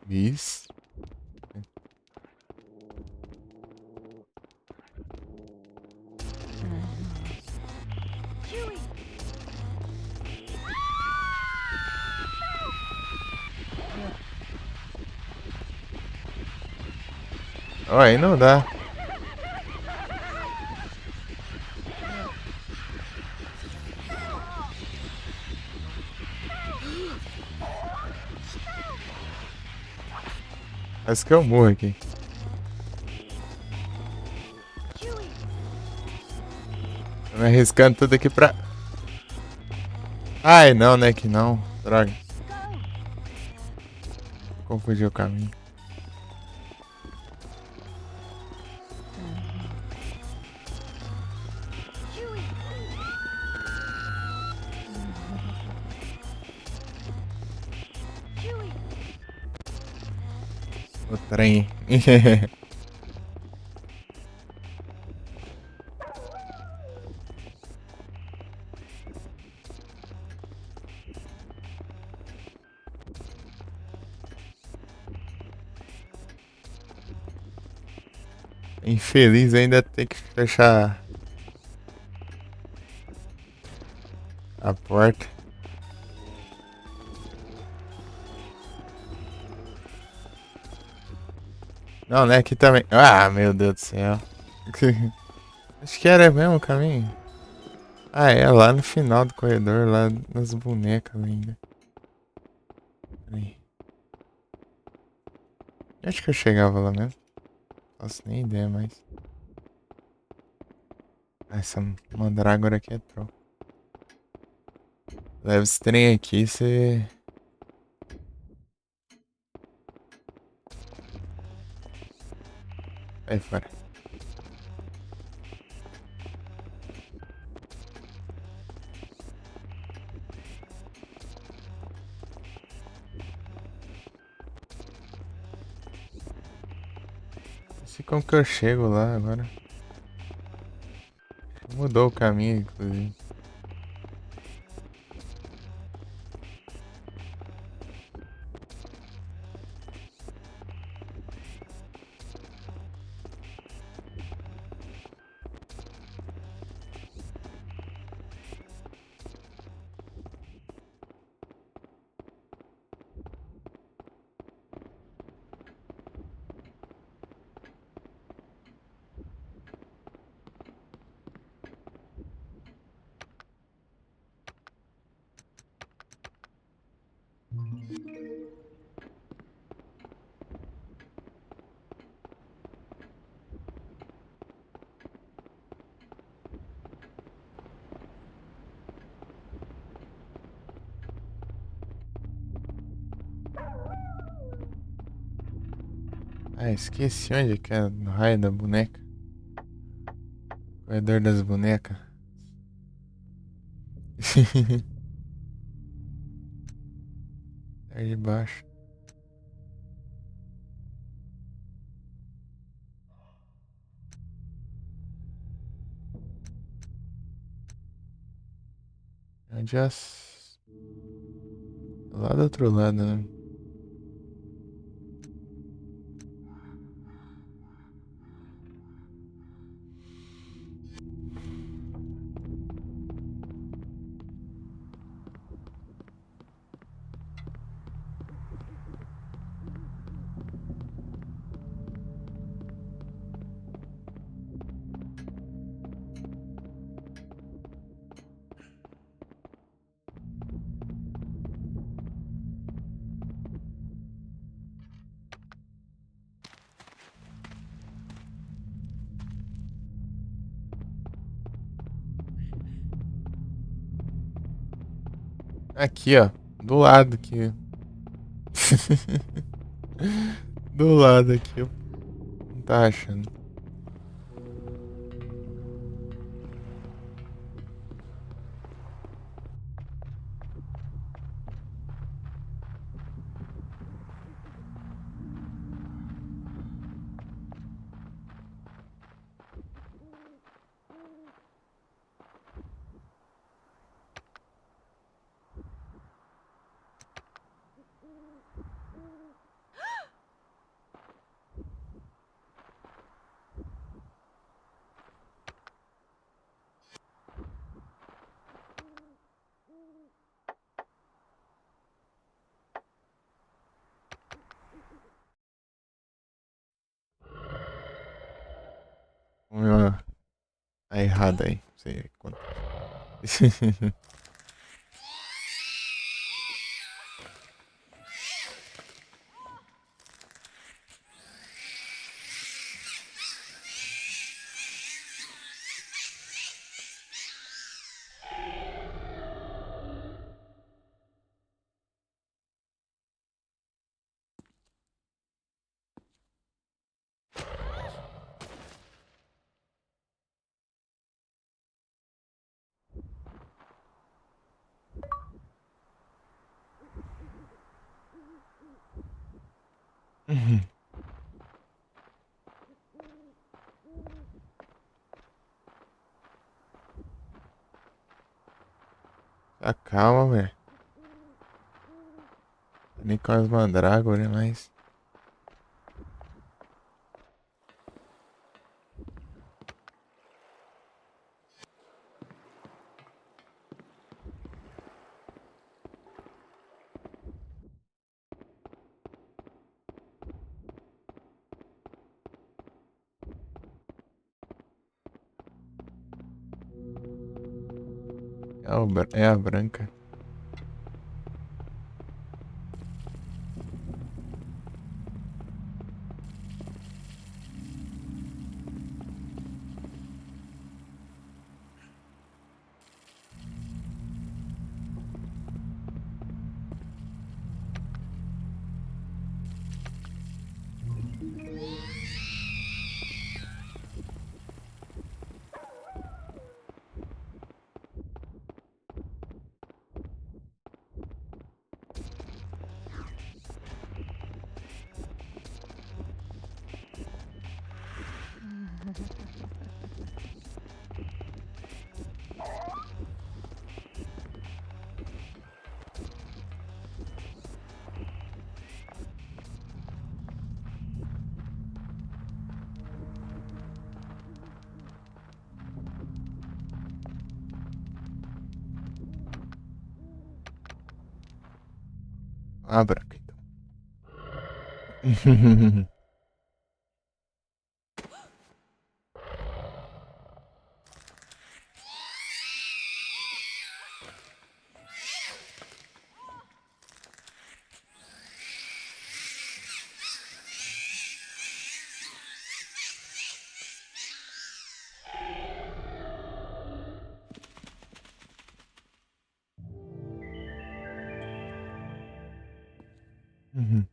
Isso. Huey! Ó, aí não dá. Quase que eu morro aqui. Huey! Tô me arriscando tudo aqui pra... Ai, não, né? Que não. Droga. Go! Confundi o caminho. Huey! Huey! O trem. Infeliz ainda tem que fechar a porta. Não, né? Aqui também. Ah, meu Deus do céu. Acho que era mesmo o caminho. Ah, é lá no final do corredor, lá nas bonecas ainda. Peraí. Acho que eu chegava lá mesmo. Faço nem ideia, mas. Ah, essa mandrágora aqui é troll. Leva esse trem aqui, você. Vai fora. Não sei como que eu chego lá agora. Mudou o caminho, inclusive. Ah, esqueci onde que é no raio da boneca. Corredor das bonecas. Aí de baixo. Onde as... Lá do outro lado, né? Aqui, ó. Do lado aqui. Do lado aqui. Não tá achando. Ó, tá errado aí. Você conta. Tá calma, velho. Nem com as mandrágoras, mas. É a branca. A branca, então. Uhum.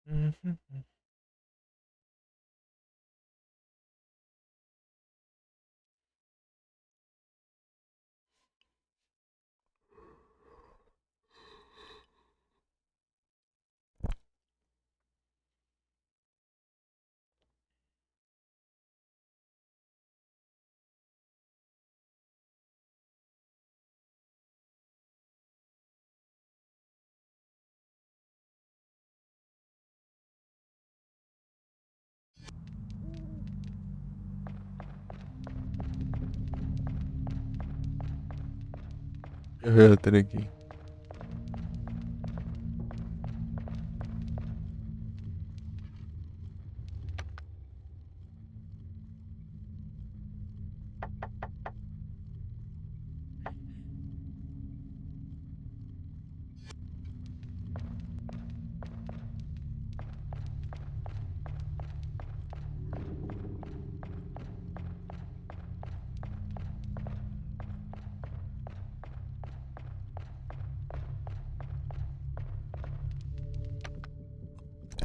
Uhum. Deixa eu ver outra aqui.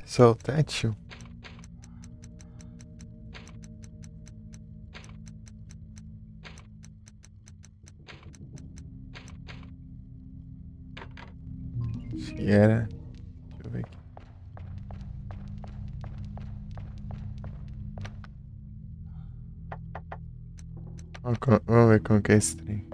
Soltar, tio. Acho que era. Deixa eu ver aqui. Vamos ver como que é esse trem.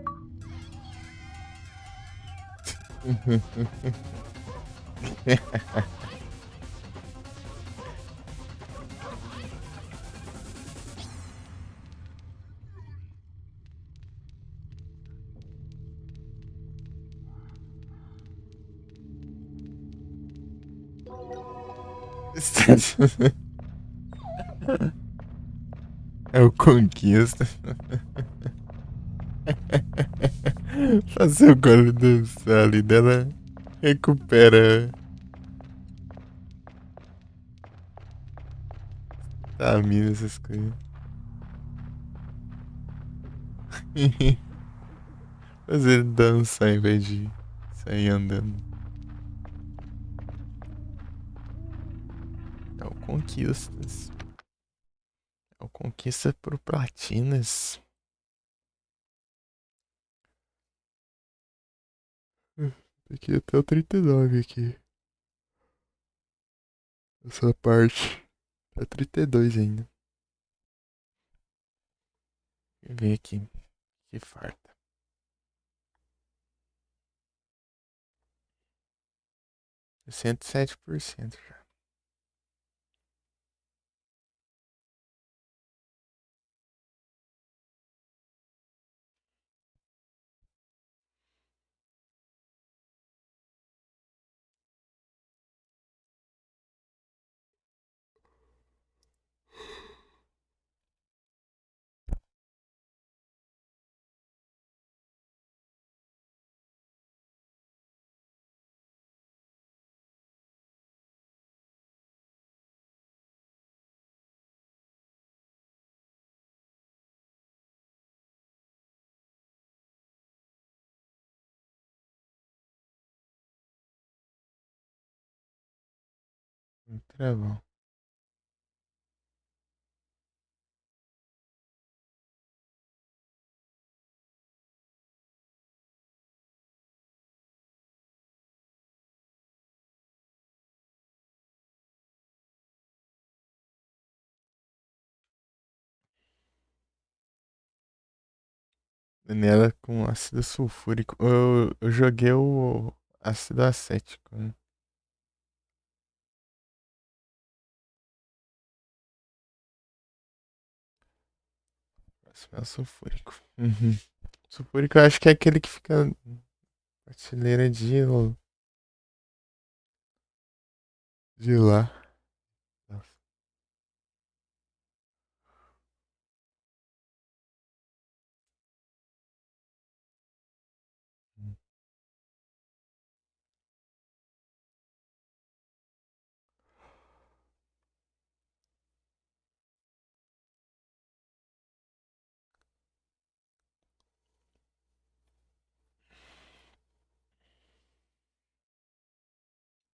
É o Conquista. Fazer o gole dançar ali dela recupera stamina, essas coisas. Fazer ele dançar em vez de sair andando. É o Conquistas. É o Conquista pro Platinas. Aqui até o 39 aqui. Essa parte. Tá 32 ainda. Deixa eu ver aqui. Que farta. 107% já. Travão. Nela com ácido sulfúrico. Eu joguei o ácido acético, né? Próximo é o sulfúrico. Uhum. Sulfúrico eu acho que é aquele que fica na prateleira de lá. Nossa.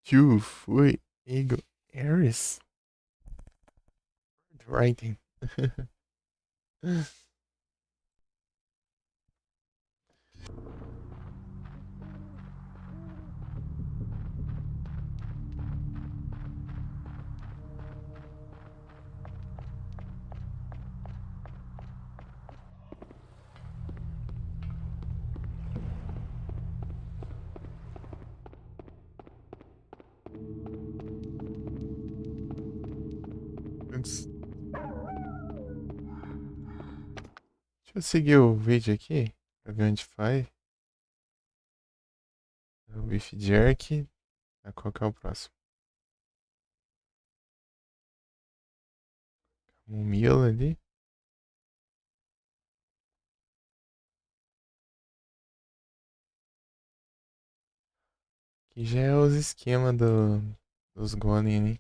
Tio, foi Eagle Ares. Writing. Deixa eu seguir o vídeo aqui. Pra ver onde faz. beef jerky. Qual que é o próximo? Camomila ali. Que já é os esquemas dos golem, né?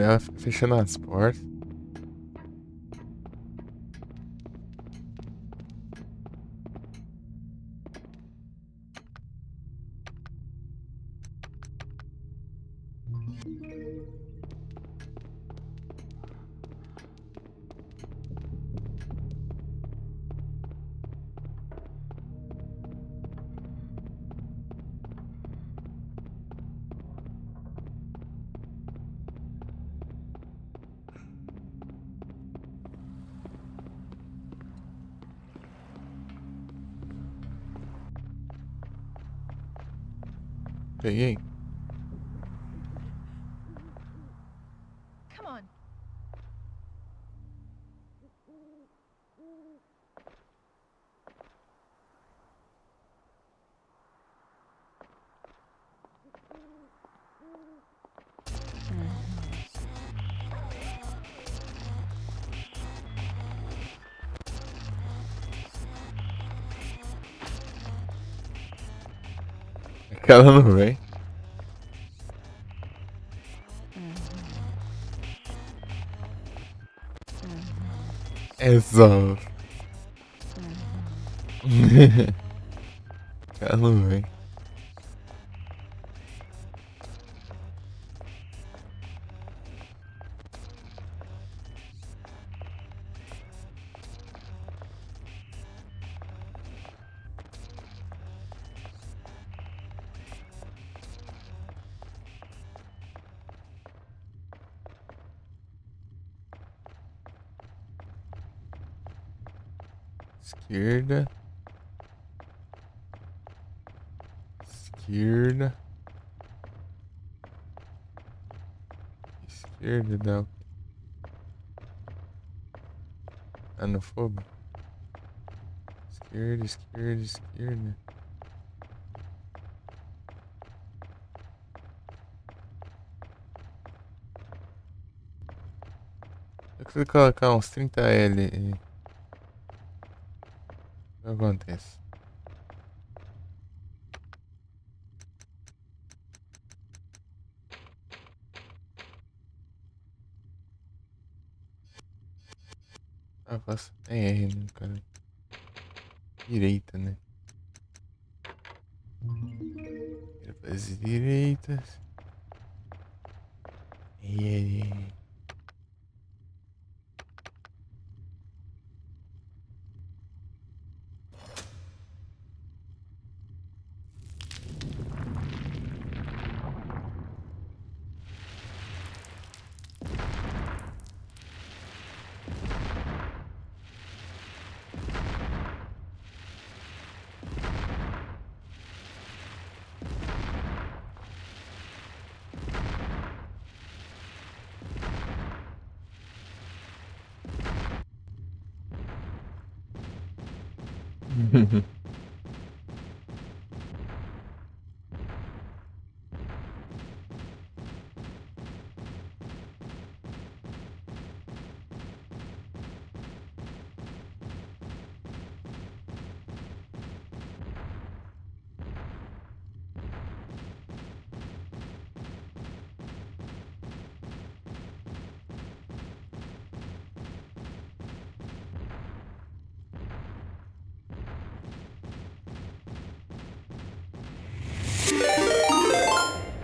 Ela fica fechando as portas. Peguei. Come on. Aquela não vem. É só. Ela não vem. Esquerda. Esquerda. Esquerda dá. Tá no fogo? Esquerda, esquerda, esquerda. Eu preciso colocar uns 30L. O que acontece? Ah, passa. É R, né, cara? Direita, né? Vira pras direitas. R.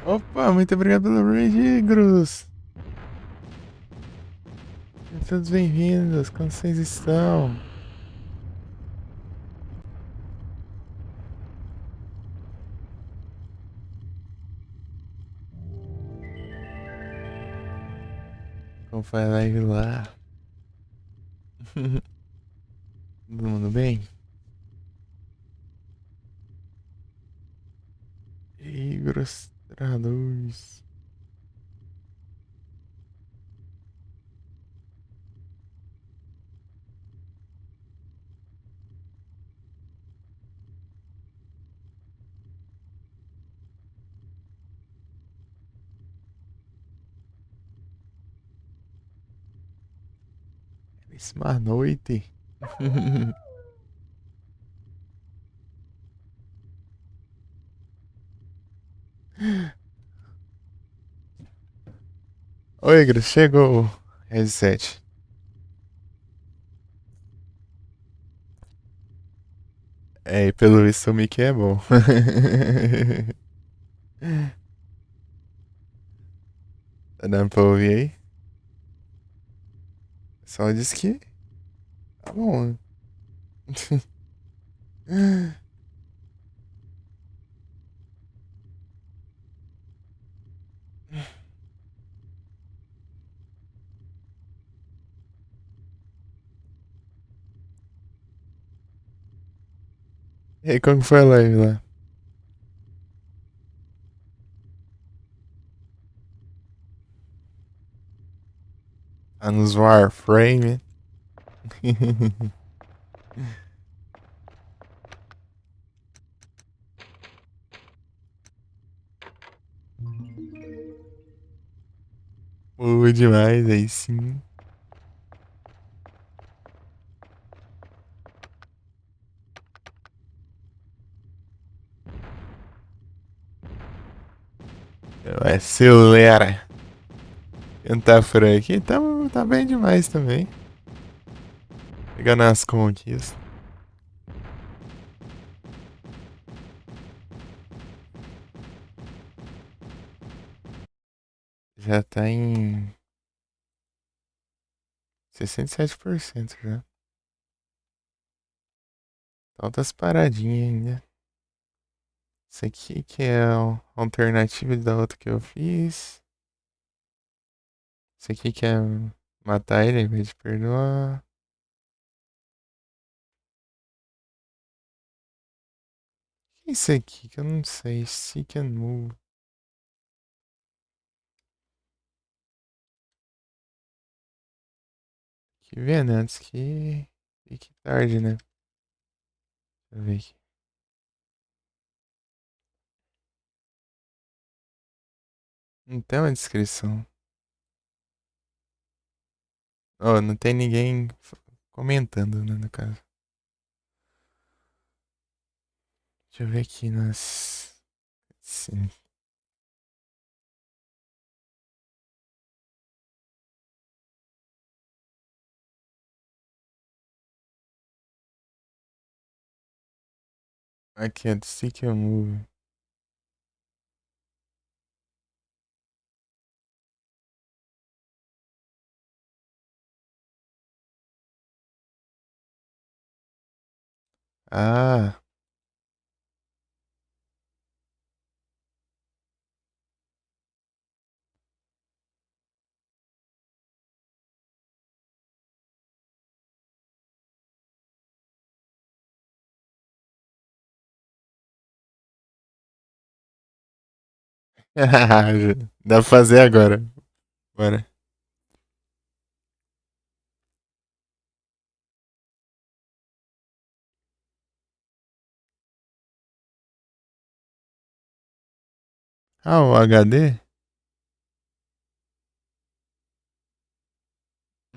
Opa, muito obrigado pelo raid, Grus. Todos bem-vindos, como vocês estão? Como foi a live lá? Todo mundo bem? Igros traduz. Belíssima noite. Oi, Igros, chegou o headset. É, e pelo visto o Mickey é bom. Tá dando pra ouvir aí? Só disse que tá bom. E aí, como que foi a live lá? Tá nos Warframe. Boa demais, aí sim. Acelera. Tentar por aqui, tá bem demais também. Pegando as conquistas. Já tá em 67% já. Falta as paradinhas ainda. Isso aqui que é a alternativa da outra que eu fiz. Isso aqui que é matar ele em vez de perdoar. Que é isso aqui que eu não sei. Seek and move. Que vendo antes que fique tarde, né? Deixa eu ver aqui. Não tem uma descrição. Oh, não tem ninguém comentando, né, no caso. Deixa eu ver aqui nas. Sim. Aqui é do Seek and Move. Ah, dá pra fazer agora. Bora. Ah, o HD?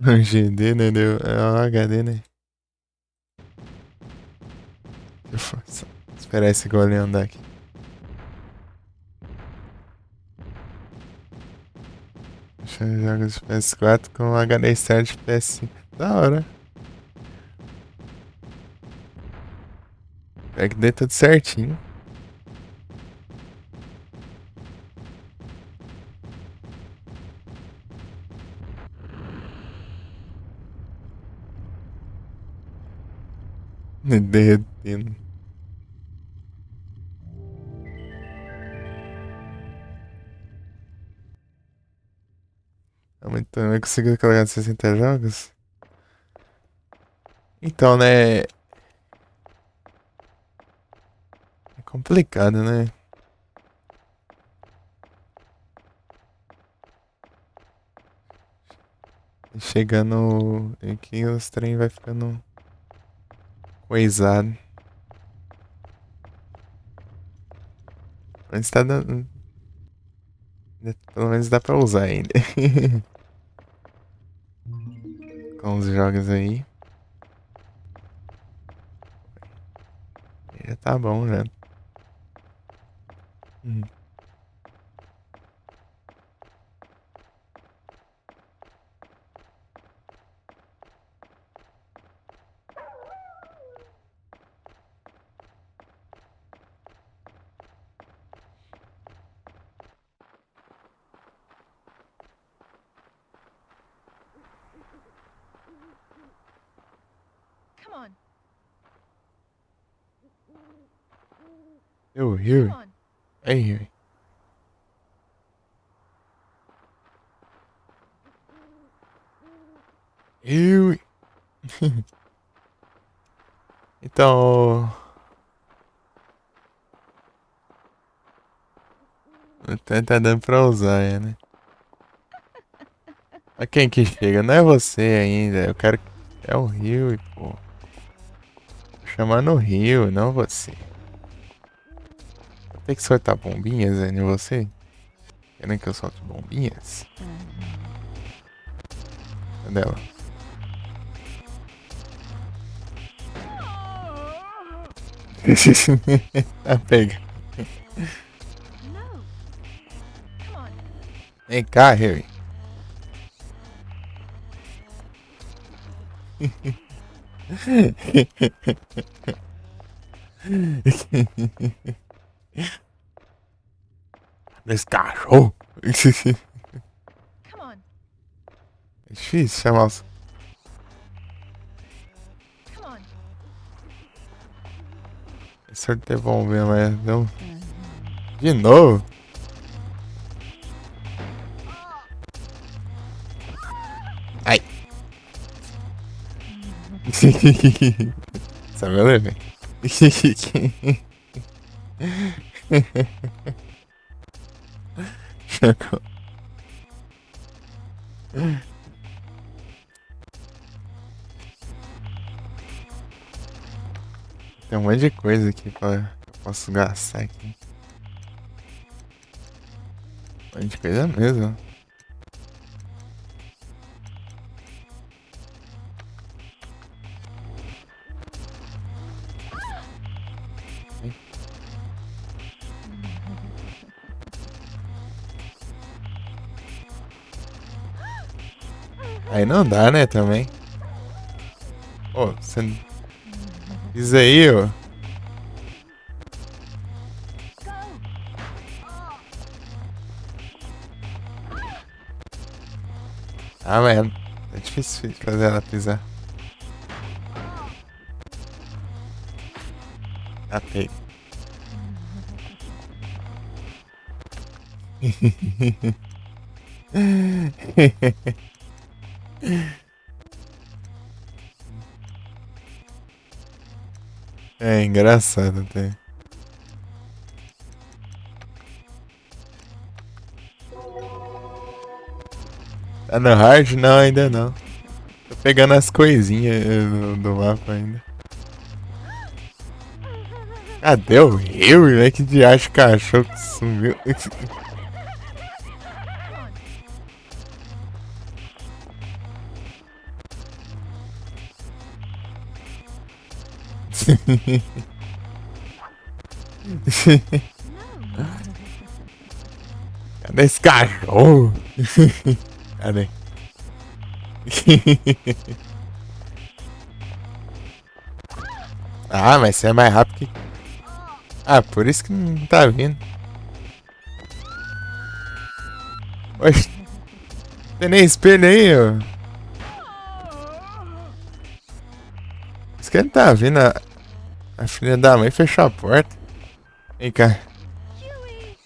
O GD, né? É o HD, né? Deixa eu só esperar esse goleiro andar aqui. Deixa eu jogar de PS4 com HD Start de PS5. Da hora. É que dê tudo certinho. Derretendo. Então, eu consegui colocar 60 jogos? Então, né? É complicado, né? Chegando aqui, os trem vai ficando coisado. Mas tá dando. Pelo menos dá pra usar ainda. Com os jogos aí. Já tá bom, já. Hum. Come on. Eu Come rio. on. Aí, rio. Eu. Então. Até tá dando pra usar, né? Mas quem que chega? Não é você ainda. Eu quero. É o Rio, pô. Vou chamar no Rio, não você. Tem que soltar bombinhas aí em você? Querem que eu solte bombinhas? Cadê ela? Ah, pega. No. Come on. Vem cá, Harry. Desse cachorro. Come on. É difícil chamar os. Come on. É sorte de bomber, mas não. De novo? Ai. Sabe, eu levei. Chegou. Tem um monte de coisa aqui que eu posso gastar aqui. Um monte de coisa mesmo. Aí não dá, né, também. Pô, você... Isso aí, ó. Ah, mas é difícil fazer ela pisar. Atei. É engraçado até. Tá no hard? Não, ainda não. Tô pegando as coisinhas do mapa ainda. Cadê o rio, né? Que de acho cachorro que sumiu. Cadê esse cachorro? Cadê? Ah, mas você é mais rápido que... Ah, por isso que não tá vindo. Oxe. Tem nem espelho aí, ó. Isso que não tá vindo. A filha da mãe fechou a porta. Vem cá. Huey!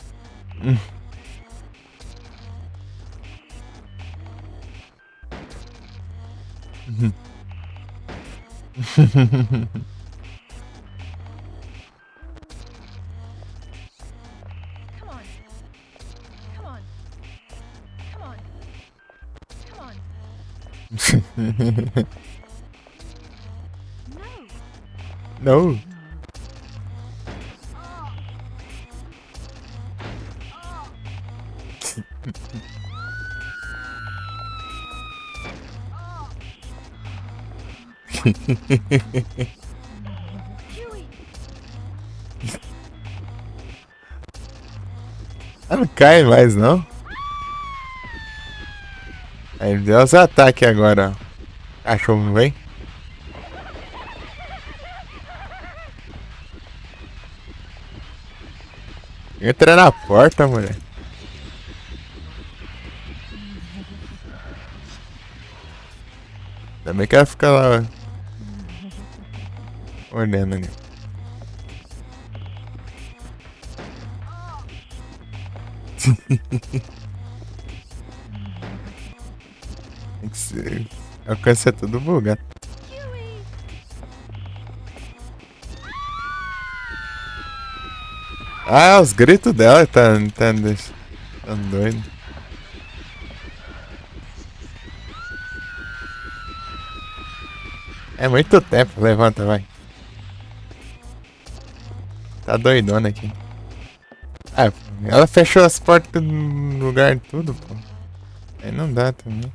Come on. Come on. Come on. Come on. No. Não. Huey! Ah, não cai mais, não? Aí deu os ataques agora, ó. Cachorro não vem? Entra na porta, mulher. Também quero ficar lá olhando ali. Tem que ser. Alcance é tudo bugado. Huey! Ah, os gritos dela tá doido. É muito tempo, levanta, vai. Tá doidona aqui. Ah, pô, ela fechou as portas no lugar tudo, pô. Aí não dá também.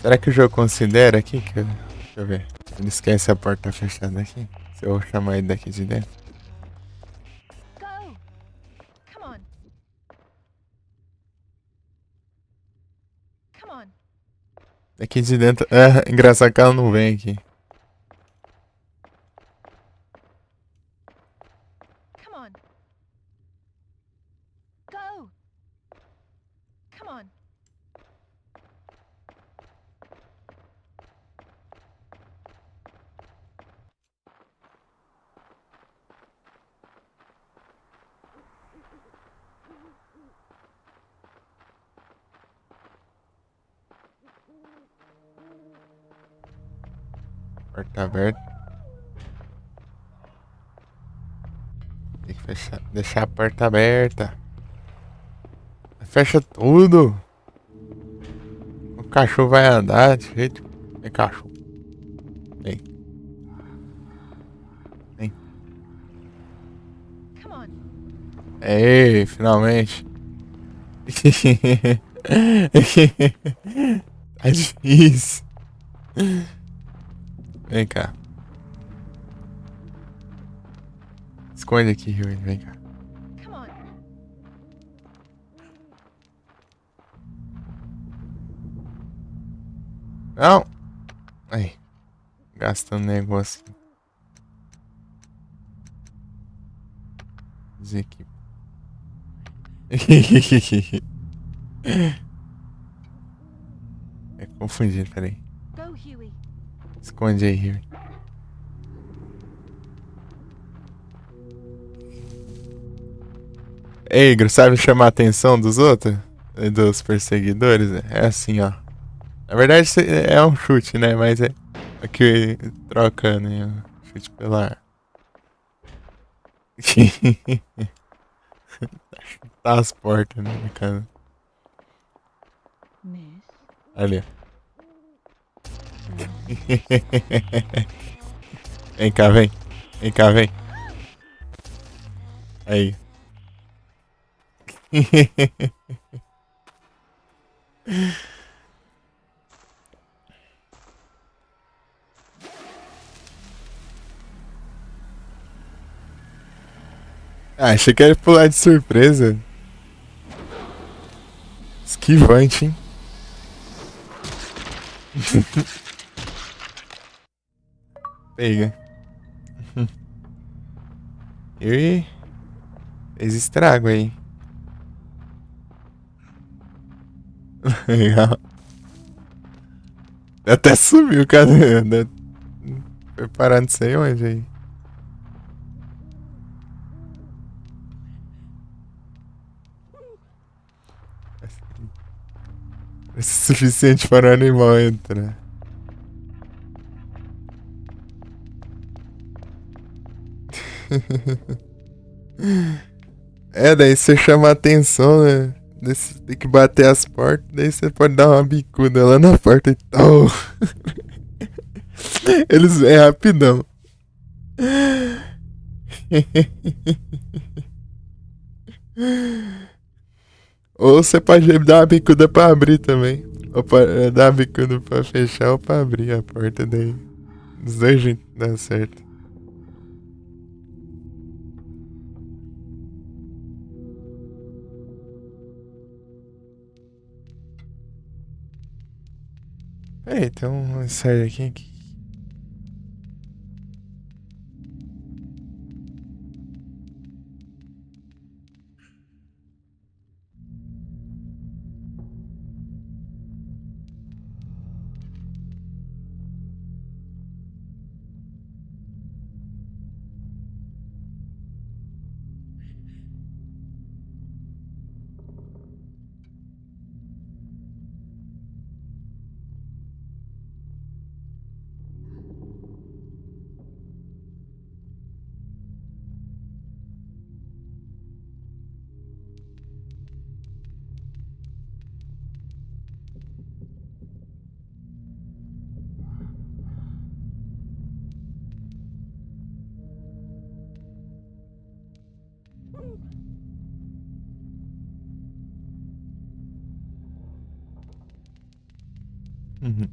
Será que o jogo considera aqui que deixa eu ver. Ele esquece a porta fechada aqui. Se eu chamar ele daqui de dentro. Go! Come on. Come on. Daqui de dentro. É, engraçado que ela não vem aqui. Come on. Go! Come on. Porta aberta. Tem que fechar. Deixar a porta aberta. Fecha tudo. O cachorro vai andar de jeito. Vem, cachorro. Vem. Vem. Come on. Ei, finalmente. Tá difícil. Vem cá. Esconde aqui, Rui. Vem cá. Come on. Não. Aí. Gastando negócio. Desequipe. É confundido, peraí. Go, Huey. Esconde aí, Rui. Ei, Igor, sabe chamar a atenção dos outros? Dos perseguidores? É assim, ó. Na verdade é um chute, né? Mas é que troca, né? Chute pela ar. Tá as portas, né, cara? Miss, Ali. Vem cá, vem. Vem cá, vem. Aí. Ah, achei que ia pular de surpresa. Esquivante, hein? Pega. E fez estrago aí. Legal. Até sumiu, cara. Foi parar não sei onde aí. É suficiente para o animal entrar. É, daí você chama a atenção, né? Daí você tem que bater as portas, daí você pode dar uma bicuda lá na porta e tal. Eles vêm rapidão. Ou você pode dar uma bicuda pra abrir também. Ou dar uma bicuda pra fechar ou pra abrir a porta daí. Dos dois jeitos dá certo. Peraí, tem um sério aqui. Uhum.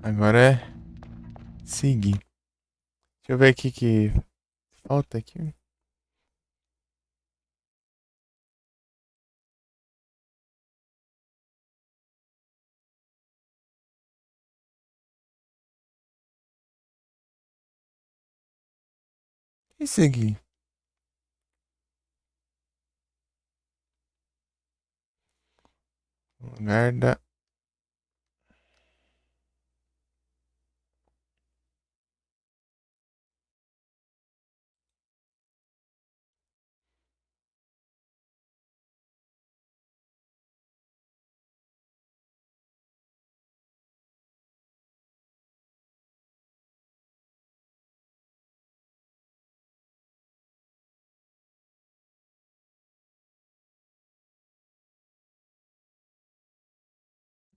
Agora é seguir. Deixa eu ver aqui que falta aqui. E seguir. Lugar da.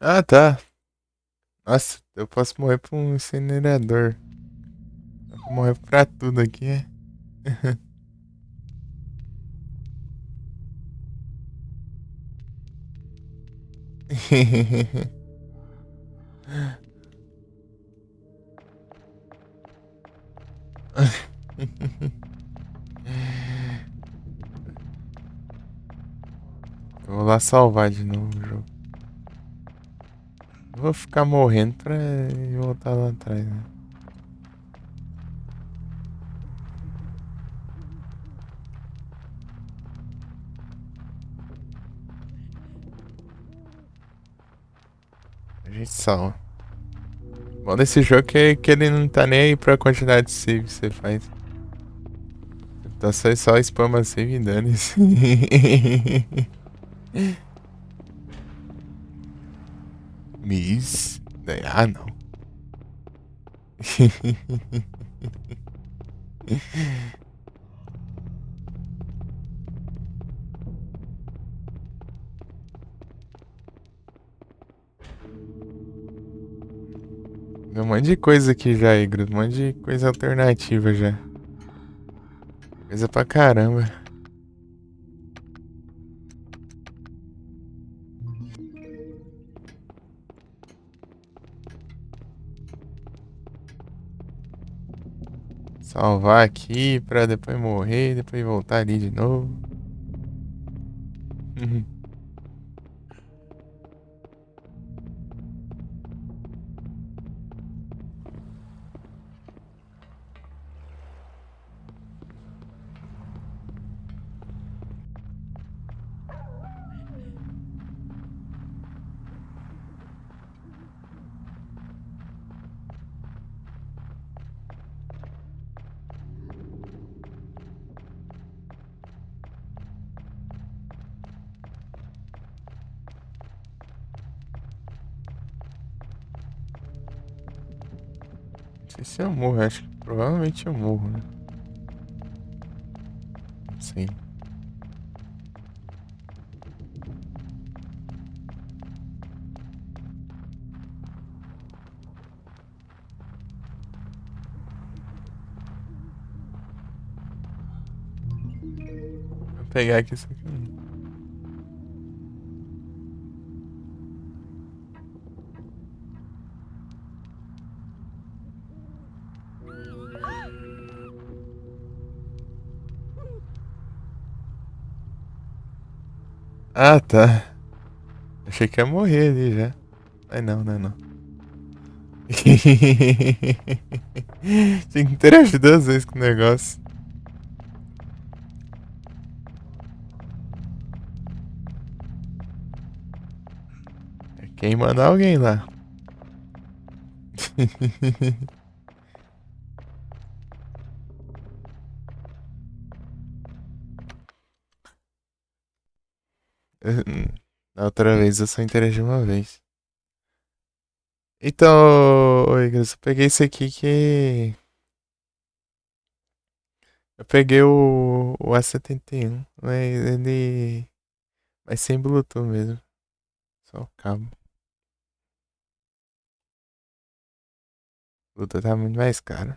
Ah, tá. Nossa, eu posso morrer pra um incinerador. Eu vou morrer pra tudo aqui, é? Eu vou lá salvar de novo o jogo. Eu vou ficar morrendo pra voltar lá atrás, né? A gente salva. Bom desse jogo que ele não tá nem aí pra quantidade de save que você faz. Então você só spama save e dane-se. Miss. Ah, não. Tem um monte de coisa aqui já, Igor. Um monte de coisa alternativa já. Coisa pra caramba. Salvar aqui pra depois morrer, depois voltar ali de novo. Uhum. sei se eu morro, acho que provavelmente eu morro, né? Não sei. Vou pegar aqui isso aqui. Ah, tá. Achei que ia morrer ali já. Mas não, não, não. Tinha que interagir duas vezes com o negócio. É quem mandar alguém lá. Na outra vez eu só interagi uma vez. Então, oi, Igor, eu peguei esse aqui que. Eu peguei o A71, mas ele. Mas sem Bluetooth mesmo. Só o cabo. O Bluetooth tá muito mais caro.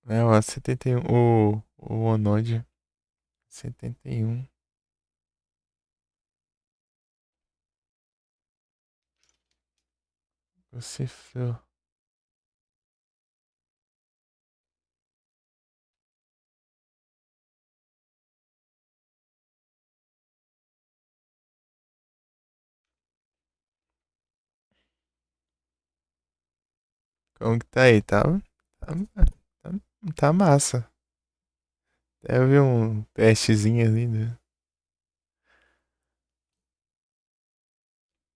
É, o A71, o Onod 71. Você fez. Como que tá aí? Tá, tá massa. Eu vi um testezinho ali, né?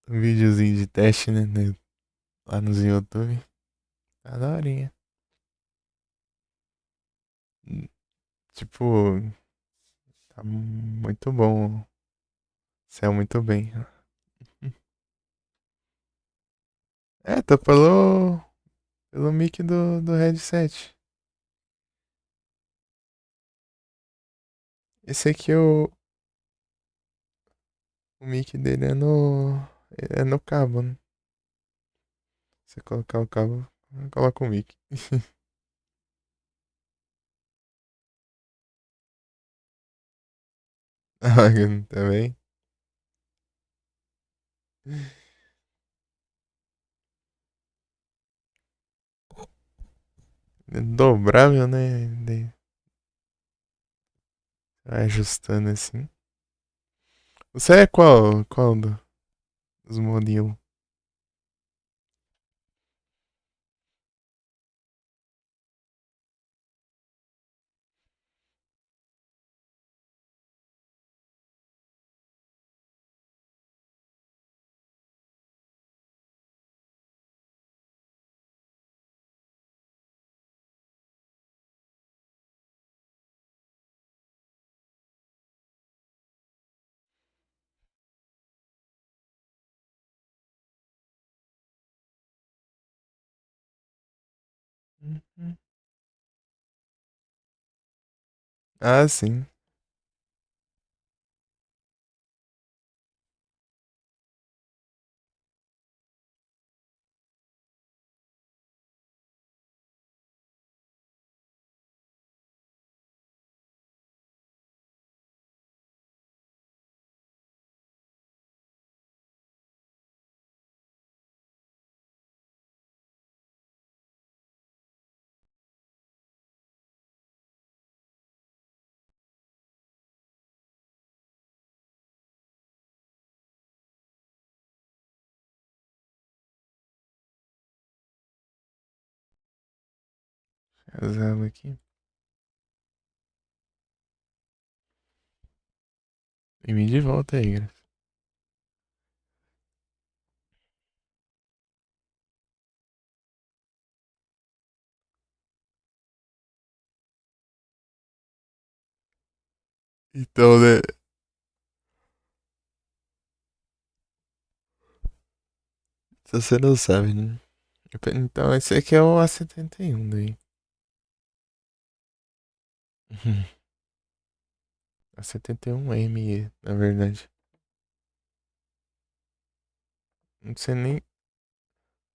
Um videozinho de teste, né? Lá nos YouTube. Tá daorinha. Tipo, tá muito bom. Saiu muito bem. É, tô pelo mic do headset. Esse aqui, o mic dele é no cabo, né? Você colocar o cabo, coloca o mic. Também. Dobrável, né? Vai ajustando assim. Você é qual dos modelos? Uhum. Ah, sim. Usava aqui. E me de volta aí, Graça. Então, né? Se você não sabe, né? Então, esse aqui é o A71 daí. A71M, na verdade. Não sei nem a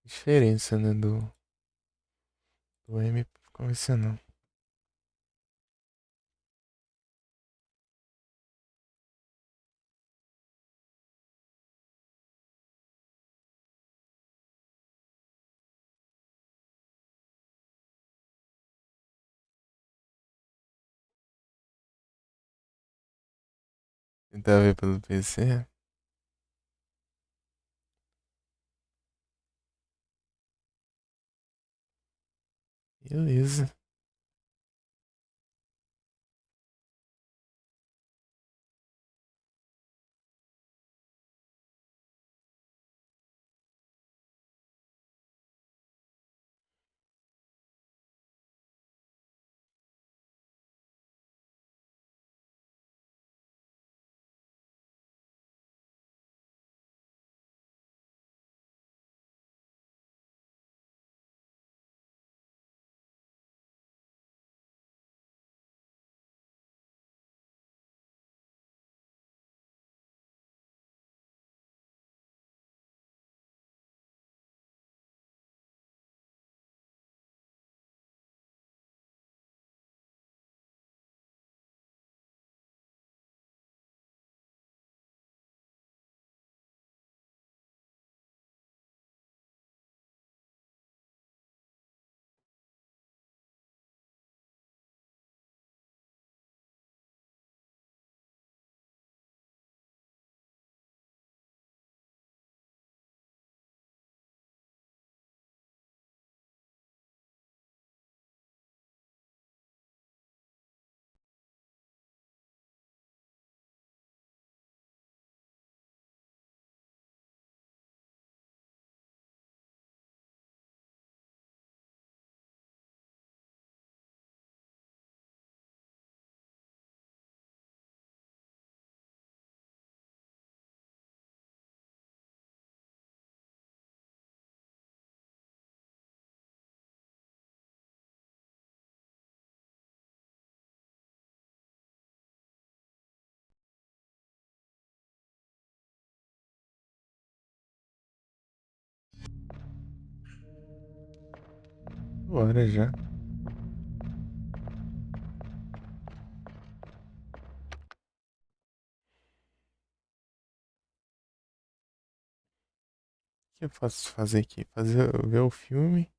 diferença, né, do M convencional. Tentar ver pelo PC. Beleza. Bora já. O que eu posso fazer aqui? Ver o filme.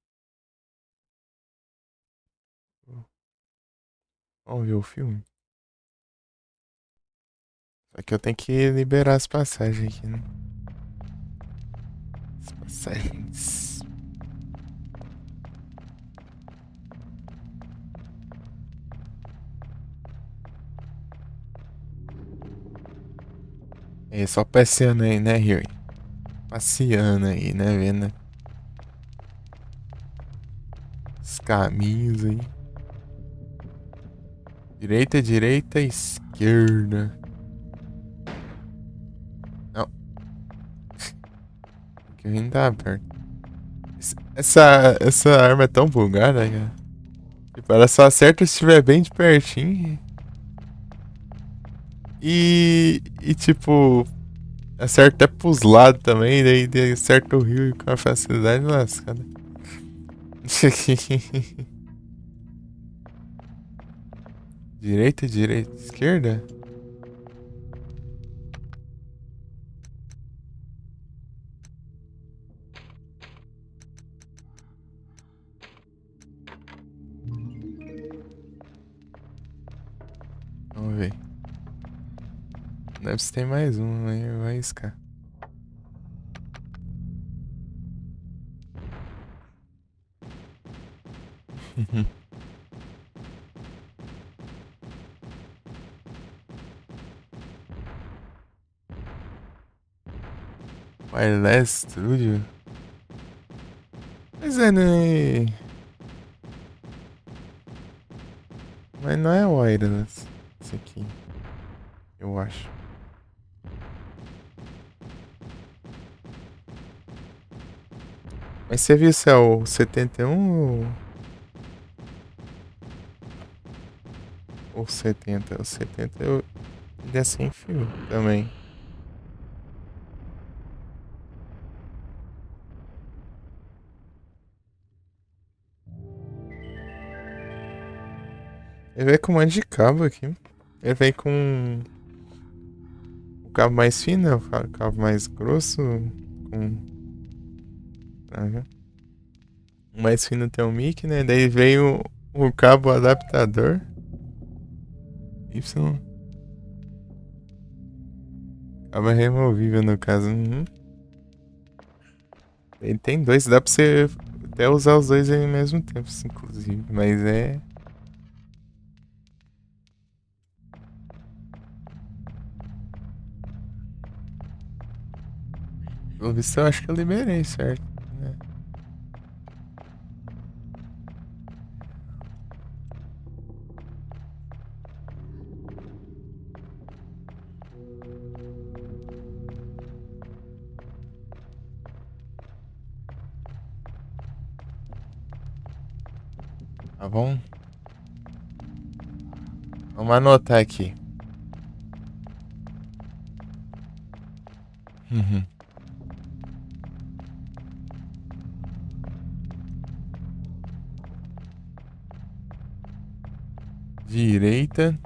Vamos ver o filme. Só que eu tenho que liberar as passagens aqui, né? As passagens. É só passeando aí, né, Rio? Passeando aí, né? Vendo os caminhos aí. Direita, direita, esquerda. Não, que o rim tá perto. Essa arma é tão bugada, cara. Tipo, ela só acerta se estiver bem de pertinho. E tipo, acerta até pros lados também. Daí acerta o rio com a facilidade lascada. Direita, direita, esquerda? Vamos ver. Deve ser tem mais um, aí vai iscar. Wireless Studio? Mas é, né? Mas não é wireless. Esse aqui. Eu acho. Mas você viu se é o 71 ou 70? O 70 ele é sem fio também. Ele vem com um monte de cabo aqui. Ele vem com o cabo mais fino, né? O cabo mais grosso. Com. O mais fino tem o mic, né? Daí veio o cabo adaptador. Y. Cabo removível no caso. Uhum. Ele tem dois, dá pra você até usar os dois ao mesmo tempo, inclusive. Mas é. Pelo visto eu acho que eu liberei, certo? Né? Tá bom? Vamos anotar aqui. Uhum. Direita.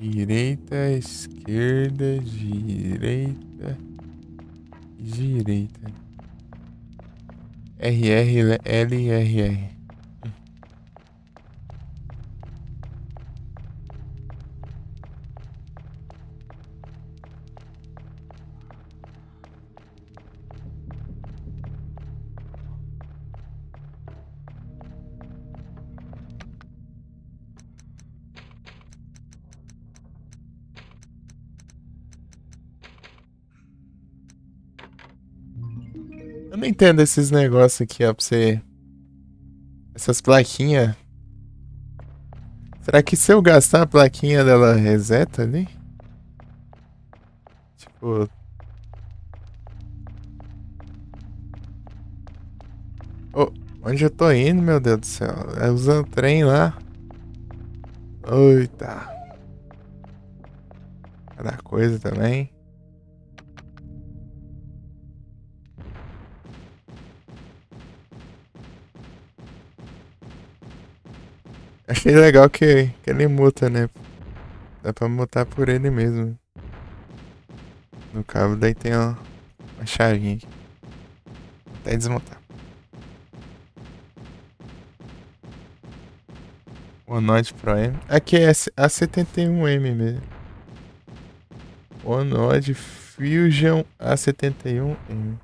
Direita, esquerda, direita. Direita. RR, LRR. Eu não entendo esses negócios aqui, ó, pra você. Essas plaquinhas. Será que se eu gastar a plaquinha dela reseta ali? Tipo. Ô, onde eu tô indo, meu Deus do céu? É usando o trem lá. Eita. Cada coisa também. Achei legal que ele muta, né? Dá pra mutar por ele mesmo. No cabo, daí tem ó, uma chavinha aqui. Vou até desmontar. O Node Pro M. Aqui é A71M mesmo. O Node Fusion A71M.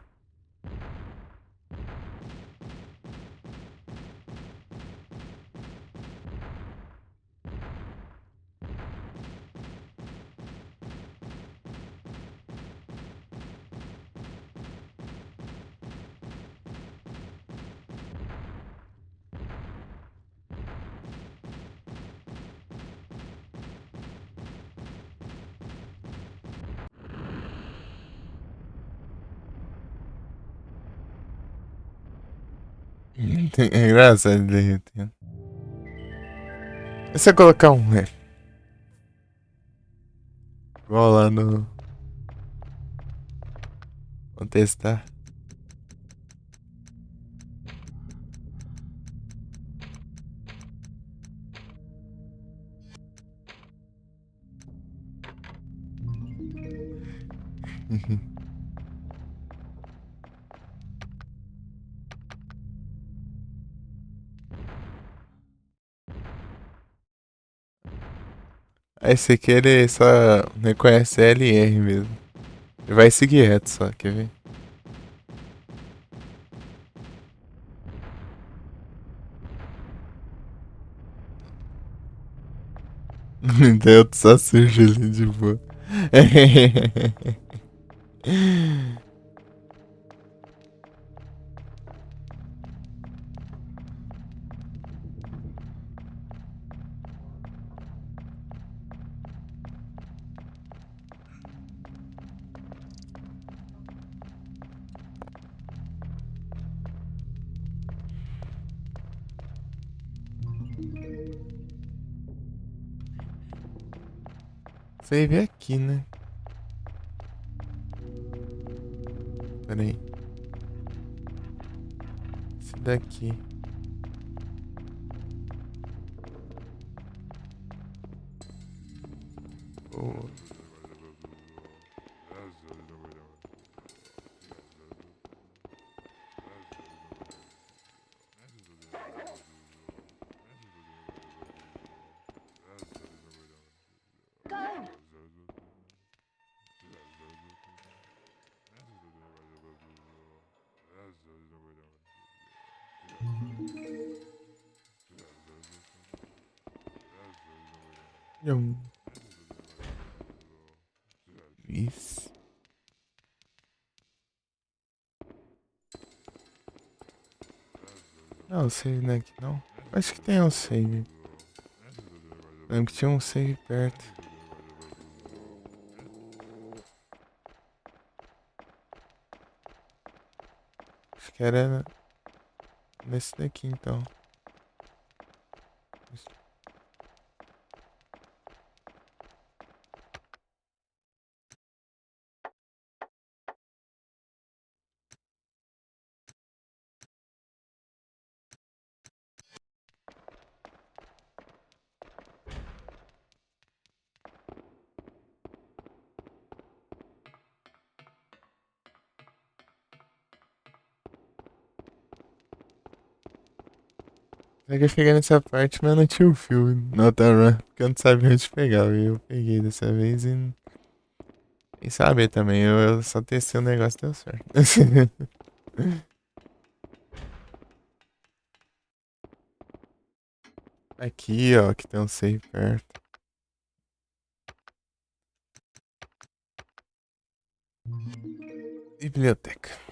É engraçado ele derretendo. E se eu colocar um igual lá no. Vou testar. Esse aqui ele só reconhece LR mesmo. Ele vai seguir reto só, quer ver? Então eu tô só sujo ali de boa. save aqui, né? Pera aí. Esse daqui. Boa. Go! Yum. Isso. Não, o save não é aqui não. Acho que tem um save. Lembro que tinha um save perto. Acho que era nesse daqui então. Só que eu cheguei nessa parte, mas não tinha o fio na outra run, porque eu não sabia onde pegar. E eu peguei dessa vez e saber também. Eu só testei o negócio e deu certo. Aqui, ó, que tem um save perto. Biblioteca.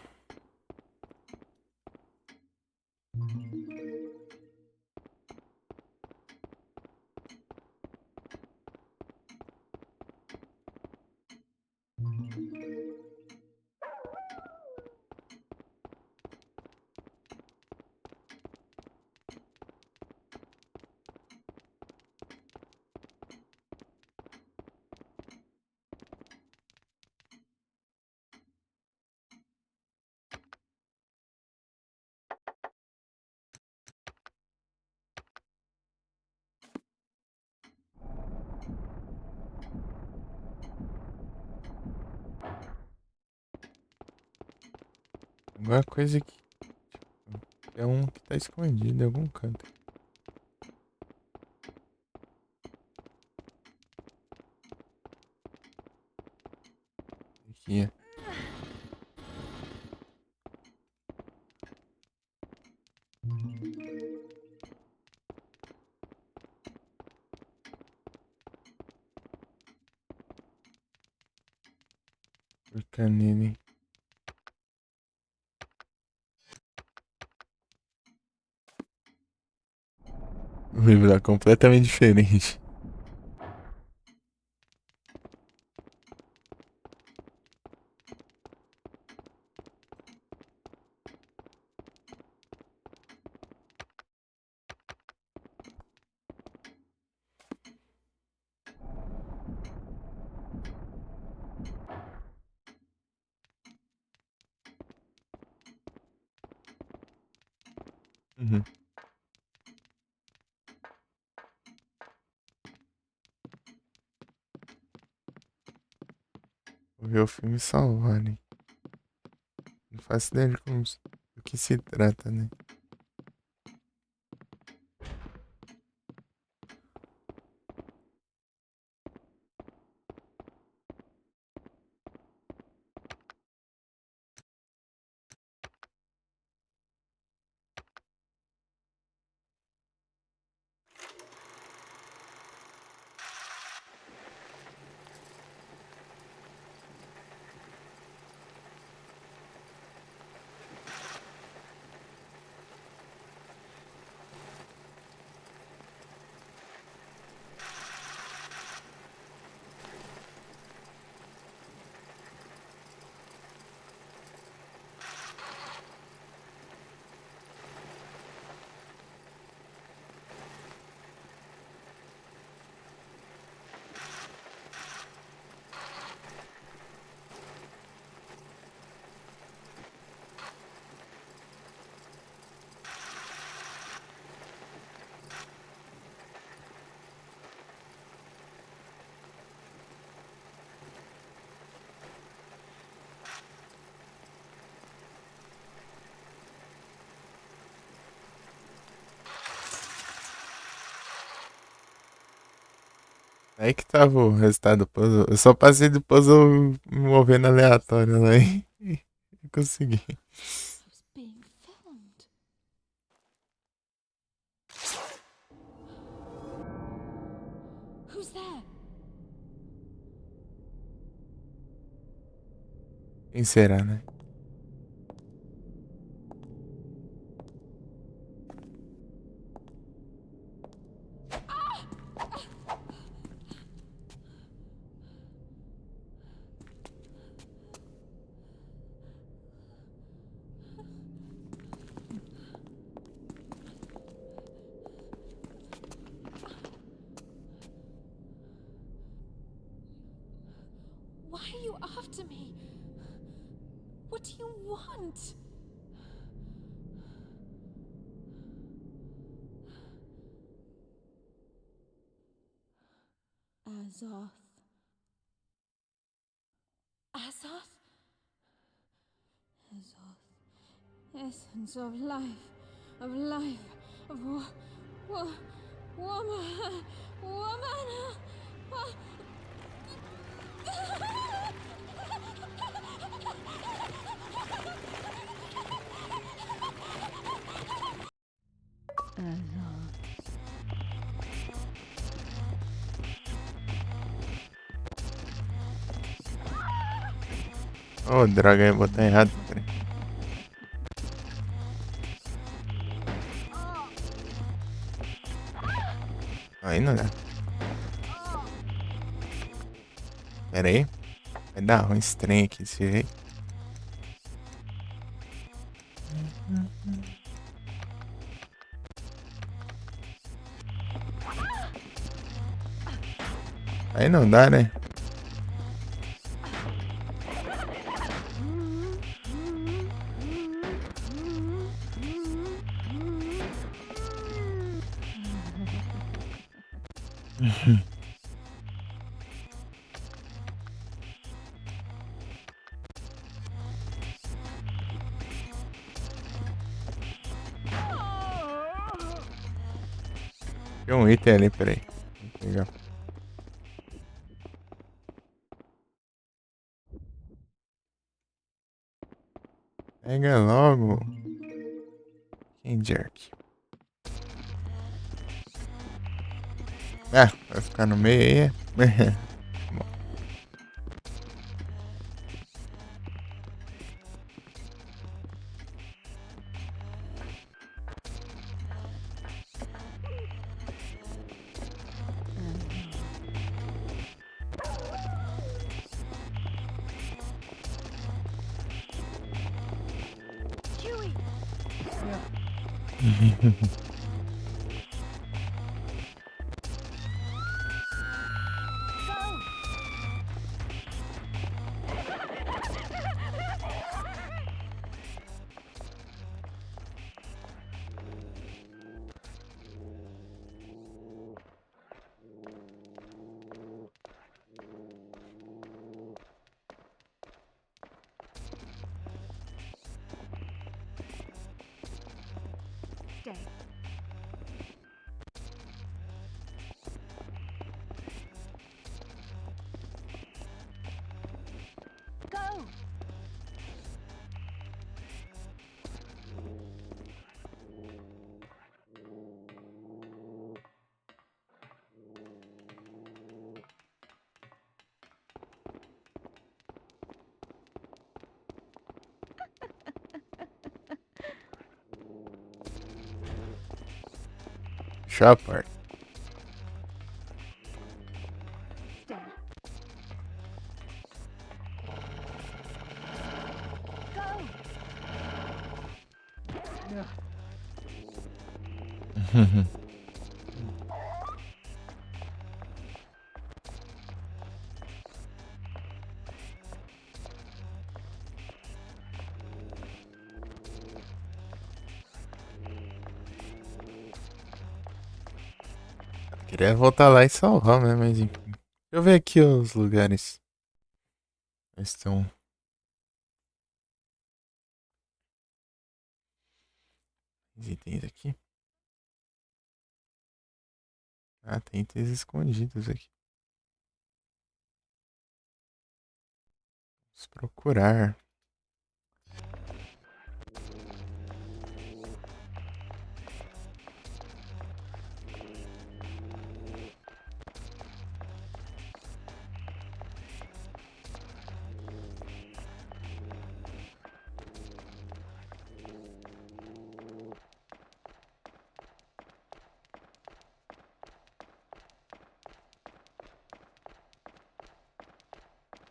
Alguma coisa que. É um que tá escondido em algum canto. Aqui, ó. Clicar nele. O livro é completamente diferente. Uhum. Vou ver o filme e salvar, né? Não faço ideia de como, do que se trata, né? Aí que tava o resultado do puzzle. Eu só passei do puzzle me movendo aleatório lá e consegui. I was being filmed. Who's there? Quem será, né? Why are you after me? What do you want? Azoth. Azoth? Azoth. Essence of life. Of life. Of woman. Woman. Oh, droga, eu ia botar errado. Peraí. Aí não dá. Pera aí. Vai dar ruim esse trem aqui desse jeito. Aí não dá, né? Tem um item ali, peraí. Vou pegar. Pega logo. Quem jerk? Ah, vai ficar no meio aí, é? Bom. Huey! Go! Stay. Go! Shopper. Stay. Go! Queria voltar lá e salvar, né? Mas enfim. Deixa eu ver aqui os lugares. Estão. Os itens aqui. Ah, tem itens escondidos aqui. Vamos procurar.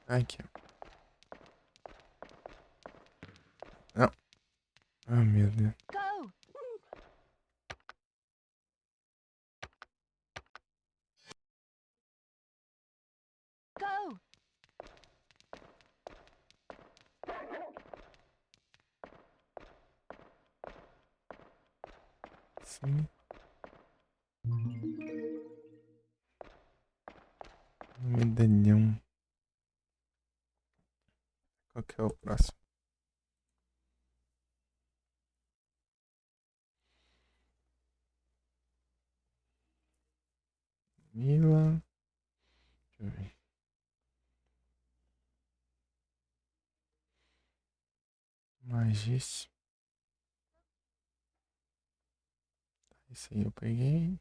Aqui, ó. Não. Ah, meu Deus. Go! Go! Sim. Medalhão. Qual que é o próximo? Mila. Deixa eu ver. Magíssimo. Esse aí eu peguei.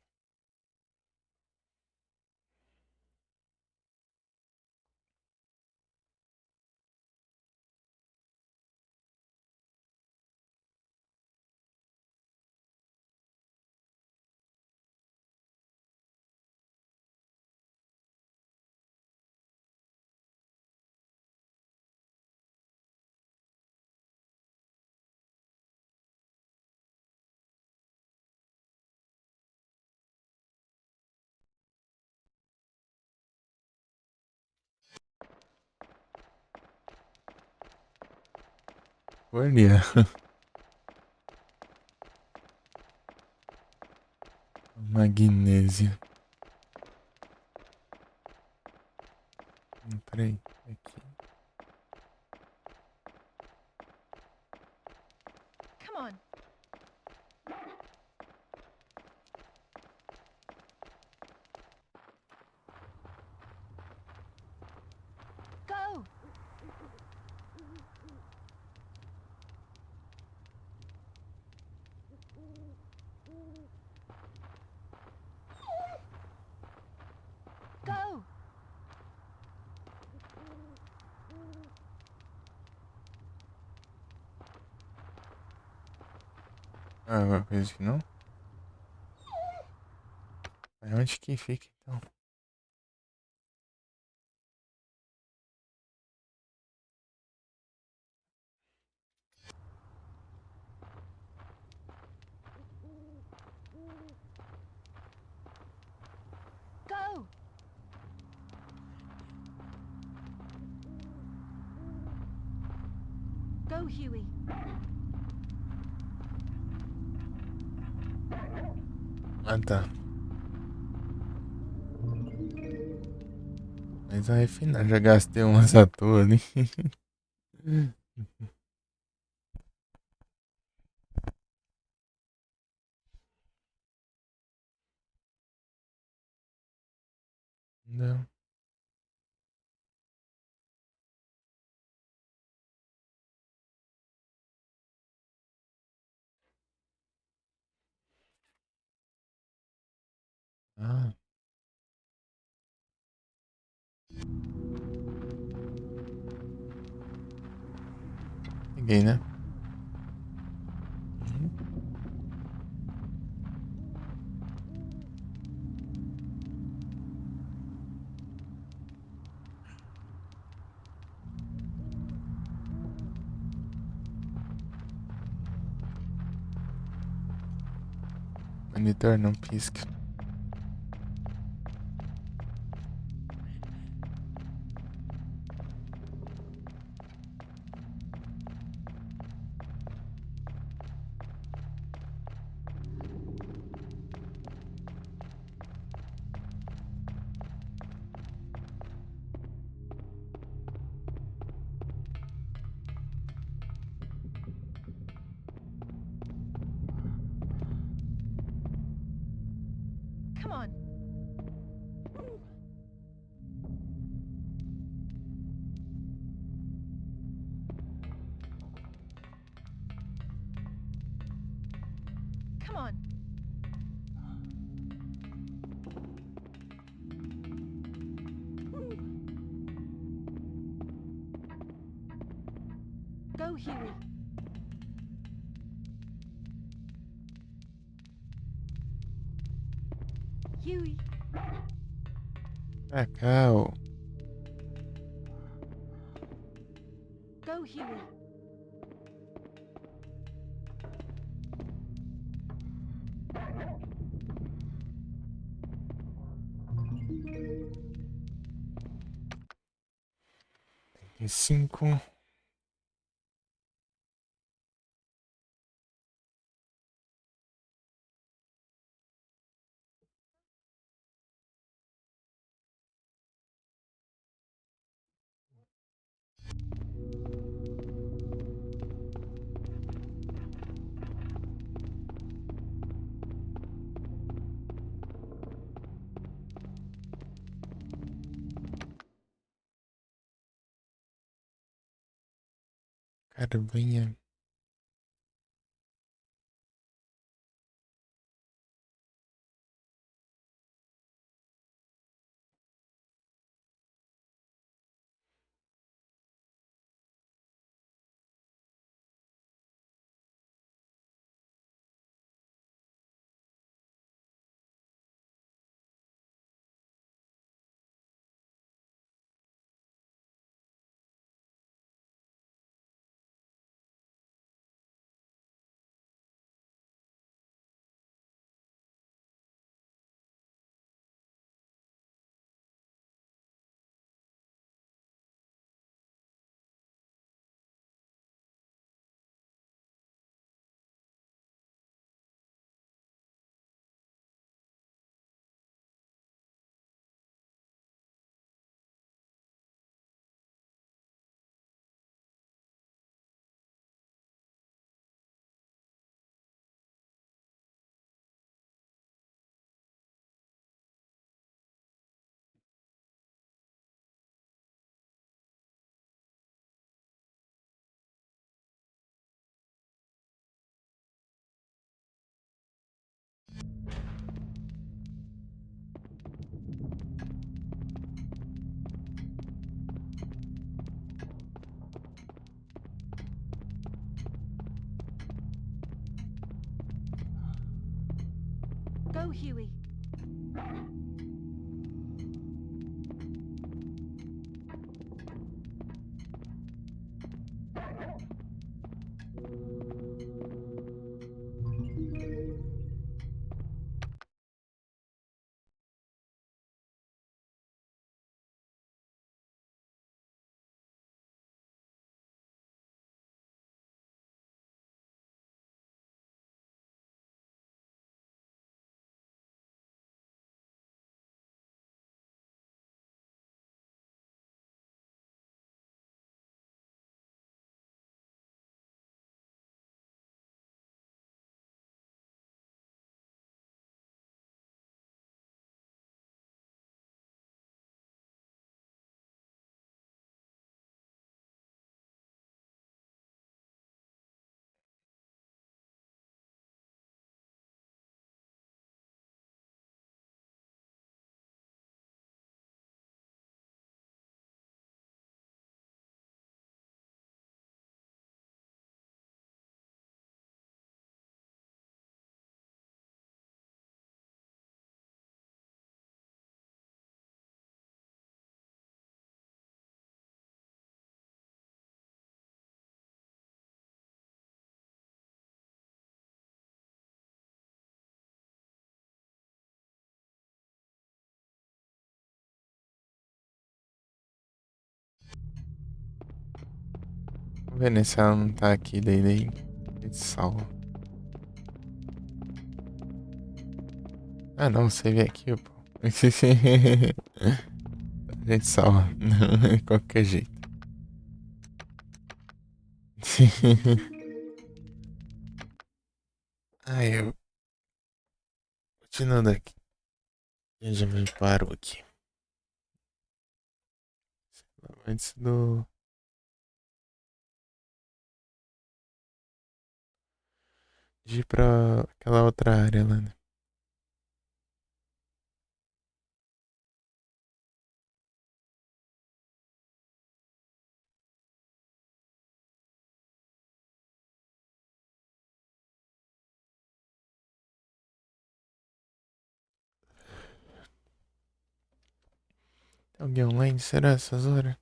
Olha. Magnésio. Peraí. Aqui. Come on. Go! Go! Ah, uma coisa que não? Mas onde que fica então? Go! Go, Huey. Ah, tá. Mas vai refinar. Já gastei umas à toa ali. Não. Ah, peguei, né? Uhum. Monitor não pisca. Come on. Come on. Go, Huey. Huey. Cacau. Go, Huey. E 5. Carbanha. Go, Huey. Vamos ver se ela não tá aqui, daí a gente salva. Ah não, você vê aqui, pô. A gente salva. De qualquer jeito. Ah, eu. Continuando aqui. Eu já me paro aqui. Antes do. de ir pra aquela outra área lá, né? Tem alguém online? Será essas horas?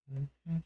Uhum.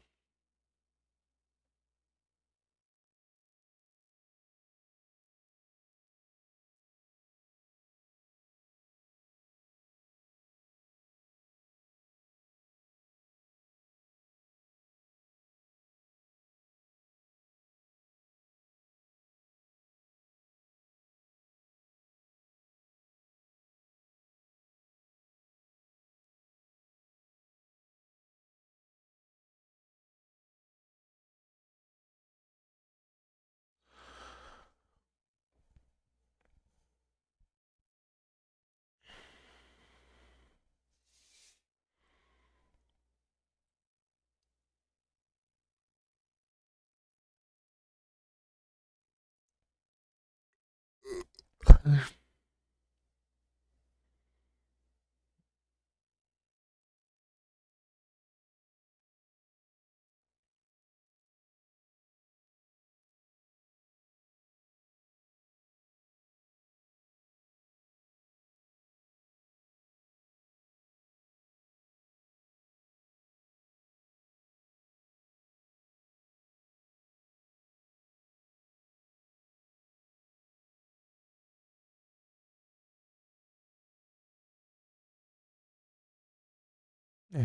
É,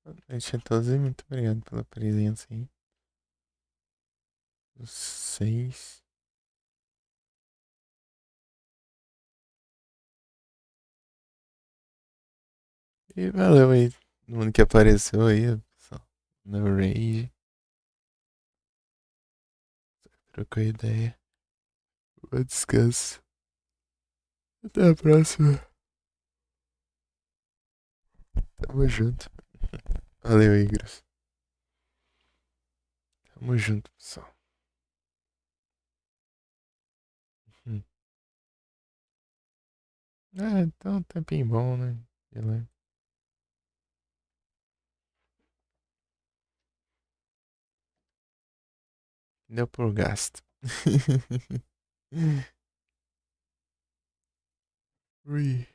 boa noite a todos e muito obrigado pela presença aí. Vocês. E valeu aí, todo mundo que apareceu aí, pessoal. No Rage, trocou ideia. Bom descanso. Até a próxima. Tamo junto. Valeu, Igros. Tamo junto, pessoal. Hum. Então, um tempinho bom, né? Beleza. Deu por gasto. Ui.